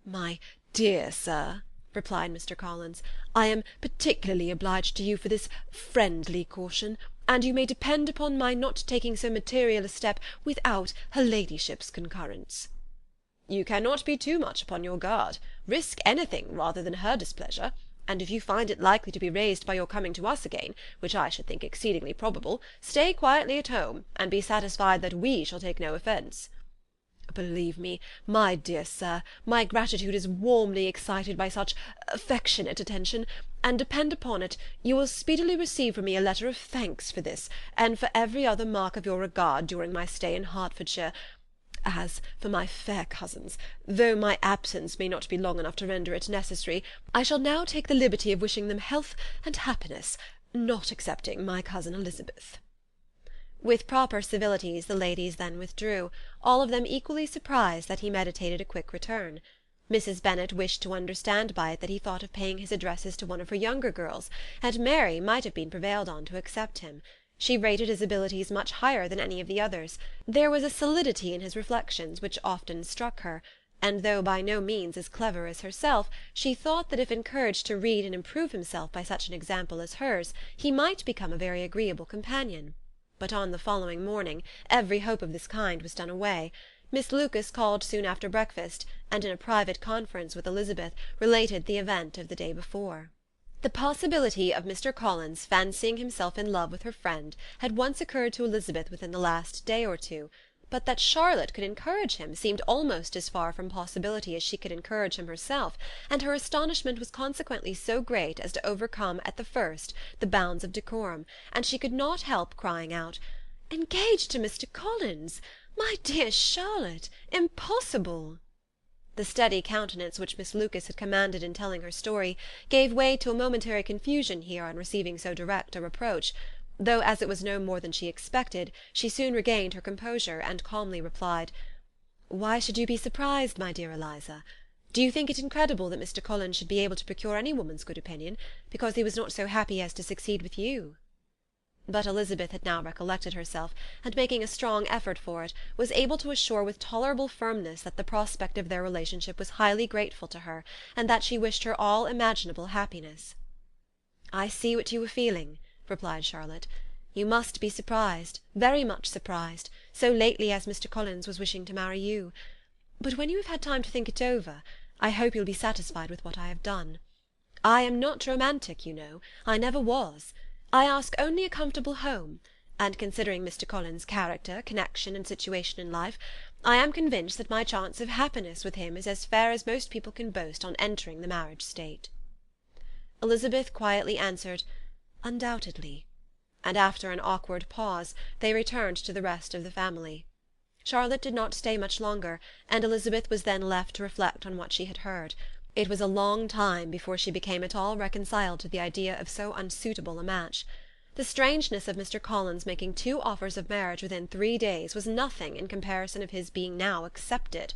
"My dear sir," replied Mr. Collins, "I am particularly obliged to you for this friendly caution, and you may depend upon my not taking so material a step without her ladyship's concurrence." "You cannot be too much upon your guard. Risk anything rather than her displeasure, and if you find it likely to be raised by your coming to us again, which I should think exceedingly probable, stay quietly at home, and be satisfied that we shall take no offence." "Believe me, my dear sir, my gratitude is warmly excited by such affectionate attention, and depend upon it, you will speedily receive from me a letter of thanks for this, and for every other mark of your regard during my stay in Hertfordshire. As for my fair cousins, though my absence may not be long enough to render it necessary, I shall now take the liberty of wishing them health and happiness, not excepting my cousin Elizabeth." With proper civilities the ladies then withdrew, all of them equally surprised that he meditated a quick return. Mrs. Bennet wished to understand by it that he thought of paying his addresses to one of her younger girls, and Mary might have been prevailed on to accept him. She rated his abilities much higher than any of the others. There was a solidity in his reflections which often struck her, and though by no means as clever as herself, she thought that if encouraged to read and improve himself by such an example as hers, he might become a very agreeable companion. But on the following morning every hope of this kind was done away. Miss Lucas called soon after breakfast, and in a private conference with Elizabeth related the event of the day before. The possibility of Mr. Collins fancying himself in love with her friend had once occurred to Elizabeth within the last day or two, but that Charlotte could encourage him seemed almost as far from possibility as she could encourage him herself, and her astonishment was consequently so great as to overcome at the first the bounds of decorum, and she could not help crying out, "Engaged to Mr. Collins! My dear Charlotte! Impossible!" The steady countenance which Miss Lucas had commanded in telling her story gave way to a momentary confusion here on receiving so direct a reproach, though as it was no more than she expected, she soon regained her composure, and calmly replied, "Why should you be surprised, my dear Eliza? Do you think it incredible that Mr. Collins should be able to procure any woman's good opinion, because he was not so happy as to succeed with you?" But Elizabeth had now recollected herself, and making a strong effort for it, was able to assure with tolerable firmness that the prospect of their relationship was highly grateful to her, and that she wished her all imaginable happiness. "I see what you were feeling," replied Charlotte. "You must be surprised, very much surprised, so lately as Mr. Collins was wishing to marry you. But when you have had time to think it over, I hope you'll be satisfied with what I have done. I am not romantic, you know. I never was. I ask only a comfortable home, and considering Mr. Collins' character, connection, and situation in life, I am convinced that my chance of happiness with him is as fair as most people can boast on entering the marriage state." Elizabeth quietly answered, "Undoubtedly," and after an awkward pause they returned to the rest of the family. Charlotte did not stay much longer, and Elizabeth was then left to reflect on what she had heard. It was a long time before she became at all reconciled to the idea of so unsuitable a match. The strangeness of Mr. Collins making 2 offers of marriage within 3 days was nothing in comparison of his being now accepted.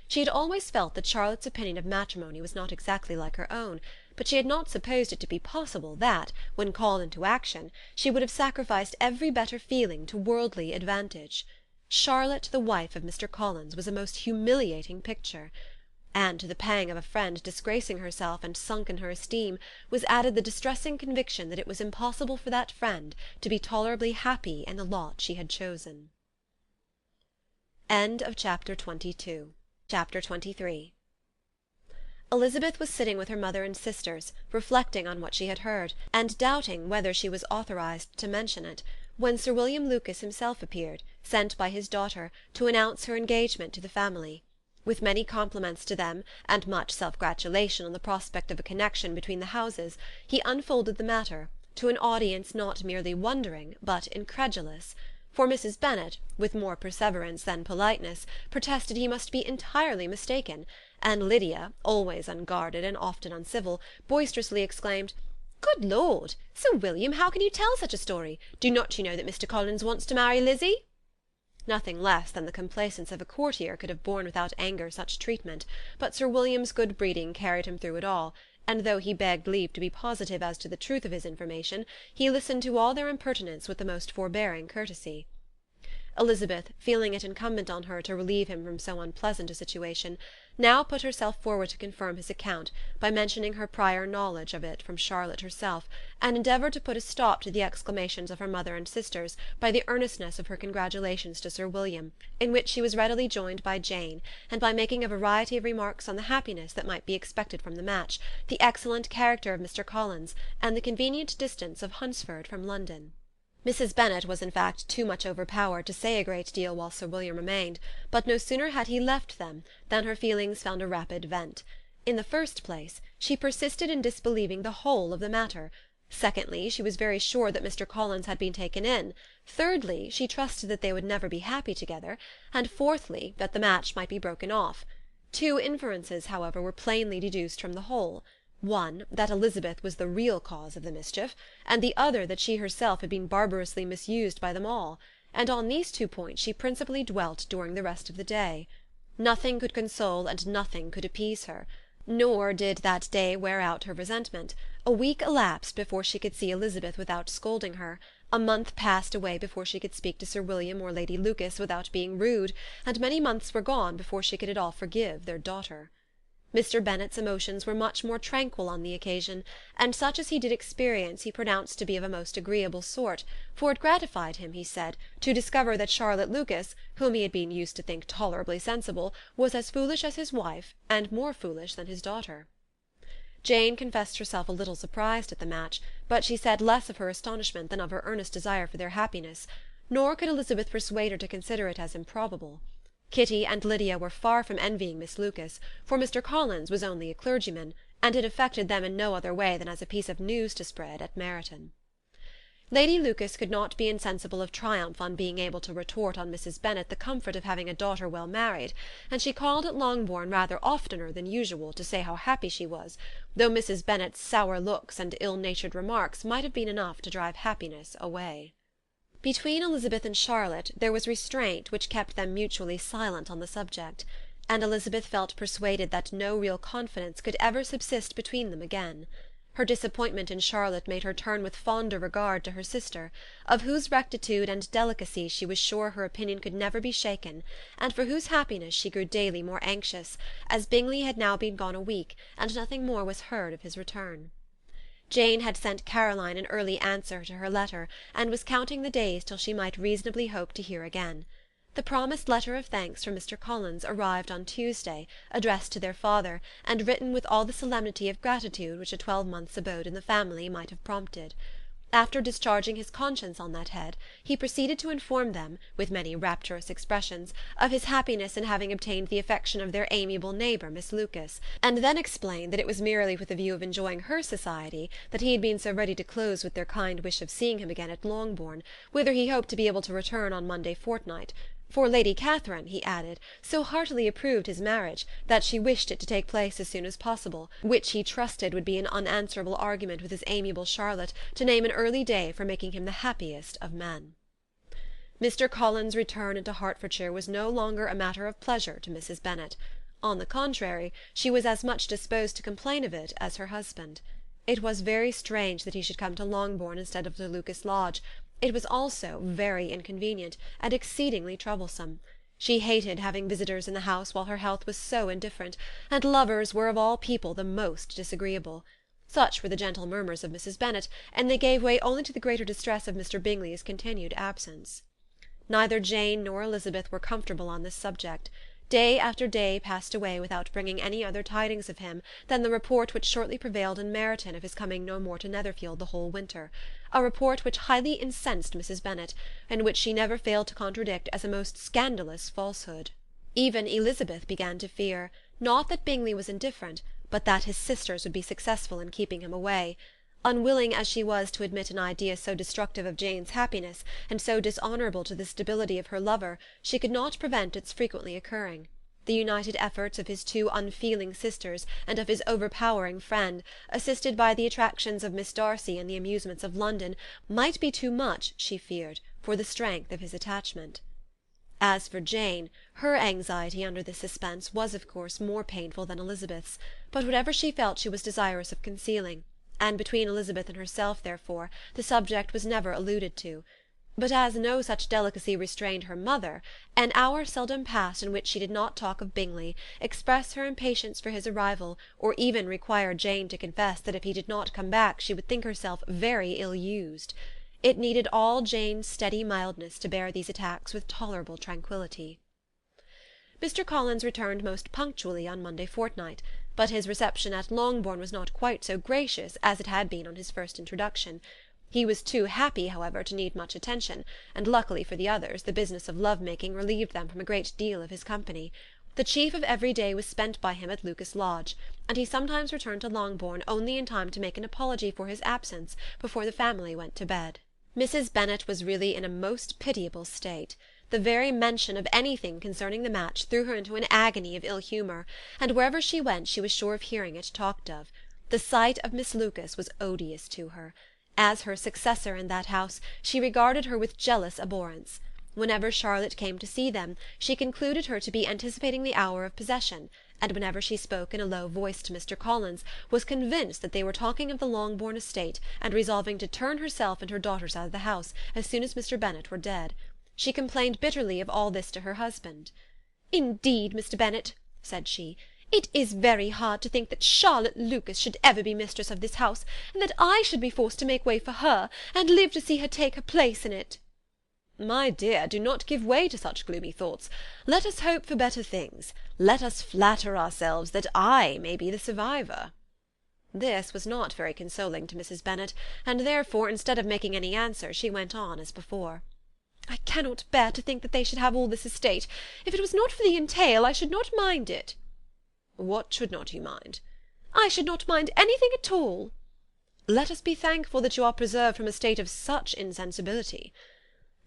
She had always felt that Charlotte's opinion of matrimony was not exactly like her own, but she had not supposed it to be possible that, when called into action, she would have sacrificed every better feeling to worldly advantage. Charlotte, the wife of Mr. Collins, was a most humiliating picture. And to the pang of a friend disgracing herself and sunk in her esteem was added the distressing conviction that it was impossible for that friend to be tolerably happy in the lot she had chosen. Chapter 23 Chapter 23. Elizabeth was sitting with her mother and sisters, reflecting on what she had heard, and doubting whether she was authorized to mention it, when Sir William Lucas himself appeared, sent by his daughter, to announce her engagement to the family. With many compliments to them, and much self-gratulation on the prospect of a connection between the houses, he unfolded the matter, to an audience not merely wondering, but incredulous. For Mrs. Bennet, with more perseverance than politeness, protested he must be entirely mistaken, and Lydia, always unguarded and often uncivil, boisterously exclaimed, "Good Lord! Sir William, how can you tell such a story? Do not you know that Mr. Collins wants to marry Lizzie?" Nothing less than the complaisance of a courtier could have borne without anger such treatment, but Sir William's good breeding carried him through it all, and though he begged leave to be positive as to the truth of his information, he listened to all their impertinence with the most forbearing courtesy. Elizabeth, feeling it incumbent on her to relieve him from so unpleasant a situation, now put herself forward to confirm his account by mentioning her prior knowledge of it from Charlotte herself, and endeavoured to put a stop to the exclamations of her mother and sisters by the earnestness of her congratulations to Sir William, in which she was readily joined by Jane, and by making a variety of remarks on the happiness that might be expected from the match, the excellent character of Mr. Collins, and the convenient distance of Hunsford from London. Mrs. Bennet was in fact too much overpowered to say a great deal while Sir William remained, but no sooner had he left them than her feelings found a rapid vent. In the first place, she persisted in disbelieving the whole of the matter. Secondly, she was very sure that Mr. Collins had been taken in. Thirdly, she trusted that they would never be happy together. And fourthly, that the match might be broken off. Two inferences, however, were plainly deduced from the whole. One, that Elizabeth was the real cause of the mischief, and the other that she herself had been barbarously misused by them all, and on these 2 points she principally dwelt during the rest of the day. Nothing could console and nothing could appease her, nor did that day wear out her resentment. A week elapsed before she could see Elizabeth without scolding her, a month passed away before she could speak to Sir William or Lady Lucas without being rude, and many months were gone before she could at all forgive their daughter. Mr. Bennet's emotions were much more tranquil on the occasion, and such as he did experience he pronounced to be of a most agreeable sort, for it gratified him, he said, to discover that Charlotte Lucas, whom he had been used to think tolerably sensible, was as foolish as his wife, and more foolish than his daughter. Jane confessed herself a little surprised at the match, but she said less of her astonishment than of her earnest desire for their happiness, nor could Elizabeth persuade her to consider it as improbable. Kitty and Lydia were far from envying Miss Lucas, for Mr. Collins was only a clergyman, and it affected them in no other way than as a piece of news to spread at Meryton. Lady Lucas could not be insensible of triumph on being able to retort on Mrs. Bennet the comfort of having a daughter well married, and she called at Longbourn rather oftener than usual to say how happy she was, though Mrs. Bennet's sour looks and ill-natured remarks might have been enough to drive happiness away. Between Elizabeth and Charlotte there was restraint which kept them mutually silent on the subject, and Elizabeth felt persuaded that no real confidence could ever subsist between them again. Her disappointment in Charlotte made her turn with fonder regard to her sister, of whose rectitude and delicacy she was sure her opinion could never be shaken, and for whose happiness she grew daily more anxious, as Bingley had now been gone a week, and nothing more was heard of his return. Jane had sent Caroline an early answer to her letter, and was counting the days till she might reasonably hope to hear again. The promised letter of thanks from Mr. Collins arrived on Tuesday, addressed to their father, and written with all the solemnity of gratitude which a 12-month's abode in the family might have prompted. After discharging his conscience on that head, he proceeded to inform them, with many rapturous expressions, of his happiness in having obtained the affection of their amiable neighbour, Miss Lucas, and then explained that it was merely with the view of enjoying her society that he had been so ready to close with their kind wish of seeing him again at Longbourn, whither he hoped to be able to return on Monday fortnight. For Lady Catherine, he added, so heartily approved his marriage, that she wished it to take place as soon as possible, which he trusted would be an unanswerable argument with his amiable Charlotte to name an early day for making him the happiest of men. Mr. Collins' return into Hertfordshire was no longer a matter of pleasure to Mrs. Bennet. On the contrary, she was as much disposed to complain of it as her husband. It was very strange that he should come to Longbourn instead of to Lucas Lodge. It was also very inconvenient, and exceedingly troublesome. She hated having visitors in the house while her health was so indifferent, and lovers were of all people the most disagreeable. Such were the gentle murmurs of Mrs. Bennet, and they gave way only to the greater distress of Mr. Bingley's continued absence. Neither Jane nor Elizabeth were comfortable on this subject. Day after day passed away without bringing any other tidings of him than the report which shortly prevailed in Meryton of his coming no more to Netherfield the whole winter, a report which highly incensed Mrs. Bennet, and which she never failed to contradict as a most scandalous falsehood. Even Elizabeth began to fear, not that Bingley was indifferent, but that his sisters would be successful in keeping him away. Unwilling as she was to admit an idea so destructive of Jane's happiness, and so dishonourable to the stability of her lover, she could not prevent its frequently occurring. The united efforts of his two unfeeling sisters, and of his overpowering friend, assisted by the attractions of Miss Darcy and the amusements of London, might be too much, she feared, for the strength of his attachment. As for Jane, her anxiety under this suspense was of course more painful than Elizabeth's, but whatever she felt she was desirous of concealing, and between Elizabeth and herself, therefore, the subject was never alluded to. But as no such delicacy restrained her mother, an hour seldom passed in which she did not talk of Bingley, express her impatience for his arrival, or even require Jane to confess that if he did not come back she would think herself very ill-used. It needed all Jane's steady mildness to bear these attacks with tolerable tranquillity. Mr. Collins returned most punctually on Monday fortnight, but his reception at Longbourn was not quite so gracious as it had been on his first introduction. He was too happy, however, to need much attention, and luckily for the others, the business of love-making relieved them from a great deal of his company. The chief of every day was spent by him at Lucas Lodge, and he sometimes returned to Longbourn only in time to make an apology for his absence before the family went to bed. Mrs. Bennet was really in a most pitiable state. The very mention of anything concerning the match threw her into an agony of ill-humour, and wherever she went she was sure of hearing it talked of. The sight of Miss Lucas was odious to her. As her successor in that house, she regarded her with jealous abhorrence. Whenever Charlotte came to see them, she concluded her to be anticipating the hour of possession, and whenever she spoke in a low voice to Mr. Collins, was convinced that they were talking of the Longbourn estate, and resolving to turn herself and her daughters out of the house as soon as Mr. Bennet were dead. She complained bitterly of all this to her husband. "Indeed, Mr. Bennet," said she, "it is very hard to think that Charlotte Lucas should ever be mistress of this house, and that I should be forced to make way for her, and live to see her take her place in it." "My dear, do not give way to such gloomy thoughts. Let us hope for better things. Let us flatter ourselves that I may be the survivor." This was not very consoling to Mrs. Bennet, and therefore, instead of making any answer, she went on as before. "I cannot bear to think that they should have all this estate. If it was not for the entail, I should not mind it." "What should not you mind?" "I should not mind anything at all." "Let us be thankful that you are preserved from a state of such insensibility."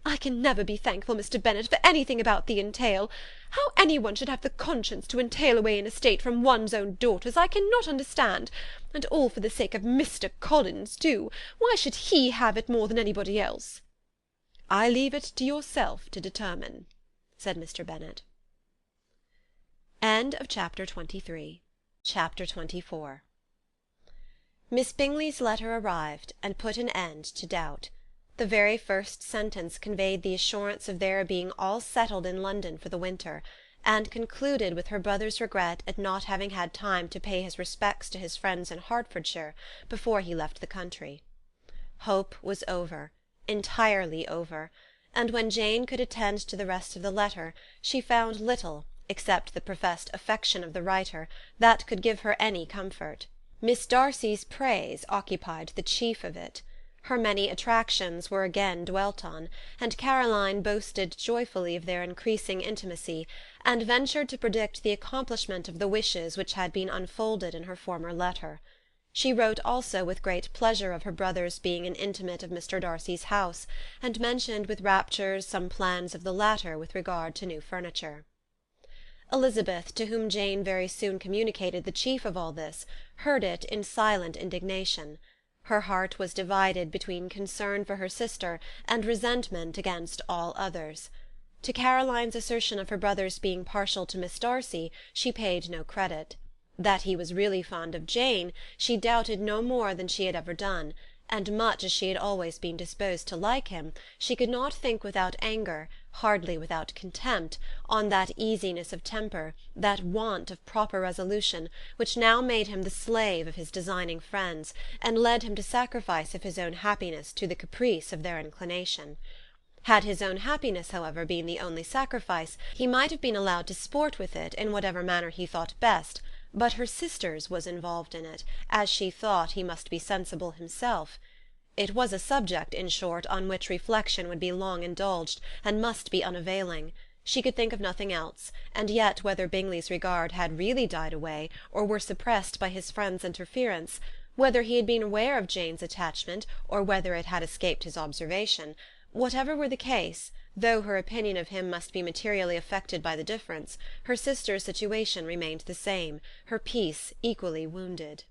"I can never be thankful, Mr. Bennet, for anything about the entail. How any one should have the conscience to entail away an estate from one's own daughters, I cannot understand. And all for the sake of Mr. Collins, too. Why should he have it more than anybody else?" "I leave it to yourself to determine," said Mr. Bennet. Chapter 24. Miss Bingley's letter arrived, and put an end to doubt. The very first sentence conveyed the assurance of their being all settled in London for the winter, and concluded with her brother's regret at not having had time to pay his respects to his friends in Hertfordshire before he left the country. Hope was over, entirely over, and when Jane could attend to the rest of the letter, she found little, except the professed affection of the writer, that could give her any comfort. Miss Darcy's praise occupied the chief of it. Her many attractions were again dwelt on, and Caroline boasted joyfully of their increasing intimacy, and ventured to predict the accomplishment of the wishes which had been unfolded in her former letter. She wrote also with great pleasure of her brother's being an intimate of Mr. Darcy's house, and mentioned with raptures some plans of the latter with regard to new furniture. Elizabeth, to whom Jane very soon communicated the chief of all this, heard it in silent indignation. Her heart was divided between concern for her sister and resentment against all others. To Caroline's assertion of her brother's being partial to Miss Darcy she paid no credit. That he was really fond of Jane she doubted no more than she had ever done, and much as she had always been disposed to like him, she could not think without anger, hardly without contempt, on that easiness of temper, that want of proper resolution, which now made him the slave of his designing friends, and led him to sacrifice of his own happiness to the caprice of their inclination. Had his own happiness, however, been the only sacrifice, he might have been allowed to sport with it in whatever manner he thought best, but her sister's was involved in it, as she thought he must be sensible himself. It was a subject, in short, on which reflection would be long indulged, and must be unavailing. She could think of nothing else, and yet whether Bingley's regard had really died away, or were suppressed by his friend's interference, whether he had been aware of Jane's attachment, or whether it had escaped his observation, whatever were the case, though her opinion of him must be materially affected by the difference, her sister's situation remained the same, her peace equally wounded.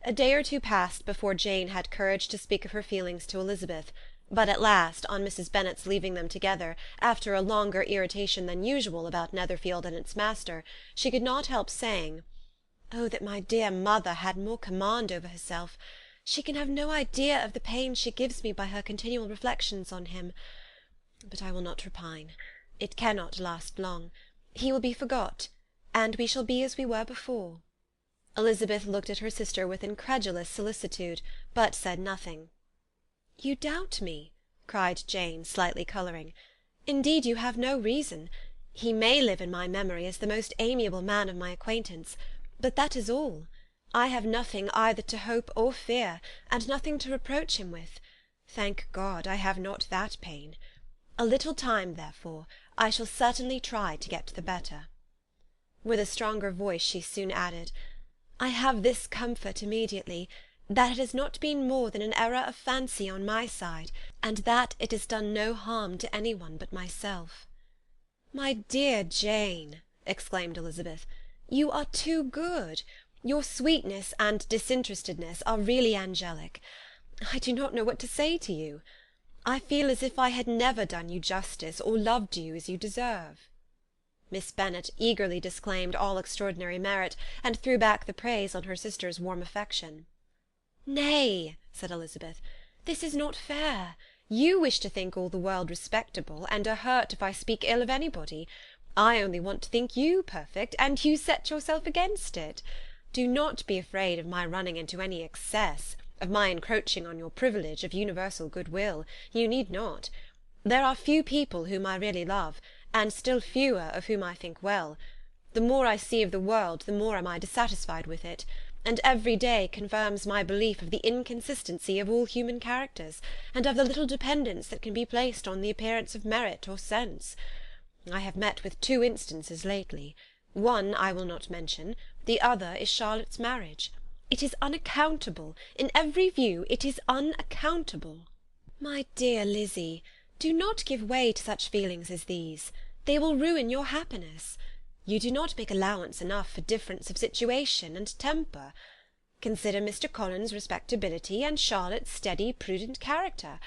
A day or two passed before Jane had courage to speak of her feelings to Elizabeth, but at last, on Mrs. Bennet's leaving them together, after a longer irritation than usual about Netherfield and its master, she could not help saying, "Oh, that my dear mother had more command over herself! She can have no idea of the pain she gives me by her continual reflections on him. But I will not repine. It cannot last long. He will be forgot, and we shall be as we were before." Elizabeth looked at her sister with incredulous solicitude, but said nothing. "You doubt me?" cried Jane, slightly colouring. "Indeed you have no reason. He may live in my memory as the most amiable man of my acquaintance, but that is all. I have nothing either to hope or fear, and nothing to reproach him with. Thank God, I have not that pain. A little time, therefore, I shall certainly try to get the better." With a stronger voice she soon added, "I have this comfort immediately, that it has not been more than an error of fancy on my side, and that it has done no harm to any one but myself." "My dear Jane," exclaimed Elizabeth, "you are too good. Your sweetness and disinterestedness are really angelic. I do not know what to say to you. I feel as if I had never done you justice, or loved you as you deserve." Miss Bennet eagerly disclaimed all extraordinary merit, and threw back the praise on her sister's warm affection. "Nay," said Elizabeth, "this is not fair. You wish to think all the world respectable, and are hurt if I speak ill of anybody. I only want to think you perfect, and you set yourself against it. Do not be afraid of my running into any excess, of my encroaching on your privilege of universal goodwill. You need not. There are few people whom I really love, and still fewer of whom I think well. The more I see of the world, the more am I dissatisfied with it, and every day confirms my belief of the inconsistency of all human characters, and of the little dependence that can be placed on the appearance of merit or sense. I have met with 2 instances lately. One I will not mention, the other is Charlotte's marriage. It is unaccountable. In every view it is unaccountable." "My dear Lizzy, do not give way to such feelings as these. They will ruin your happiness. You do not make allowance enough for difference of situation and temper. Consider Mr. Collins' respectability, and Charlotte's steady, prudent character.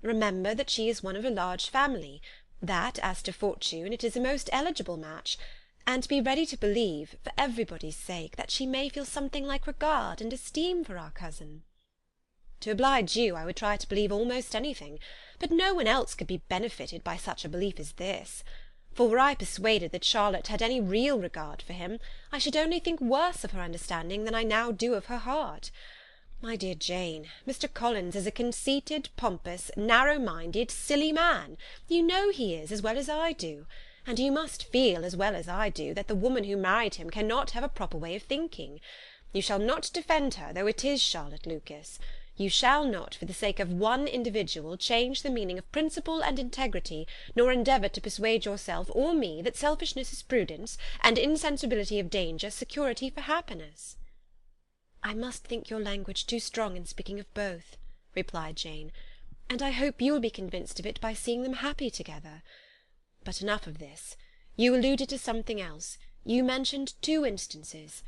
Remember that she is one of a large family, that, as to fortune, it is a most eligible match, and be ready to believe, for everybody's sake, that she may feel something like regard and esteem for our cousin." "To oblige you, I would try to believe almost anything, but no one else could be benefited by such a belief as this. For were I persuaded that Charlotte had any real regard for him, I should only think worse of her understanding than I now do of her heart. My dear Jane, Mr. Collins is a conceited, pompous, narrow-minded, silly man. You know he is, as well as I do. And you must feel, as well as I do, that the woman who married him cannot have a proper way of thinking. You shall not defend her, though it is Charlotte Lucas. You shall not, for the sake of one individual, change the meaning of principle and integrity, nor endeavour to persuade yourself or me that selfishness is prudence, and insensibility of danger security for happiness." "I must think your language too strong in speaking of both," replied Jane, "and I hope you will be convinced of it by seeing them happy together. But enough of this. You alluded to something else. You mentioned 2 instances.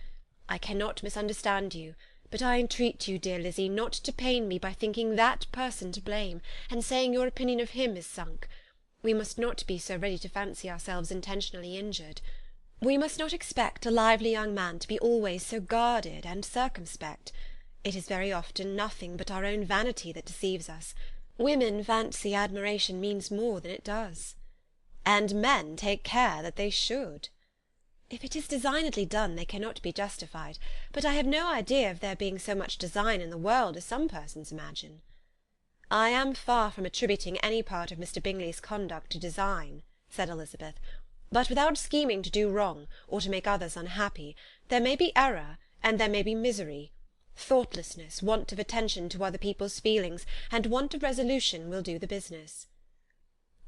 I cannot misunderstand you, but I entreat you, dear Lizzy, not to pain me by thinking that person to blame, and saying your opinion of him is sunk. We must not be so ready to fancy ourselves intentionally injured. We must not expect a lively young man to be always so guarded and circumspect. It is very often nothing but our own vanity that deceives us. Women fancy admiration means more than it does." "And men take care that they should." "If it is designedly done, they cannot be justified, but I have no idea of there being so much design in the world as some persons imagine." "I am far from attributing any part of Mr. Bingley's conduct to design," said Elizabeth, "but without scheming to do wrong, or to make others unhappy, there may be error, and there may be misery. Thoughtlessness, want of attention to other people's feelings, and want of resolution will do the business."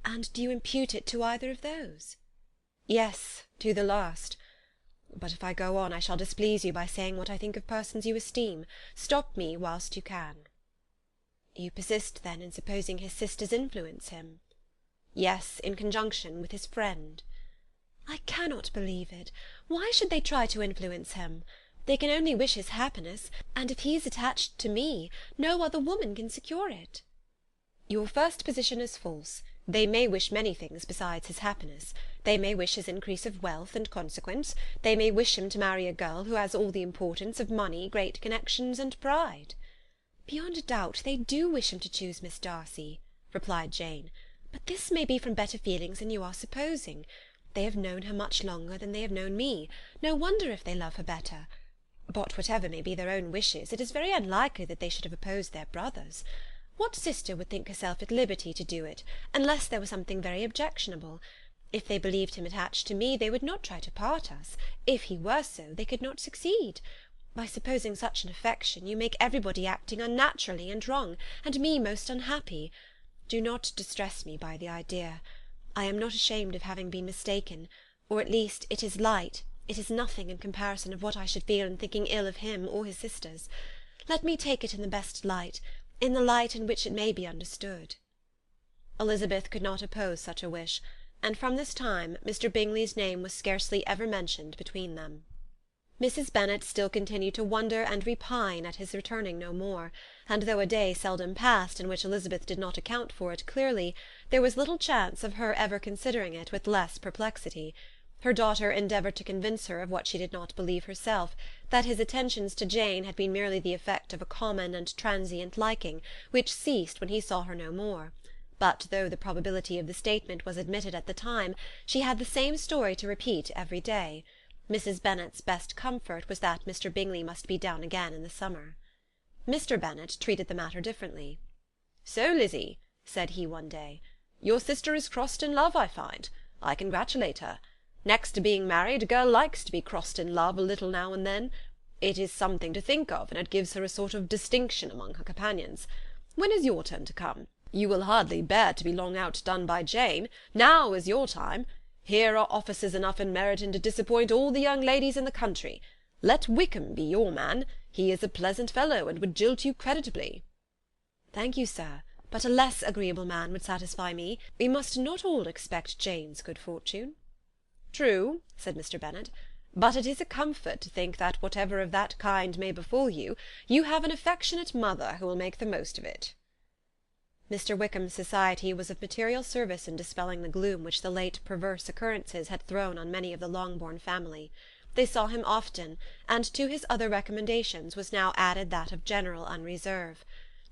"And do you impute it to either of those?" "Yes, to the last. But if I go on, I shall displease you by saying what I think of persons you esteem. Stop me whilst you can." "You persist, then, in supposing his sisters influence him?" "Yes, in conjunction with his friend." "I cannot believe it. Why should they try to influence him? They can only wish his happiness, and if he is attached to me, no other woman can secure it." "Your first position is false. They may wish many things besides his happiness. They may wish his increase of wealth and consequence. They may wish him to marry a girl who has all the importance of money, great connections, and pride." "Beyond a doubt they do wish him to choose Miss Darcy," replied Jane, "but this may be from better feelings than you are supposing. They have known her much longer than they have known me. No wonder if they love her better. But whatever may be their own wishes, it is very unlikely that they should have opposed their brothers. What sister would think herself at liberty to do it, unless there was something very objectionable? If they believed him attached to me, they would not try to part us. If he were so, they could not succeed. By supposing such an affection, you make everybody acting unnaturally and wrong, and me most unhappy. Do not distress me by the idea. I am not ashamed of having been mistaken, or at least it is light, it is nothing in comparison of what I should feel in thinking ill of him or his sisters. Let me take it in the best light, in the light in which it may be understood." Elizabeth could not oppose such a wish, and from this time Mr. Bingley's name was scarcely ever mentioned between them. Mrs. Bennet still continued to wonder and repine at his returning no more, and though a day seldom passed in which Elizabeth did not account for it clearly, there was little chance of her ever considering it with less perplexity. Her daughter endeavoured to convince her of what she did not believe herself, that his attentions to Jane had been merely the effect of a common and transient liking, which ceased when he saw her no more. But though the probability of the statement was admitted at the time, she had the same story to repeat every day. Mrs. Bennet's best comfort was that Mr. Bingley must be down again in the summer. Mr. Bennet treated the matter differently. "So, Lizzy," said he one day, "your sister is crossed in love, I find. I congratulate her. Next to being married, a girl likes to be crossed in love a little now and then. It is something to think of, and it gives her a sort of distinction among her companions. When is your turn to come? You will hardly bear to be long outdone by Jane. Now is your time. Here are officers enough in Meryton to disappoint all the young ladies in the country. Let Wickham be your man. He is a pleasant fellow, and would jilt you creditably." "Thank you, sir, but a less agreeable man would satisfy me. We must not all expect Jane's good fortune." "True," said Mr. Bennet, "but it is a comfort to think that whatever of that kind may befall you, you have an affectionate mother who will make the most of it." Mr. Wickham's society was of material service in dispelling the gloom which the late perverse occurrences had thrown on many of the Longbourn family. They saw him often, and to his other recommendations was now added that of general unreserve.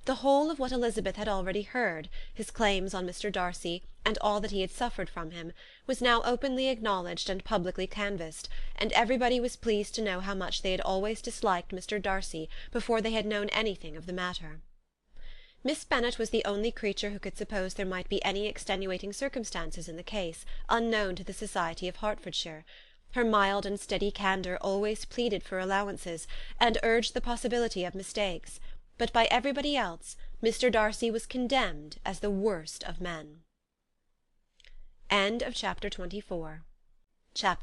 The whole of what Elizabeth had already heard, his claims on Mr. Darcy, and all that he had suffered from him, was now openly acknowledged and publicly canvassed, and everybody was pleased to know how much they had always disliked Mr. Darcy before they had known anything of the matter. Miss Bennet was the only creature who could suppose there might be any extenuating circumstances in the case, unknown to the society of Hertfordshire. Her mild and steady candour always pleaded for allowances, and urged the possibility of mistakes, but by everybody else Mr. Darcy was condemned as the worst of men. Chapter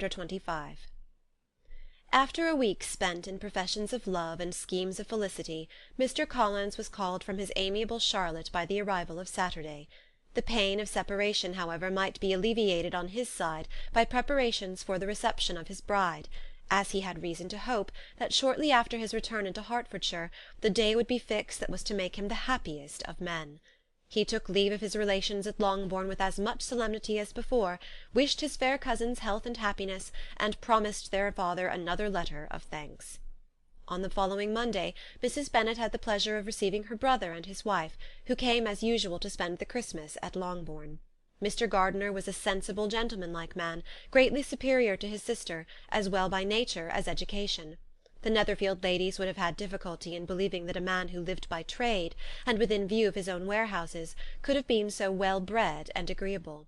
25. After a week spent in professions of love and schemes of felicity, Mr. Collins was called from his amiable Charlotte by the arrival of Saturday. The pain of separation, however, might be alleviated on his side by preparations for the reception of his bride, as he had reason to hope that shortly after his return into Hertfordshire the day would be fixed that was to make him the happiest of men. He took leave of his relations at Longbourn with as much solemnity as before, wished his fair cousins health and happiness, and promised their father another letter of thanks. On the following Monday Mrs. Bennet had the pleasure of receiving her brother and his wife, who came as usual to spend the Christmas at Longbourn. Mr. Gardiner was a sensible, gentlemanlike man, greatly superior to his sister, as well by nature as education. The Netherfield ladies would have had difficulty in believing that a man who lived by trade, and within view of his own warehouses, could have been so well bred and agreeable.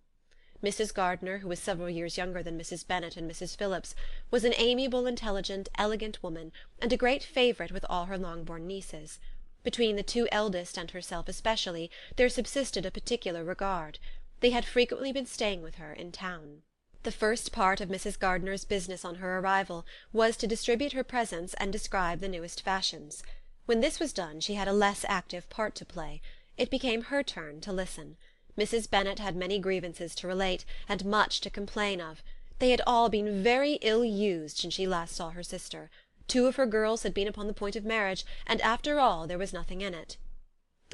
Mrs. Gardiner, who was several years younger than Mrs. Bennet and Mrs. Phillips, was an amiable, intelligent, elegant woman, and a great favourite with all her Longbourn nieces. Between the two eldest and herself especially there subsisted a particular regard. They had frequently been staying with her in town. The first part of Mrs. Gardiner's business on her arrival was to distribute her presents and describe the newest fashions. When this was done she had a less active part to play. It became her turn to listen. Mrs. Bennet had many grievances to relate, and much to complain of. They had all been very ill used since she last saw her sister. 2 of her girls had been upon the point of marriage, and after all there was nothing in it.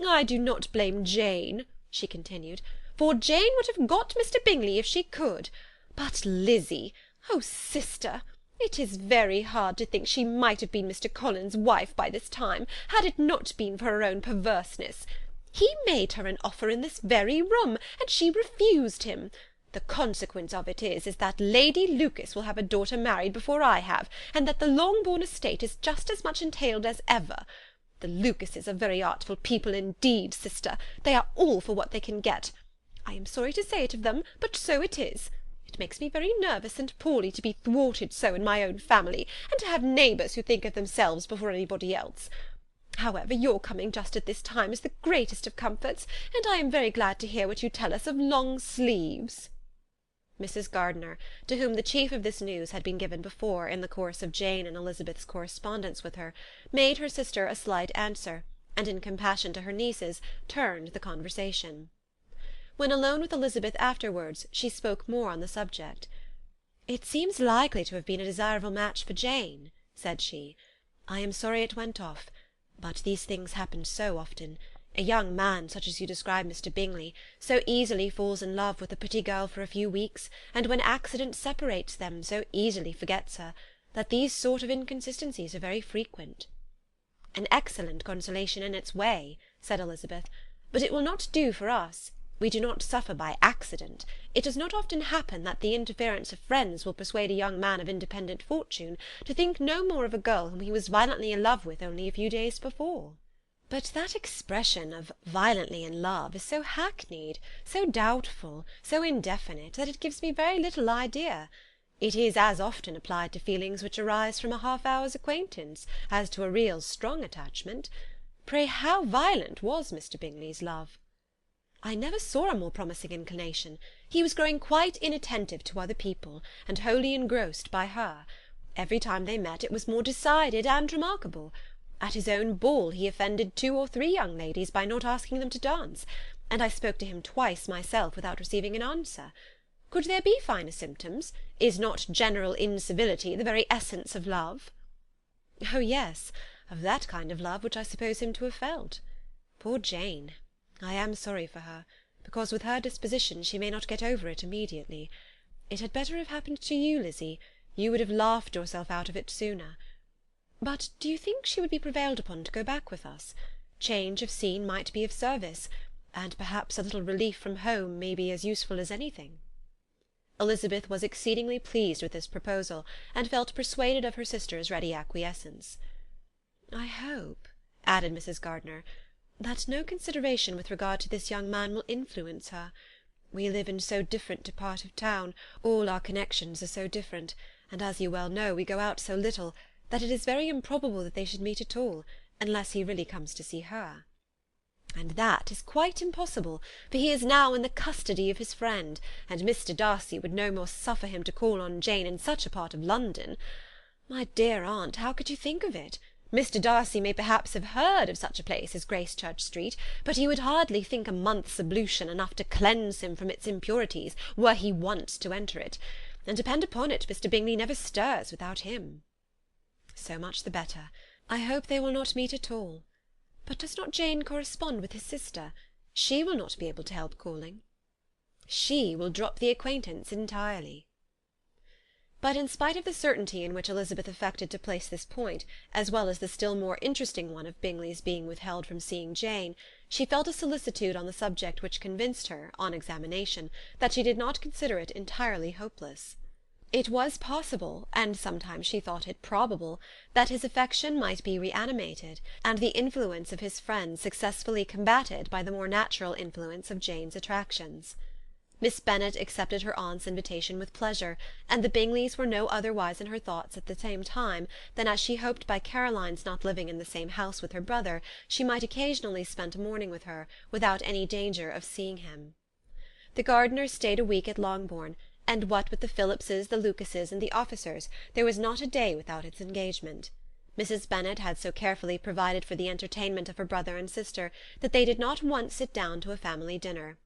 "I do not blame Jane," she continued, "for Jane would have got Mr. Bingley if she could. But Lizzie, oh, sister, it is very hard to think she might have been Mr. Collins's wife by this time, had it not been for her own perverseness. He made her an offer in this very room, and she refused him. The consequence of it is that Lady Lucas will have a daughter married before I have, and that the Longbourn estate is just as much entailed as ever. The Lucases are very artful people indeed, sister. They are all for what they can get. I am sorry to say it of them, but so it is. It makes me very nervous and poorly to be thwarted so in my own family, and to have neighbours who think of themselves before anybody else. However, your coming just at this time is the greatest of comforts, and I am very glad to hear what you tell us of long sleeves." Mrs. Gardiner, to whom the chief of this news had been given before, in the course of Jane and Elizabeth's correspondence with her, made her sister a slight answer, and in compassion to her nieces, turned the conversation. When alone with Elizabeth afterwards, she spoke more on the subject. "It seems likely to have been a desirable match for Jane," said she. "I am sorry it went off. But these things happen so often. A young man, such as you describe Mr. Bingley, so easily falls in love with a pretty girl for a few weeks, and when accident separates them, so easily forgets her, that these sort of inconsistencies are very frequent." "An excellent consolation in its way," said Elizabeth, "but it will not do for us. We do not suffer by accident. It does not often happen that the interference of friends will persuade a young man of independent fortune to think no more of a girl whom he was violently in love with only a few days before." "But that expression of violently in love is so hackneyed, so doubtful, so indefinite, that it gives me very little idea. It is as often applied to feelings which arise from a half-hour's acquaintance as to a real strong attachment. Pray, how violent was Mr. Bingley's love?" "I never saw a more promising inclination. He was growing quite inattentive to other people, and wholly engrossed by her. Every time they met it was more decided and remarkable. At his own ball he offended 2 or 3 young ladies by not asking them to dance, and I spoke to him twice myself without receiving an answer. Could there be finer symptoms? Is not general incivility the very essence of love?" "Oh, yes, of that kind of love which I suppose him to have felt. Poor Jane! I am sorry for her, because with her disposition she may not get over it immediately. It had better have happened to you, Lizzie. You would have laughed yourself out of it sooner. But do you think she would be prevailed upon to go back with us? Change of scene might be of service, and perhaps a little relief from home may be as useful as anything." Elizabeth was exceedingly pleased with this proposal, and felt persuaded of her sister's ready acquiescence. "I hope," added Mrs. Gardiner, "that no consideration with regard to this young man will influence her. We live in so different a part of town, all our connections are so different, and as you well know, we go out so little, that it is very improbable that they should meet at all, unless he really comes to see her." "And that is quite impossible, for he is now in the custody of his friend, and Mr. Darcy would no more suffer him to call on Jane in such a part of London. My dear aunt, how could you think of it? Mr. Darcy may perhaps have heard of such a place as Gracechurch Street, but he would hardly think a month's ablution enough to cleanse him from its impurities, were he once to enter it, and depend upon it, Mr. Bingley never stirs without him." "So much the better. I hope they will not meet at all. But does not Jane correspond with his sister? She will not be able to help calling." "She will drop the acquaintance entirely." But in spite of the certainty in which Elizabeth affected to place this point, as well as the still more interesting one of Bingley's being withheld from seeing Jane, she felt a solicitude on the subject which convinced her, on examination, that she did not consider it entirely hopeless. It was possible, and sometimes she thought it probable, that his affection might be reanimated, and the influence of his friends successfully combated by the more natural influence of Jane's attractions. Miss Bennet accepted her aunt's invitation with pleasure, and the Bingleys were no otherwise in her thoughts at the same time than as she hoped by Caroline's not living in the same house with her brother she might occasionally spend a morning with her, without any danger of seeing him. The Gardiners stayed a week at Longbourn, and what with the Phillipses, the Lucases, and the officers, there was not a day without its engagement. Mrs. Bennet had so carefully provided for the entertainment of her brother and sister that they did not once sit down to a family dinner.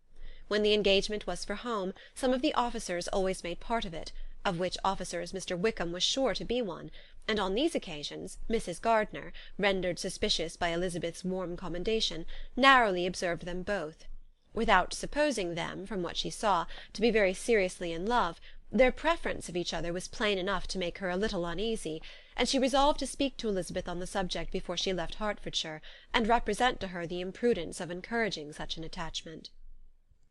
When the engagement was for home, some of the officers always made part of it, of which officers Mr. Wickham was sure to be one, and on these occasions Mrs. Gardiner, rendered suspicious by Elizabeth's warm commendation, narrowly observed them both. Without supposing them, from what she saw, to be very seriously in love, their preference of each other was plain enough to make her a little uneasy, and she resolved to speak to Elizabeth on the subject before she left Hertfordshire, and represent to her the imprudence of encouraging such an attachment.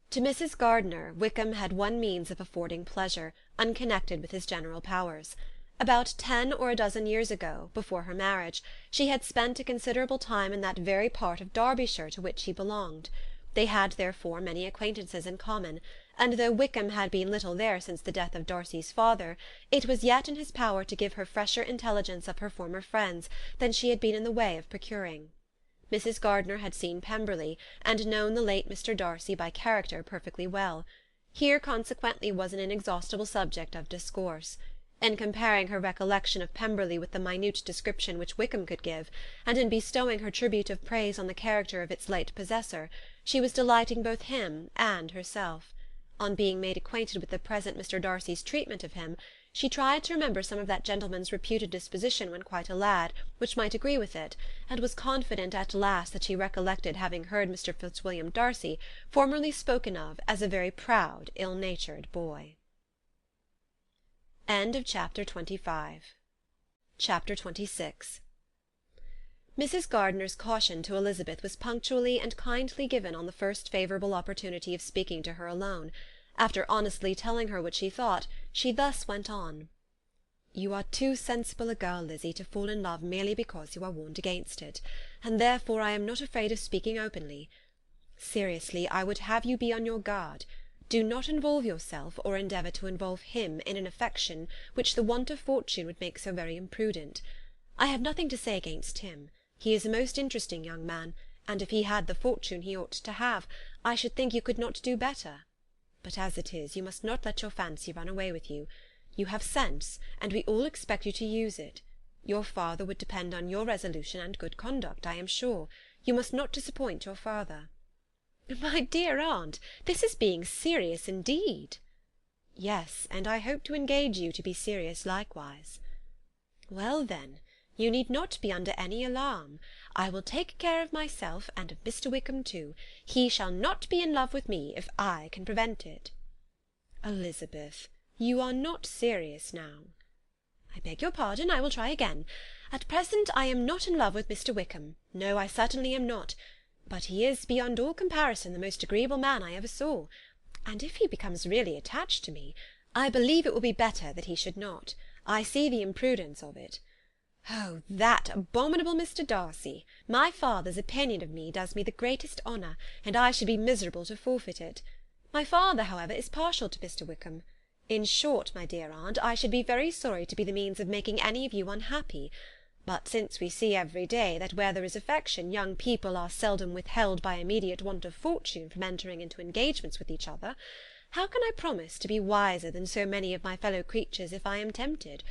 To Mrs. Gardiner, Wickham had one means of affording pleasure, unconnected with his general powers. About 10 or a dozen years ago, before her marriage, she had spent a considerable time in that very part of Derbyshire to which he belonged. They had therefore many acquaintances in common, and though Wickham had been little there since the death of Darcy's father, it was yet in his power to give her fresher intelligence of her former friends than she had been in the way of procuring. Mrs. Gardiner had seen Pemberley, and known the late Mr. Darcy by character perfectly well. Here consequently was an inexhaustible subject of discourse. In comparing her recollection of Pemberley with the minute description which Wickham could give, and in bestowing her tribute of praise on the character of its late possessor, she was delighting both him and herself. On being made acquainted with the present Mr. Darcy's treatment of him, she tried to remember some of that gentleman's reputed disposition when quite a lad, which might agree with it, and was confident at last that she recollected having heard Mr. Fitzwilliam Darcy formerly spoken of as a very proud, ill-natured boy. Chapter 26. Mrs. Gardiner's caution to Elizabeth was punctually and kindly given on the first favourable opportunity of speaking to her alone. After honestly telling her what she thought, she thus went on. "You are too sensible a girl, Lizzy, to fall in love merely because you are warned against it, and therefore I am not afraid of speaking openly. Seriously, I would have you be on your guard. Do not involve yourself, or endeavour to involve him, in an affection which the want of fortune would make so very imprudent. I have nothing to say against him. He is a most interesting young man, and if he had the fortune he ought to have, I should think you could not do better. But as it is, you must not let your fancy run away with you. You have sense, and we all expect you to use it. Your father would depend on your resolution and good conduct, I am sure. You must not disappoint your father." "My dear aunt, this is being serious indeed." "Yes, and I hope to engage you to be serious likewise." "Well, then, you need not be under any alarm. I will take care of myself, and of Mr. Wickham too. He shall not be in love with me, if I can prevent it." "Elizabeth, you are not serious now." "I beg your pardon, I will try again. At present I am not in love with Mr. Wickham. No, I certainly am not. But he is, beyond all comparison, the most agreeable man I ever saw. And if he becomes really attached to me, I believe it will be better that he should not. I see the imprudence of it. Oh, that abominable Mr. Darcy! My father's opinion of me does me the greatest honour, and I should be miserable to forfeit it. My father, however, is partial to Mr. Wickham. In short, my dear aunt, I should be very sorry to be the means of making any of you unhappy. But since we see every day that where there is affection, young people are seldom withheld by immediate want of fortune from entering into engagements with each other, how can I promise to be wiser than so many of my fellow creatures if I am tempted?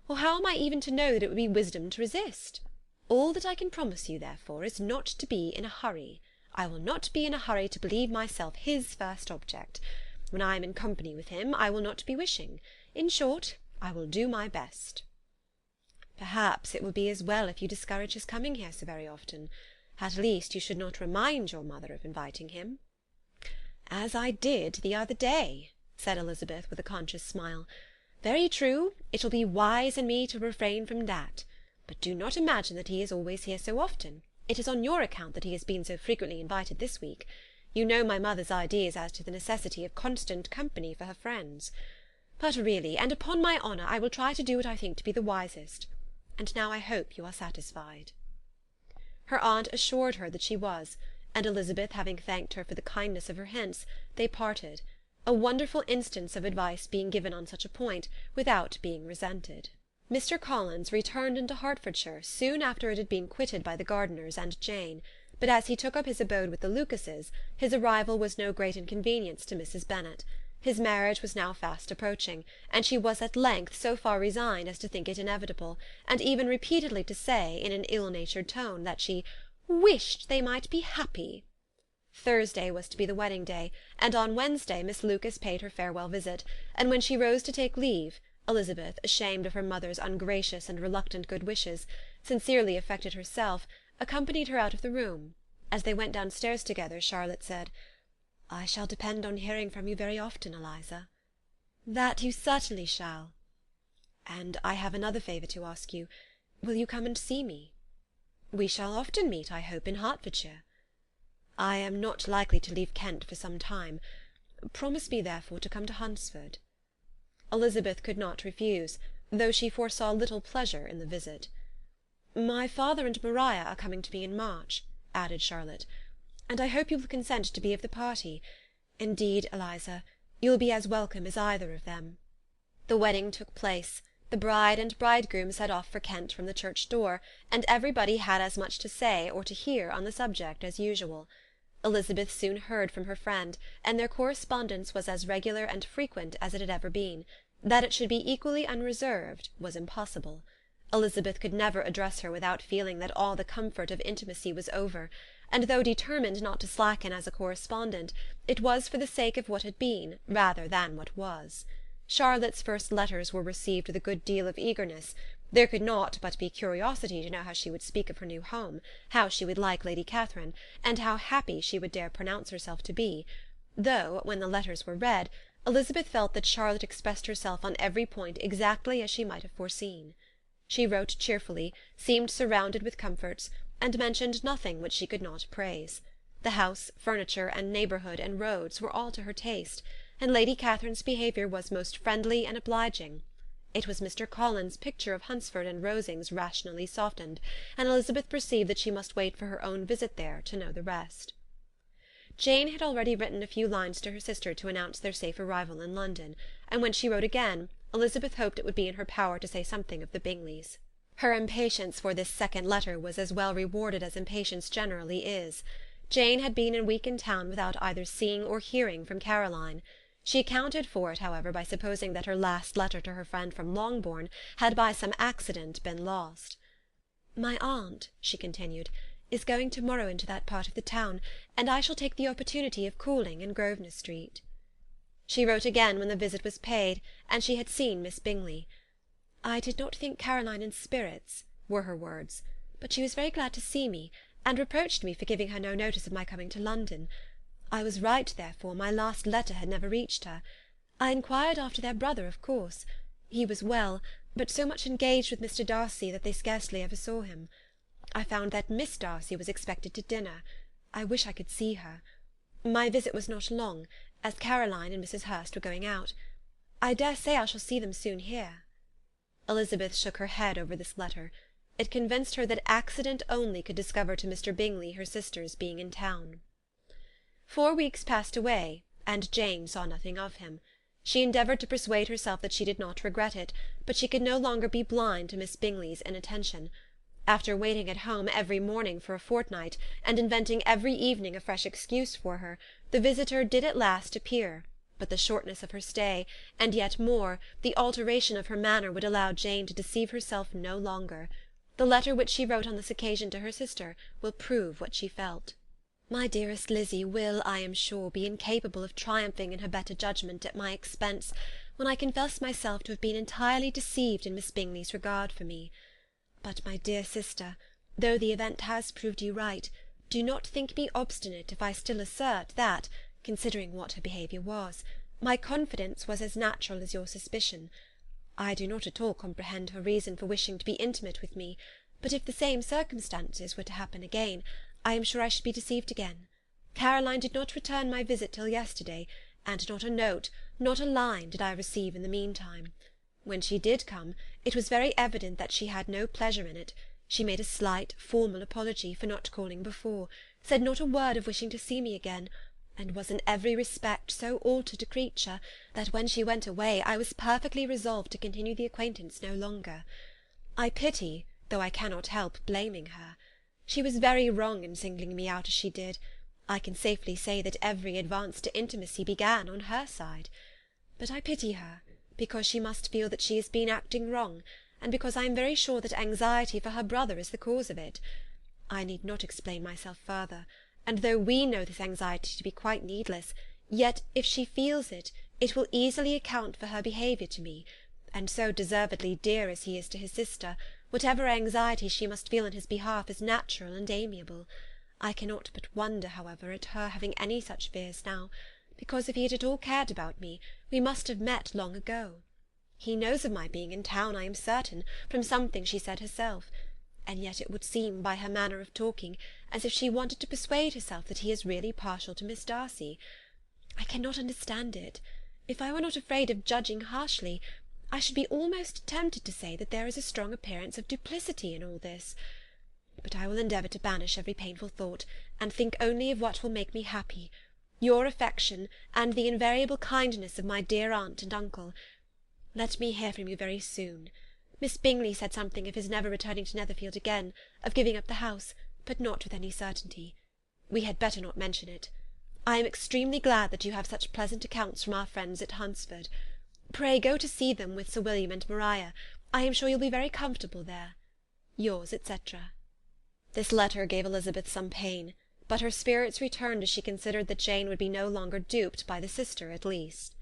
Or how am I even to know that it would be wisdom to resist? All that I can promise you, therefore, is not to be in a hurry. I will not be in a hurry to believe myself his first object. When I am in company with him, I will not be wishing. In short, I will do my best." "Perhaps it will be as well if you discourage his coming here so very often. At least you should not remind your mother of inviting him." "As I did the other day," said Elizabeth with a conscious smile. "Very true, it will be wise in me to refrain from that. But do not imagine that he is always here so often. It is on your account that he has been so frequently invited this week. You know my mother's ideas as to the necessity of constant company for her friends. But really, and upon my honour, I will try to do what I think to be the wisest. And now I hope you are satisfied." Her aunt assured her that she was, and Elizabeth having thanked her for the kindness of her hints, they parted, a wonderful instance of advice being given on such a point, without being resented. Mr. Collins returned into Hertfordshire soon after it had been quitted by the Gardiners and Jane, but as he took up his abode with the Lucases, his arrival was no great inconvenience to Mrs. Bennet. His marriage was now fast approaching, and she was at length so far resigned as to think it inevitable, and even repeatedly to say, in an ill-natured tone, that she "wished they might be happy." Thursday was to be the wedding day, and on Wednesday Miss Lucas paid her farewell visit, and when she rose to take leave, Elizabeth, ashamed of her mother's ungracious and reluctant good wishes, sincerely affected herself, accompanied her out of the room. As they went downstairs together, Charlotte said, "I shall depend on hearing from you very often, Eliza." "That you certainly shall." "And I have another favour to ask you. Will you come and see me?" "We shall often meet, I hope, in Hertfordshire." "I am not likely to leave Kent for some time. Promise me, therefore, to come to Hunsford." Elizabeth could not refuse, though she foresaw little pleasure in the visit. "My father and Maria are coming to me in March," added Charlotte, "and I hope you will consent to be of the party. Indeed, Eliza, you will be as welcome as either of them." The wedding took place. The bride and bridegroom set off for Kent from the church door, and everybody had as much to say or to hear on the subject as usual. Elizabeth soon heard from her friend, and their correspondence was as regular and frequent as it had ever been. That it should be equally unreserved was impossible. Elizabeth could never address her without feeling that all the comfort of intimacy was over, and though determined not to slacken as a correspondent, it was for the sake of what had been, rather than what was. Charlotte's first letters were received with a good deal of eagerness. There could not but be curiosity to know how she would speak of her new home, how she would like Lady Catherine, and how happy she would dare pronounce herself to be, though, when the letters were read, Elizabeth felt that Charlotte expressed herself on every point exactly as she might have foreseen. She wrote cheerfully, seemed surrounded with comforts, and mentioned nothing which she could not praise. The house, furniture, and neighbourhood, and roads were all to her taste, and Lady Catherine's behaviour was most friendly and obliging. It was Mr. Collins's picture of Hunsford and Rosings rationally softened, and Elizabeth perceived that she must wait for her own visit there to know the rest. Jane had already written a few lines to her sister to announce their safe arrival in London, and when she wrote again, Elizabeth hoped it would be in her power to say something of the Bingleys. Her impatience for this second letter was as well rewarded as impatience generally is. Jane had been a week in town without either seeing or hearing from Caroline. She accounted for it, however, by supposing that her last letter to her friend from Longbourn had by some accident been lost. "My aunt," she continued, "is going to-morrow into that part of the town, and I shall take the opportunity of calling in Grosvenor Street." She wrote again when the visit was paid, and she had seen Miss Bingley. "I did not think Caroline in spirits," were her words, "but she was very glad to see me, and reproached me for giving her no notice of my coming to London. I was right, therefore, my last letter had never reached her. I inquired after their brother, of course. He was well, but so much engaged with Mr. Darcy that they scarcely ever saw him. I found that Miss Darcy was expected to dinner. I wish I could see her. My visit was not long, as Caroline and Mrs. Hurst were going out. I dare say I shall see them soon here." Elizabeth shook her head over this letter. It convinced her that accident only could discover to Mr. Bingley her sister's being in town. 4 weeks passed away, and Jane saw nothing of him. She endeavoured to persuade herself that she did not regret it, but she could no longer be blind to Miss Bingley's inattention. After waiting at home every morning for a fortnight, and inventing every evening a fresh excuse for her, the visitor did at last appear, but the shortness of her stay, and yet more, the alteration of her manner would allow Jane to deceive herself no longer. The letter which she wrote on this occasion to her sister will prove what she felt. My dearest Lizzy will, I am sure, be incapable of triumphing in her better judgment at my expense, when I confess myself to have been entirely deceived in Miss Bingley's regard for me. But, my dear sister, though the event has proved you right, do not think me obstinate if I still assert that, considering what her behaviour was, my confidence was as natural as your suspicion. I do not at all comprehend her reason for wishing to be intimate with me, but if the same circumstances were to happen again, I am sure I should be deceived again. Caroline did not return my visit till yesterday, and not a note, not a line, did I receive in the meantime. When she did come, it was very evident that she had no pleasure in it. She made a slight, formal apology for not calling before, said not a word of wishing to see me again, and was in every respect so altered a creature, that when she went away I was perfectly resolved to continue the acquaintance no longer. I pity, though I cannot help blaming her. She was very wrong in singling me out as she did. I can safely say that every advance to intimacy began on her side. But I pity her, because she must feel that she has been acting wrong, and because I am very sure that anxiety for her brother is the cause of it. I need not explain myself further, and though we know this anxiety to be quite needless, yet if she feels it, it will easily account for her behaviour to me, and so deservedly dear as he is to his sister, whatever anxiety she must feel in his behalf is natural and amiable. I cannot but wonder, however, at her having any such fears now, because if he had at all cared about me, we must have met long ago. He knows of my being in town, I am certain, from something she said herself, and yet it would seem, by her manner of talking, as if she wanted to persuade herself that he is really partial to Miss Darcy. I cannot understand it. If I were not afraid of judging harshly, I should be almost tempted to say that there is a strong appearance of duplicity in all this. But I will endeavour to banish every painful thought, and think only of what will make me happy, your affection, and the invariable kindness of my dear aunt and uncle. Let me hear from you very soon. Miss Bingley said something of his never returning to Netherfield again, of giving up the house, but not with any certainty. We had better not mention it. I am extremely glad that you have such pleasant accounts from our friends at Hunsford. Pray go to see them with Sir William and Maria. I am sure you'll be very comfortable there. Yours, etc. This letter gave Elizabeth some pain, but her spirits returned as she considered that Jane would be no longer duped by the sister at least.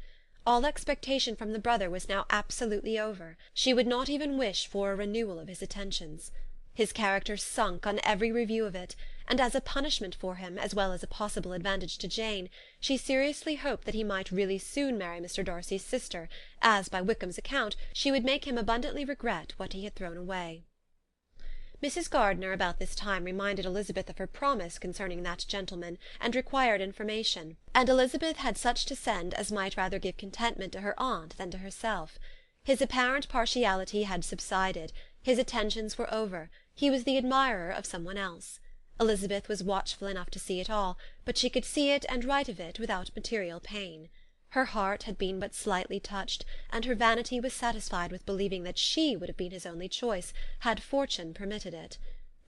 All expectation from the brother was now absolutely over. She would not even wish for a renewal of his attentions. His character sunk on every review of it, and as a punishment for him, as well as a possible advantage to Jane, she seriously hoped that he might really soon marry Mr. Darcy's sister, as, by Wickham's account, she would make him abundantly regret what he had thrown away. Mrs. Gardiner about this time reminded Elizabeth of her promise concerning that gentleman, and required information, and Elizabeth had such to send as might rather give contentment to her aunt than to herself. His apparent partiality had subsided, his attentions were over, he was the admirer of some one else. Elizabeth was watchful enough to see it all, but she could see it and write of it without material pain. Her heart had been but slightly touched, and her vanity was satisfied with believing that she would have been his only choice, had fortune permitted it.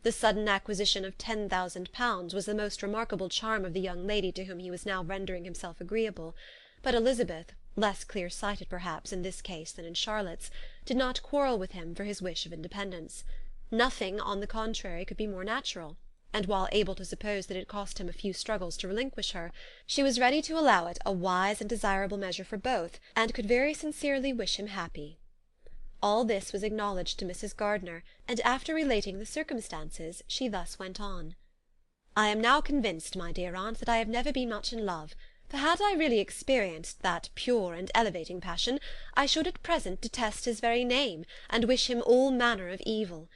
The sudden acquisition of £10,000 was the most remarkable charm of the young lady to whom he was now rendering himself agreeable, but Elizabeth, less clear-sighted perhaps in this case than in Charlotte's, did not quarrel with him for his wish of independence. Nothing, on the contrary, could be more natural, and while able to suppose that it cost him a few struggles to relinquish her, she was ready to allow it a wise and desirable measure for both, and could very sincerely wish him happy. All this was acknowledged to Mrs. Gardiner, and after relating the circumstances, she thus went on. "I am now convinced, my dear aunt, that I have never been much in love, for had I really experienced that pure and elevating passion, I should at present detest his very name, and wish him all manner of evil.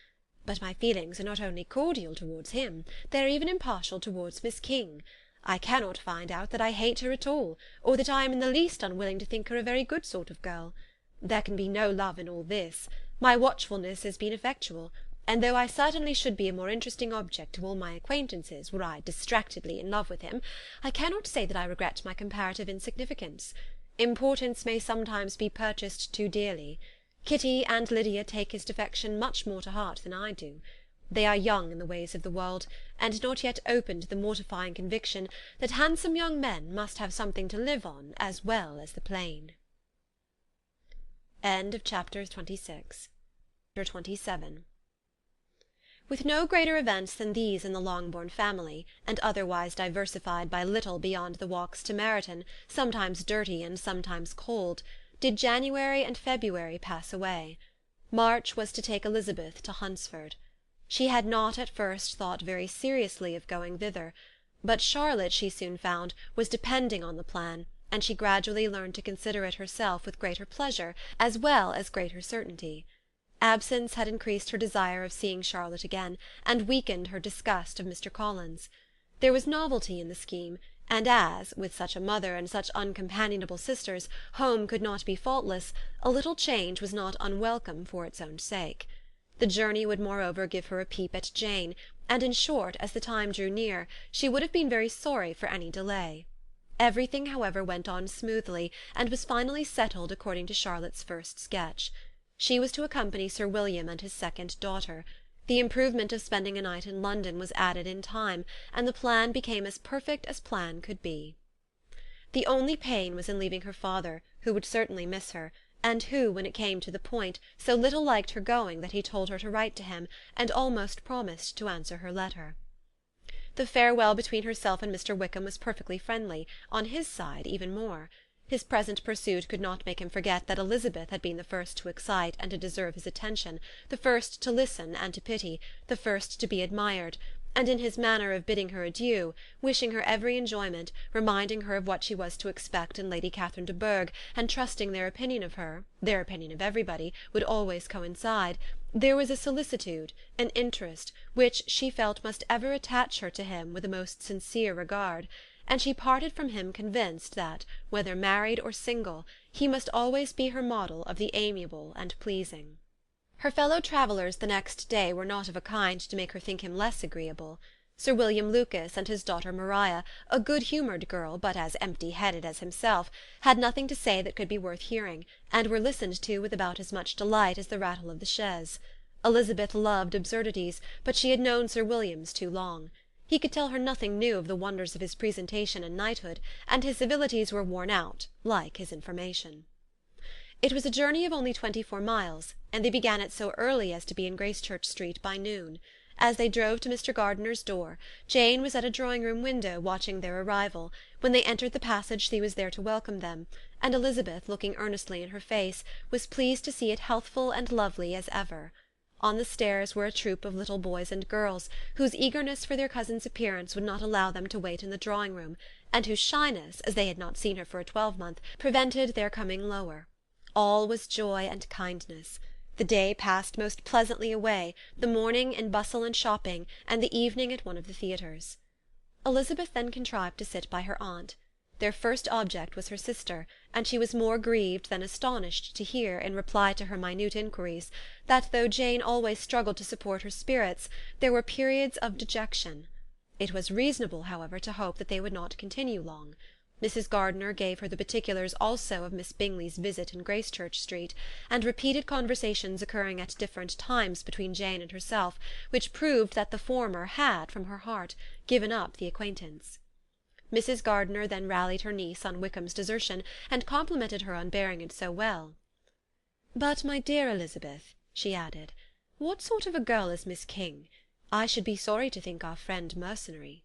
But my feelings are not only cordial towards him, they are even impartial towards Miss King. I cannot find out that I hate her at all, or that I am in the least unwilling to think her a very good sort of girl. There can be no love in all this. My watchfulness has been effectual, and though I certainly should be a more interesting object to all my acquaintances were I distractedly in love with him, I cannot say that I regret my comparative insignificance. Importance may sometimes be purchased too dearly. Kitty and Lydia take his defection much more to heart than I do. They are young in the ways of the world, and not yet open to the mortifying conviction that handsome young men must have something to live on as well as the plain." Chapter 27. With no greater events than these in the Longbourn family, and otherwise diversified by little beyond the walks to Meryton, sometimes dirty and sometimes cold, did January and February pass away. March was to take Elizabeth to Hunsford. She had not at first thought very seriously of going thither, but Charlotte, she soon found, was depending on the plan, and she gradually learned to consider it herself with greater pleasure as well as greater certainty. Absence had increased her desire of seeing Charlotte again, and weakened her disgust of Mr. Collins. There was novelty in the scheme, and as, with such a mother and such uncompanionable sisters, home could not be faultless, a little change was not unwelcome for its own sake. The journey would moreover give her a peep at Jane, and in short, as the time drew near, she would have been very sorry for any delay. Everything, however, went on smoothly, and was finally settled according to Charlotte's first sketch. She was to accompany Sir William and his second daughter. The improvement of spending a night in London was added in time, and the plan became as perfect as plan could be. The only pain was in leaving her father, who would certainly miss her, and who, when it came to the point, so little liked her going that he told her to write to him, and almost promised to answer her letter. The farewell between herself and Mr. Wickham was perfectly friendly, on his side even more. His present pursuit could not make him forget that Elizabeth had been the first to excite and to deserve his attention, the first to listen and to pity, the first to be admired, and in his manner of bidding her adieu, wishing her every enjoyment, reminding her of what she was to expect in Lady Catherine de Bourgh, and trusting their opinion of her, their opinion of everybody, would always coincide, there was a solicitude, an interest, which she felt must ever attach her to him with a most sincere regard, and she parted from him convinced that, whether married or single, he must always be her model of the amiable and pleasing. Her fellow travellers the next day were not of a kind to make her think him less agreeable. Sir William Lucas and his daughter Maria, a good-humoured girl, but as empty-headed as himself, had nothing to say that could be worth hearing, and were listened to with about as much delight as the rattle of the chaise. Elizabeth loved absurdities, but she had known Sir William's too long. He could tell her nothing new of the wonders of his presentation and knighthood, and his civilities were worn out, like his information. It was a journey of only 24 miles, and they began it so early as to be in Gracechurch Street by noon. As they drove to Mr. Gardiner's door, Jane was at a drawing-room window watching their arrival. When they entered the passage she was there to welcome them, and Elizabeth, looking earnestly in her face, was pleased to see it healthful and lovely as ever. On the stairs were a troop of little boys and girls, whose eagerness for their cousin's appearance would not allow them to wait in the drawing-room, and whose shyness, as they had not seen her for a 12-month, prevented their coming lower. All was joy and kindness. The day passed most pleasantly away, the morning in bustle and shopping, and the evening at one of the theatres. Elizabeth then contrived to sit by her aunt. Their first object was her sister, and she was more grieved than astonished to hear, in reply to her minute inquiries, that though Jane always struggled to support her spirits, there were periods of dejection. It was reasonable, however, to hope that they would not continue long. Mrs. Gardiner gave her the particulars also of Miss Bingley's visit in Gracechurch Street, and repeated conversations occurring at different times between Jane and herself, which proved that the former had, from her heart, given up the acquaintance. Mrs. Gardiner then rallied her niece on Wickham's desertion, and complimented her on bearing it so well. "But, my dear Elizabeth," she added, "what sort of a girl is Miss King? I should be sorry to think our friend mercenary."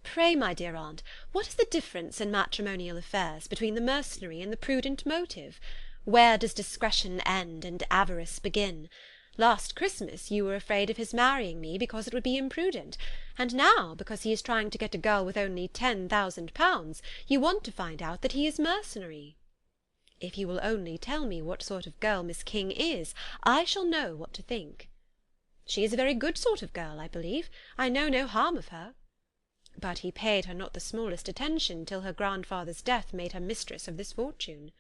"Pray, my dear aunt, what is the difference in matrimonial affairs between the mercenary and the prudent motive? Where does discretion end and avarice begin? Last Christmas you were afraid of his marrying me because it would be imprudent, and now, because he is trying to get a girl with only £10,000, you want to find out that he is mercenary. If you will only tell me what sort of girl Miss King is, I shall know what to think." "She is a very good sort of girl, I believe. I know no harm of her." "But he paid her not the smallest attention till her grandfather's death made her mistress of this fortune."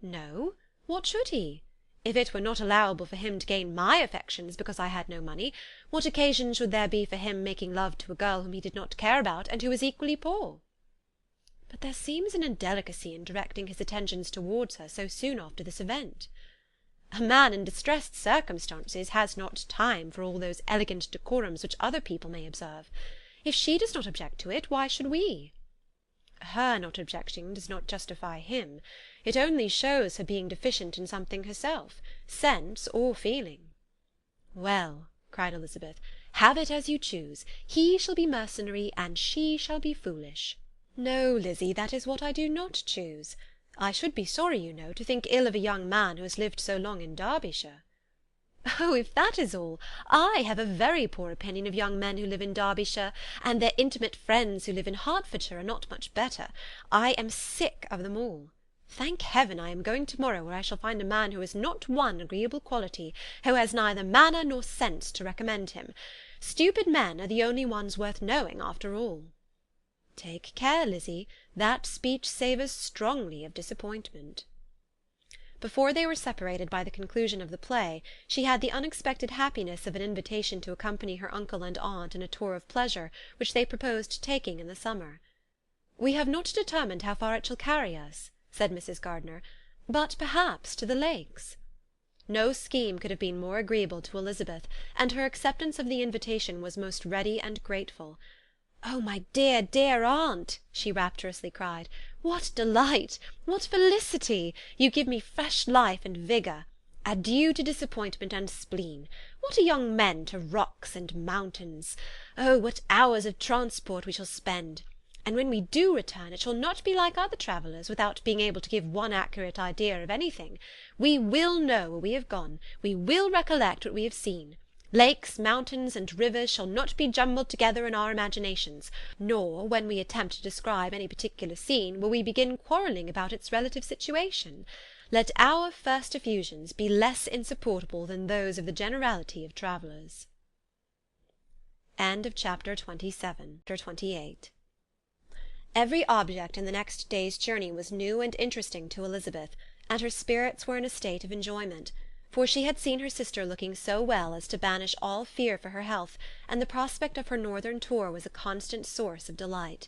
"No? What should he? If it were not allowable for him to gain my affections because I had no money, what occasion should there be for him making love to a girl whom he did not care about, and who was equally poor?" "But there seems an indelicacy in directing his attentions towards her so soon after this event." "A man in distressed circumstances has not time for all those elegant decorums which other people may observe. If she does not object to it, why should we?" "Her not objecting does not justify him. It only shows her being deficient in something herself, sense or feeling." "Well," cried Elizabeth, "have it as you choose. He shall be mercenary, and she shall be foolish." "No, Lizzy, that is what I do not choose. I should be sorry, you know, to think ill of a young man who has lived so long in Derbyshire." "Oh, if that is all, I have a very poor opinion of young men who live in Derbyshire, and their intimate friends who live in Hertfordshire are not much better. I am sick of them all. Thank heaven I am going to-morrow, where I shall find a man who has not one agreeable quality, who has neither manner nor sense to recommend him. Stupid men are the only ones worth knowing, after all." Take care, Lizzie, that speech savours strongly of disappointment. Before they were separated by the conclusion of the play, she had the unexpected happiness of an invitation to accompany her uncle and aunt in a tour of pleasure which they proposed taking in the summer. "We have not determined how far it shall carry us," said Mrs. Gardiner, "but perhaps to the Lakes." No scheme could have been more agreeable to Elizabeth, and her acceptance of the invitation was most ready and grateful. "Oh, my dear, dear aunt," she rapturously cried, "what delight! What felicity! You give me fresh life and vigour. Adieu to disappointment and spleen. What are young men to rocks and mountains? Oh, what hours of transport we shall spend! And when we do return, it shall not be like other travellers, without being able to give one accurate idea of anything. We will know where we have gone, we will recollect what we have seen. Lakes, mountains, and rivers shall not be jumbled together in our imaginations, nor, when we attempt to describe any particular scene, will we begin quarrelling about its relative situation. Let our first effusions be less insupportable than those of the generality of travellers." Chapter 28. Every object in the next day's journey was new and interesting to Elizabeth, and her spirits were in a state of enjoyment, for she had seen her sister looking so well as to banish all fear for her health, and the prospect of her northern tour was a constant source of delight.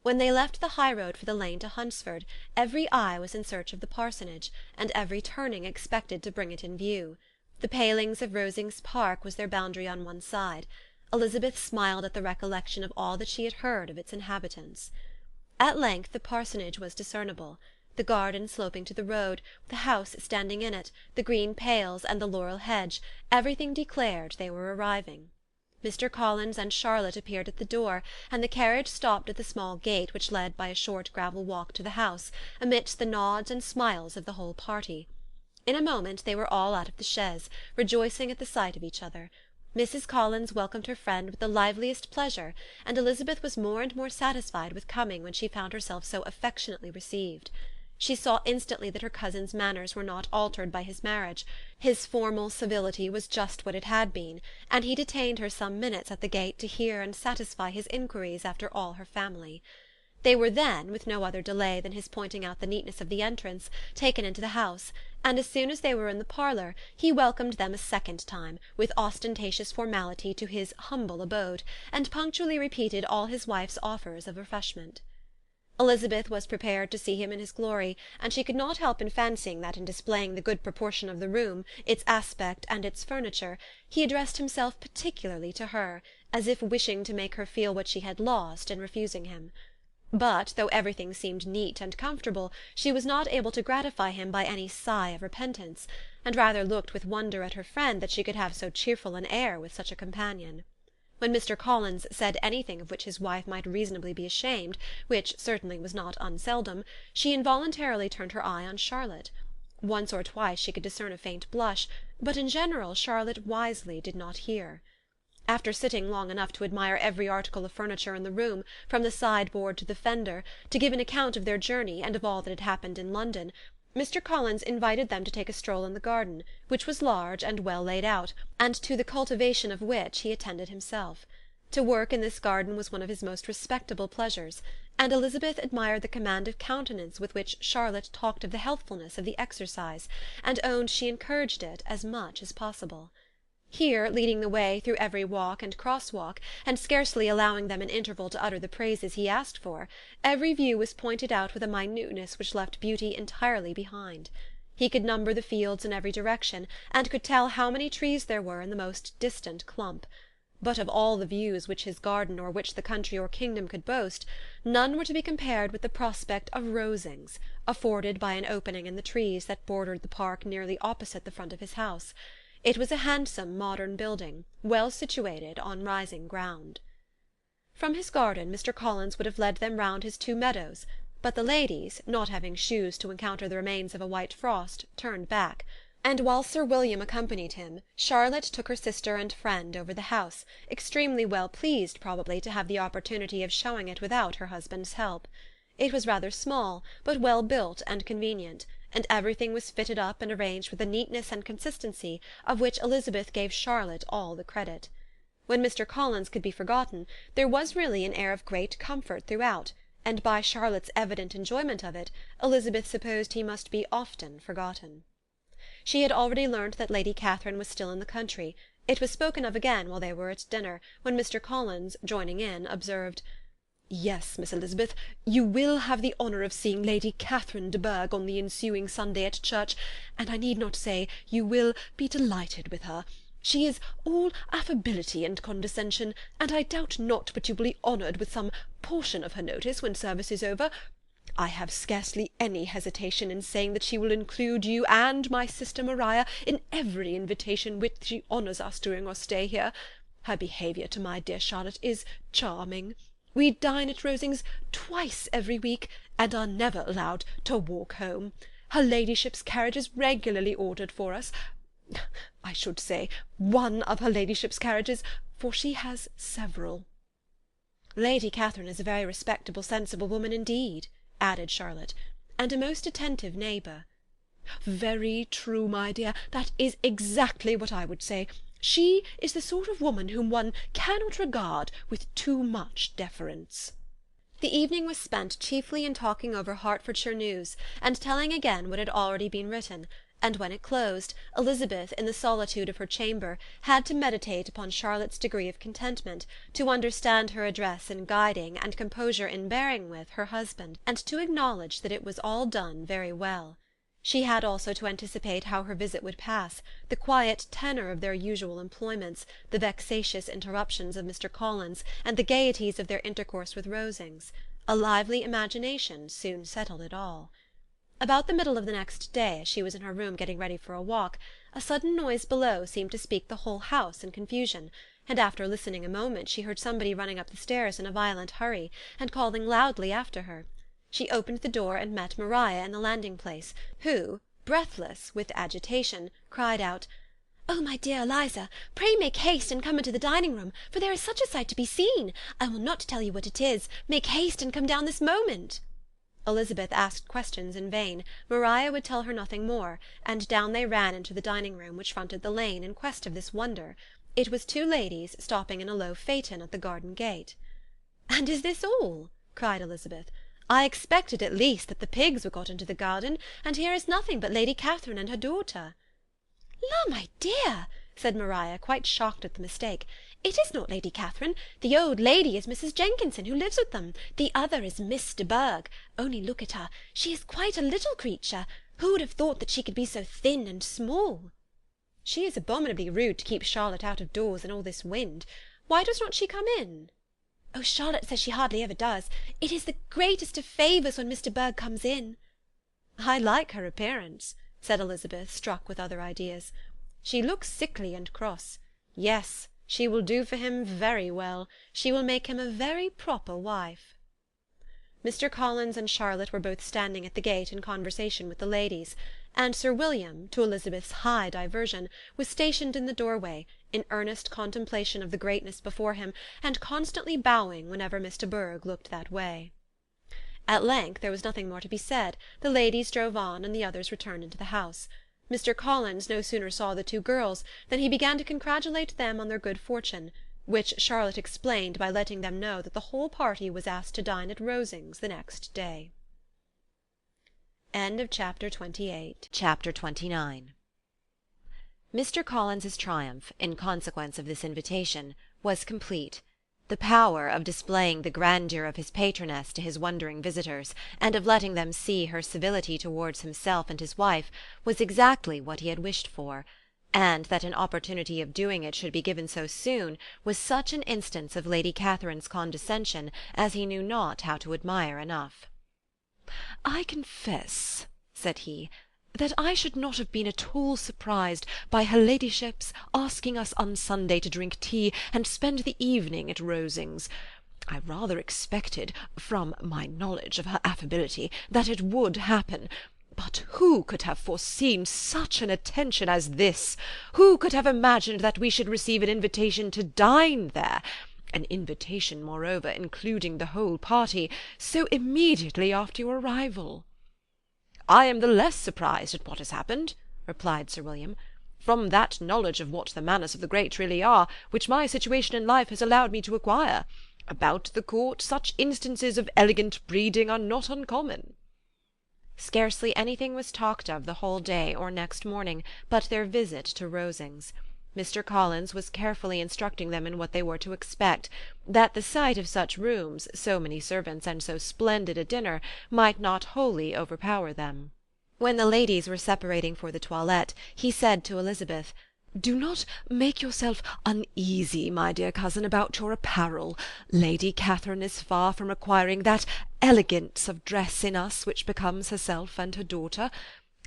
When they left the high road for the lane to Hunsford, every eye was in search of the parsonage, and every turning expected to bring it in view. The palings of Rosings Park was their boundary on one side. Elizabeth smiled at the recollection of all that she had heard of its inhabitants. At length the parsonage was discernible. The garden sloping to the road, the house standing in it, the green pales, and the laurel hedge, everything declared they were arriving. Mr. Collins and Charlotte appeared at the door, and the carriage stopped at the small gate which led by a short gravel walk to the house, amidst the nods and smiles of the whole party. In a moment they were all out of the chaise, rejoicing at the sight of each other. Mrs. Collins welcomed her friend with the liveliest pleasure, and Elizabeth was more and more satisfied with coming when she found herself so affectionately received. She saw instantly that her cousin's manners were not altered by his marriage. His formal civility was just what it had been, and he detained her some minutes at the gate to hear and satisfy his inquiries after all her family. They were then, with no other delay than his pointing out the neatness of the entrance, taken into the house, and as soon as they were in the parlour, he welcomed them a second time, with ostentatious formality, to his humble abode, and punctually repeated all his wife's offers of refreshment. Elizabeth was prepared to see him in his glory, and she could not help in fancying that in displaying the good proportion of the room, its aspect and its furniture, he addressed himself particularly to her, as if wishing to make her feel what she had lost in refusing him. But, though everything seemed neat and comfortable, she was not able to gratify him by any sigh of repentance, and rather looked with wonder at her friend that she could have so cheerful an air with such a companion. When Mr. Collins said anything of which his wife might reasonably be ashamed, which certainly was not unseldom, she involuntarily turned her eye on Charlotte. Once or twice she could discern a faint blush, but in general Charlotte wisely did not hear. After sitting long enough to admire every article of furniture in the room, from the sideboard to the fender, to give an account of their journey and of all that had happened in London, Mr. Collins invited them to take a stroll in the garden, which was large and well laid out, and to the cultivation of which he attended himself. To work in this garden was one of his most respectable pleasures, and Elizabeth admired the command of countenance with which Charlotte talked of the healthfulness of the exercise, and owned she encouraged it as much as possible. Here, leading the way through every walk and cross-walk, and scarcely allowing them an interval to utter the praises he asked for, every view was pointed out with a minuteness which left beauty entirely behind. He could number the fields in every direction, and could tell how many trees there were in the most distant clump. But of all the views which his garden or which the country or kingdom could boast, none were to be compared with the prospect of Rosings, afforded by an opening in the trees that bordered the park nearly opposite the front of his house. It was a handsome modern building, well situated on rising ground. From his garden Mr. Collins would have led them round his 2 meadows, but the ladies, not having shoes to encounter the remains of a white frost, turned back, and while Sir William accompanied him, Charlotte took her sister and friend over the house, extremely well pleased probably to have the opportunity of showing it without her husband's help. It was rather small, but well built and convenient, and everything was fitted up and arranged with a neatness and consistency of which Elizabeth gave Charlotte all the credit. When Mr. Collins could be forgotten, there was really an air of great comfort throughout, and by Charlotte's evident enjoyment of it, Elizabeth supposed he must be often forgotten. She had already learnt that Lady Catherine was still in the country. It was spoken of again while they were at dinner, when Mr. Collins, joining in, observed, "Yes, Miss Elizabeth, you will have the honour of seeing Lady Catherine de Bourgh on the ensuing Sunday at church, and I need not say you will be delighted with her. She is all affability and condescension, and I doubt not but you will be honoured with some portion of her notice when service is over. I have scarcely any hesitation in saying that she will include you and my sister Maria in every invitation which she honours us during our stay here. Her behaviour to my dear Charlotte is charming. We dine at Rosings twice every week, and are never allowed to walk home. Her ladyship's carriage is regularly ordered for us. I should say one of her ladyship's carriages, for she has several." "Lady Catherine is a very respectable, sensible woman indeed," added Charlotte, "and a most attentive neighbour." "Very true, my dear, that is exactly what I would say. She is the sort of woman whom one cannot regard with too much deference." The evening was spent chiefly in talking over Hertfordshire news, and telling again what had already been written, and when it closed, Elizabeth, in the solitude of her chamber, had to meditate upon Charlotte's degree of contentment, to understand her address in guiding, and composure in bearing with, her husband, and to acknowledge that it was all done very well. She had also to anticipate how her visit would pass, the quiet tenor of their usual employments, the vexatious interruptions of Mr. Collins, and the gaieties of their intercourse with Rosings. A lively imagination soon settled it all. About the middle of the next day, as she was in her room getting ready for a walk, a sudden noise below seemed to speak the whole house in confusion, and after listening a moment she heard somebody running up the stairs in a violent hurry, and calling loudly after her. She opened the door and met Maria in the landing-place, who, breathless with agitation, cried out, "Oh, my dear Eliza, pray make haste and come into the dining-room, for there is such a sight to be seen. I will not tell you what it is. Make haste and come down this moment." Elizabeth asked questions in vain. Maria would tell her nothing more, and down they ran into the dining-room, which fronted the lane, in quest of this wonder. It was two ladies stopping in a low phaeton at the garden gate. "And is this all?" cried Elizabeth. "I expected at least that the pigs were got into the garden, and here is nothing but Lady Catherine and her daughter." "La, my dear," said Maria, quite shocked at the mistake, "it is not Lady Catherine. The old lady is Mrs. Jenkinson, who lives with them. The other is Miss de Bourgh. Only look at her. She is quite a little creature. Who would have thought that she could be so thin and small?" "She is abominably rude to keep Charlotte out of doors in all this wind. Why does not she come in?" "Oh, Charlotte says she hardly ever does. It is the greatest of favours when Miss de Bourgh comes in." "I like her appearance," said Elizabeth, struck with other ideas. "She looks sickly and cross. Yes, she will do for him very well. She will make him a very proper wife." Mr. Collins and Charlotte were both standing at the gate in conversation with the ladies, and Sir William, to Elizabeth's high diversion, was stationed in the doorway, in earnest contemplation of the greatness before him, and constantly bowing whenever Miss de Bourgh looked that way. At length there was nothing more to be said. The ladies drove on, and the others returned into the house. Mr. Collins no sooner saw the two girls than he began to congratulate them on their good fortune, which Charlotte explained by letting them know that the whole party was asked to dine at Rosings the next day. Chapter 29. Mr. Collins's triumph, in consequence of this invitation, was complete. The power of displaying the grandeur of his patroness to his wondering visitors, and of letting them see her civility towards himself and his wife, was exactly what he had wished for, and that an opportunity of doing it should be given so soon was such an instance of Lady Catherine's condescension as he knew not how to admire enough. "I confess," said he, "that I should not have been at all surprised by her ladyship's asking us on Sunday to drink tea and spend the evening at Rosings. I rather expected, from my knowledge of her affability, that it would happen. But who could have foreseen such an attention as this? Who could have imagined that we should receive an invitation to dine there? An invitation, moreover, including the whole party, so immediately after your arrival." "I am the less surprised at what has happened," replied Sir William, from that knowledge of what the manners of the great really are, which my situation in life has allowed me to acquire. About the court, such instances of elegant breeding are not uncommon." Scarcely anything was talked of the whole day or next morning but their visit to Rosings. Mr. Collins was carefully instructing them in what they were to expect, that the sight of such rooms, so many servants, and so splendid a dinner, might not wholly overpower them. When the ladies were separating for the toilette, he said to Elizabeth, "Do not make yourself uneasy, my dear cousin, about your apparel. Lady Catherine is far from requiring that elegance of dress in us which becomes herself and her daughter.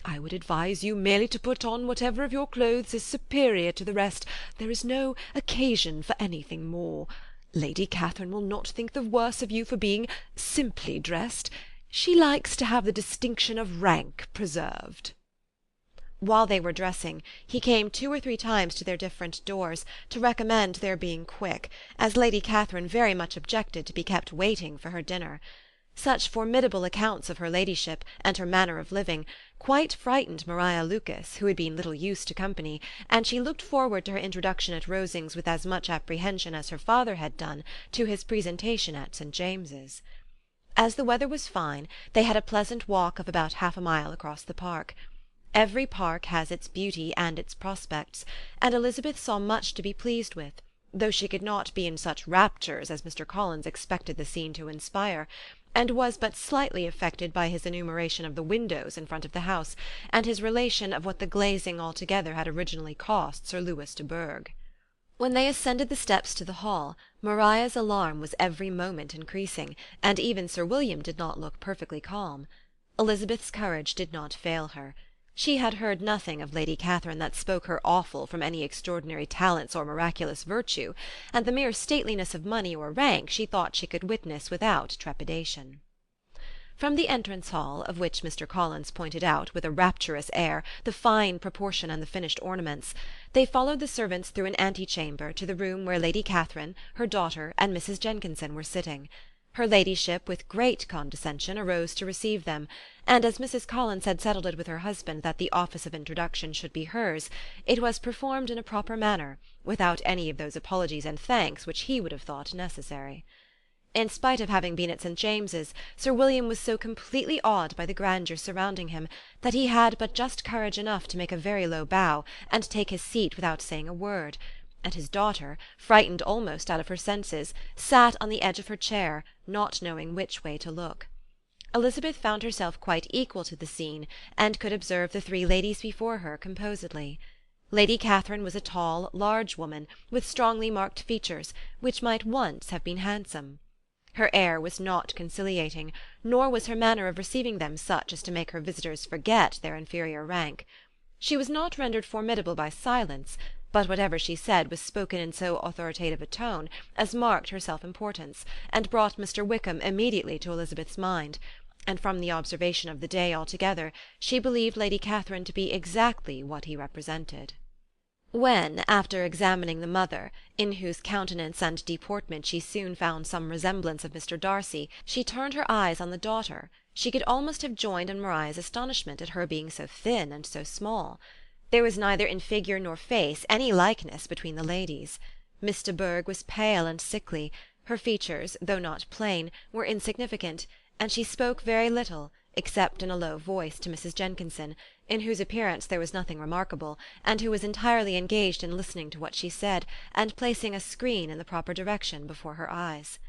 I would advise you merely to put on whatever of your clothes is superior to the rest. There is no occasion for anything more. Lady Catherine will not think the worse of you for being simply dressed. She likes to have the distinction of rank preserved." While they were dressing, he came 2 or 3 times to their different doors, to recommend their being quick, as Lady Catherine very much objected to be kept waiting for her dinner. Such formidable accounts of her ladyship, and her manner of living, quite frightened Maria Lucas, who had been little used to company, and she looked forward to her introduction at Rosings with as much apprehension as her father had done to his presentation at St. James's. As the weather was fine, they had a pleasant walk of about half a mile across the park. Every park has its beauty and its prospects, and Elizabeth saw much to be pleased with, though she could not be in such raptures as Mr. Collins expected the scene to inspire, and was but slightly affected by his enumeration of the windows in front of the house, and his relation of what the glazing altogether had originally cost Sir Louis de Bourgh. When they ascended the steps to the hall, Maria's alarm was every moment increasing, and even Sir William did not look perfectly calm. Elizabeth's courage did not fail her. She had heard nothing of Lady Catherine that spoke her awful from any extraordinary talents or miraculous virtue, and the mere stateliness of money or rank she thought she could witness without trepidation. From the entrance hall, of which Mr. Collins pointed out, with a rapturous air, the fine proportion and the finished ornaments, they followed the servants through an antechamber to the room where Lady Catherine, her daughter, and Mrs. Jenkinson were sitting. Her ladyship, with great condescension, arose to receive them, and as Mrs. Collins had settled it with her husband that the office of introduction should be hers, it was performed in a proper manner, without any of those apologies and thanks which he would have thought necessary. In spite of having been at St. James's, Sir William was so completely awed by the grandeur surrounding him that he had but just courage enough to make a very low bow and take his seat without saying a word, and his daughter, frightened almost out of her senses, sat on the edge of her chair, not knowing which way to look. Elizabeth found herself quite equal to the scene, and could observe the 3 ladies before her composedly. Lady Catherine was a tall, large woman, with strongly marked features, which might once have been handsome. Her air was not conciliating, nor was her manner of receiving them such as to make her visitors forget their inferior rank. She was not rendered formidable by silence, but whatever she said was spoken in so authoritative a tone as marked her self-importance, and brought Mr. Wickham immediately to Elizabeth's mind, and from the observation of the day altogether she believed Lady Catherine to be exactly what he represented. When, after examining the mother, in whose countenance and deportment she soon found some resemblance of Mr. Darcy, she turned her eyes on the daughter, she could almost have joined in Maria's astonishment at her being so thin and so small. There was neither in figure nor face any likeness between the ladies. Miss de Bourgh was pale and sickly, her features, though not plain, were insignificant, and she spoke very little, except in a low voice to Mrs. Jenkinson, in whose appearance there was nothing remarkable, and who was entirely engaged in listening to what she said, and placing a screen in the proper direction before her eyes.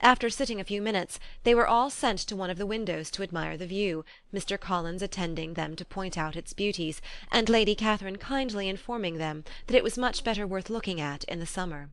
After sitting a few minutes, they were all sent to one of the windows to admire the view, Mr. Collins attending them to point out its beauties, and Lady Catherine kindly informing them that it was much better worth looking at in the summer.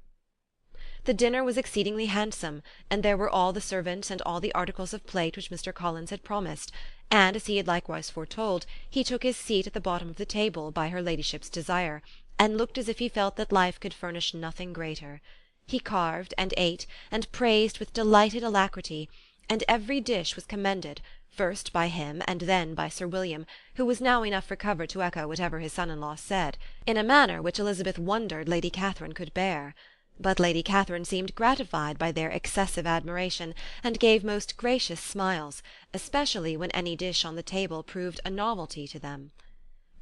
The dinner was exceedingly handsome, and there were all the servants and all the articles of plate which Mr. Collins had promised, and, as he had likewise foretold, he took his seat at the bottom of the table by her ladyship's desire, and looked as if he felt that life could furnish nothing greater. He carved and ate, and praised with delighted alacrity, and every dish was commended, first by him and then by Sir William, who was now enough recovered to echo whatever his son-in-law said, in a manner which Elizabeth wondered Lady Catherine could bear. But Lady Catherine seemed gratified by their excessive admiration, and gave most gracious smiles, especially when any dish on the table proved a novelty to them.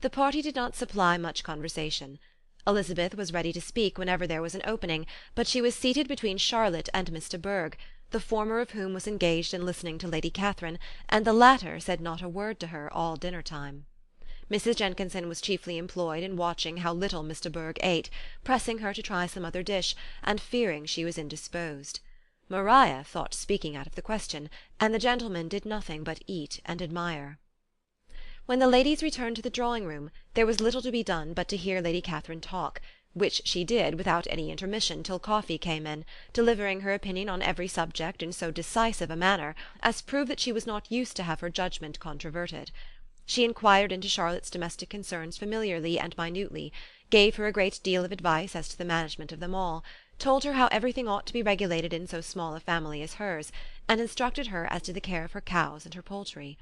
The party did not supply much conversation. Elizabeth was ready to speak whenever there was an opening, but she was seated between Charlotte and Miss de Bourgh, the former of whom was engaged in listening to Lady Catherine, and the latter said not a word to her all dinner-time. Mrs. Jenkinson was chiefly employed in watching how little Miss de Bourgh ate, pressing her to try some other dish, and fearing she was indisposed. Maria thought speaking out of the question, and the gentlemen did nothing but eat and admire. When the ladies returned to the drawing-room, there was little to be done but to hear Lady Catherine talk, which she did without any intermission till coffee came in, delivering her opinion on every subject in so decisive a manner as proved that she was not used to have her judgment controverted. She inquired into Charlotte's domestic concerns familiarly and minutely, gave her a great deal of advice as to the management of them all, told her how everything ought to be regulated in so small a family as hers, and instructed her as to the care of her cows and her poultry.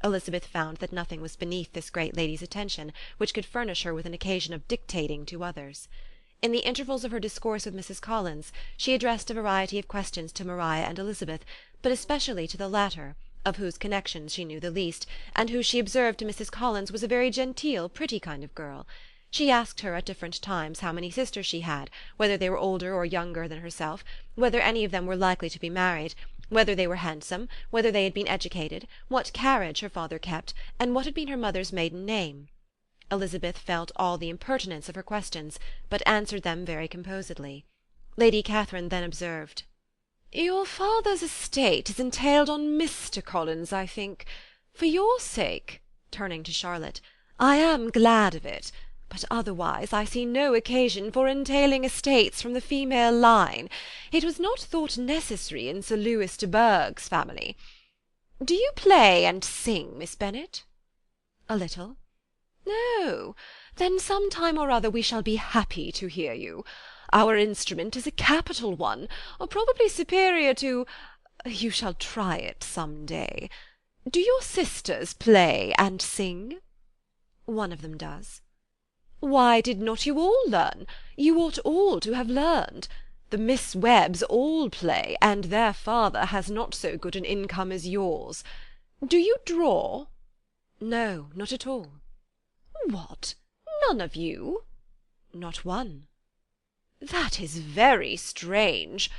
Elizabeth found that nothing was beneath this great lady's attention which could furnish her with an occasion of dictating to others. In the intervals of her discourse with Mrs. Collins, she addressed a variety of questions to Maria and Elizabeth, but especially to the latter, of whose connections she knew the least, and who she observed to Mrs. Collins was a very genteel, pretty kind of girl. She asked her at different times how many sisters she had, whether they were older or younger than herself, whether any of them were likely to be married, whether they were handsome, whether they had been educated, what carriage her father kept, and what had been her mother's maiden name. Elizabeth felt all the impertinence of her questions, but answered them very composedly. Lady Catherine then observed, "Your father's estate is entailed on Mr. Collins, I think. For your sake," turning to Charlotte, "I am glad of it. But otherwise I see no occasion for entailing estates from the female line. It was not thought necessary in Sir Lewis de Bourgh's family. Do you play and sing, Miss Bennet?" "A little." "No. Then some time or other we shall be happy to hear you. Our instrument is a capital one, probably superior to— you shall try it some day. Do your sisters play and sing?" "One of them does." "Why did not you all learn? You ought all to have learned. The Miss Webbs all play, and their father has not so good an income as yours. Do you draw?" "No, not at all." "What? None of you?" "Not one." "That is very strange.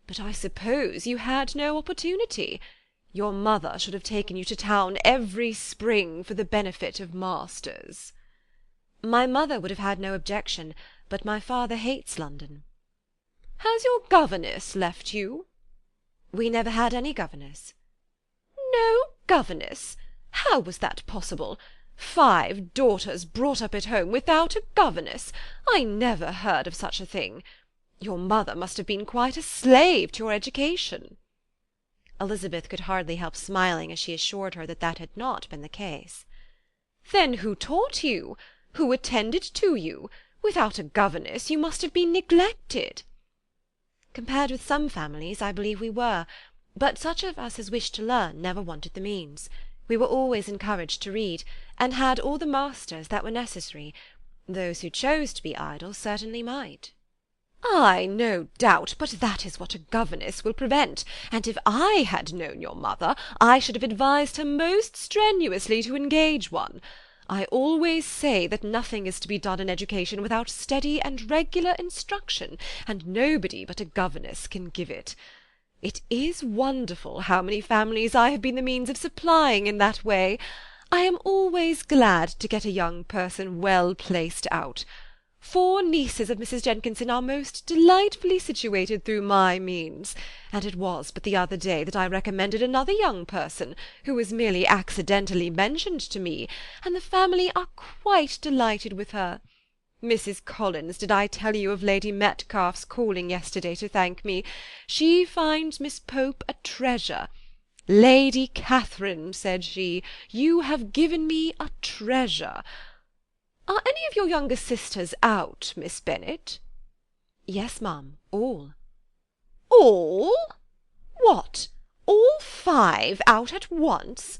But I suppose you had no opportunity. Your mother should have taken you to town every spring for the benefit of masters." "My mother would have had no objection, but my father hates London." "Has your governess left you?" "We never had any governess." "No governess? How was that possible? 5 daughters brought up at home without a governess? I never heard of such a thing. Your mother must have been quite a slave to your education." Elizabeth could hardly help smiling as she assured her that that had not been the case. "Then who taught you? Who attended to you? Without a governess you must have been neglected." "Compared with some families, I believe we were, but such of us as wished to learn never wanted the means. We were always encouraged to read, and had all the masters that were necessary. Those who chose to be idle certainly might." "Ay, no doubt, but that is what a governess will prevent, and if I had known your mother, I should have advised her most strenuously to engage one. I always say that nothing is to be done in education without steady and regular instruction, and nobody but a governess can give it. It is wonderful how many families I have been the means of supplying in that way. I am always glad to get a young person well placed out. 4 nieces of Mrs. Jenkinson are most delightfully situated through my means, and it was but the other day that I recommended another young person, who was merely accidentally mentioned to me, and the family are quite delighted with her. Mrs. Collins, did I tell you of Lady Metcalfe's calling yesterday to thank me? She finds Miss Pope a treasure. 'Lady Catherine,' said she, 'you have given me a treasure.' Are any of your younger sisters out, Miss Bennet?" "Yes, ma'am, all." "All? What, all 5 out at once?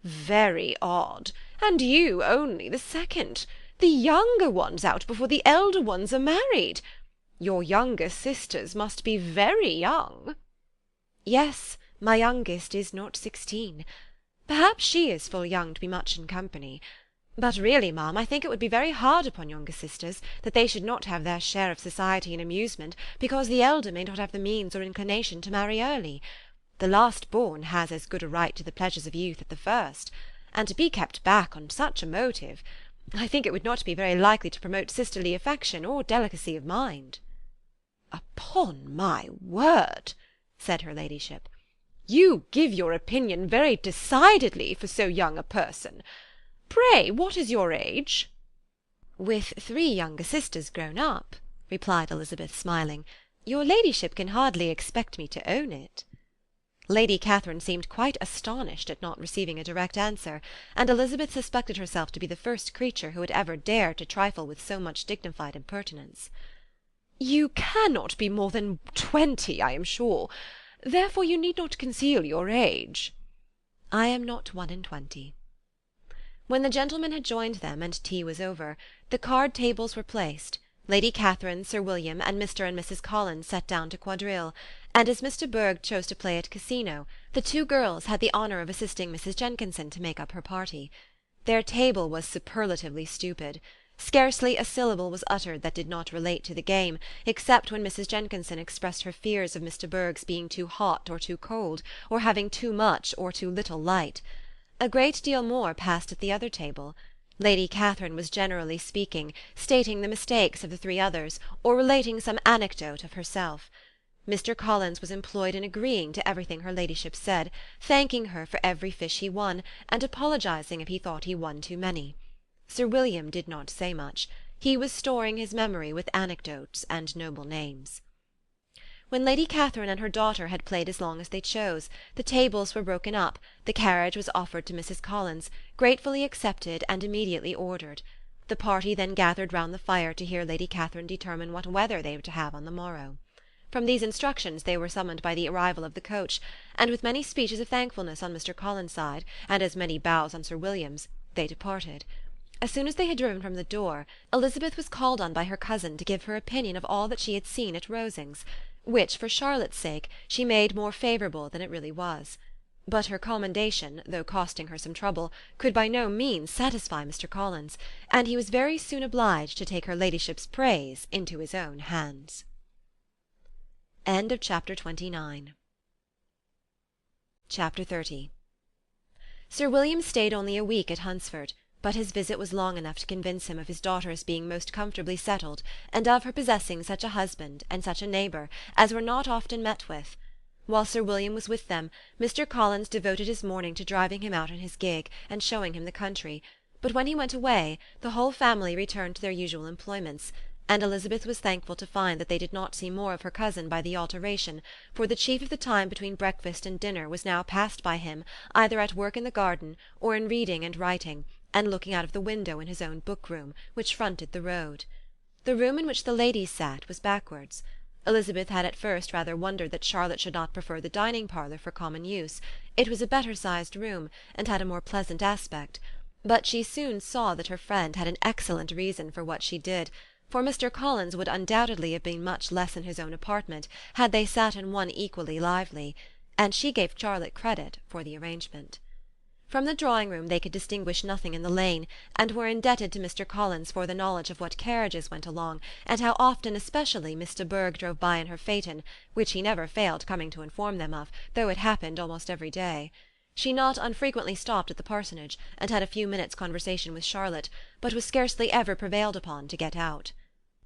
Very odd. And you only the second. The younger ones out before the elder ones are married. Your younger sisters must be very young." "Yes, my youngest is not 16. Perhaps she is full young to be much in company. But really, ma'am, I think it would be very hard upon younger sisters that they should not have their share of society and amusement, because the elder may not have the means or inclination to marry early. The last born has as good a right to the pleasures of youth as the first, and to be kept back on such a motive, I think it would not be very likely to promote sisterly affection or delicacy of mind." "Upon my word," said her ladyship, "you give your opinion very decidedly for so young a person. Pray, what is your age?" "With 3 younger sisters grown up," replied Elizabeth, smiling, "your ladyship can hardly expect me to own it." Lady Catherine seemed quite astonished at not receiving a direct answer, and Elizabeth suspected herself to be the first creature who had ever dared to trifle with so much dignified impertinence. "You cannot be more than 20, I am sure. Therefore you need not conceal your age." "I am not 21." When the gentlemen had joined them, and tea was over, the card-tables were placed. Lady Catherine, Sir William, and Mr. and Mrs. Collins sat down to quadrille, and as Mr. Berg chose to play at casino, the 2 girls had the honour of assisting Mrs. Jenkinson to make up her party. Their table was superlatively stupid. Scarcely a syllable was uttered that did not relate to the game, except when Mrs. Jenkinson expressed her fears of Mr. Berg's being too hot or too cold, or having too much or too little light. A great deal more passed at the other table. Lady Catherine was generally speaking, stating the mistakes of the 3 others, or relating some anecdote of herself. Mr. Collins was employed in agreeing to everything her ladyship said, thanking her for every fish he won, and apologizing if he thought he won too many. Sir William did not say much. He was storing his memory with anecdotes and noble names. When Lady Catherine and her daughter had played as long as they chose, the tables were broken up, the carriage was offered to Mrs. Collins, gratefully accepted and immediately ordered. The party then gathered round the fire to hear Lady Catherine determine what weather they were to have on the morrow. From these instructions they were summoned by the arrival of the coach, and with many speeches of thankfulness on Mr. Collins' side, and as many bows on Sir William's, they departed. As soon as they had driven from the door, Elizabeth was called on by her cousin to give her opinion of all that she had seen at Rosings, which, for Charlotte's sake, she made more favourable than it really was. But her commendation, though costing her some trouble, could by no means satisfy Mr. Collins, and he was very soon obliged to take her ladyship's praise into his own hands. Chapter 30. Sir William stayed only a week at Hunsford, but his visit was long enough to convince him of his daughter's being most comfortably settled, and of her possessing such a husband and such a neighbour as were not often met with. While Sir William was with them, Mr. Collins devoted his morning to driving him out in his gig, and showing him the country, but when he went away, the whole family returned to their usual employments, and Elizabeth was thankful to find that they did not see more of her cousin by the alteration, for the chief of the time between breakfast and dinner was now passed by him either at work in the garden, or in reading and writing, and looking out of the window in his own book-room, which fronted the road. The room in which the ladies sat was backwards. Elizabeth had at first rather wondered that Charlotte should not prefer the dining-parlour for common use. It was a better-sized room, and had a more pleasant aspect, but she soon saw that her friend had an excellent reason for what she did, for Mr. Collins would undoubtedly have been much less in his own apartment had they sat in one equally lively, and she gave Charlotte credit for the arrangement. From the drawing-room they could distinguish nothing in the lane, and were indebted to Mr. Collins for the knowledge of what carriages went along, and how often especially Miss de Bourgh drove by in her phaeton, which he never failed coming to inform them of, though it happened almost every day. She not unfrequently stopped at the parsonage, and had a few minutes' conversation with Charlotte, but was scarcely ever prevailed upon to get out.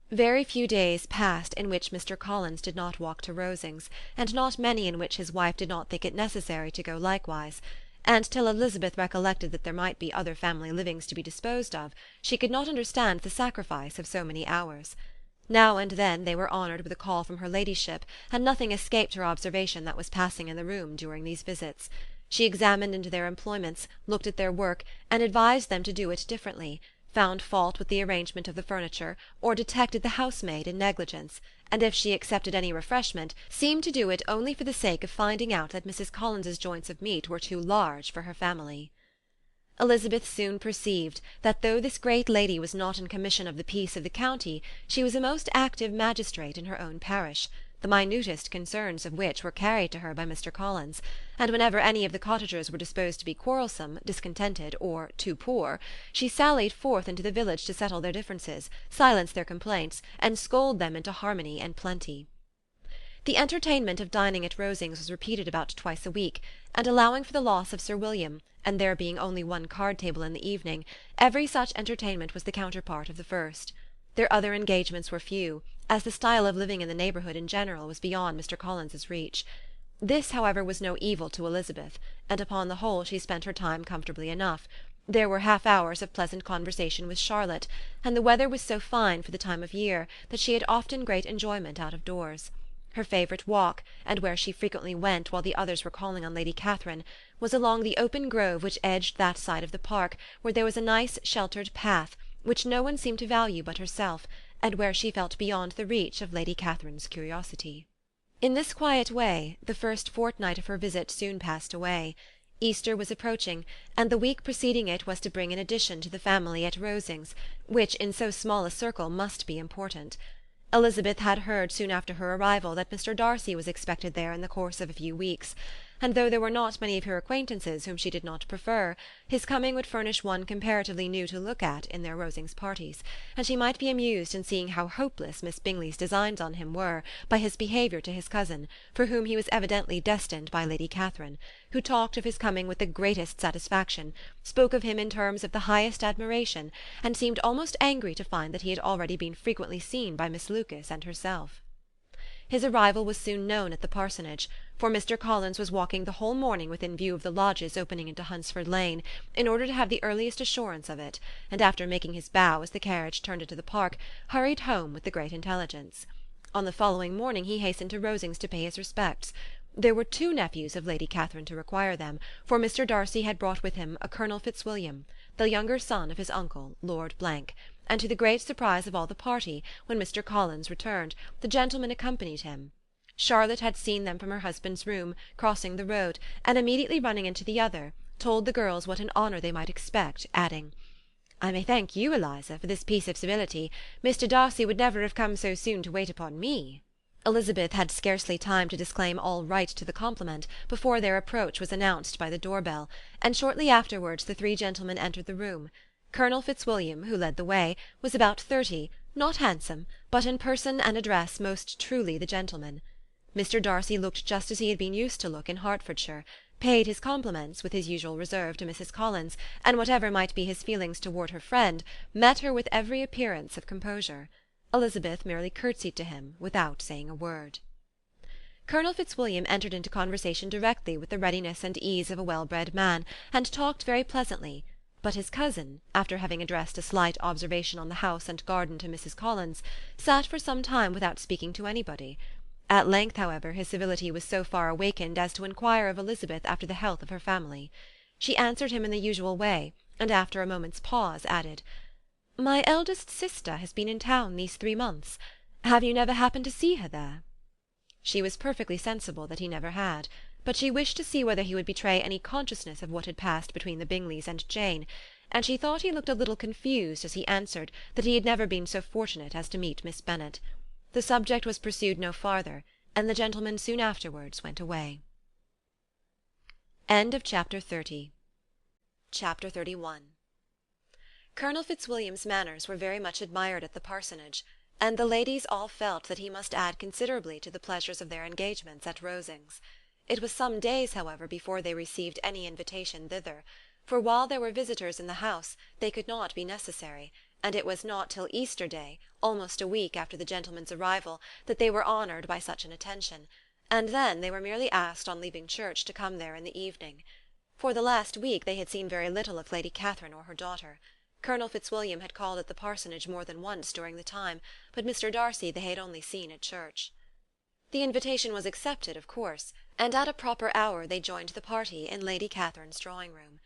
Very few days passed in which Mr. Collins did not walk to Rosings, and not many in which his wife did not think it necessary to go likewise, and till Elizabeth recollected that there might be other family livings to be disposed of, she could not understand the sacrifice of so many hours. Now and then they were honoured with a call from her ladyship, and nothing escaped her observation that was passing in the room during these visits. She examined into their employments, looked at their work, and advised them to do it differently, found fault with the arrangement of the furniture, or detected the housemaid in negligence, and if she accepted any refreshment, seemed to do it only for the sake of finding out that Mrs. Collins's joints of meat were too large for her family. Elizabeth soon perceived that though this great lady was not in commission of the peace of the county, she was a most active magistrate in her own parish, the minutest concerns of which were carried to her by Mr. Collins, and whenever any of the cottagers were disposed to be quarrelsome, discontented, or too poor, she sallied forth into the village to settle their differences, silence their complaints, and scold them into harmony and plenty. The entertainment of dining at Rosings was repeated about twice a week, and allowing for the loss of Sir William, and there being only one card-table in the evening, every such entertainment was the counterpart of the first. Their other engagements were few, as the style of living in the neighbourhood in general was beyond Mr. Collins's reach. This, however, was no evil to Elizabeth, and upon the whole she spent her time comfortably enough. There were half-hours of pleasant conversation with Charlotte, and the weather was so fine for the time of year that she had often great enjoyment out of doors. Her favourite walk, and where she frequently went while the others were calling on Lady Catherine, was along the open grove which edged that side of the park where there was a nice sheltered path, which no one seemed to value but herself, and where she felt beyond the reach of Lady Catherine's curiosity. In this quiet way the first fortnight of her visit soon passed away. Easter was approaching, and the week preceding it was to bring an addition to the family at Rosings, which in so small a circle must be important. Elizabeth had heard soon after her arrival that Mr. Darcy was expected there in the course of a few weeks, and though there were not many of her acquaintances whom she did not prefer, his coming would furnish one comparatively new to look at in their Rosings parties, and she might be amused in seeing how hopeless Miss Bingley's designs on him were by his behaviour to his cousin, for whom he was evidently destined by Lady Catherine, who talked of his coming with the greatest satisfaction, spoke of him in terms of the highest admiration, and seemed almost angry to find that he had already been frequently seen by Miss Lucas and herself. His arrival was soon known at the parsonage, for Mr. Collins was walking the whole morning within view of the lodges opening into Hunsford Lane, in order to have the earliest assurance of it, and after making his bow as the carriage turned into the park, hurried home with the great intelligence. On the following morning he hastened to Rosings to pay his respects. There were 2 nephews of Lady Catherine to require them, for Mr. Darcy had brought with him a Colonel Fitzwilliam, the younger son of his uncle, Lord Blank, and to the great surprise of all the party, when Mr. Collins returned, the gentlemen accompanied him. Charlotte had seen them from her husband's room, crossing the road, and immediately running into the other, told the girls what an honour they might expect, adding, "I may thank you, Eliza, for this piece of civility. Mr. Darcy would never have come so soon to wait upon me." Elizabeth had scarcely time to disclaim all right to the compliment before their approach was announced by the door-bell, and shortly afterwards the 3 gentlemen entered the room. Colonel Fitzwilliam, who led the way, was about 30, not handsome, but in person and address most truly the gentleman. Mr. Darcy looked just as he had been used to look in Hertfordshire, paid his compliments, with his usual reserve, to Mrs. Collins, and whatever might be his feelings toward her friend, met her with every appearance of composure. Elizabeth merely curtsied to him without saying a word. Colonel Fitzwilliam entered into conversation directly with the readiness and ease of a well-bred man, and talked very pleasantly, but his cousin, after having addressed a slight observation on the house and garden to Mrs. Collins, sat for some time without speaking to anybody. At length, however, his civility was so far awakened as to inquire of Elizabeth after the health of her family. She answered him in the usual way, and after a moment's pause added, "My eldest sister has been in town these 3 months. Have you never happened to see her there?" She was perfectly sensible that he never had, but she wished to see whether he would betray any consciousness of what had passed between the Bingleys and Jane, and she thought he looked a little confused as he answered that he had never been so fortunate as to meet Miss Bennet. The subject was pursued no farther, and the gentlemen soon afterwards went away. Chapter 31. Colonel Fitzwilliam's manners were very much admired at the parsonage, and the ladies all felt that he must add considerably to the pleasures of their engagements at Rosings. It was some days, however, before they received any invitation thither, for while there were visitors in the house they could not be necessary, and it was not till Easter Day, almost a week after the gentlemen's arrival, that they were honoured by such an attention, and then they were merely asked on leaving church to come there in the evening. For the last week they had seen very little of Lady Catherine or her daughter. Colonel Fitzwilliam had called at the parsonage more than once during the time, but Mr. Darcy they had only seen at church. The invitation was accepted, of course, and at a proper hour they joined the party in Lady Catherine's drawing-room.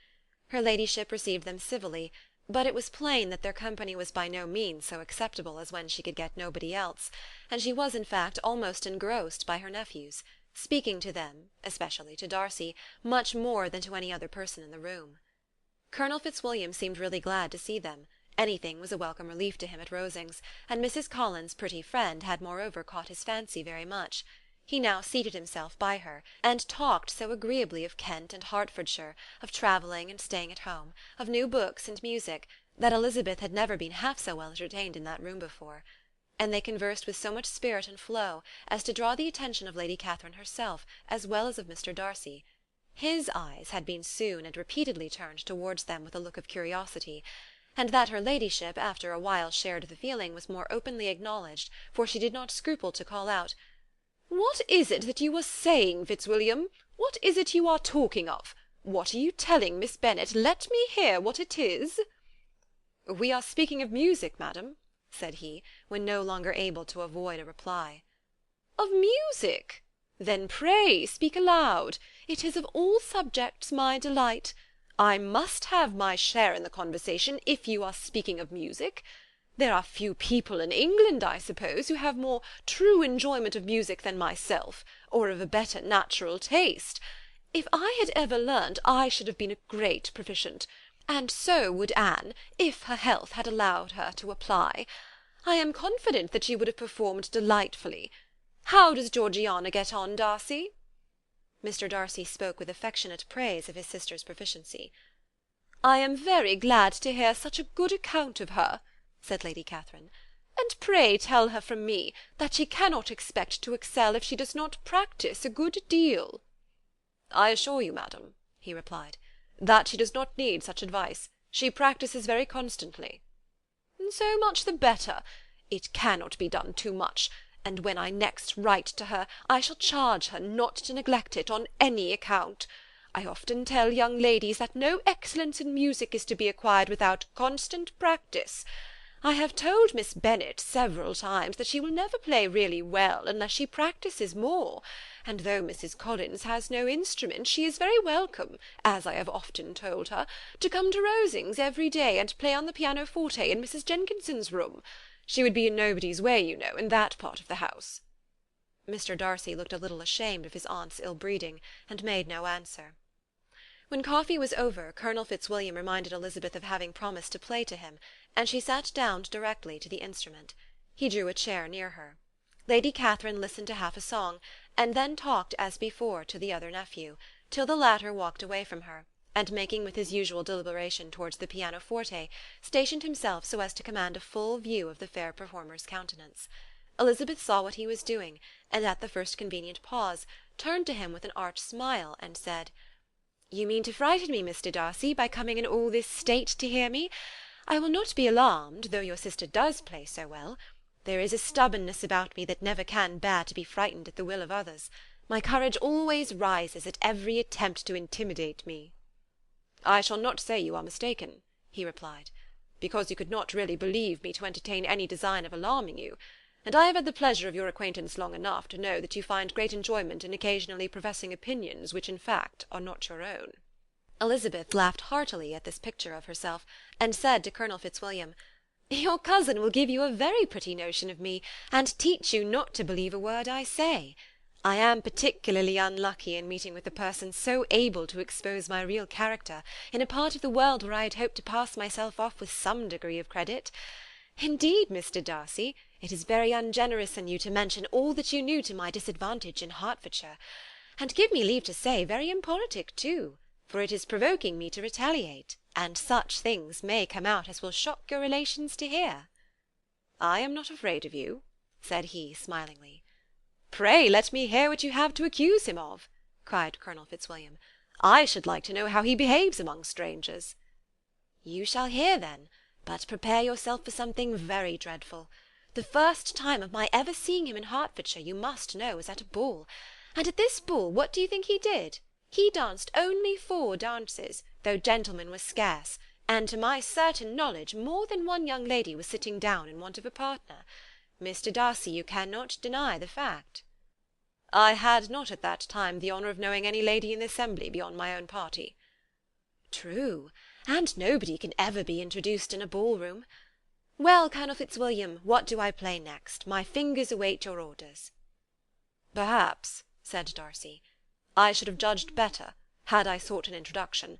Her ladyship received them civilly, but it was plain that their company was by no means so acceptable as when she could get nobody else, and she was in fact almost engrossed by her nephews, speaking to them, especially to Darcy, much more than to any other person in the room. Colonel Fitzwilliam seemed really glad to see them, Anything was a welcome relief to him at Rosings, and Mrs. Collins's pretty friend had moreover caught his fancy very much. He now seated himself by her, and talked so agreeably of Kent and Hertfordshire, of travelling and staying at home, of new books and music, that Elizabeth had never been half so well entertained in that room before. And they conversed with so much spirit and flow as to draw the attention of Lady Catherine herself, as well as of Mr. Darcy. His eyes had been soon and repeatedly turned towards them with a look of curiosity, and that her ladyship after a while shared the feeling was more openly acknowledged, for she did not scruple to call out, "What is it that you are saying, Fitzwilliam? What is it you are talking of? What are you telling Miss Bennet? Let me hear what it is." "We are speaking of music, madam," said he, when no longer able to avoid a reply. "Of music? Then pray speak aloud. It is of all subjects my delight. I must have my share in the conversation, if you are speaking of music. There are few people in England, I suppose, who have more true enjoyment of music than myself, or of a better natural taste. If I had ever learnt, I should have been a great proficient, and so would Anne, if her health had allowed her to apply. I am confident that she would have performed delightfully. How does Georgiana get on, Darcy?" Mr. Darcy spoke with affectionate praise of his sister's proficiency. "I am very glad to hear such a good account of her," said Lady Catherine, "and pray tell her from me that she cannot expect to excel if she does not practise a good deal." "I assure you, madam," he replied, "that she does not need such advice. She practises very constantly." "So much the better. It cannot be done too much, and when I next write to her, I shall charge her not to neglect it on any account. I often tell young ladies that no excellence in music is to be acquired without constant practice. I have told Miss Bennet several times that she will never play really well unless she practises more, and though Mrs. Collins has no instrument, she is very welcome, as I have often told her, to come to Rosings every day and play on the pianoforte in Mrs. Jenkinson's room. She would be in nobody's way, you know, in that part of the house." Mr. Darcy looked a little ashamed of his aunt's ill-breeding, and made no answer. When coffee was over, Colonel Fitzwilliam reminded Elizabeth of having promised to play to him, and she sat down directly to the instrument. He drew a chair near her. Lady Catherine listened to half a song, and then talked as before to the other nephew, till the latter walked away from her, and making with his usual deliberation towards the pianoforte, stationed himself so as to command a full view of the fair performer's countenance. Elizabeth saw what he was doing, and at the first convenient pause, turned to him with an arch smile, and said, "You mean to frighten me, Mr. Darcy, by coming in all this state to hear me? I will not be alarmed, though your sister does play so well. There is a stubbornness about me that never can bear to be frightened at the will of others. My courage always rises at every attempt to intimidate me." "I shall not say you are mistaken," he replied, "because you could not really believe me to entertain any design of alarming you, and I have had the pleasure of your acquaintance long enough to know that you find great enjoyment in occasionally professing opinions which in fact are not your own." Elizabeth laughed heartily at this picture of herself, and said to Colonel Fitzwilliam, "Your cousin will give you a very pretty notion of me, and teach you not to believe a word I say. I am particularly unlucky in meeting with a person so able to expose my real character in a part of the world where I had hoped to pass myself off with some degree of credit. Indeed, Mr. Darcy, it is very ungenerous in you to mention all that you knew to my disadvantage in Hertfordshire, and give me leave to say, very impolitic too, for it is provoking me to retaliate, and such things may come out as will shock your relations to hear." "I am not afraid of you," said he, smilingly. "Pray let me hear what you have to accuse him of," cried Colonel Fitzwilliam. "I should like to know how he behaves among strangers." "You shall hear, then, but prepare yourself for something very dreadful. The first time of my ever seeing him in Hertfordshire, you must know, was at a ball, and at this ball what do you think he did? He danced only 4 dances, though gentlemen were scarce, and to my certain knowledge more than one young lady was sitting down in want of a partner. Mr. Darcy, you cannot deny the fact." "I had not at that time the honour of knowing any lady in the assembly beyond my own party." "True, and nobody can ever be introduced in a ball-room. Well, Colonel Fitzwilliam, what do I play next? My fingers await your orders." "Perhaps," said Darcy, "I should have judged better, had I sought an introduction,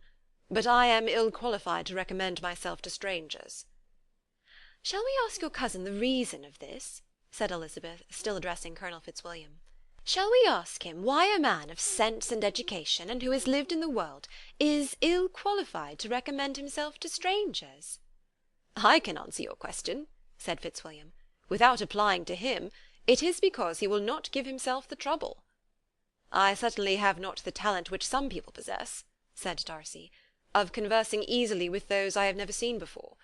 but I am ill qualified to recommend myself to strangers." "Shall we ask your cousin the reason of this?" said Elizabeth, still addressing Colonel Fitzwilliam. "Shall we ask him why a man of sense and education, and who has lived in the world, is ill qualified to recommend himself to strangers?" "I can answer your question," said Fitzwilliam. "Without applying to him, it is because he will not give himself the trouble." "I certainly have not the talent which some people possess," said Darcy, "of conversing easily with those I have never seen before.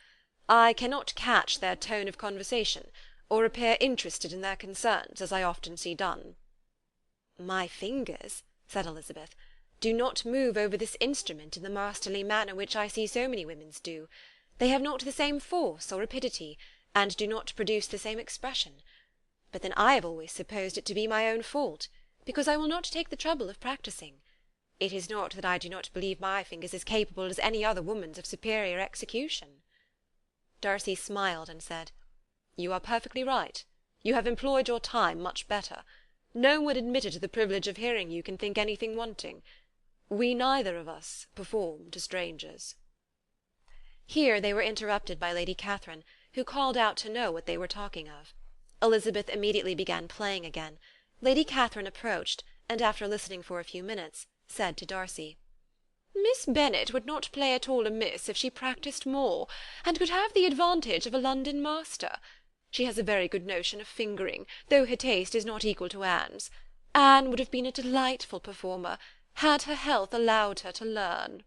I cannot catch their tone of conversation, or appear interested in their concerns, as I often see done." "My fingers," said Elizabeth, "do not move over this instrument in the masterly manner which I see so many women's do. They have not the same force or rapidity, and do not produce the same expression. But then I have always supposed it to be my own fault, because I will not take the trouble of practising. It is not that I do not believe my fingers as capable as any other woman's of superior execution." Darcy smiled and said, "You are perfectly right. You have employed your time much better. No one admitted to the privilege of hearing you can think anything wanting. We neither of us perform to strangers." Here they were interrupted by Lady Catherine, who called out to know what they were talking of. Elizabeth immediately began playing again. Lady Catherine approached, and after listening for a few minutes, said to Darcy, "Miss Bennet would not play at all amiss if she practised more, and could have the advantage of a London master. She has a very good notion of fingering, though her taste is not equal to Anne's. Anne would have been a delightful performer, had her health allowed her to learn."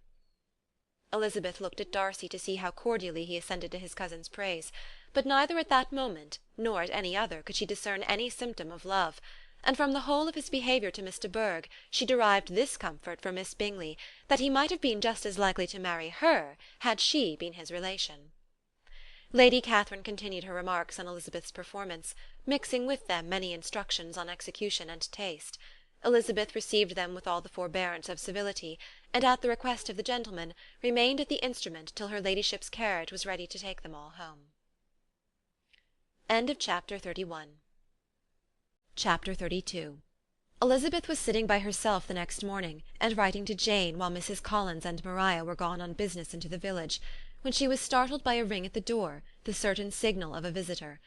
Elizabeth looked at Darcy to see how cordially he assented to his cousin's praise, but neither at that moment, nor at any other, could she discern any symptom of love, and from the whole of his behaviour to Miss de Bourgh she derived this comfort for Miss Bingley, that he might have been just as likely to marry her had she been his relation. Lady Catherine continued her remarks on Elizabeth's performance, mixing with them many instructions on execution and taste. Elizabeth received them with all the forbearance of civility, and at the request of the gentlemen, remained at the instrument till her ladyship's carriage was ready to take them all home. Chapter 32. Elizabeth was sitting by herself the next morning, and writing to Jane, while Mrs. Collins and Maria were gone on business into the village, when she was startled by a ring at the door, the certain signal of a visitor.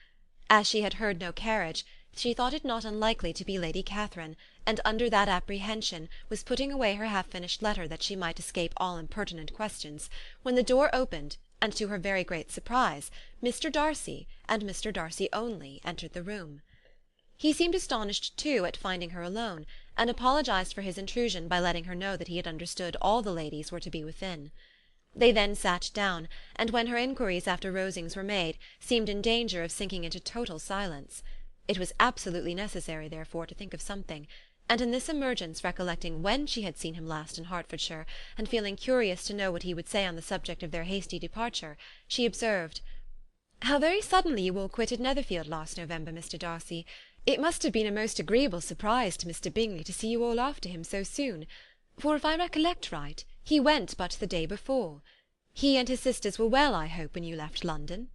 As she had heard no carriage, she thought it not unlikely to be Lady Catherine, and under that apprehension was putting away her half-finished letter that she might escape all impertinent questions, when the door opened, and to her very great surprise, Mr. Darcy, and Mr. Darcy only, entered the room. He seemed astonished too at finding her alone, and apologized for his intrusion by letting her know that he had understood all the ladies were to be within. They then sat down, and when her inquiries after Rosings were made, seemed in danger of sinking into total silence. It was absolutely necessary, therefore, to think of something, and in this emergence, recollecting when she had seen him last in Hertfordshire, and feeling curious to know what he would say on the subject of their hasty departure, she observed, "How very suddenly you all quitted Netherfield last November, Mr. Darcy. It must have been a most agreeable surprise to Mr. Bingley to see you all after him so soon, for if I recollect right, he went but the day before. He and his sisters were well, I hope, when you left London?"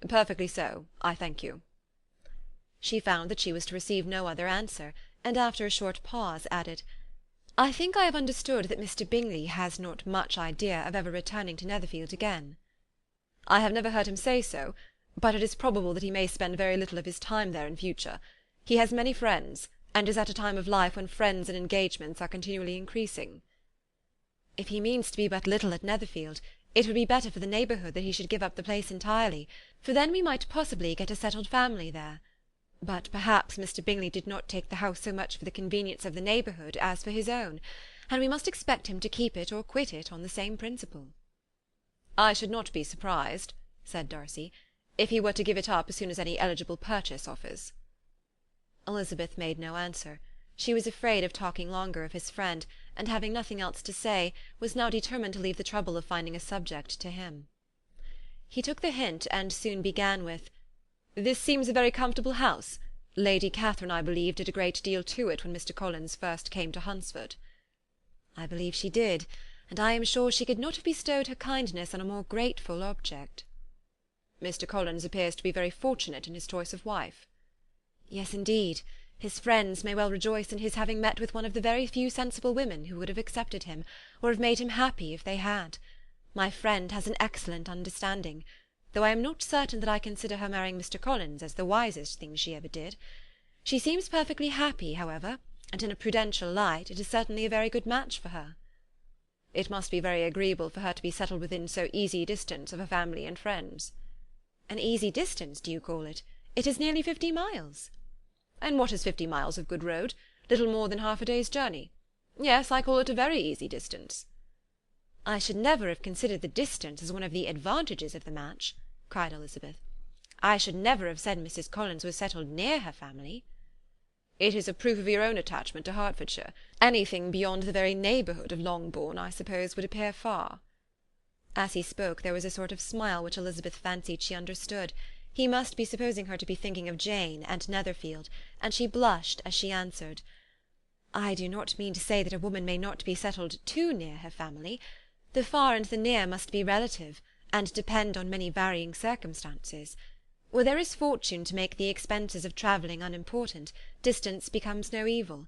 "Perfectly so, I thank you." She found that she was to receive no other answer, and after a short pause added, "I think I have understood that Mr. Bingley has not much idea of ever returning to Netherfield again." "I have never heard him say so, but it is probable that he may spend very little of his time there in future. He has many friends, and is at a time of life when friends and engagements are continually increasing." "If he means to be but little at Netherfield, it would be better for the neighbourhood that he should give up the place entirely, for then we might possibly get a settled family there. But perhaps Mr. Bingley did not take the house so much for the convenience of the neighbourhood as for his own, and we must expect him to keep it or quit it on the same principle." "I should not be surprised," said Darcy, "if he were to give it up as soon as any eligible purchase offers." Elizabeth made no answer. She was afraid of talking longer of his friend, and having nothing else to say, was now determined to leave the trouble of finding a subject to him. He took the hint, and soon began with, "This seems a very comfortable house. Lady Catherine, I believe, did a great deal to it when Mr. Collins first came to Hunsford." "I believe she did, and I am sure she could not have bestowed her kindness on a more grateful object." "Mr. Collins appears to be very fortunate in his choice of wife." "Yes, indeed. His friends may well rejoice in his having met with one of the very few sensible women who would have accepted him, or have made him happy if they had. My friend has an excellent understanding. though I am not certain that I consider her marrying Mr. Collins as the wisest thing she ever did. She seems perfectly happy, however, and in a prudential light it is certainly a very good match for her." "It must be very agreeable for her to be settled within so easy distance of her family and friends." "An easy distance, do you call it? It is nearly 50 miles." "And what is 50 miles of good road? Little more than half a day's journey. Yes, I call it a very easy distance." "I should never have considered the distance as one of the advantages of the match," cried Elizabeth. "I should never have said Mrs. Collins was settled near her family." "It is a proof of your own attachment to Hertfordshire. Anything beyond the very neighbourhood of Longbourn, I suppose, would appear far." As he spoke there was a sort of smile which Elizabeth fancied she understood. He must be supposing her to be thinking of Jane and Netherfield, and she blushed as she answered, "I do not mean to say that a woman may not be settled too near her family. The far and the near must be relative, and depend on many varying circumstances. Where there is fortune to make the expenses of travelling unimportant, distance becomes no evil.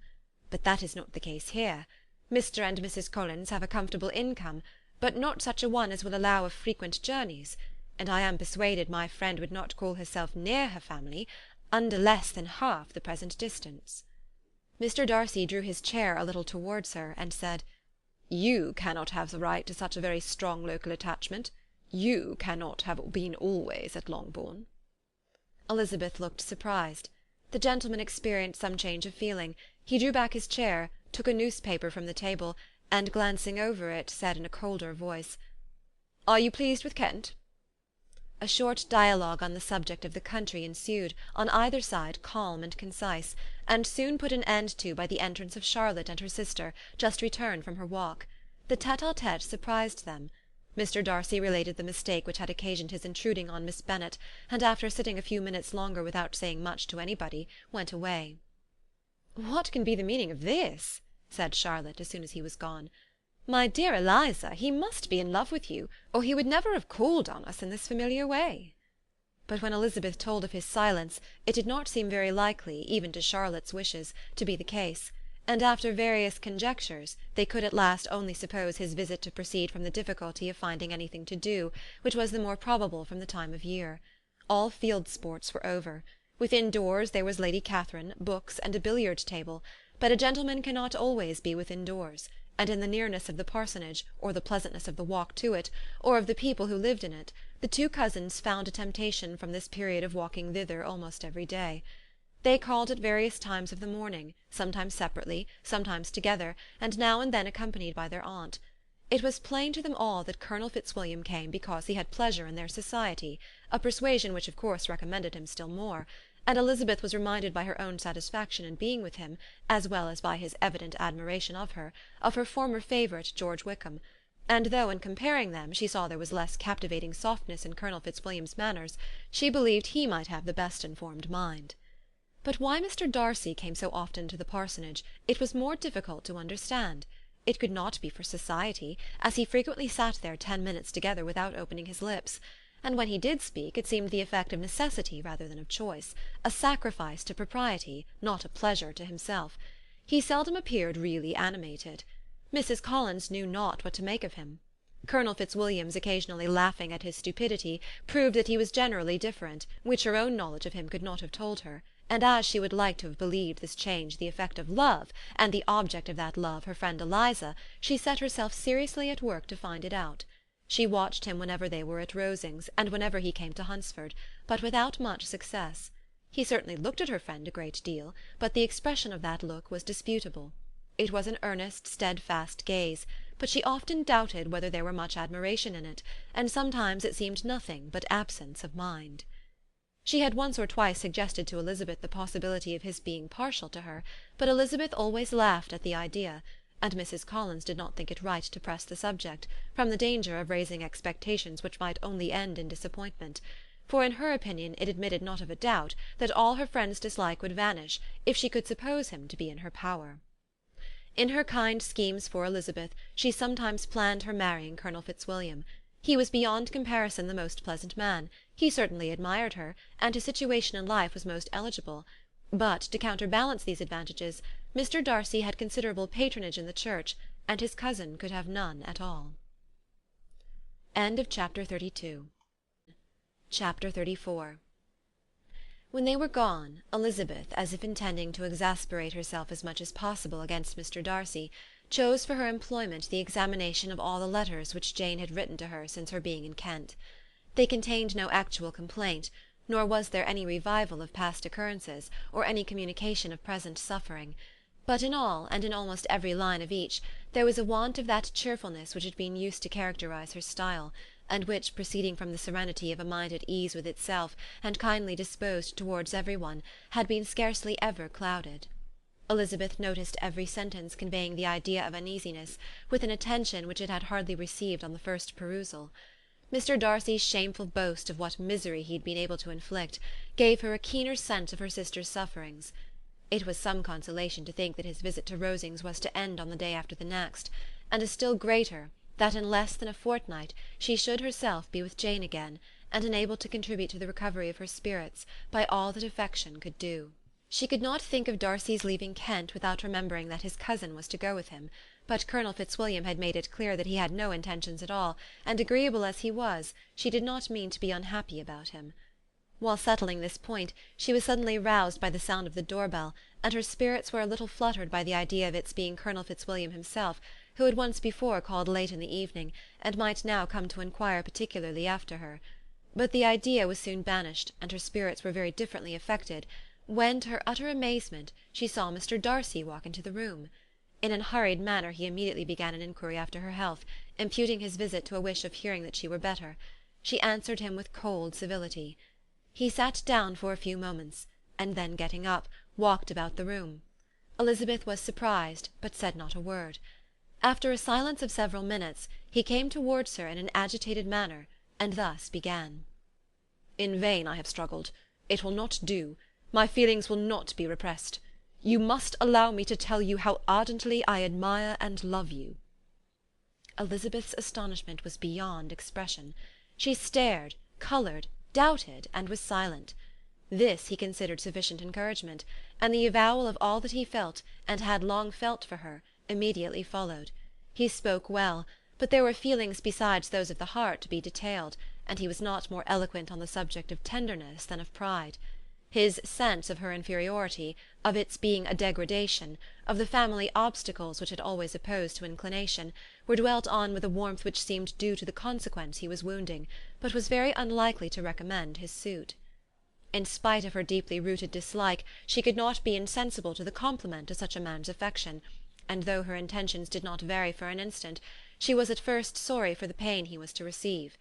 But that is not the case here. Mr. and Mrs. Collins have a comfortable income, but not such a one as will allow of frequent journeys, and I am persuaded my friend would not call herself near her family under less than half the present distance." Mr. Darcy drew his chair a little towards her, and said, "You cannot have the right to such a very strong local attachment. You cannot have been always at Longbourn." Elizabeth looked surprised. The gentleman experienced some change of feeling. He drew back his chair, took a newspaper from the table, and glancing over it, said in a colder voice, "Are you pleased with Kent?" A short dialogue on the subject of the country ensued, on either side calm and concise, and soon put an end to by the entrance of Charlotte and her sister, just returned from her walk. The tete-a-tete surprised them. Mr. Darcy related the mistake which had occasioned his intruding on Miss Bennet, and after sitting a few minutes longer without saying much to anybody, went away. "What can be the meaning of this?" said Charlotte, as soon as he was gone. "My dear Eliza, he must be in love with you, or he would never have called on us in this familiar way." But when Elizabeth told of his silence, it did not seem very likely, even to Charlotte's wishes, to be the case, and after various conjectures they could at last only suppose his visit to proceed from the difficulty of finding anything to do, which was the more probable from the time of year. All field sports were over. Within doors there was Lady Catherine, books, and a billiard table, but a gentleman cannot always be within doors, and in the nearness of the parsonage, or the pleasantness of the walk to it, or of the people who lived in it, the two cousins found a temptation from this period of walking thither almost every day. They called at various times of the morning, sometimes separately, sometimes together, and now and then accompanied by their aunt. It was plain to them all that Colonel Fitzwilliam came because he had pleasure in their society, a persuasion which of course recommended him still more, and Elizabeth was reminded by her own satisfaction in being with him, as well as by his evident admiration of her former favourite George Wickham, and though in comparing them she saw there was less captivating softness in Colonel Fitzwilliam's manners, she believed he might have the best informed mind. But why Mr. Darcy came so often to the parsonage it was more difficult to understand. It could not be for society, as he frequently sat there 10 minutes together without opening his lips, and when he did speak it seemed the effect of necessity rather than of choice, a sacrifice to propriety, not a pleasure to himself. He seldom appeared really animated. Mrs. Collins knew not what to make of him. Colonel Fitzwilliam's occasionally laughing at his stupidity proved that he was generally different, which her own knowledge of him could not have told her, and as she would like to have believed this change the effect of love, and the object of that love her friend Eliza, she set herself seriously at work to find it out. She watched him whenever they were at Rosings, and whenever he came to Hunsford, but without much success. He certainly looked at her friend a great deal, but the expression of that look was disputable. It was an earnest, steadfast gaze, but she often doubted whether there were much admiration in it, and sometimes it seemed nothing but absence of mind. She had once or twice suggested to Elizabeth the possibility of his being partial to her, but Elizabeth always laughed at the idea, and Mrs. Collins did not think it right to press the subject, from the danger of raising expectations which might only end in disappointment, for in her opinion it admitted not of a doubt that all her friend's dislike would vanish if she could suppose him to be in her power. In her kind schemes for Elizabeth she sometimes planned her marrying Colonel Fitzwilliam. He was beyond comparison the most pleasant man, he certainly admired her, and his situation in life was most eligible, but, to counterbalance these advantages, Mr. Darcy had considerable patronage in the church, and his cousin could have none at all. Chapter 32. Chapter 34. When they were gone, Elizabeth, as if intending to exasperate herself as much as possible against Mr. Darcy, chose for her employment the examination of all the letters which Jane had written to her since her being in Kent. They contained no actual complaint, nor was there any revival of past occurrences, or any communication of present suffering. But in all, and in almost every line of each, there was a want of that cheerfulness which had been used to characterize her style, and which, proceeding from the serenity of a mind at ease with itself, and kindly disposed towards every one, had been scarcely ever clouded. Elizabeth noticed every sentence conveying the idea of uneasiness, with an attention which it had hardly received on the first perusal. Mr. Darcy's shameful boast of what misery he had been able to inflict gave her a keener sense of her sister's sufferings. It was some consolation to think that his visit to Rosings was to end on the day after the next, and a still greater, that in less than a fortnight she should herself be with Jane again, and enabled to contribute to the recovery of her spirits by all that affection could do. She could not think of Darcy's leaving Kent without remembering that his cousin was to go with him, but Colonel Fitzwilliam had made it clear that he had no intentions at all, and agreeable as he was, she did not mean to be unhappy about him. While settling this point, she was suddenly roused by the sound of the door-bell, and her spirits were a little fluttered by the idea of its being Colonel Fitzwilliam himself, who had once before called late in the evening, and might now come to inquire particularly after her. But the idea was soon banished, and her spirits were very differently affected, when, to her utter amazement, she saw Mr. Darcy walk into the room. In an hurried manner he immediately began an inquiry after her health, imputing his visit to a wish of hearing that she were better. She answered him with cold civility. He sat down for a few moments, and then getting up, walked about the room. Elizabeth was surprised, but said not a word. After a silence of several minutes, he came towards her in an agitated manner, and thus began. "In vain I have struggled. It will not do. My feelings will not be repressed. You must allow me to tell you how ardently I admire and love you." Elizabeth's astonishment was beyond expression. She stared, coloured, doubted, and was silent. This he considered sufficient encouragement, and the avowal of all that he felt, and had long felt for her, immediately followed. He spoke well, but there were feelings besides those of the heart to be detailed, and he was not more eloquent on the subject of tenderness than of pride. His sense of her inferiority, of its being a degradation, of the family obstacles which had always opposed to inclination, were dwelt on with a warmth which seemed due to the consequence he was wounding, but was very unlikely to recommend his suit. In spite of her deeply rooted dislike, she could not be insensible to the compliment of such a man's affection, and though her intentions did not vary for an instant, she was at first sorry for the pain he was to receive,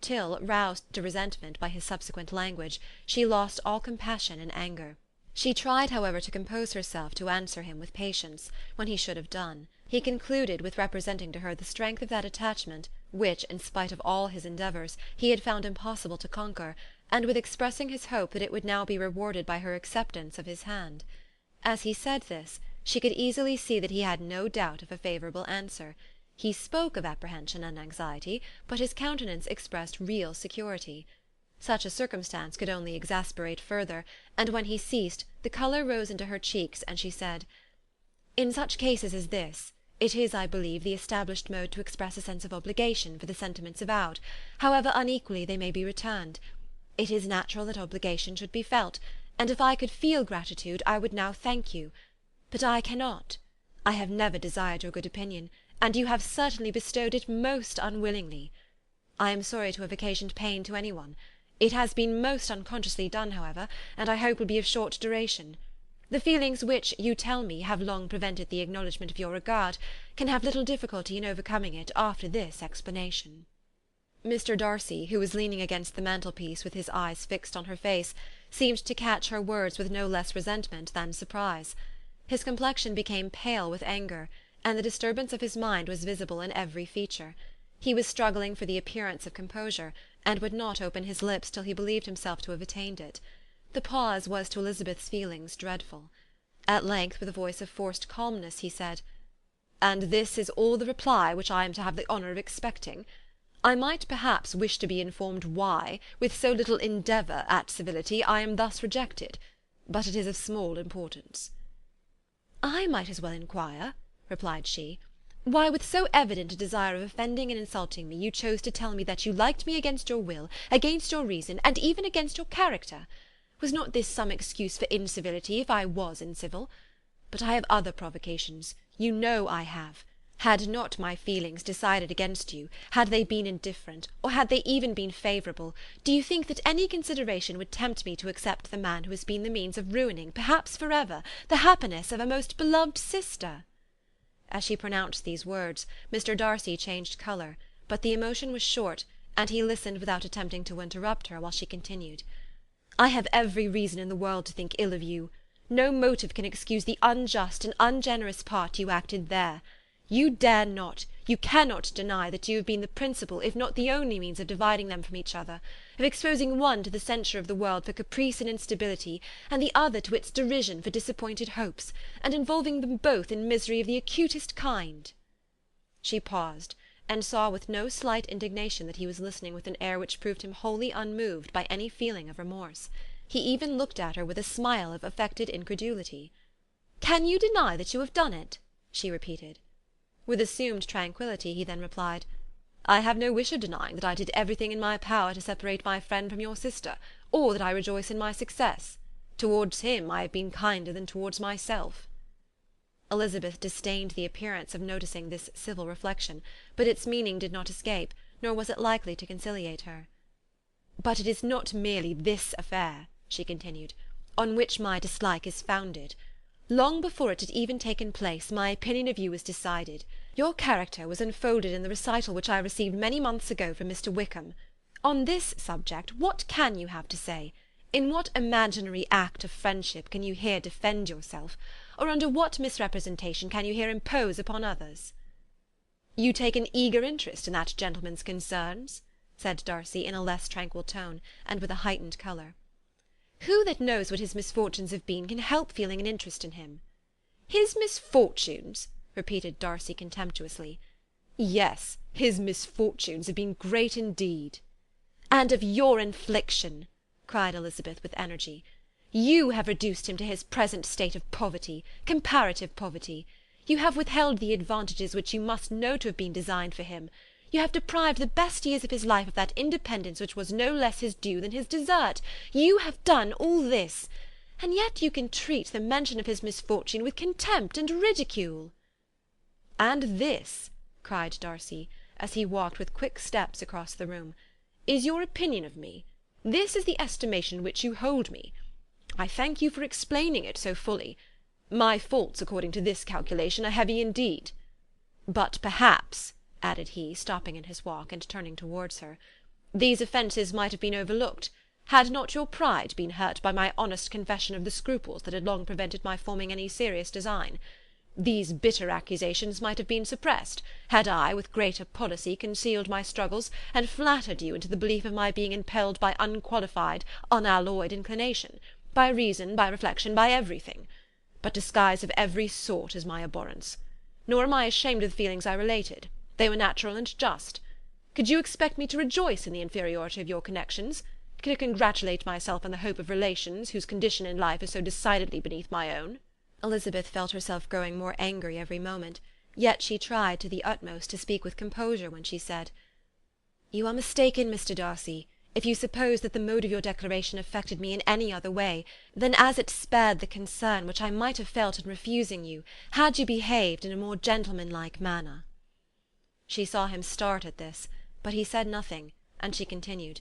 till, roused to resentment by his subsequent language, she lost all compassion in anger. She tried, however, to compose herself to answer him with patience, when he should have done. He concluded with representing to her the strength of that attachment which, in spite of all his endeavours, he had found impossible to conquer, and with expressing his hope that it would now be rewarded by her acceptance of his hand. As he said this, she could easily see that he had no doubt of a favourable answer. He spoke of apprehension and anxiety, but his countenance expressed real security. Such a circumstance could only exasperate further, and when he ceased, the colour rose into her cheeks, and she said, "In such cases as this, it is, I believe, the established mode to express a sense of obligation for the sentiments avowed, however unequally they may be returned. It is natural that obligation should be felt, and if I could feel gratitude, I would now thank you. But I cannot. I have never desired your good opinion, and you have certainly bestowed it most unwillingly. I am sorry to have occasioned pain to any one. It has been most unconsciously done, however, and I hope will be of short duration. The feelings which, you tell me, have long prevented the acknowledgment of your regard, can have little difficulty in overcoming it after this explanation." Mr. Darcy, who was leaning against the mantelpiece with his eyes fixed on her face, seemed to catch her words with no less resentment than surprise. His complexion became pale with anger, and the disturbance of his mind was visible in every feature. He was struggling for the appearance of composure, and would not open his lips till he believed himself to have attained it. The pause was to Elizabeth's feelings dreadful. At length, with a voice of forced calmness, he said, "And this is all the reply which I am to have the honour of expecting? I might perhaps wish to be informed why, with so little endeavour at civility, I am thus rejected, but it is of small importance." "I might as well inquire," replied she, Why, with so evident a desire of offending and insulting me, you chose to tell me that you liked me against your will, against your reason, and even against your character. Was not this some excuse for incivility, if I was incivil? But I have other provocations. You know I have. Had not my feelings decided against you, had they been indifferent, or had they even been favourable, do you think that any consideration would tempt me to accept the man who has been the means of ruining, perhaps for ever, the happiness of a most beloved sister?" As she pronounced these words, Mr. Darcy changed colour, but the emotion was short, and he listened without attempting to interrupt her while she continued. "I have every reason in the world to think ill of you. No motive can excuse the unjust and ungenerous part you acted there. You dare not, you cannot deny that you have been the principal, if not the only means of dividing them from each other, of exposing one to the censure of the world for caprice and instability, and the other to its derision for disappointed hopes, and involving them both in misery of the acutest kind." She paused, and saw with no slight indignation that he was listening with an air which proved him wholly unmoved by any feeling of remorse. He even looked at her with a smile of affected incredulity. "Can you deny that you have done it?" she repeated. With assumed tranquillity he then replied, "I have no wish of denying that I did everything in my power to separate my friend from your sister, or that I rejoice in my success. Towards him I have been kinder than towards myself." Elizabeth disdained the appearance of noticing this civil reflection, but its meaning did not escape, nor was it likely to conciliate her. "But it is not merely this affair," she continued, "on which my dislike is founded. Long before it had even taken place, my opinion of you was decided. Your character was unfolded in the recital which I received many months ago from Mr. Wickham. On this subject, what can you have to say? In what imaginary act of friendship can you here defend yourself? Or under what misrepresentation can you here impose upon others?" "You take an eager interest in that gentleman's concerns?" said Darcy, in a less tranquil tone, and with a heightened colour. "Who that knows what his misfortunes have been can help feeling an interest in him?" "His misfortunes!" repeated Darcy contemptuously. "Yes, his misfortunes have been great indeed." "And of your infliction," cried Elizabeth with energy. "You have reduced him to his present state of poverty, comparative poverty. You have withheld the advantages which you must know to have been designed for him. You have deprived the best years of his life of that independence which was no less his due than his desert. You have done all this, and yet you can treat the mention of his misfortune with contempt and ridicule." "And this," cried Darcy, as he walked with quick steps across the room, "is your opinion of me? This is the estimation in which you hold me? I thank you for explaining it so fully. My faults, according to this calculation, are heavy indeed. But perhaps," added he, stopping in his walk and turning towards her, "these offences might have been overlooked, had not your pride been hurt by my honest confession of the scruples that had long prevented my forming any serious design. These bitter accusations might have been suppressed, had I, with greater policy, concealed my struggles, and flattered you into the belief of my being impelled by unqualified, unalloyed inclination, by reason, by reflection, by everything. But disguise of every sort is my abhorrence. Nor am I ashamed of the feelings I related. They were natural and just. Could you expect me to rejoice in the inferiority of your connections? To congratulate myself on the hope of relations whose condition in life is so decidedly beneath my own?" Elizabeth felt herself growing more angry every moment, yet she tried to the utmost to speak with composure when she said, "You are mistaken, Mr. Darcy, if you suppose that the mode of your declaration affected me in any other way than as it spared the concern which I might have felt in refusing you, had you behaved in a more gentlemanlike manner." She saw him start at this, but he said nothing, and she continued,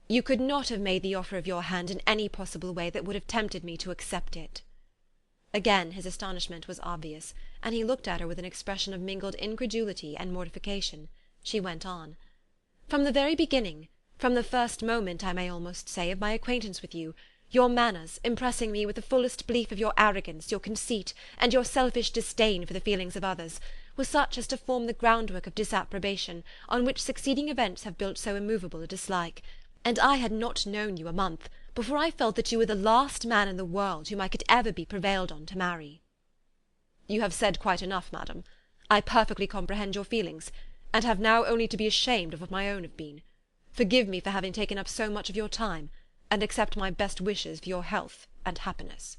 "You could not have made the offer of your hand in any possible way that would have tempted me to accept it." Again his astonishment was obvious, and he looked at her with an expression of mingled incredulity and mortification. She went on, "From the very beginning, from the first moment, I may almost say, of my acquaintance with you, your manners, impressing me with the fullest belief of your arrogance, your conceit, and your selfish disdain for the feelings of others, was such as to form the groundwork of disapprobation, on which succeeding events have built so immovable a dislike. And I had not known you a month before I felt that you were the last man in the world whom I could ever be prevailed on to marry." "You have said quite enough, madam. I perfectly comprehend your feelings, and have now only to be ashamed of what my own have been. Forgive me for having taken up so much of your time, and accept my best wishes for your health and happiness."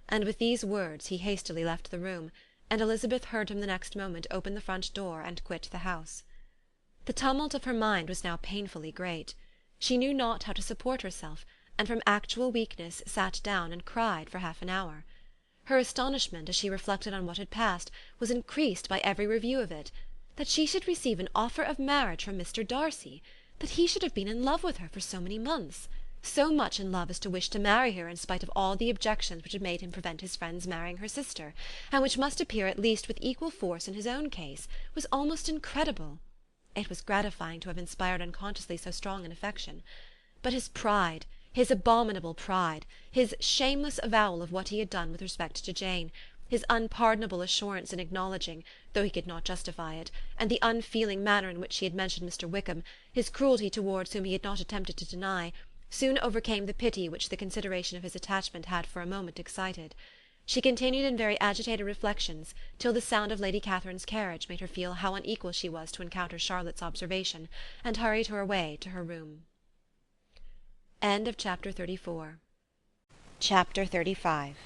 And with these words he hastily left the room, and Elizabeth heard him the next moment open the front door and quit the house. The tumult of her mind was now painfully great. She knew not how to support herself, and from actual weakness sat down and cried for half an hour. Her astonishment, as she reflected on what had passed, was increased by every review of it. That she should receive an offer of marriage from Mr. Darcy! That he should have been in love with her for so many months! So much in love as to wish to marry her in spite of all the objections which had made him prevent his friends marrying her sister, and which must appear at least with equal force in his own case, was almost incredible. It was gratifying to have inspired unconsciously so strong an affection. But his pride, his abominable pride, his shameless avowal of what he had done with respect to Jane, his unpardonable assurance in acknowledging, though he could not justify it, and the unfeeling manner in which he had mentioned Mr. Wickham, his cruelty towards whom he had not attempted to deny, soon overcame the pity which the consideration of his attachment had for a moment excited. She continued in very agitated reflections, till the sound of Lady Catherine's carriage made her feel how unequal she was to encounter Charlotte's observation, and hurried her away to her room. Chapter 35.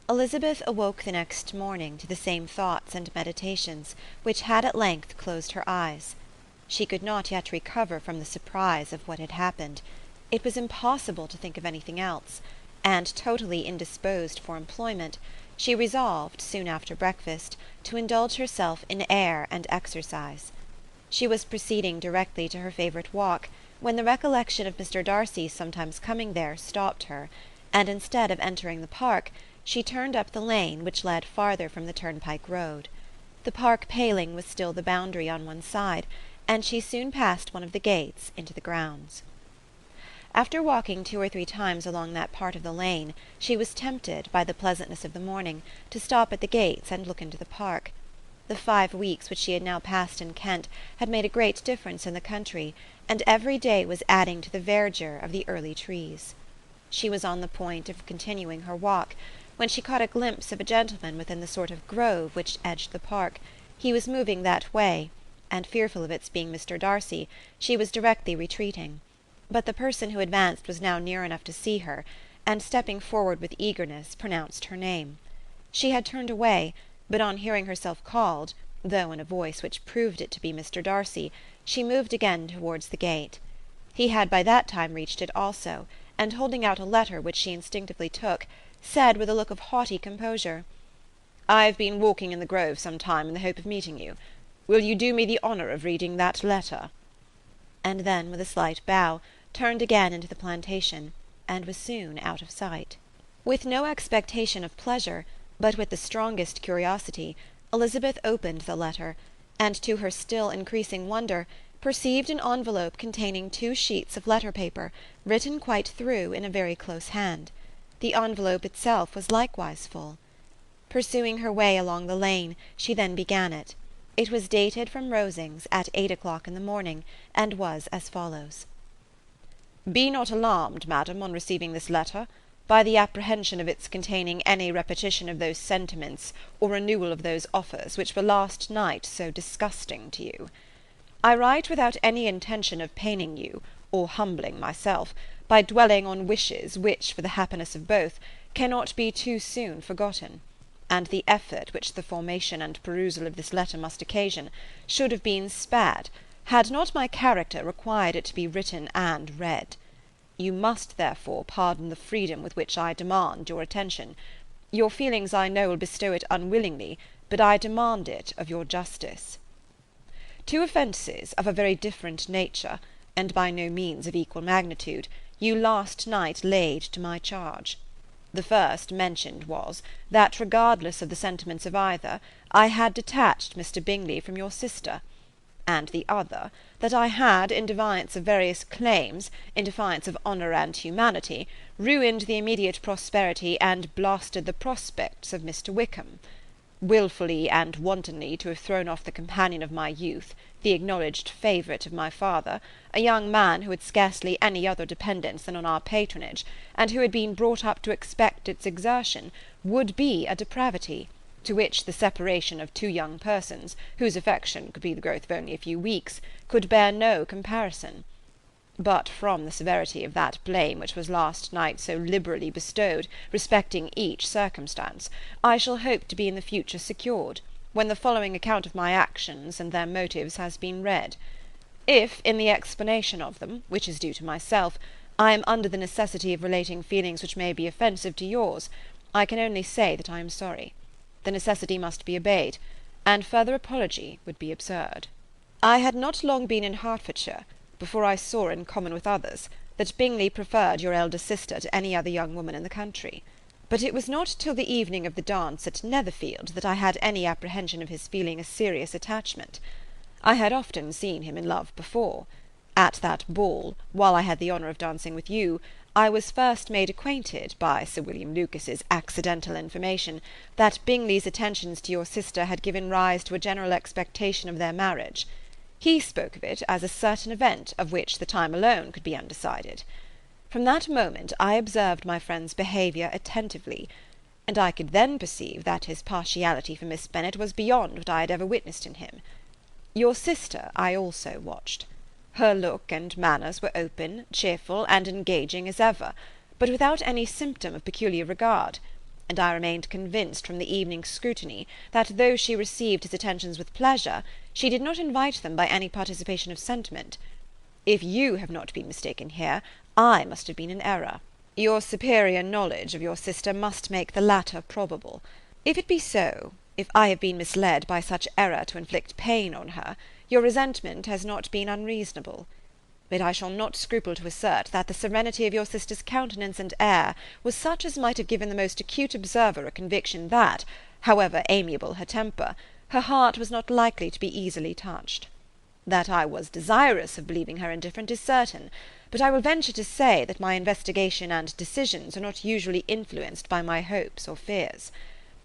Elizabeth awoke the next morning to the same thoughts and meditations, which had at length closed her eyes. She could not yet recover from the surprise of what had happened. It was impossible to think of anything else, and, totally indisposed for employment, she resolved, soon after breakfast, to indulge herself in air and exercise. She was proceeding directly to her favourite walk, when the recollection of Mr. Darcy's sometimes coming there stopped her, and instead of entering the park, she turned up the lane which led farther from the turnpike road. The park paling was still the boundary on one side, and she soon passed one of the gates into the grounds. After walking 2 or 3 times along that part of the lane, she was tempted, by the pleasantness of the morning, to stop at the gates and look into the park. The 5 weeks which she had now passed in Kent had made a great difference in the country, and every day was adding to the verdure of the early trees. She was on the point of continuing her walk, when she caught a glimpse of a gentleman within the sort of grove which edged the park. He was moving that way, and fearful of its being Mr. Darcy, she was directly retreating. But the person who advanced was now near enough to see her, and stepping forward with eagerness, pronounced her name. She had turned away, but on hearing herself called, though in a voice which proved it to be Mr. Darcy, she moved again towards the gate. He had by that time reached it also, and holding out a letter which she instinctively took, said with a look of haughty composure, "I have been walking in the grove some time in the hope of meeting you. Will you do me the honour of reading that letter?" And then, with a slight bow, turned again into the plantation, and was soon out of sight. With no expectation of pleasure, but with the strongest curiosity, Elizabeth opened the letter, and to her still increasing wonder, perceived an envelope containing 2 sheets of letter paper, written quite through in a very close hand. The envelope itself was likewise full. Pursuing her way along the lane, she then began it. It was dated from Rosings at 8 o'clock in the morning, and was as follows. "Be not alarmed, madam, on receiving this letter, by the apprehension of its containing any repetition of those sentiments or renewal of those offers which were last night so disgusting to you. I write without any intention of paining you, or humbling myself, by dwelling on wishes which, for the happiness of both, cannot be too soon forgotten, and the effort which the formation and perusal of this letter must occasion should have been spared, had not my character required it to be written and read. You must, therefore, pardon the freedom with which I demand your attention. Your feelings, I know, will bestow it unwillingly, but I demand it of your justice. 2 offences of a very different nature, and by no means of equal magnitude, you last night laid to my charge. The first mentioned was, that regardless of the sentiments of either, I had detached Mr. Bingley from your sister, and the other, that I had, in defiance of various claims, in defiance of honour and humanity, ruined the immediate prosperity and blasted the prospects of Mr. Wickham. Wilfully and wantonly to have thrown off the companion of my youth, the acknowledged favourite of my father, a young man who had scarcely any other dependence than on our patronage, and who had been brought up to expect its exertion, would be a depravity, to which the separation of 2 young persons, whose affection could be the growth of only a few weeks, could bear no comparison. But from the severity of that blame which was last night so liberally bestowed respecting each circumstance, I shall hope to be in the future secured, when the following account of my actions and their motives has been read. If, in the explanation of them, which is due to myself, I am under the necessity of relating feelings which may be offensive to yours, I can only say that I am sorry. The necessity must be obeyed, and further apology would be absurd. I had not long been in Hertfordshire before I saw, in common with others, that Bingley preferred your elder sister to any other young woman in the country. But it was not till the evening of the dance at Netherfield that I had any apprehension of his feeling a serious attachment. I had often seen him in love before. At that ball, while I had the honour of dancing with you, I was first made acquainted, by Sir William Lucas's accidental information, that Bingley's attentions to your sister had given rise to a general expectation of their marriage. He spoke of it as a certain event of which the time alone could be undecided. From that moment I observed my friend's behaviour attentively, and I could then perceive that his partiality for Miss Bennet was beyond what I had ever witnessed in him. Your sister I also watched. Her look and manners were open, cheerful, and engaging as ever, but without any symptom of peculiar regard, and I remained convinced from the evening's scrutiny that though she received his attentions with pleasure, she did not invite them by any participation of sentiment. If you have not been mistaken here, I must have been in error. Your superior knowledge of your sister must make the latter probable. If it be so, if I have been misled by such error to inflict pain on her, your resentment has not been unreasonable. But I shall not scruple to assert that the serenity of your sister's countenance and air was such as might have given the most acute observer a conviction that, however amiable her temper, her heart was not likely to be easily touched. That I was desirous of believing her indifferent is certain, but I will venture to say that my investigation and decisions are not usually influenced by my hopes or fears.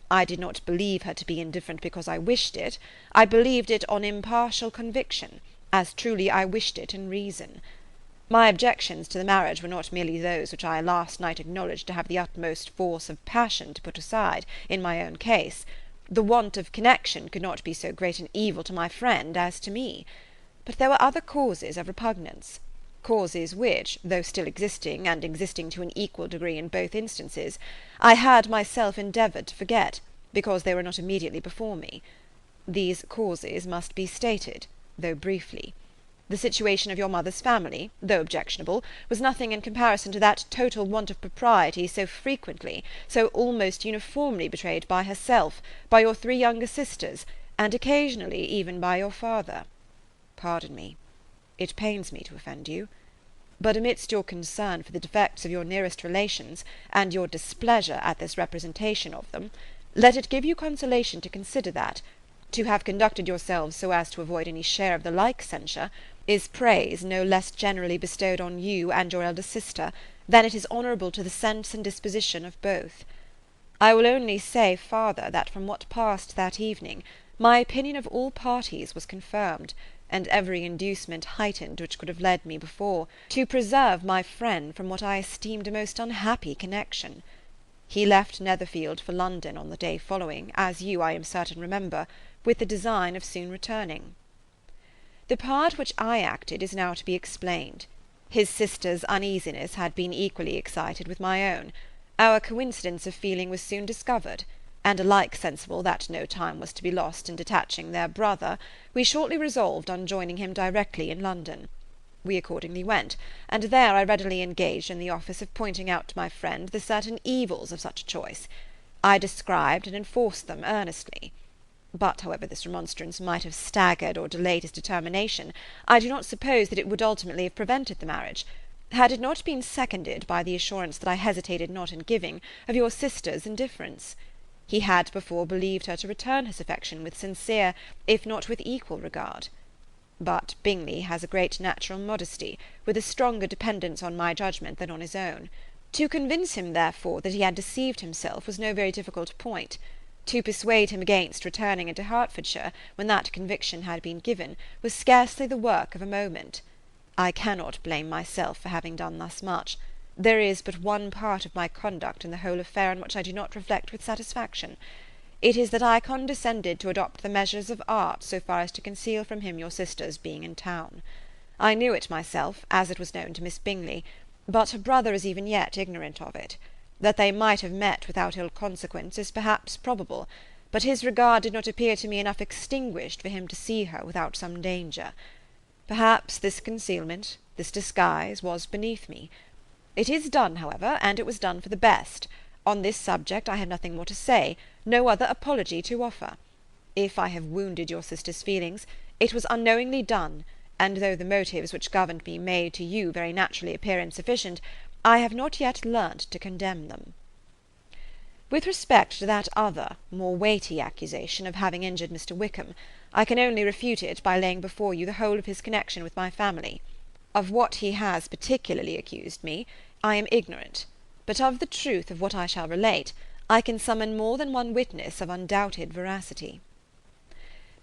I did not believe her to be indifferent because I wished it. I believed it on impartial conviction, as truly I wished it in reason. My objections to the marriage were not merely those which I last night acknowledged to have the utmost force of passion to put aside, in my own case. The want of connection could not be so great an evil to my friend as to me. But there were other causes of repugnance, causes which, though still existing, and existing to an equal degree in both instances, I had myself endeavoured to forget, because they were not immediately before me. These causes must be stated, though briefly. The situation of your mother's family, though objectionable, was nothing in comparison to that total want of propriety so frequently, so almost uniformly betrayed by herself, by your 3 younger sisters, and occasionally even by your father. Pardon me. It pains me to offend you. But amidst your concern for the defects of your nearest relations, and your displeasure at this representation of them, let it give you consolation to consider that, to have conducted yourselves so as to avoid any share of the like censure, is praise no less generally bestowed on you and your elder sister, than it is honourable to the sense and disposition of both. I will only say farther, that from what passed that evening, my opinion of all parties was confirmed, and every inducement heightened which could have led me before to preserve my friend from what I esteemed a most unhappy connection. He left Netherfield for London on the day following, as you, I am certain, remember, with the design of soon returning. The part which I acted is now to be explained. His sister's uneasiness had been equally excited with my own. Our coincidence of feeling was soon discovered, and alike sensible that no time was to be lost in detaching their brother, we shortly resolved on joining him directly in London. We accordingly went, and there I readily engaged in the office of pointing out to my friend the certain evils of such a choice. I described and enforced them earnestly. But however this remonstrance might have staggered or delayed his determination, I do not suppose that it would ultimately have prevented the marriage, had it not been seconded by the assurance that I hesitated not in giving, of your sister's indifference. He had before believed her to return his affection with sincere, if not with equal regard. But Bingley has a great natural modesty, with a stronger dependence on my judgment than on his own. To convince him, therefore, that he had deceived himself was no very difficult point. To persuade him against returning into Hertfordshire, when that conviction had been given, was scarcely the work of a moment. I cannot blame myself for having done thus much. There is but one part of my conduct in the whole affair on which I do not reflect with satisfaction. It is that I condescended to adopt the measures of art so far as to conceal from him your sister's being in town. I knew it myself, as it was known to Miss Bingley, but her brother is even yet ignorant of it. That they might have met without ill consequence is perhaps probable, but his regard did not appear to me enough extinguished for him to see her without some danger. Perhaps this concealment, this disguise, was beneath me. It is done, however, and it was done for the best. On this subject I have nothing more to say, no other apology to offer. If I have wounded your sister's feelings, it was unknowingly done, and though the motives which governed me may to you very naturally appear insufficient, I have not yet learnt to condemn them. With respect to that other, more weighty accusation of having injured Mr. Wickham, I can only refute it by laying before you the whole of his connection with my family. Of what he has particularly accused me, I am ignorant, but of the truth of what I shall relate, I can summon more than one witness of undoubted veracity.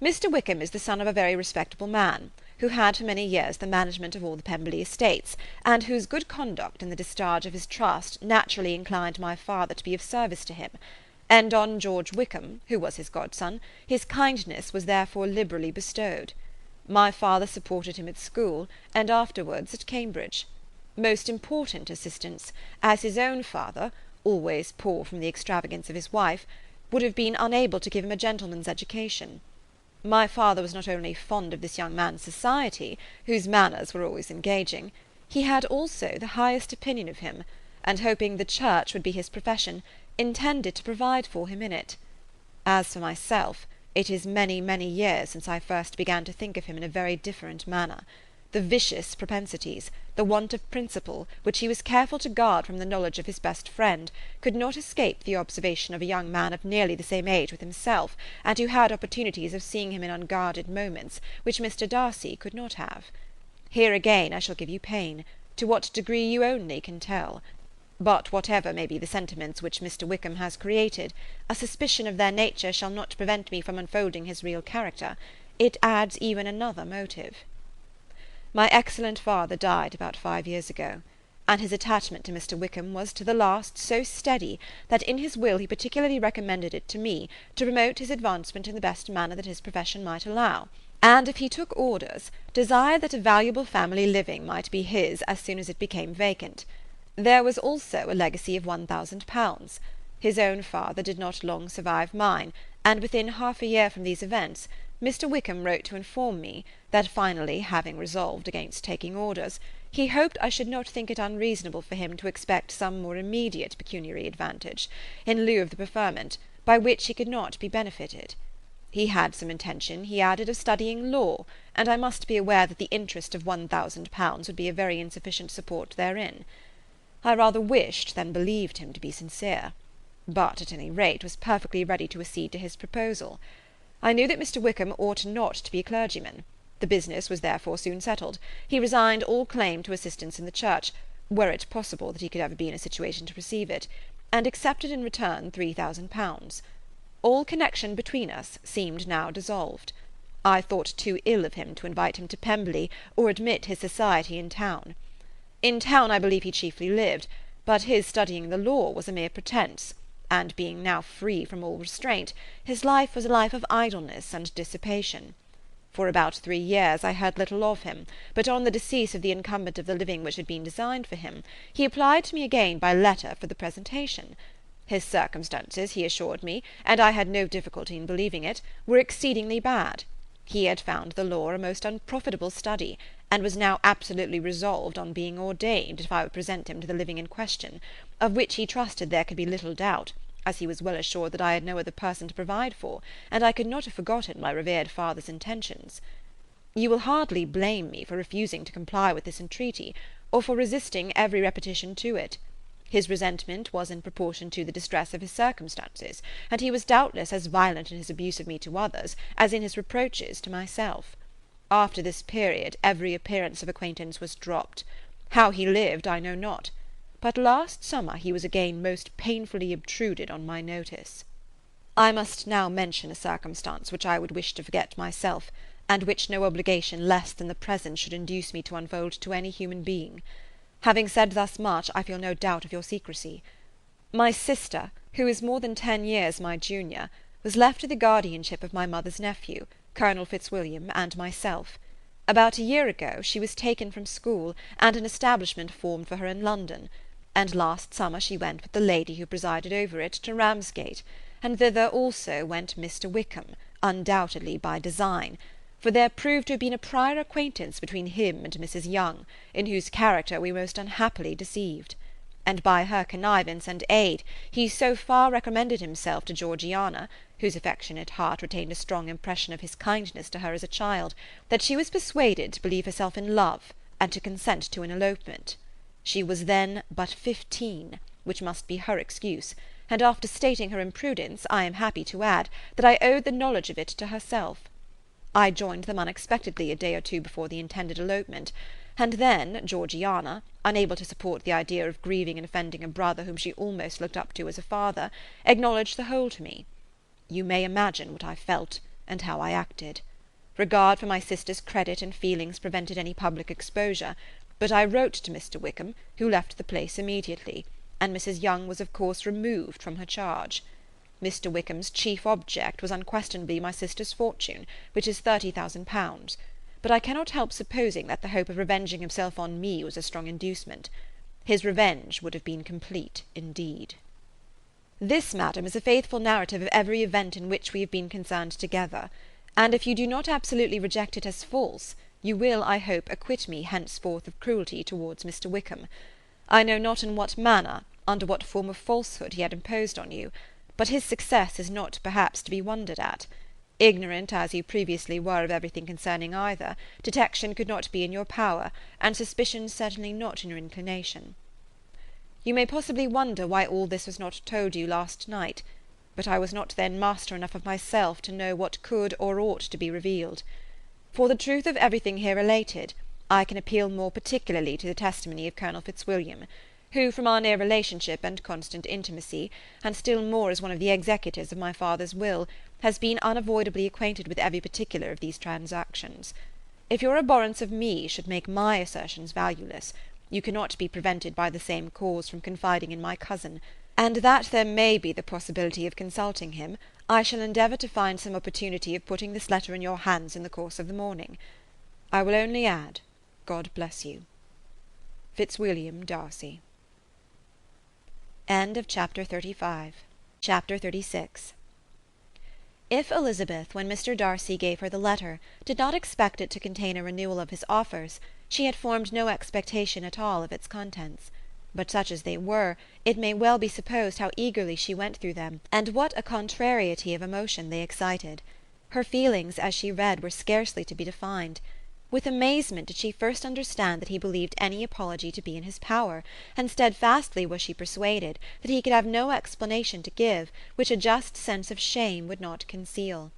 Mr. Wickham is the son of a very respectable man, who had for many years the management of all the Pemberley estates, and whose good conduct in the discharge of his trust naturally inclined my father to be of service to him, and on George Wickham, who was his godson, his kindness was therefore liberally bestowed. My father supported him at school, and afterwards at Cambridge. Most important assistance, as his own father, always poor from the extravagance of his wife, would have been unable to give him a gentleman's education. My father was not only fond of this young man's society, whose manners were always engaging, he had also the highest opinion of him, and hoping the church would be his profession, intended to provide for him in it. As for myself, it is many, many years since I first began to think of him in a very different manner. The vicious propensities, the want of principle, which he was careful to guard from the knowledge of his best friend, could not escape the observation of a young man of nearly the same age with himself, and who had opportunities of seeing him in unguarded moments, which Mr. Darcy could not have. Here again I shall give you pain, to what degree you only can tell. But whatever may be the sentiments which Mr. Wickham has created, a suspicion of their nature shall not prevent me from unfolding his real character. It adds even another motive. My excellent father died about 5 years ago, and his attachment to Mr. Wickham was to the last so steady that in his will he particularly recommended it to me to promote his advancement in the best manner that his profession might allow, and if he took orders, desired that a valuable family living might be his as soon as it became vacant. There was also a legacy of £1,000. His own father did not long survive mine, and within half a year from these events, Mr. Wickham wrote to inform me that finally, having resolved against taking orders, he hoped I should not think it unreasonable for him to expect some more immediate pecuniary advantage, in lieu of the preferment, by which he could not be benefited. He had some intention, he added, of studying law, and I must be aware that the interest of £1,000 would be a very insufficient support therein. I rather wished than believed him to be sincere, but at any rate was perfectly ready to accede to his proposal. I knew that Mr. Wickham ought not to be a clergyman. The business was therefore soon settled. He resigned all claim to assistance in the church, were it possible that he could ever be in a situation to receive it, and accepted in return £3,000. All connection between us seemed now dissolved. I thought too ill of him to invite him to Pemberley, or admit his society in town. In town I believe he chiefly lived, but his studying the law was a mere pretence, and being now free from all restraint, his life was a life of idleness and dissipation. For about 3 years I heard little of him, but on the decease of the incumbent of the living which had been designed for him, he applied to me again by letter for the presentation. His circumstances, he assured me, and I had no difficulty in believing it, were exceedingly bad. He had found the law a most unprofitable study, and was now absolutely resolved on being ordained if I would present him to the living in question, of which he trusted there could be little doubt, as he was well assured that I had no other person to provide for, and I could not have forgotten my revered father's intentions. You will hardly blame me for refusing to comply with this entreaty, or for resisting every repetition to it. His resentment was in proportion to the distress of his circumstances, and he was doubtless as violent in his abuse of me to others as in his reproaches to myself. After this period every appearance of acquaintance was dropped. How he lived I know not, but last summer he was again most painfully obtruded on my notice. I must now mention a circumstance which I would wish to forget myself, and which no obligation less than the present should induce me to unfold to any human being. Having said thus much, I feel no doubt of your secrecy. My sister, who is more than 10 years my junior, was left to the guardianship of my mother's nephew, Colonel Fitzwilliam, and myself. About a year ago she was taken from school, and an establishment formed for her in London, and last summer she went with the lady who presided over it to Ramsgate, and thither also went Mr. Wickham, undoubtedly by design, for there proved to have been a prior acquaintance between him and Mrs. Young, in whose character we most unhappily deceived, and by her connivance and aid he so far recommended himself to Georgiana, whose affectionate heart retained a strong impression of his kindness to her as a child, that she was persuaded to believe herself in love, and to consent to an elopement. She was then but 15, which must be her excuse, and after stating her imprudence, I am happy to add that I owed the knowledge of it to herself. I joined them unexpectedly a day or two before the intended elopement, and then Georgiana, unable to support the idea of grieving and offending a brother whom she almost looked up to as a father, acknowledged the whole to me. You may imagine what I felt, and how I acted. Regard for my sister's credit and feelings prevented any public exposure, but I wrote to Mr. Wickham, who left the place immediately, and Mrs. Young was of course removed from her charge. Mr. Wickham's chief object was unquestionably my sister's fortune, which is £30,000, but I cannot help supposing that the hope of revenging himself on me was a strong inducement. His revenge would have been complete indeed. This, madam, is a faithful narrative of every event in which we have been concerned together, and if you do not absolutely reject it as false, you will, I hope, acquit me henceforth of cruelty towards Mr. Wickham. I know not in what manner, under what form of falsehood he had imposed on you, but his success is not perhaps to be wondered at. Ignorant as you previously were of everything concerning either, detection could not be in your power, and suspicion certainly not in your inclination. You may possibly wonder why all this was not told you last night, but I was not then master enough of myself to know what could or ought to be revealed. For the truth of everything here related, I can appeal more particularly to the testimony of Colonel Fitzwilliam, who, from our near relationship and constant intimacy, and still more as one of the executors of my father's will, has been unavoidably acquainted with every particular of these transactions. If your abhorrence of me should make my assertions valueless, you cannot be prevented by the same cause from confiding in my cousin, and that there may be the possibility of consulting him, I shall endeavour to find some opportunity of putting this letter in your hands in the course of the morning. I will only add, God bless you. Fitzwilliam Darcy. End of Chapter 35. Chapter 36. If Elizabeth, when Mr. Darcy gave her the letter, did not expect it to contain a renewal of his offers, she had formed no expectation at all of its contents. But such as they were, it may well be supposed how eagerly she went through them, and what a contrariety of emotion they excited. Her feelings, as she read, were scarcely to be defined. With amazement did she first understand that he believed any apology to be in his power, and steadfastly was she persuaded that he could have no explanation to give which a just sense of shame would not conceal.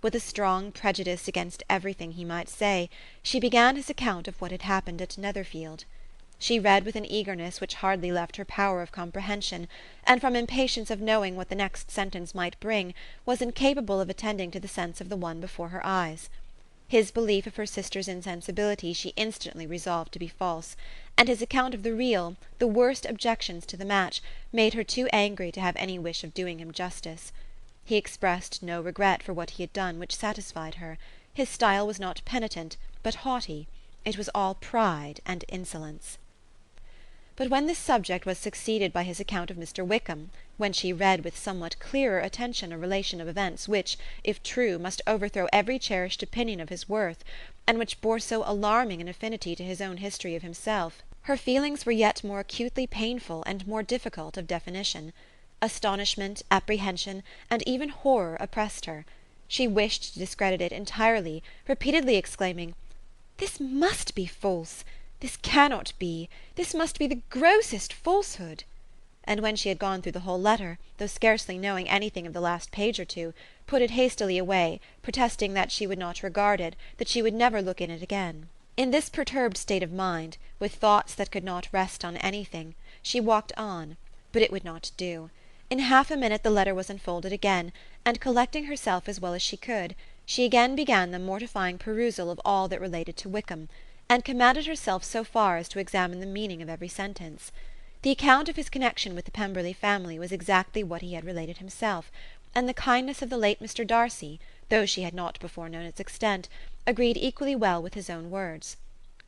With a strong prejudice against everything he might say, she began his account of what had happened at Netherfield. She read with an eagerness which hardly left her power of comprehension, and from impatience of knowing what the next sentence might bring, was incapable of attending to the sense of the one before her eyes. His belief of her sister's insensibility she instantly resolved to be false, and his account of the real, the worst objections to the match, made her too angry to have any wish of doing him justice. He expressed no regret for what he had done which satisfied her. His style was not penitent, but haughty. It was all pride and insolence. But when this subject was succeeded by his account of Mr. Wickham, when she read with somewhat clearer attention a relation of events which, if true, must overthrow every cherished opinion of his worth, and which bore so alarming an affinity to his own history of himself, her feelings were yet more acutely painful and more difficult of definition. Astonishment, apprehension, and even horror oppressed her. She wished to discredit it entirely, repeatedly exclaiming, "This must be false! This cannot be! This must be the grossest falsehood!" And when she had gone through the whole letter, though scarcely knowing anything of the last page or two, put it hastily away, protesting that she would not regard it, that she would never look in it again. In this perturbed state of mind, with thoughts that could not rest on anything, she walked on, but it would not do. In half a minute the letter was unfolded again, and collecting herself as well as she could, she again began the mortifying perusal of all that related to Wickham, and commanded herself so far as to examine the meaning of every sentence. The account of his connection with the Pemberley family was exactly what he had related himself, and the kindness of the late Mr. Darcy, though she had not before known its extent, agreed equally well with his own words.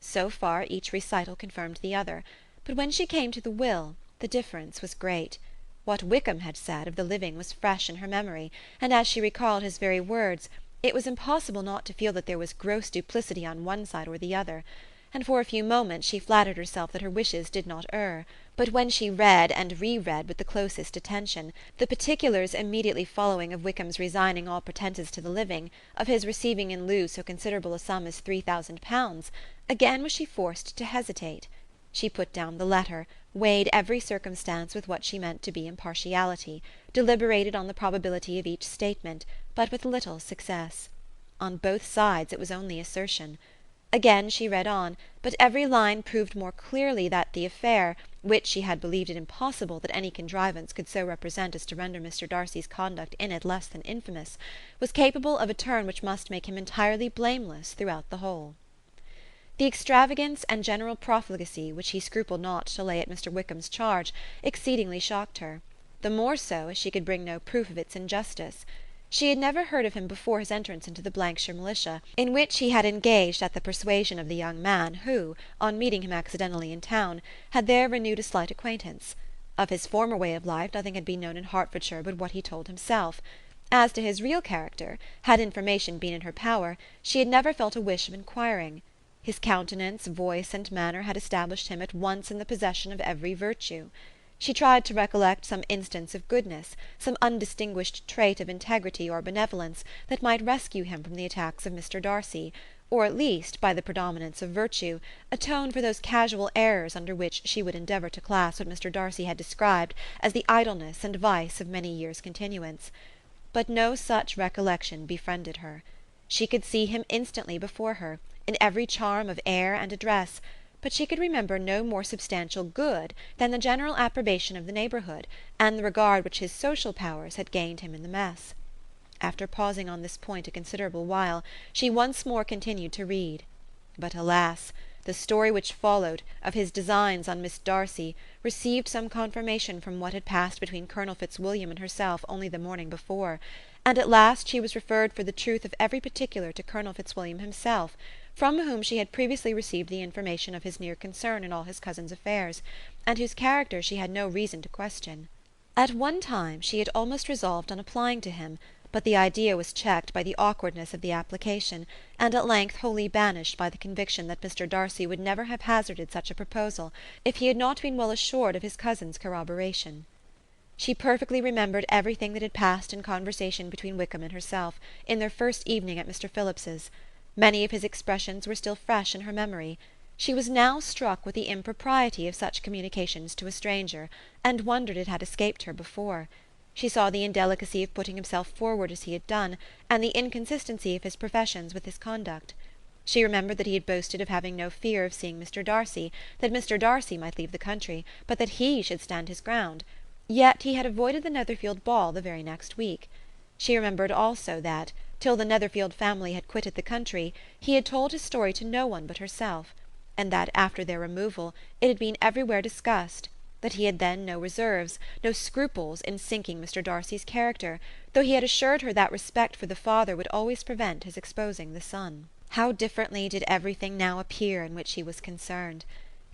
So far each recital confirmed the other, but when she came to the will, the difference was great. What Wickham had said of the living was fresh in her memory, and as she recalled his very words, it was impossible not to feel that there was gross duplicity on one side or the other, and for a few moments she flattered herself that her wishes did not err. But when she read and re-read with the closest attention the particulars immediately following of Wickham's resigning all pretences to the living, of his receiving in lieu so considerable a sum as £3,000, again was she forced to hesitate. She put down the letter, weighed every circumstance with what she meant to be impartiality, deliberated on the probability of each statement, but with little success. On both sides it was only assertion. Again she read on, but every line proved more clearly that the affair, which she had believed it impossible that any contrivance could so represent as to render Mr. Darcy's conduct in it less than infamous, was capable of a turn which must make him entirely blameless throughout the whole. The extravagance and general profligacy which he scrupled not to lay at Mr. Wickham's charge exceedingly shocked her, the more so as she could bring no proof of its injustice. She had never heard of him before his entrance into the Blankshire militia, in which he had engaged at the persuasion of the young man who, on meeting him accidentally in town, had there renewed a slight acquaintance. Of his former way of life nothing had been known in Hertfordshire but what he told himself. As to his real character, had information been in her power, she had never felt a wish of inquiring. His countenance, voice, and manner had established him at once in the possession of every virtue. She tried to recollect some instance of goodness, some undistinguished trait of integrity or benevolence, that might rescue him from the attacks of Mr. Darcy, or at least, by the predominance of virtue, atone for those casual errors under which she would endeavour to class what Mr. Darcy had described as the idleness and vice of many years' continuance. But no such recollection befriended her. She could see him instantly before her, in every charm of air and address, but she could remember no more substantial good than the general approbation of the neighbourhood, and the regard which his social powers had gained him in the mess. After pausing on this point a considerable while, she once more continued to read. But alas! the story which followed, of his designs on Miss Darcy, received some confirmation from what had passed between Colonel Fitzwilliam and herself only the morning before, and at last she was referred for the truth of every particular to Colonel Fitzwilliam himself, from whom she had previously received the information of his near concern in all his cousin's affairs, and whose character she had no reason to question. At one time she had almost resolved on applying to him, but the idea was checked by the awkwardness of the application, and at length wholly banished by the conviction that Mr. Darcy would never have hazarded such a proposal if he had not been well assured of his cousin's corroboration. She perfectly remembered everything that had passed in conversation between Wickham and herself, in their first evening at Mr. Phillips's. Many of his expressions were still fresh in her memory. She was now struck with the impropriety of such communications to a stranger, and wondered it had escaped her before. She saw the indelicacy of putting himself forward as he had done, and the inconsistency of his professions with his conduct. She remembered that he had boasted of having no fear of seeing Mr. Darcy, that Mr. Darcy might leave the country, but that he should stand his ground. Yet he had avoided the Netherfield ball the very next week. She remembered also that, till the Netherfield family had quitted the country, he had told his story to no one but herself, and that after their removal it had been everywhere discussed, that he had then no reserves, no scruples in sinking Mr. Darcy's character, though he had assured her that respect for the father would always prevent his exposing the son. How differently did everything now appear in which he was concerned!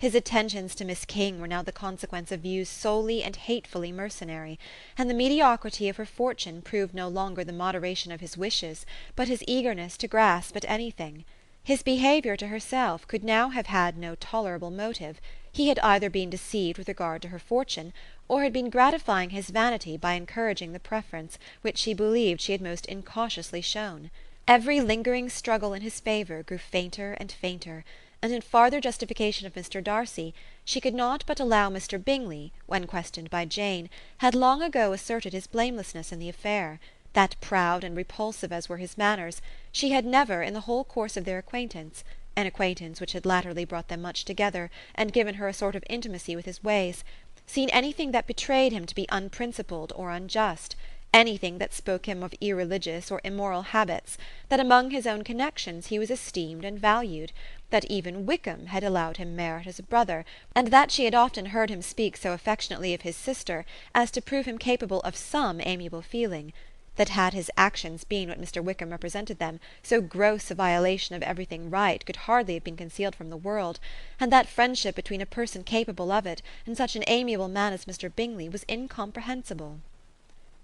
His attentions to Miss King were now the consequence of views solely and hatefully mercenary, and the mediocrity of her fortune proved no longer the moderation of his wishes, but his eagerness to grasp at anything. His behaviour to herself could now have had no tolerable motive. He had either been deceived with regard to her fortune, or had been gratifying his vanity by encouraging the preference which she believed she had most incautiously shown. Every lingering struggle in his favour grew fainter and fainter, and in farther justification of Mr. Darcy, she could not but allow Mr. Bingley, when questioned by Jane, had long ago asserted his blamelessness in the affair, that proud and repulsive as were his manners, she had never, in the whole course of their acquaintance, an acquaintance which had latterly brought them much together, and given her a sort of intimacy with his ways, seen anything that betrayed him to be unprincipled or unjust, anything that spoke him of irreligious or immoral habits, that among his own connections he was esteemed and valued, that even Wickham had allowed him merit as a brother, and that she had often heard him speak so affectionately of his sister as to prove him capable of some amiable feeling. that had his actions been what Mr. Wickham represented them, so gross a violation of everything right could hardly have been concealed from the world, and that friendship between a person capable of it and such an amiable man as Mr. Bingley was incomprehensible.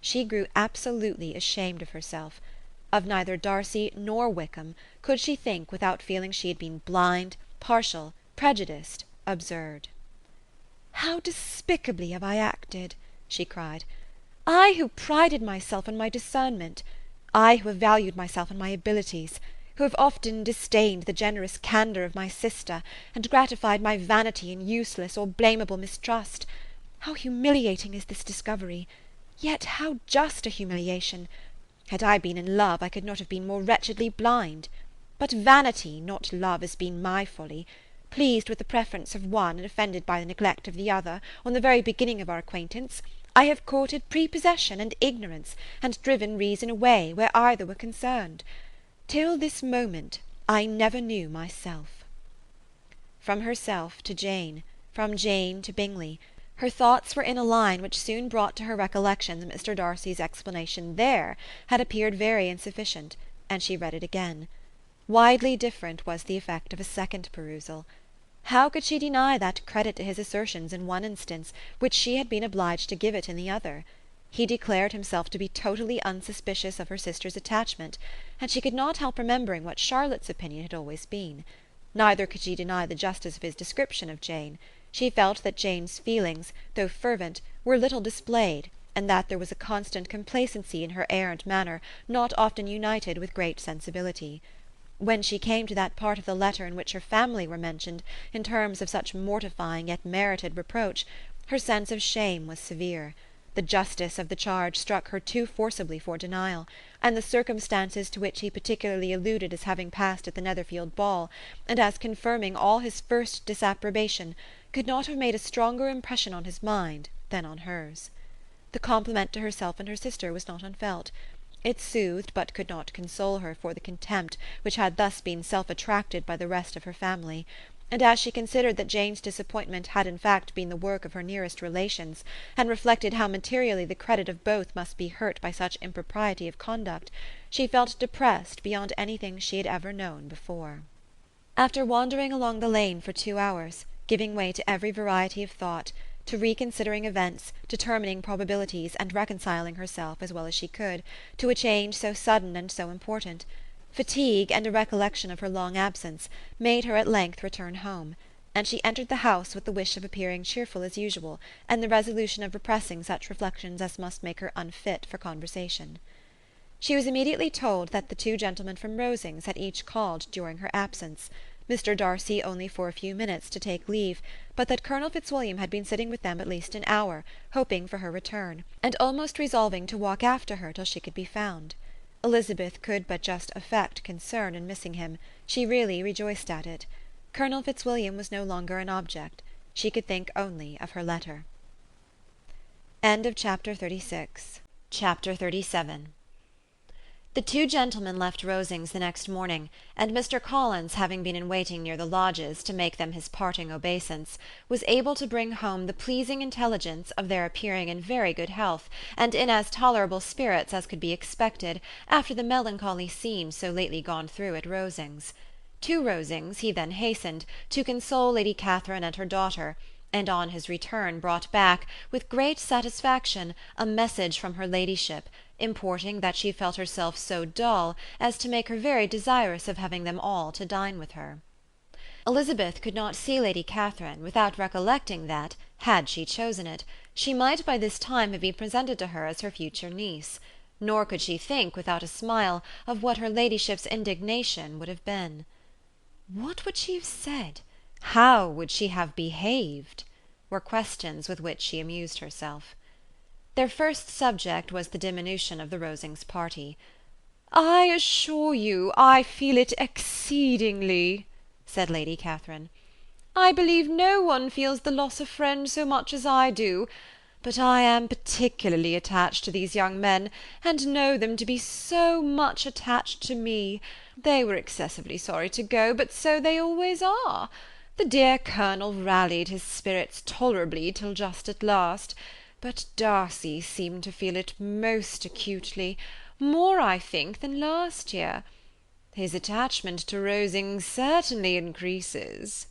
She grew absolutely ashamed of herself. Of neither Darcy nor Wickham could she think without feeling she had been blind, partial, prejudiced, absurd. "How despicably have I acted!" she cried. "I who prided myself on my discernment, I who have valued myself on my abilities, who have often disdained the generous candour of my sister, and gratified my vanity in useless or blamable mistrust. How humiliating is this discovery! Yet how just a humiliation! Had I been in love, I could not have been more wretchedly blind. But vanity, not love, has been my folly. Pleased with the preference of one, and offended by the neglect of the other, on the very beginning of our acquaintance, I have courted prepossession and ignorance, and driven reason away, where either were concerned. Till this moment I never knew myself." From herself to Jane, from Jane to Bingley, her thoughts were in a line which soon brought to her recollection that Mr. Darcy's explanation there had appeared very insufficient, and she read it again. Widely different was the effect of a second perusal. How could she deny that credit to his assertions in one instance, which she had been obliged to give it in the other? He declared himself to be totally unsuspicious of her sister's attachment, and she could not help remembering what Charlotte's opinion had always been. Neither could she deny the justice of his description of Jane. She felt that Jane's feelings, though fervent, were little displayed, and that there was a constant complacency in her air and manner not often united with great sensibility. When she came to that part of the letter in which her family were mentioned in terms of such mortifying yet merited reproach, her sense of shame was severe. The justice of the charge struck her too forcibly for denial, and the circumstances to which he particularly alluded as having passed at the Netherfield ball, and as confirming all his first disapprobation, could not have made a stronger impression on his mind than on hers. The compliment to herself and her sister was not unfelt. It soothed but could not console her for the contempt which had thus been self-attracted by the rest of her family, and as she considered that Jane's disappointment had in fact been the work of her nearest relations, and reflected how materially the credit of both must be hurt by such impropriety of conduct, she felt depressed beyond anything she had ever known before. After wandering along the lane for 2 hours, giving way to every variety of thought, to reconsidering events, determining probabilities, and reconciling herself, as well as she could, to a change so sudden and so important, fatigue, and a recollection of her long absence, made her at length return home, and she entered the house with the wish of appearing cheerful as usual, and the resolution of repressing such reflections as must make her unfit for conversation. She was immediately told that the 2 gentlemen from Rosings had each called during her absence, Mr. Darcy only for a few minutes to take leave, but that Colonel Fitzwilliam had been sitting with them at least an hour, hoping for her return, and almost resolving to walk after her till she could be found. Elizabeth could but just affect concern in missing him. She really rejoiced at it. Colonel Fitzwilliam was no longer an object. She could think only of her letter. Chapter 37. The 2 gentlemen left Rosings the next morning, and Mr. Collins, having been in waiting near the lodges to make them his parting obeisance, was able to bring home the pleasing intelligence of their appearing in very good health, and in as tolerable spirits as could be expected after the melancholy scene so lately gone through at Rosings. To Rosings he then hastened, to console Lady Catherine and her daughter, and on his return brought back, with great satisfaction, a message from her ladyship, importing that she felt herself so dull as to make her very desirous of having them all to dine with her. Elizabeth could not see Lady Catherine without recollecting that, had she chosen it, she might by this time have been presented to her as her future niece, nor could she think without a smile of what her ladyship's indignation would have been. What would she have said? How would she have behaved? Were questions with which she amused herself. Their first subject was the diminution of the Rosings party. "I assure you I feel it exceedingly," said Lady Catherine. "I believe no one feels the loss of friends so much as I do. But I am particularly attached to these young men, and know them to be so much attached to me. They were excessively sorry to go, but so they always are. The dear Colonel rallied his spirits tolerably till just at last. but Darcy seemed to feel it most acutely, more, I think, than last year. His attachment to Rosings certainly increases."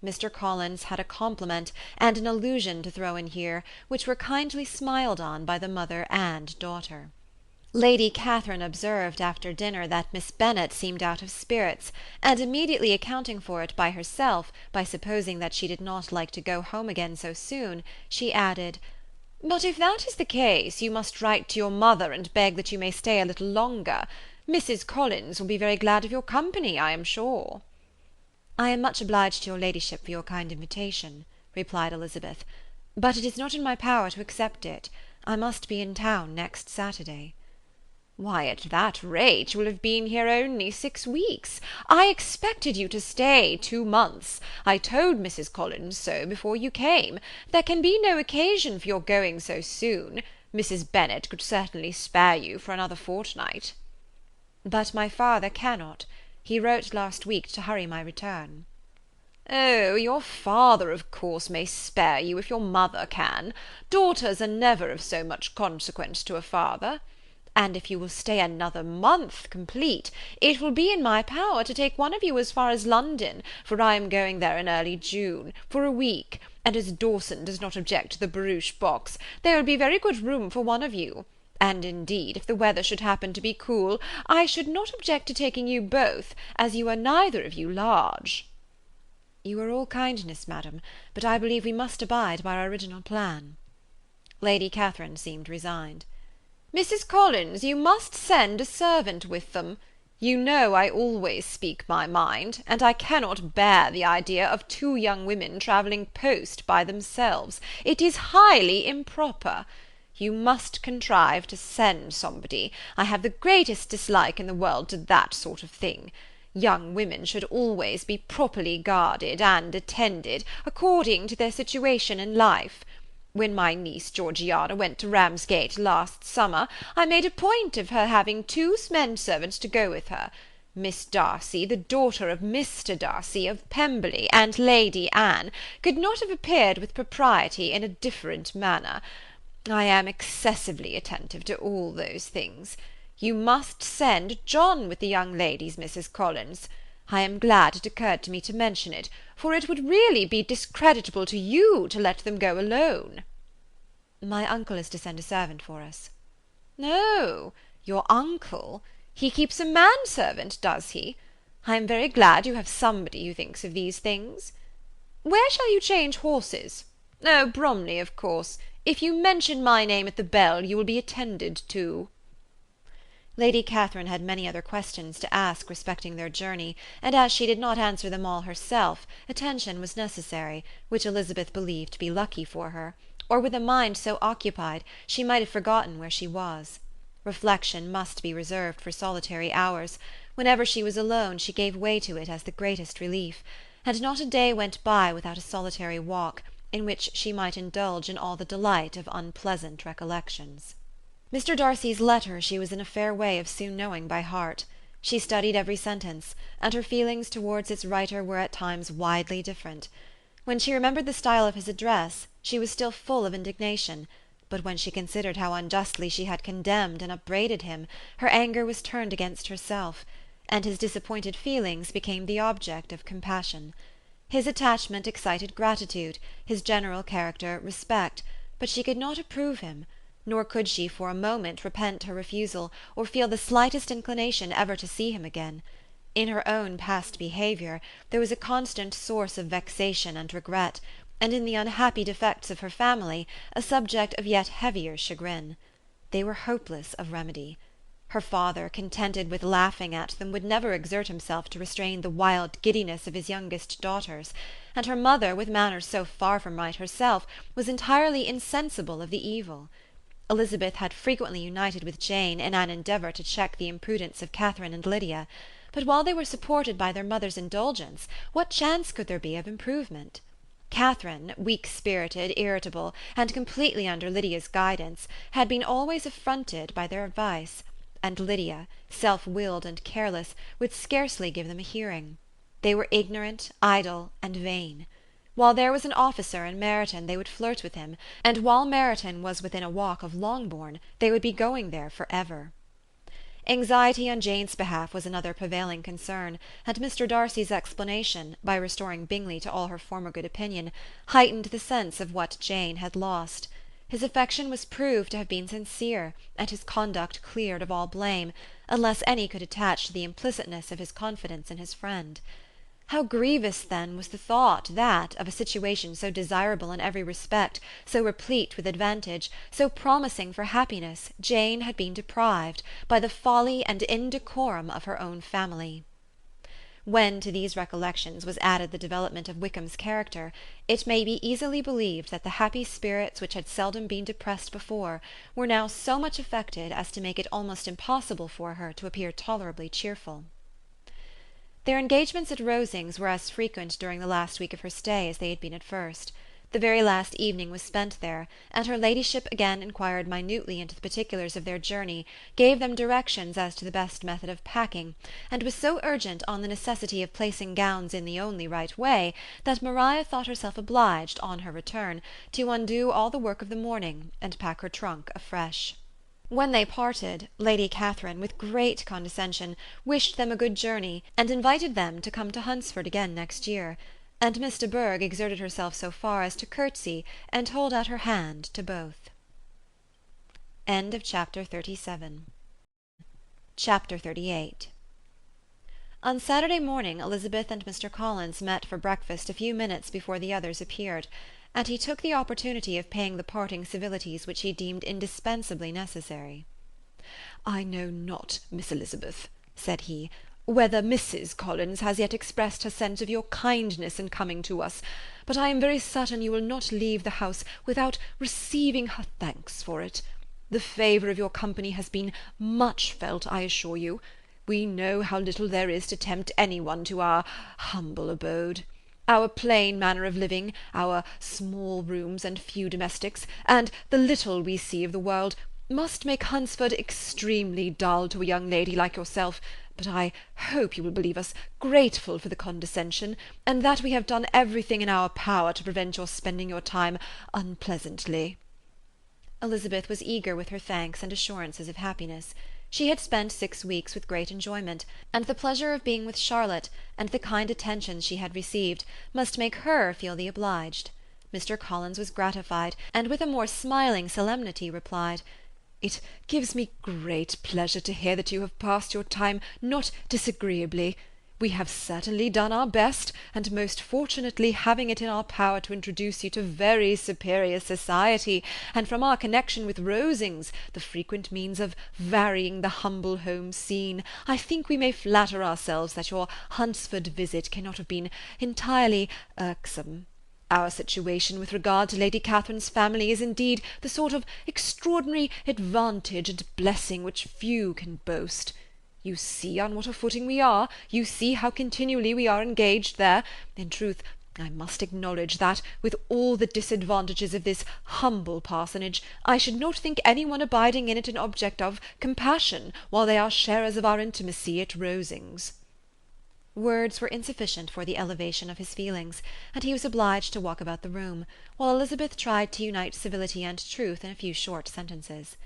Mr. Collins had a compliment and an allusion to throw in here, which were kindly smiled on by the mother and daughter. Lady Catherine observed after dinner that Miss Bennet seemed out of spirits, and immediately accounting for it by herself, by supposing that she did not like to go home again so soon, she added, "But if that is the case, you must write to your mother and beg that you may stay a little longer. Mrs. Collins will be very glad of your company, I am sure." "I am much obliged to your ladyship for your kind invitation," replied Elizabeth, "but it is not in my power to accept it. I must be in town next Saturday." "Why, at that rate, you will have been here only 6 weeks. I expected you to stay 2 months. I told Mrs. Collins so before you came. There can be no occasion for your going so soon. Mrs. Bennet could certainly spare you for another fortnight." "But my father cannot. He wrote last week to hurry my return." "Oh, your father, of course, may spare you if your mother can. Daughters are never of so much consequence to a father. And if you will stay another month complete, it will be in my power to take one of you as far as London, for I am going there in early June, for a week, and as Dawson does not object to the barouche box, there will be very good room for one of you. And indeed, if the weather should happen to be cool, I should not object to taking you both, as you are neither of you large." "You are all kindness, madam, but I believe we must abide by our original plan." Lady Catherine seemed resigned. "Mrs. Collins, you must send a servant with them. You know I always speak my mind, and I cannot bear the idea of 2 young women travelling post by themselves. It is highly improper. You must contrive to send somebody. I have the greatest dislike in the world to that sort of thing. Young women should always be properly guarded and attended, according to their situation in life. When my niece Georgiana went to Ramsgate last summer, I made a point of her having 2 men-servants to go with her. Miss Darcy, the daughter of Mr. Darcy of Pemberley, and Lady Anne, could not have appeared with propriety in a different manner. I am excessively attentive to all those things. You must send John with the young ladies, Mrs. Collins. I am glad it occurred to me to mention it, for it would really be discreditable to you to let them go alone." "My uncle is to send a servant for us." "Oh, your uncle? He keeps a manservant, does he? I am very glad you have somebody who thinks of these things. Where shall you change horses? Oh, Bromley, of course. If you mention my name at the bell, you will be attended to." Lady Catherine had many other questions to ask respecting their journey, and as she did not answer them all herself, attention was necessary, which Elizabeth believed to be lucky for her, or with a mind so occupied she might have forgotten where she was. Reflection must be reserved for solitary hours. Whenever she was alone she gave way to it as the greatest relief, and not a day went by without a solitary walk, in which she might indulge in all the delight of unpleasant recollections. Mr. Darcy's letter she was in a fair way of soon knowing by heart. She studied every sentence, and her feelings towards its writer were at times widely different. When she remembered the style of his address, she was still full of indignation, but when she considered how unjustly she had condemned and upbraided him, her anger was turned against herself, and his disappointed feelings became the object of compassion. His attachment excited gratitude, his general character respect, but she could not approve him, nor could she for a moment repent her refusal, or feel the slightest inclination ever to see him again. In her own past behaviour there was a constant source of vexation and regret, and in the unhappy defects of her family a subject of yet heavier chagrin. They were hopeless of remedy. Her father, contented with laughing at them, would never exert himself to restrain the wild giddiness of his youngest daughters, and her mother, with manners so far from right herself, was entirely insensible of the evil. Elizabeth had frequently united with Jane in an endeavour to check the imprudence of Catherine and Lydia, but while they were supported by their mother's indulgence, what chance could there be of improvement? Catherine, weak-spirited, irritable, and completely under Lydia's guidance, had been always affronted by their advice, and Lydia, self-willed and careless, would scarcely give them a hearing. They were ignorant, idle, and vain. While there was an officer in Meryton they would flirt with him, and while Meryton was within a walk of Longbourn they would be going there for ever. Anxiety on Jane's behalf was another prevailing concern, and Mr. Darcy's explanation, by restoring Bingley to all her former good opinion, heightened the sense of what Jane had lost. His affection was proved to have been sincere, and his conduct cleared of all blame, unless any could attach to the implicitness of his confidence in his friend. How grievous, then, was the thought that, of a situation so desirable in every respect, so replete with advantage, so promising for happiness, Jane had been deprived, by the folly and indecorum of her own family. When to these recollections was added the development of Wickham's character, it may be easily believed that the happy spirits which had seldom been depressed before, were now so much affected as to make it almost impossible for her to appear tolerably cheerful. Their engagements at Rosings were as frequent during the last week of her stay as they had been at first. The very last evening was spent there, and her ladyship again inquired minutely into the particulars of their journey, gave them directions as to the best method of packing, and was so urgent on the necessity of placing gowns in the only right way, that Maria thought herself obliged, on her return, to undo all the work of the morning, and pack her trunk afresh. When they parted, Lady Catherine, with great condescension, wished them a good journey, and invited them to come to Hunsford again next year, and Miss de Bourgh exerted herself so far as to curtsy and hold out her hand to both. Chapter 38. On Saturday morning Elizabeth and Mr. Collins met for breakfast a few minutes before the others appeared, and he took the opportunity of paying the parting civilities which he deemed indispensably necessary. "I know not, Miss Elizabeth," said he, "whether Mrs. Collins has yet expressed her sense of your kindness in coming to us, but I am very certain you will not leave the house without receiving her thanks for it. The favour of your company has been much felt, I assure you. We know how little there is to tempt any one to our humble abode. Our plain manner of living, our small rooms and few domestics, and the little we see of the world, must make Hunsford extremely dull to a young lady like yourself, but I hope you will believe us grateful for the condescension, and that we have done everything in our power to prevent your spending your time unpleasantly." Elizabeth was eager with her thanks and assurances of happiness. She had spent 6 weeks with great enjoyment, and the pleasure of being with Charlotte, and the kind attentions she had received, must make her feel the obliged. Mr. Collins was gratified, and with a more smiling solemnity replied, "It gives me great pleasure to hear that you have passed your time not disagreeably. We have certainly done our best, and most fortunately having it in our power to introduce you to very superior society, and from our connection with Rosings, the frequent means of varying the humble home scene, I think we may flatter ourselves that your Hunsford visit cannot have been entirely irksome. Our situation with regard to Lady Catherine's family is indeed the sort of extraordinary advantage and blessing which few can boast. You see on what a footing we are, you see how continually we are engaged there. In truth, I must acknowledge that, with all the disadvantages of this humble parsonage, I should not think any one abiding in it an object of compassion, while they are sharers of our intimacy at Rosings." Words were insufficient for the elevation of his feelings, and he was obliged to walk about the room, while Elizabeth tried to unite civility and truth in a few short sentences.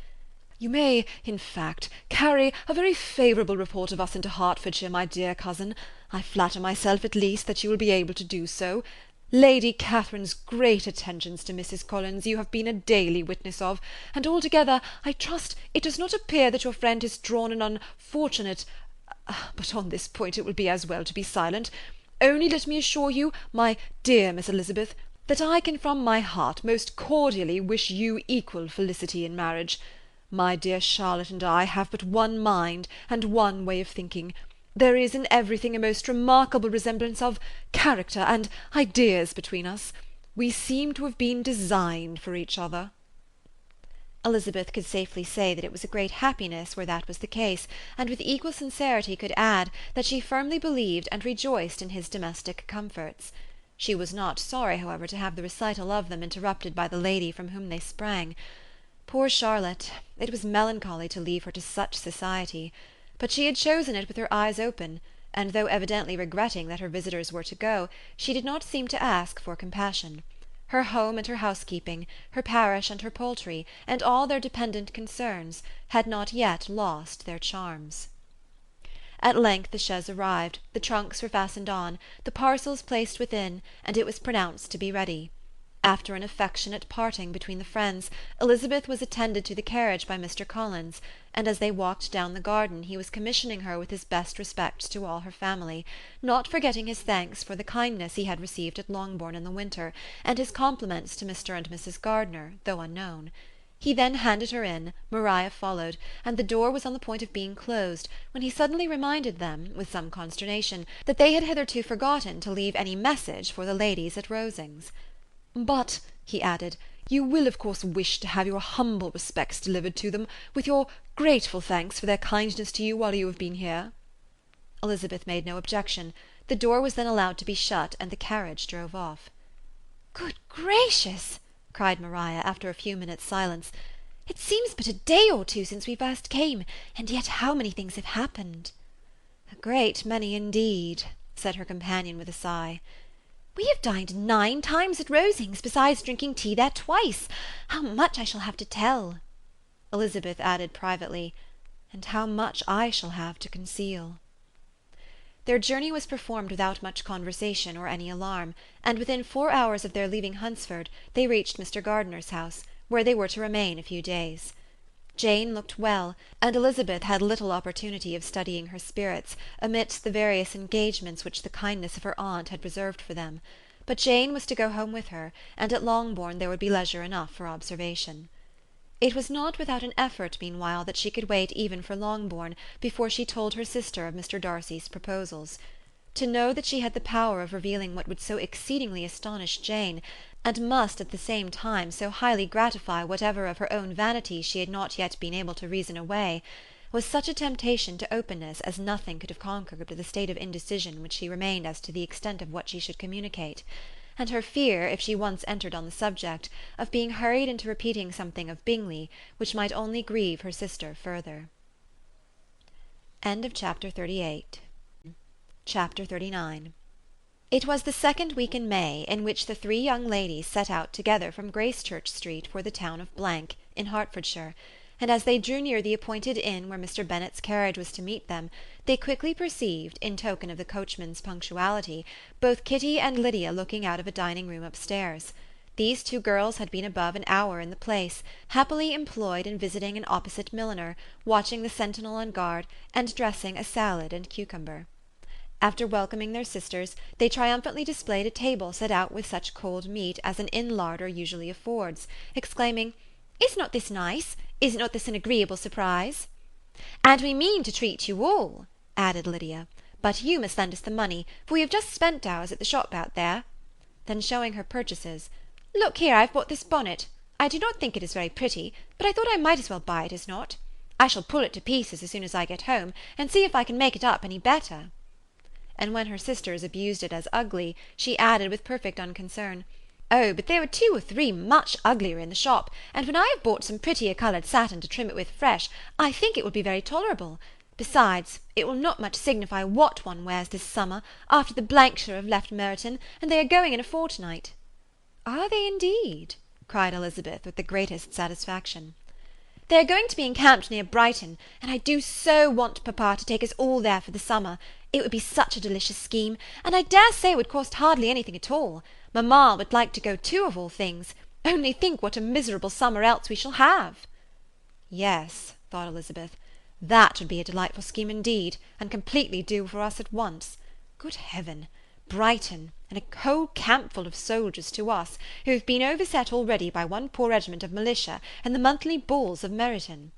"You may, in fact, carry a very favourable report of us into Hertfordshire, my dear cousin. I flatter myself, at least, that you will be able to do so. Lady Catherine's great attentions to Mrs. Collins you have been a daily witness of, and altogether I trust it does not appear that your friend has drawn an unfortunate... but on this point it will be as well to be silent. Only let me assure you, my dear Miss Elizabeth, that I can from my heart most cordially wish you equal felicity in marriage. My dear Charlotte and I have but one mind and one way of thinking. There is in everything a most remarkable resemblance of character and ideas between us. We seem to have been designed for each other." Elizabeth could safely say that it was a great happiness where that was the case, and with equal sincerity could add that she firmly believed and rejoiced in his domestic comforts. She was not sorry, however, to have the recital of them interrupted by the lady from whom they sprang. Poor Charlotte! It was melancholy to leave her to such society, but she had chosen it with her eyes open, and though evidently regretting that her visitors were to go, she did not seem to ask for compassion. Her home and her housekeeping, her parish and her poultry, and all their dependent concerns, had not yet lost their charms. At length the chaise arrived, the trunks were fastened on, the parcels placed within, and it was pronounced to be ready. After an affectionate parting between the friends, Elizabeth was attended to the carriage by Mr. Collins, and as they walked down the garden he was commissioning her with his best respects to all her family, not forgetting his thanks for the kindness he had received at Longbourn in the winter, and his compliments to Mr. and Mrs. Gardiner, though unknown. He then handed her in, Maria followed, and the door was on the point of being closed, when he suddenly reminded them, with some consternation, that they had hitherto forgotten to leave any message for the ladies at Rosings. "But," he added, "you will of course wish to have your humble respects delivered to them, with your grateful thanks for their kindness to you while you have been here." Elizabeth made no objection. The door was then allowed to be shut, and the carriage drove off. "Good gracious!" cried Maria, after a few minutes' silence. "It seems but a day or two since we first came, and yet how many things have happened!" "A great many indeed," said her companion with a sigh. "We have dined 9 times at Rosings, besides drinking tea there twice. How much I shall have to tell!" Elizabeth added privately, "And how much I shall have to conceal." Their journey was performed without much conversation or any alarm, and within 4 hours of their leaving Hunsford they reached Mr. Gardiner's house, where they were to remain a few days. Jane looked well, and Elizabeth had little opportunity of studying her spirits, amidst the various engagements which the kindness of her aunt had reserved for them. But Jane was to go home with her, and at Longbourn there would be leisure enough for observation. It was not without an effort, meanwhile, that she could wait even for Longbourn before she told her sister of Mr. Darcy's proposals. To know that she had the power of revealing what would so exceedingly astonish Jane, and must at the same time so highly gratify whatever of her own vanity she had not yet been able to reason away, was such a temptation to openness as nothing could have conquered but the state of indecision which she remained as to the extent of what she should communicate, and her fear, if she once entered on the subject, of being hurried into repeating something of Bingley, which might only grieve her sister further. Chapter 39. It was the second week in May, in which the 3 young ladies set out together from Gracechurch Street for the town of , in Hertfordshire, and as they drew near the appointed inn where Mr. Bennet's carriage was to meet them, they quickly perceived, in token of the coachman's punctuality, both Kitty and Lydia looking out of a dining-room upstairs. These 2 girls had been above an hour in the place, happily employed in visiting an opposite milliner, watching the sentinel on guard, and dressing a salad and cucumber. After welcoming their sisters, they triumphantly displayed a table set out with such cold meat as an inn larder usually affords, exclaiming, "Is not this nice? Is not this an agreeable surprise?" "And we mean to treat you all," added Lydia, "but you must lend us the money, for we have just spent ours at the shop out there." Then showing her purchases, "Look here, I have bought this bonnet. I do not think it is very pretty, but I thought I might as well buy it as not. I shall pull it to pieces as soon as I get home, and see if I can make it up any better." And when her sisters abused it as ugly, she added with perfect unconcern, "Oh, but there were 2 or 3 much uglier in the shop, and when I have bought some prettier coloured satin to trim it with fresh, I think it will be very tolerable. Besides, it will not much signify what one wears this summer, after the Blankshire have left Meryton, and they are going in a fortnight." "Are they indeed?" cried Elizabeth with the greatest satisfaction. "They are going to be encamped near Brighton, and I do so want papa to take us all there for the summer. It would be such a delicious scheme, and I dare say would cost hardly anything at all. Mamma would like to go too, of all things. Only think what a miserable summer else we shall have." Yes, thought Elizabeth, that would be a delightful scheme indeed, and completely do for us at once. Good heaven! Brighton, and a whole campful of soldiers to us, who have been overset already by one poor regiment of militia and the monthly balls of Meryton.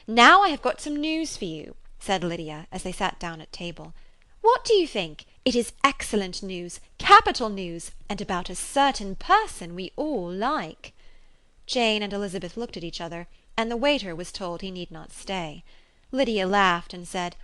"Now I have got some news for you," said Lydia, as they sat down at table. "What do you think? It is excellent news, capital news, and about a certain person we all like." Jane and Elizabeth looked at each other, and the waiter was told he need not stay. Lydia laughed and said,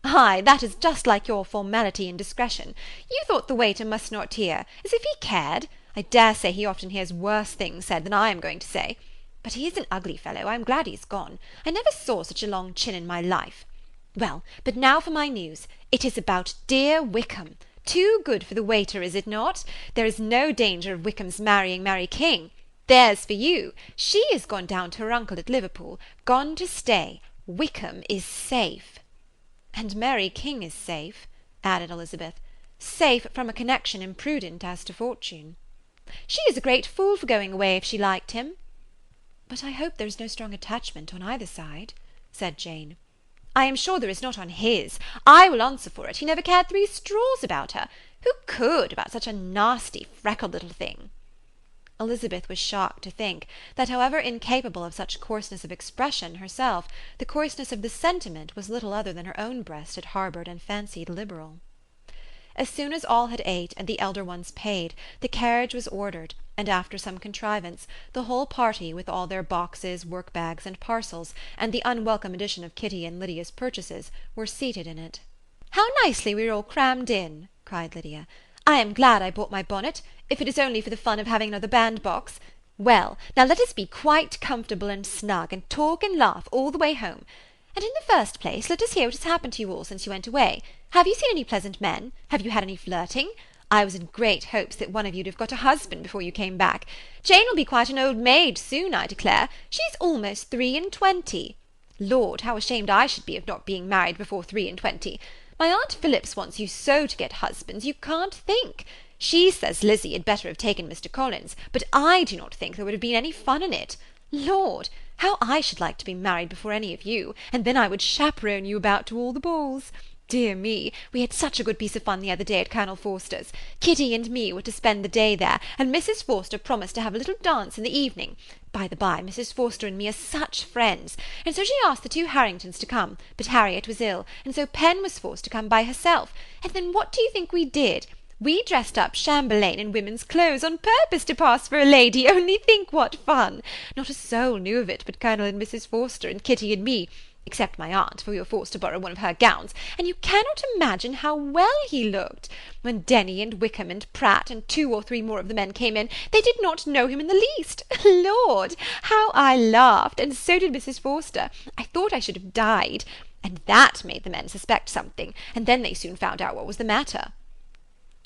"Ay, that is just like your formality and discretion. You thought the waiter must not hear, as if he cared. I dare say he often hears worse things said than I am going to say. But he is an ugly fellow. I am glad he's gone. I never saw such a long chin in my life. Well, but now for my news. It is about dear Wickham. Too good for the waiter, is it not? There is no danger of Wickham's marrying Mary King. There's for you. She is gone down to her uncle at Liverpool, gone to stay. Wickham is safe. And Mary King is safe, added Elizabeth, safe from a connection imprudent as to fortune. She is a great fool for going away if she liked him. But I hope there is no strong attachment on either side, said Jane. I am sure there is not on his. I will answer for it. He never cared 3 straws about her. Who could, about such a nasty, freckled little thing? Elizabeth was shocked to think that, however incapable of such coarseness of expression herself, the coarseness of the sentiment was little other than her own breast had harboured and fancied liberal. As soon as all had ate, and the elder ones paid, the carriage was ordered, and after some contrivance, the whole party, with all their boxes, work-bags, and parcels, and the unwelcome addition of Kitty and Lydia's purchases, were seated in it. "How nicely we are all crammed in!" cried Lydia. "I am glad I bought my bonnet, if it is only for the fun of having another bandbox. Well, now let us be quite comfortable and snug, and talk and laugh all the way home. And in the first place, let us hear what has happened to you all since you went away. Have you seen any pleasant men? Have you had any flirting? I was in great hopes that one of you'd have got a husband before you came back. Jane will be quite an old maid soon, I declare. She's almost 23. Lord, how ashamed I should be of not being married before 23. My Aunt Phillips wants you so to get husbands, you can't think. She says Lizzie had better have taken Mr. Collins, but I do not think there would have been any fun in it. Lord, how I should like to be married before any of you, and then I would chaperone you about to all the balls. Dear me, we had such a good piece of fun the other day at Colonel Forster's. Kitty and me were to spend the day there, and Mrs. Forster promised to have a little dance in the evening. By the by, Mrs. Forster and me are such friends, and so she asked the 2 Harringtons to come, but Harriet was ill, and so Pen was forced to come by herself. And then what do you think we did? We dressed up Chamberlain in women's clothes on purpose to pass for a lady. Only think what fun! Not a soul knew of it but Colonel and Mrs. Forster and Kitty and me, except my aunt, for we were forced to borrow one of her gowns, and you cannot imagine how well he looked. When Denny and Wickham and Pratt and 2 or 3 more of the men came in, they did not know him in the least. Lord, how I laughed, and so did Mrs. Forster. I thought I should have died. And that made the men suspect something, and then they soon found out what was the matter.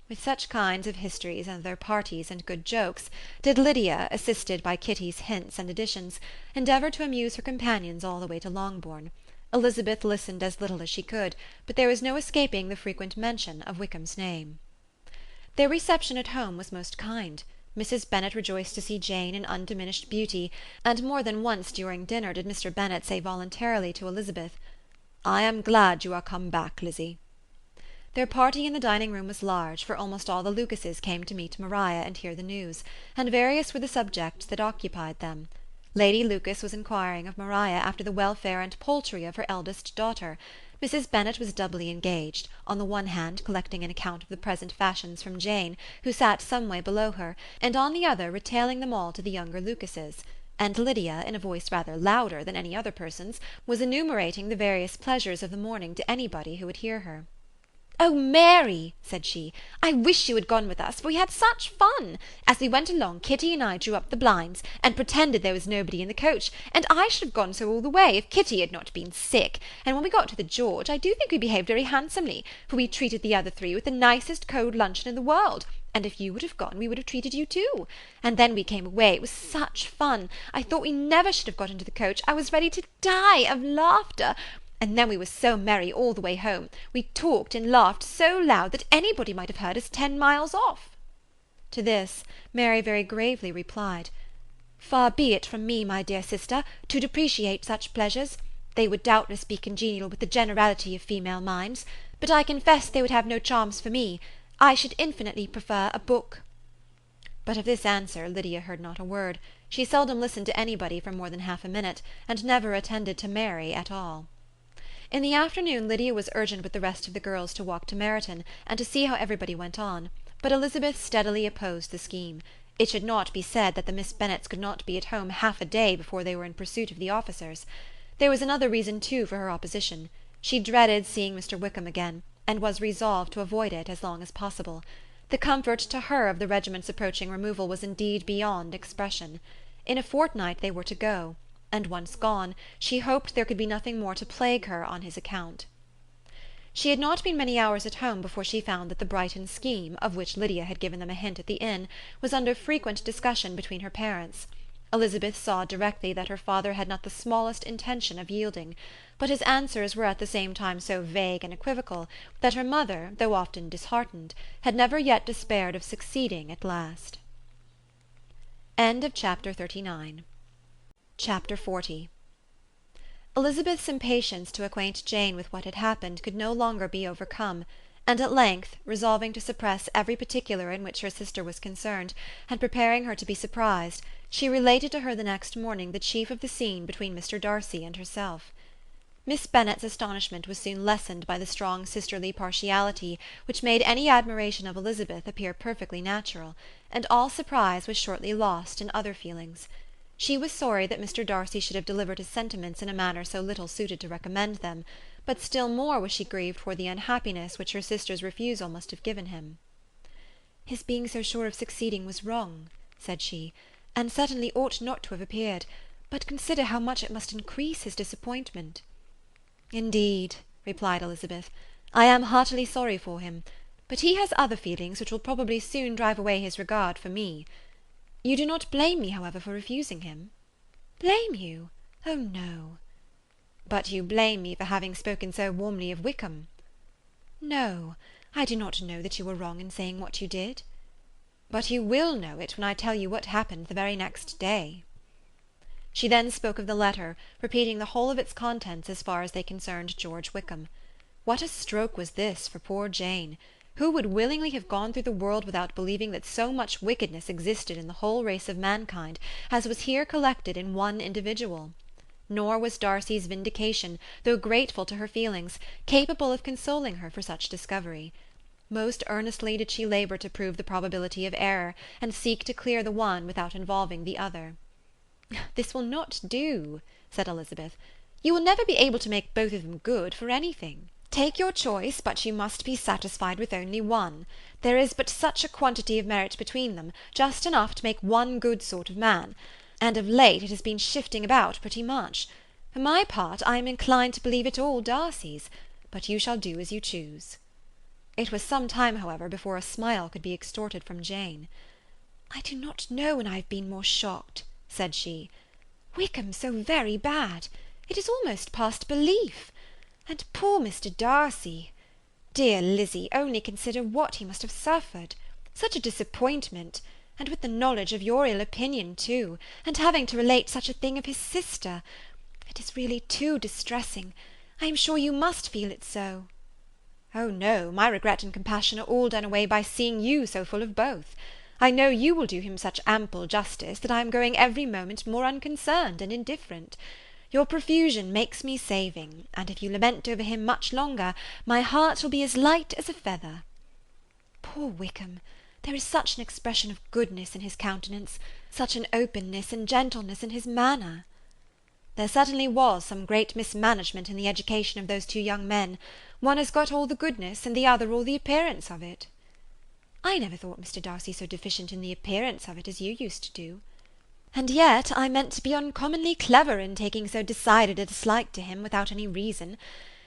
With such kinds of histories and their parties and good jokes did Lydia, assisted by Kitty's hints and additions, endeavour to amuse her companions all the way to Longbourn. Elizabeth listened as little as she could, but there was no escaping the frequent mention of Wickham's name. Their reception at home was most kind. Mrs. Bennet rejoiced to see Jane in undiminished beauty, and more than once during dinner did Mr. Bennet say voluntarily to Elizabeth, "I am glad you are come back, Lizzie." Their party in the dining-room was large, for almost all the Lucases came to meet Maria and hear the news, and various were the subjects that occupied them. Lady Lucas was inquiring of Maria after the welfare and poultry of her eldest daughter. Mrs. Bennet was doubly engaged, on the one hand collecting an account of the present fashions from Jane, who sat some way below her, and on the other retailing them all to the younger Lucases; and Lydia, in a voice rather louder than any other person's, was enumerating the various pleasures of the morning to anybody who would hear her. "Oh, Mary," said she, "I wish you had gone with us, for we had such fun. As we went along, Kitty and I drew up the blinds, and pretended there was nobody in the coach, and I should have gone so all the way, if Kitty had not been sick, and when we got to the George, I do think we behaved very handsomely, for we treated the other 3 with the nicest cold luncheon in the world, and if you would have gone, we would have treated you too. And then we came away, it was such fun, I thought we never should have got into the coach, I was ready to die of laughter. And then we were so merry all the way home. We talked and laughed so loud that anybody might have heard us 10 miles off." To this Mary very gravely replied, "Far be it from me, my dear sister, to depreciate such pleasures. They would doubtless be congenial with the generality of female minds, but I confess they would have no charms for me. I should infinitely prefer a book." But of this answer Lydia heard not a word. She seldom listened to anybody for more than half a minute, and never attended to Mary at all. In the afternoon Lydia was urgent with the rest of the girls to walk to Meryton, and to see how everybody went on, but Elizabeth steadily opposed the scheme. It should not be said that the Miss Bennets could not be at home half a day before they were in pursuit of the officers. There was another reason too for her opposition. She dreaded seeing Mr. Wickham again, and was resolved to avoid it as long as possible. The comfort to her of the regiment's approaching removal was indeed beyond expression. In a fortnight they were to go, and once gone, she hoped there could be nothing more to plague her on his account. She had not been many hours at home before she found that the Brighton scheme, of which Lydia had given them a hint at the inn, was under frequent discussion between her parents. Elizabeth saw directly that her father had not the smallest intention of yielding, but his answers were at the same time so vague and equivocal that her mother, though often disheartened, had never yet despaired of succeeding at last. Chapter 40. Elizabeth's impatience to acquaint Jane with what had happened could no longer be overcome, and at length, resolving to suppress every particular in which her sister was concerned, and preparing her to be surprised, she related to her the next morning the chief of the scene between Mr. Darcy and herself. Miss Bennet's astonishment was soon lessened by the strong sisterly partiality which made any admiration of Elizabeth appear perfectly natural, and all surprise was shortly lost in other feelings. She was sorry that Mr. Darcy should have delivered his sentiments in a manner so little suited to recommend them, but still more was she grieved for the unhappiness which her sister's refusal must have given him. "His being so sure of succeeding was wrong," said she, "and certainly ought not to have appeared, but consider how much it must increase his disappointment." "Indeed," replied Elizabeth, "I am heartily sorry for him, but he has other feelings which will probably soon drive away his regard for me. You do not blame me, however, for refusing him?" "Blame you? Oh, no." "But you blame me for having spoken so warmly of Wickham?" "No, I do not know that you were wrong in saying what you did." "But you will know it when I tell you what happened the very next day." She then spoke of the letter, repeating the whole of its contents as far as they concerned George Wickham. What a stroke was this for poor Jane! Who would willingly have gone through the world without believing that so much wickedness existed in the whole race of mankind as was here collected in one individual? Nor was Darcy's vindication, though grateful to her feelings, capable of consoling her for such discovery. Most earnestly did she labour to prove the probability of error, and seek to clear the one without involving the other. "This will not do," said Elizabeth. "You will never be able to make both of them good for anything. Take your choice, but you must be satisfied with only one. There is but such a quantity of merit between them, just enough to make one good sort of man, and of late it has been shifting about pretty much. For my part, I am inclined to believe it all Darcy's, but you shall do as you choose." It was some time, however, before a smile could be extorted from Jane. "I do not know when I have been more shocked," said she. "Wickham so very bad! It is almost past belief. And poor Mr. Darcy! Dear Lizzy, only consider what he must have suffered. Such a disappointment! And with the knowledge of your ill opinion too, and having to relate such a thing of his sister. It is really too distressing. I am sure you must feel it so." "Oh no, my regret and compassion are all done away by seeing you so full of both. I know you will do him such ample justice that I am growing every moment more unconcerned and indifferent. Your profusion makes me saving, and if you lament over him much longer, my heart will be as light as a feather." "Poor Wickham! There is such an expression of goodness in his countenance, such an openness and gentleness in his manner." "There certainly was some great mismanagement in the education of those two young men. One has got all the goodness, and the other all the appearance of it." "I never thought Mr. Darcy so deficient in the appearance of it as you used to do." "And yet I meant to be uncommonly clever in taking so decided a dislike to him without any reason.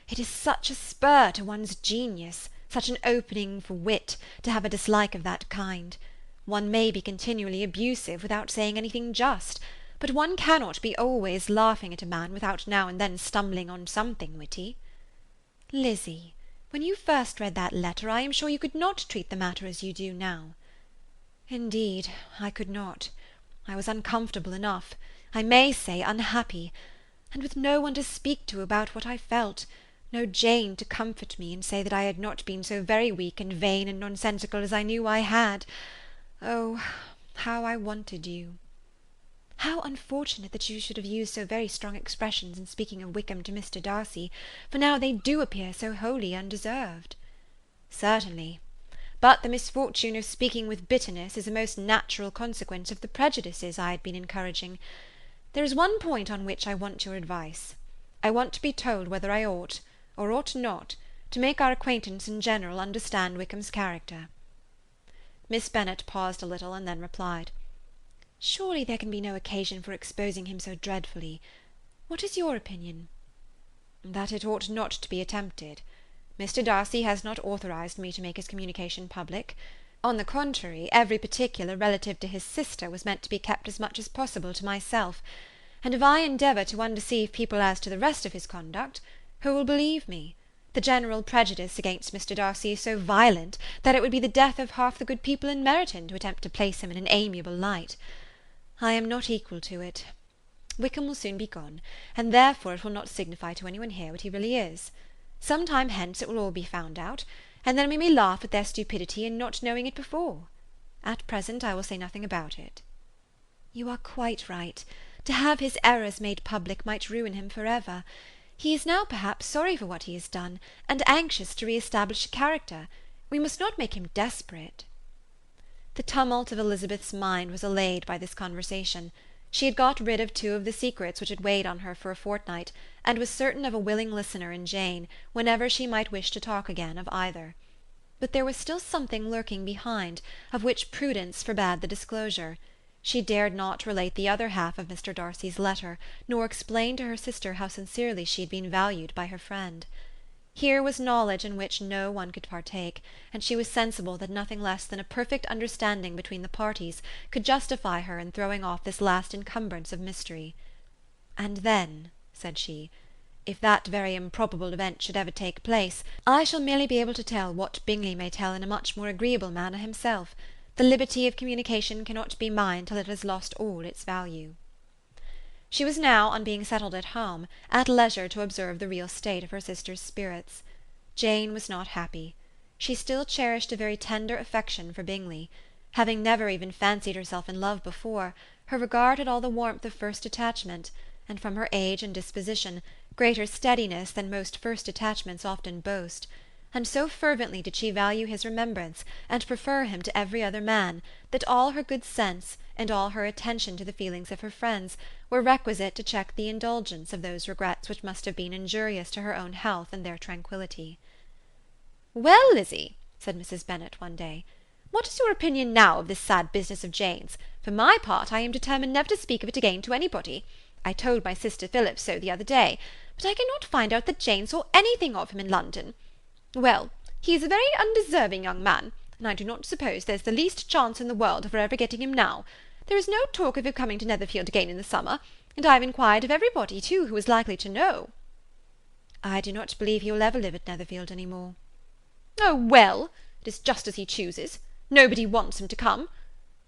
It is such a spur to one's genius, such an opening for wit, to have a dislike of that kind. One may be continually abusive without saying anything just, but one cannot be always laughing at a man without now and then stumbling on something witty." "Lizzy, when you first read that letter, I am sure you could not treat the matter as you do now." "Indeed, I could not. I was uncomfortable enough, I may say unhappy, and with no one to speak to about what I felt, no Jane to comfort me and say that I had not been so very weak and vain and nonsensical as I knew I had. Oh, how I wanted you!" "How unfortunate that you should have used so very strong expressions in speaking of Wickham to Mr. Darcy, for now they do appear so wholly undeserved." "Certainly. But the misfortune of speaking with bitterness is a most natural consequence of the prejudices I had been encouraging. There is one point on which I want your advice. I want to be told whether I ought, or ought not, to make our acquaintance in general understand Wickham's character." Miss Bennet paused a little, and then replied, "Surely there can be no occasion for exposing him so dreadfully. What is your opinion?" "That it ought not to be attempted. Mr. Darcy has not authorized me to make his communication public. On the contrary, every particular relative to his sister was meant to be kept as much as possible to myself, and if I endeavour to undeceive people as to the rest of his conduct, who will believe me? The general prejudice against Mr. Darcy is so violent that it would be the death of half the good people in Meryton to attempt to place him in an amiable light. I am not equal to it. Wickham will soon be gone, and therefore it will not signify to anyone here what he really is. Some time hence it will all be found out, and then we may laugh at their stupidity in not knowing it before. At present I will say nothing about it. You are quite right. To have his errors made public might ruin him for ever. He is now perhaps sorry for what he has done, and anxious to re-establish a character. We must not make him desperate. The tumult of Elizabeth's mind was allayed by this conversation. She had got rid of two of the secrets which had weighed on her for a fortnight, and was certain of a willing listener in Jane, whenever she might wish to talk again of either. But there was still something lurking behind, of which prudence forbade the disclosure. She dared not relate the other half of Mr. Darcy's letter, nor explain to her sister how sincerely she had been valued by her friend. Here was knowledge in which no one could partake, and she was sensible that nothing less than a perfect understanding between the parties could justify her in throwing off this last encumbrance of mystery. "And then," said she, "if that very improbable event should ever take place, I shall merely be able to tell what Bingley may tell in a much more agreeable manner himself. The liberty of communication cannot be mine till it has lost all its value." She was now, on being settled at home, at leisure to observe the real state of her sister's spirits. Jane was not happy. She still cherished a very tender affection for Bingley. Having never even fancied herself in love before, her regard had all the warmth of first attachment, and from her age and disposition, greater steadiness than most first attachments often boast, and so fervently did she value his remembrance, and prefer him to every other man, that all her good sense, and all her attention to the feelings of her friends, were requisite to check the indulgence of those regrets which must have been injurious to her own health and their tranquillity. "Well, Lizzy," said Mrs. Bennet one day, "what is your opinion now of this sad business of Jane's? For my part, I am determined never to speak of it again to anybody. I told my sister Phillips so the other day, but I cannot find out that Jane saw anything of him in London. Well, he is a very undeserving young man, and I do not suppose there's the least chance in the world of her ever getting him now. There is no talk of him coming to Netherfield again in the summer, and I have inquired of everybody, too, who is likely to know." "I do not believe he will ever live at Netherfield any more." "Oh, well, it is just as he chooses. Nobody wants him to come.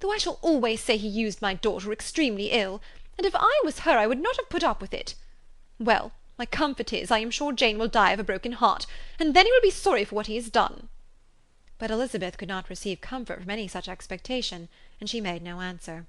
Though I shall always say he used my daughter extremely ill, and if I was her I would not have put up with it. Well, my comfort is, I am sure Jane will die of a broken heart, and then he will be sorry for what he has done." But Elizabeth could not receive comfort from any such expectation, and she made no answer.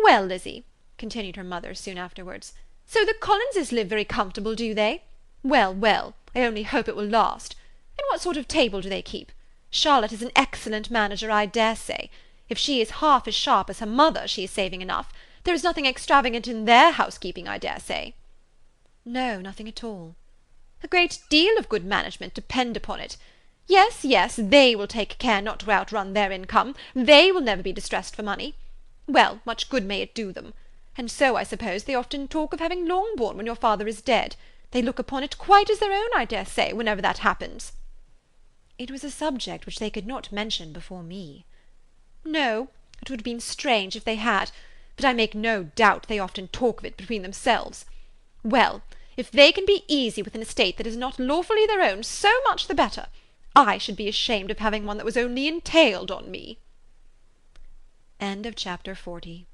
"Well, Lizzy," continued her mother soon afterwards, "so the Collinses live very comfortable, do they? Well, well, I only hope it will last. And what sort of table do they keep? Charlotte is an excellent manager, I dare say. If she is half as sharp as her mother, she is saving enough. There is nothing extravagant in their housekeeping, I dare say." "No, nothing at all." "A great deal of good management, depend upon it. Yes, yes, they will take care not to outrun their income. They will never be distressed for money. Well, much good may it do them. And so, I suppose, they often talk of having Longbourn when your father is dead. They look upon it quite as their own, I dare say, whenever that happens." "It was a subject which they could not mention before me." "No, it would have been strange if they had, but I make no doubt they often talk of it between themselves. Well, if they can be easy with an estate that is not lawfully their own, so much the better. I should be ashamed of having one that was only entailed on me." Chapter 40